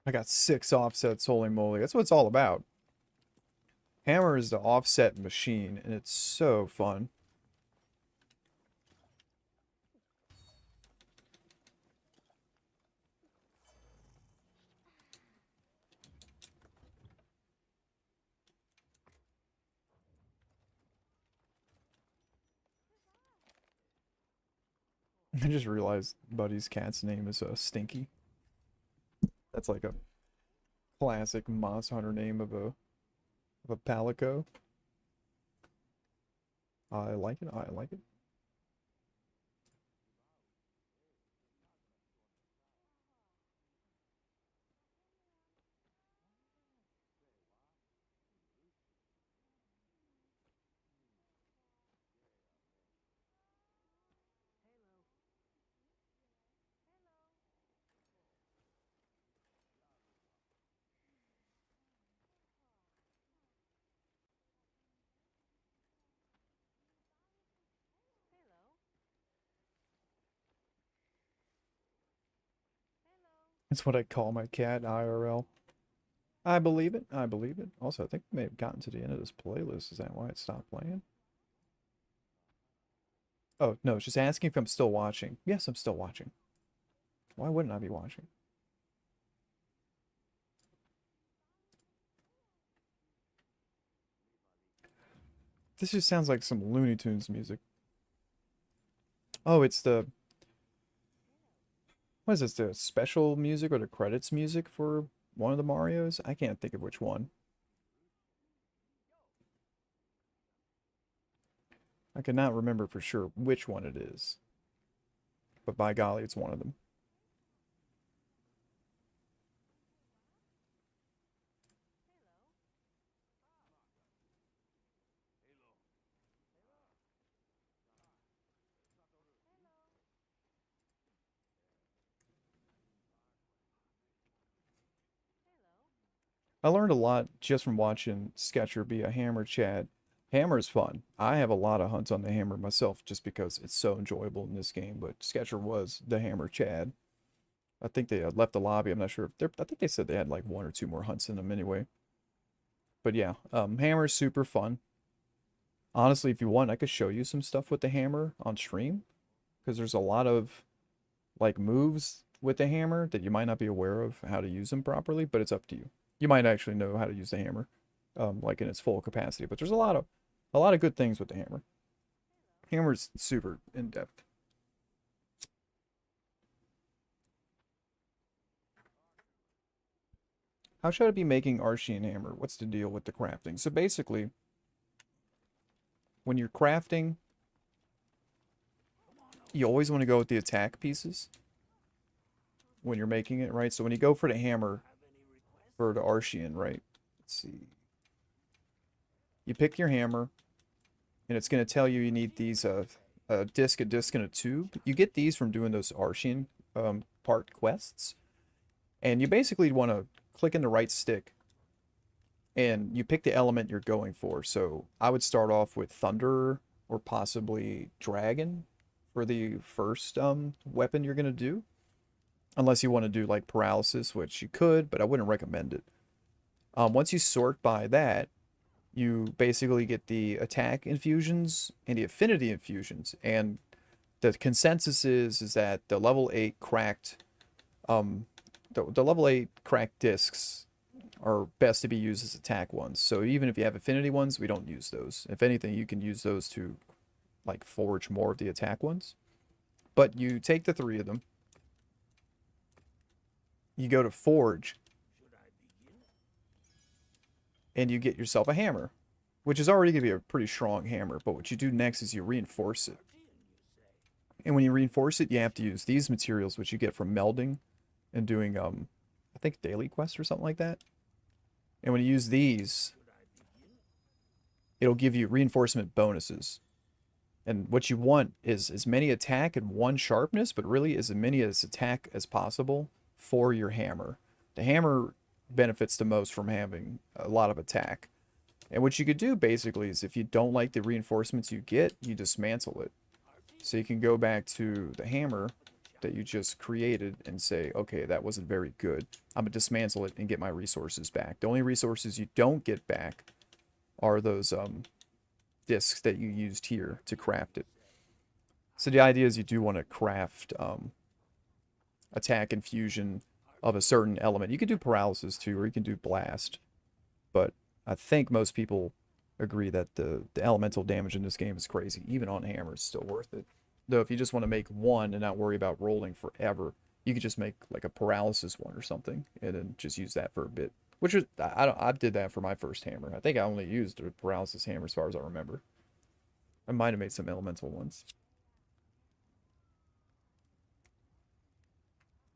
I got 6 offsets, holy moly. That's what it's all about. Hammer is the offset machine, and it's so fun. I just realized Buddy's cat's name is Stinky. That's like a classic Monster Hunter name of a palico. I like it. I like it. That's what I call my cat, IRL. I believe it. I believe it. Also, I think we may have gotten to the end of this playlist. Is that why it stopped playing? Oh, no, it's just asking if I'm still watching. Yes, I'm still watching. Why wouldn't I be watching? This just sounds like some Looney Tunes music. Oh, it's the... What is this, the special music or the credits music for one of the Marios? I can't think of which one. I cannot remember for sure which one it is. But by golly, it's one of them. I learned a lot just from watching Sketcher be a hammer Chad. Hammer's fun. I have a lot of hunts on the hammer myself just because it's so enjoyable in this game, but Sketcher was the hammer Chad. I think they left the lobby. I'm not sure if they're, I think they said they had like 1 or 2 more hunts in them anyway. But yeah, hammer's super fun. Honestly, if you want, I could show you some stuff with the hammer on stream because there's a lot of like moves with the hammer that you might not be aware of how to use them properly, but it's up to you. You might actually know how to use the hammer, like in its full capacity. But there's a lot of good things with the hammer. Hammer's super in depth. How should I be making Arshian hammer? What's the deal with the crafting? So basically, when you're crafting, you always want to go with the attack pieces when you're making it, right? So when you go for the hammer, for the Arshian, right? Let's see. You pick your hammer, and it's going to tell you need these a disc, and a tube. You get these from doing those Arshian part quests. And you basically want to click in the right stick, and you pick the element you're going for. So I would start off with Thunder or possibly Dragon for the first weapon you're going to do. Unless you want to do like Paralysis, which you could, but I wouldn't recommend it. Once you sort by that, you basically get the attack infusions and the affinity infusions. And the consensus is that the level 8 cracked, the level 8 cracked discs are best to be used as attack ones. So even if you have affinity ones, we don't use those. If anything, you can use those to like forge more of the attack ones. But you take the 3 of them. You go to Forge, and you get yourself a hammer, which is already going to be a pretty strong hammer, but what you do next is you reinforce it. And when you reinforce it, you have to use these materials, which you get from melding and doing, I think, daily quests or something like that. And when you use these, it'll give you reinforcement bonuses. And what you want is as many attack and 1 sharpness, but really as many as attack as possible for your hammer. The hammer benefits the most from having a lot of attack. And what you could do basically is if you don't like the reinforcements you get, you dismantle it. So you can go back to the hammer that you just created and say, okay, that wasn't very good. I'm going to dismantle it and get my resources back. The only resources you don't get back are those discs that you used here to craft it. So the idea is you do want to craft attack infusion of a certain element. You can do paralysis too, or you can do blast. But I think most people agree that the elemental damage in this game is crazy. Even on hammer, it's still worth it. Though if you just want to make one and not worry about rolling forever, you could just make like a paralysis one or something, and then just use that for a bit. Which is, I did that for my first hammer. I think I only used a paralysis hammer as far as I remember. I might have made some elemental ones.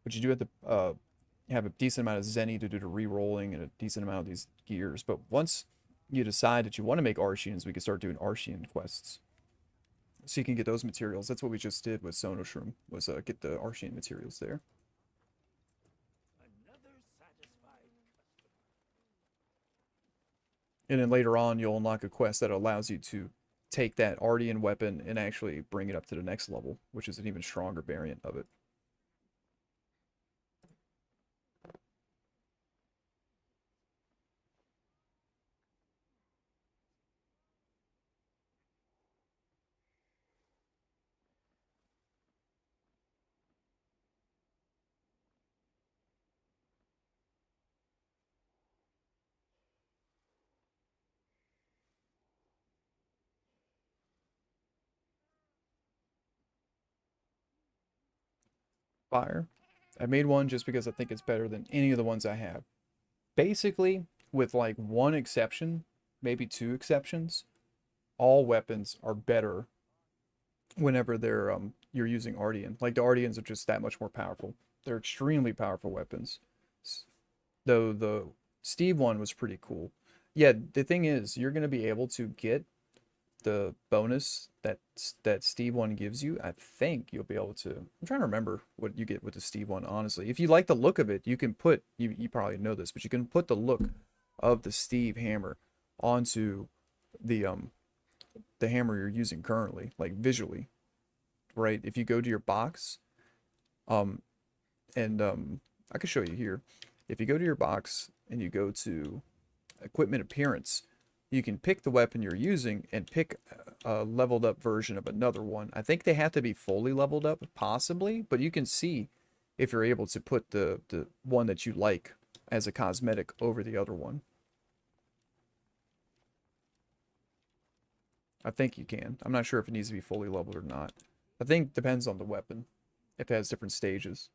But you do have to have a decent amount of Zenny to do the re-rolling and a decent amount of these gears. But once you decide that you want to make Arshians, we can start doing Arshian quests. So you can get those materials. That's what we just did with Sonoshroom, was get the Arshian materials there. And then later on, you'll unlock a quest that allows you to take that Ardian weapon and actually bring it up to the next level, which is an even stronger variant of it. Fire. I made one just because I think it's better than any of the ones I have. Basically, with like 1 exception, maybe 2 exceptions, all weapons are better whenever they're you're using Ardian. Like the Ardians are just that much more powerful. They're extremely powerful weapons. Though the Steve one was pretty cool. Yeah, the thing is, you're gonna be able to get the bonus that Steve one gives you. I think you'll be able to. I'm trying to remember what you get with the Steve one. Honestly, if you like the look of it, you can put. You probably know this, but you can put the look of the Steve hammer onto the hammer you're using currently, like visually, right? If you go to your box, um, and I can show you here. If you go to your box and you go to equipment appearance, you can pick the weapon you're using and pick a leveled up version of another one. I think they have to be fully leveled up, possibly, but you can see if you're able to put the one that you like as a cosmetic over the other one. I think you can. I'm not sure if it needs to be fully leveled or not. I think it depends on the weapon, if it has different stages.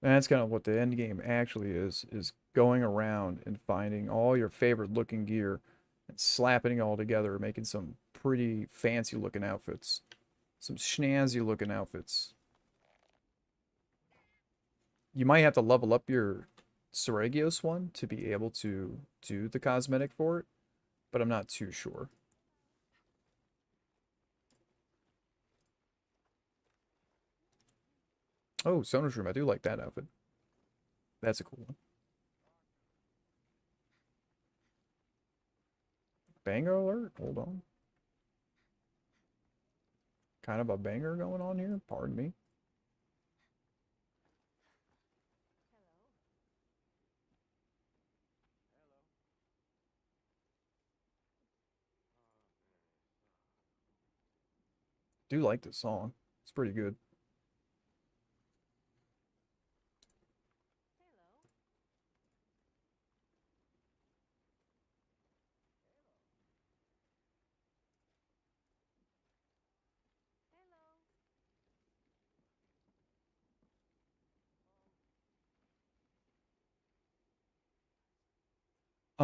And that's kind of what the end game actually is going around and finding all your favorite looking gear and slapping it all together, making some pretty fancy looking outfits. Some snazzy looking outfits. You might have to level up your Saragios one to be able to do the cosmetic for it, but I'm not too sure. Oh, Sono's Room. I do like that outfit. That's a cool one. Banger alert? Hold on. Kind of a banger going on here. Pardon me. Do like this song. It's pretty good.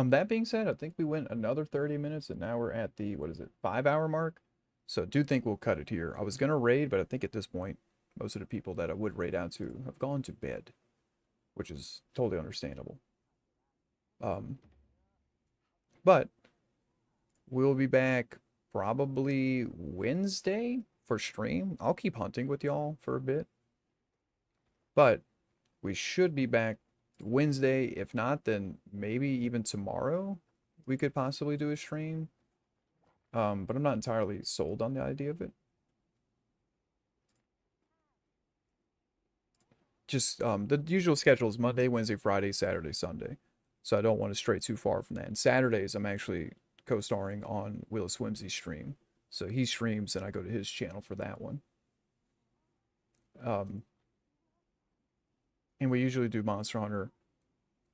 That being said, I think we went another 30 minutes and now we're at the, what is it, 5 hour mark? So I do think we'll cut it here. I was gonna raid, but I think at this point, most of the people that I would raid out to have gone to bed, which is totally understandable. Um, but we'll be back probably Wednesday for stream. I'll keep hunting with y'all for a bit, but we should be back Wednesday. If not, then maybe even tomorrow we could possibly do a stream. But I'm not entirely sold on the idea of it. Just the usual schedule is Monday, Wednesday, Friday, Saturday, Sunday. So I don't want to stray too far from that. And Saturdays, I'm actually co-starring on Willis Whimsy's stream. So he streams and I go to his channel for that one. And we usually do Monster Hunter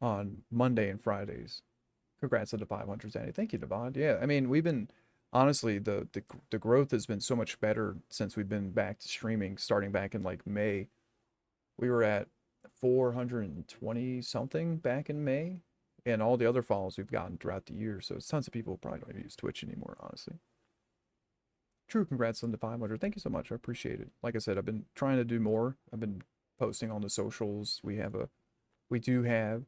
on Monday and Fridays. Congrats on the 500, Zanny. Thank you, Devon. Yeah, I mean, we've been honestly the growth has been so much better since we've been back to streaming, starting back in like May. We were at 420 something back in May, and all the other follows we've gotten throughout the year. So it's tons of people who probably don't even use Twitch anymore, honestly. True, congrats on the 500. Thank you so much. I appreciate it. Like I said, I've been trying to do more. I've been posting on the socials. We do have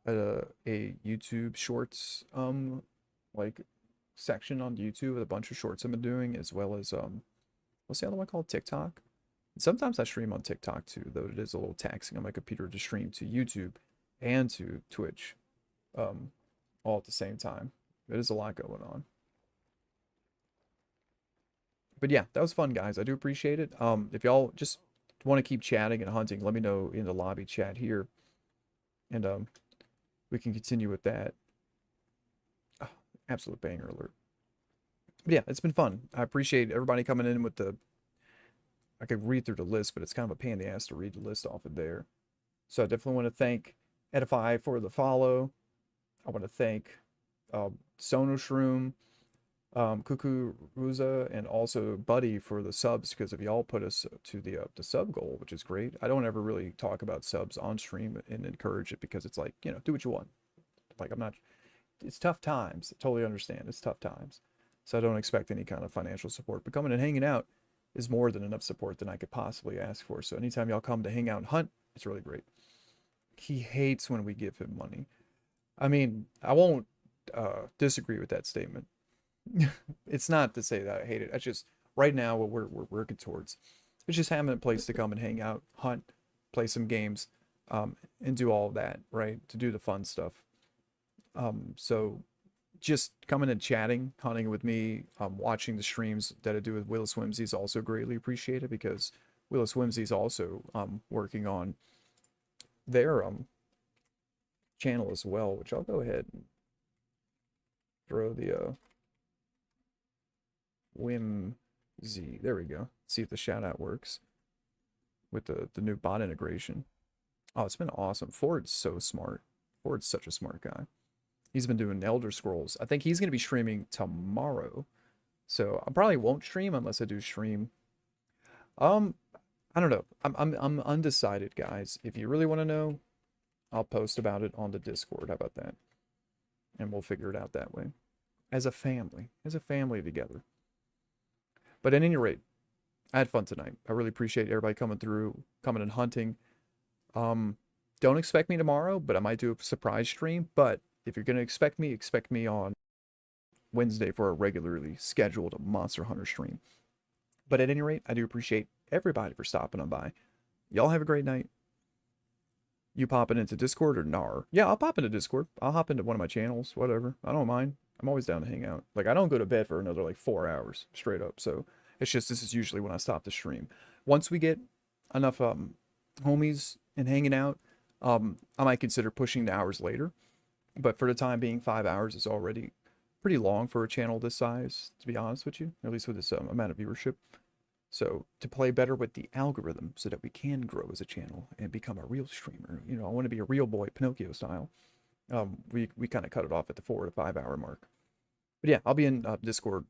a YouTube Shorts like section on YouTube with a bunch of shorts I've been doing, as well as what's the other one called? TikTok. And sometimes I stream on TikTok too, though it is a little taxing on my computer to stream to YouTube and to Twitch all at the same time. It is a lot going on. But yeah, that was fun, guys. I do appreciate it. If y'all just want to keep chatting and hunting, let me know in the lobby chat here, and we can continue with that. Oh, absolute banger alert. But yeah, it's been fun. I appreciate everybody coming in with the. I could read through the list, but it's kind of a pain in the ass to read the list off of there. So I definitely want to thank Edify for the follow. I want to thank Sonoshroom. Kukuruza and also Buddy for the subs, because if y'all put us to the sub goal, which is great. I don't ever really talk about subs on stream and encourage it because it's like, you know, do what you want. Like, I'm not, it's tough times. I totally understand. It's tough times. So I don't expect any kind of financial support, but coming and hanging out is more than enough support than I could possibly ask for. So anytime y'all come to hang out and hunt, it's really great. He hates when we give him money. I mean, I won't disagree with that statement. It's not to say that I hate it. It's just right now what we're working towards. It's just having a place to come and hang out, hunt, play some games, and do all of that, right? To do the fun stuff. So just coming and chatting, hunting with me, watching the streams that I do with Willis Whimsy is also greatly appreciated, because Willis Whimsy is also working on their channel as well, which I'll go ahead and throw the Whimsy. There we go. See if the shout out works with the new bot integration. Oh, it's been awesome. Ford's so smart. Ford's such a smart guy. He's been doing Elder Scrolls. I think he's going to be streaming tomorrow. So I probably won't stream unless I do stream. I don't know. I'm undecided, guys. If you really want to know, I'll post about it on the Discord. How about that? And we'll figure it out that way. As a family together. But at any rate, I had fun tonight. I really appreciate everybody coming through, coming and hunting. Don't expect me tomorrow, but I might do a surprise stream. But if you're going to expect me on Wednesday for a regularly scheduled Monster Hunter stream. But at any rate, I do appreciate everybody for stopping on by. Y'all have a great night. You popping into Discord or NAR? Yeah, I'll pop into Discord. I'll hop into one of my channels, whatever. I don't mind. I'm always down to hang out. Like, I don't go to bed for another, like, 4 hours straight up. So, it's just, this is usually when I stop the stream. Once we get enough homies and hanging out, I might consider pushing the hours later. But for the time being, 5 hours is already pretty long for a channel this size, to be honest with you. At least with this amount of viewership. So, to play better with the algorithm so that we can grow as a channel and become a real streamer. You know, I want to be a real boy, Pinocchio style. We kind of cut it off at the 4 to 5 hour mark. But yeah, I'll be in Discord,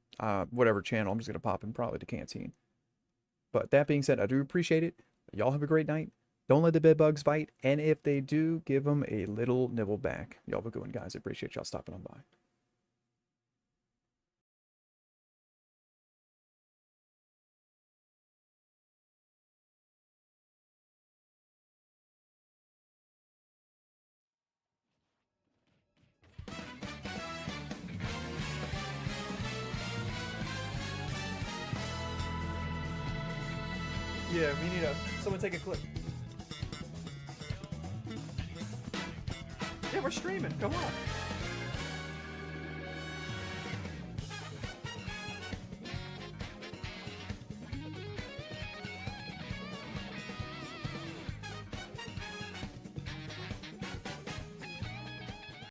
whatever channel. I'm just going to pop in probably to Canteen. But that being said, I do appreciate it. Y'all have a great night. Don't let the bed bugs bite. And if they do, give them a little nibble back. Y'all have a good one, guys. I appreciate y'all stopping on by. Yeah, we need someone take a clip. Yeah, we're streaming. Come on.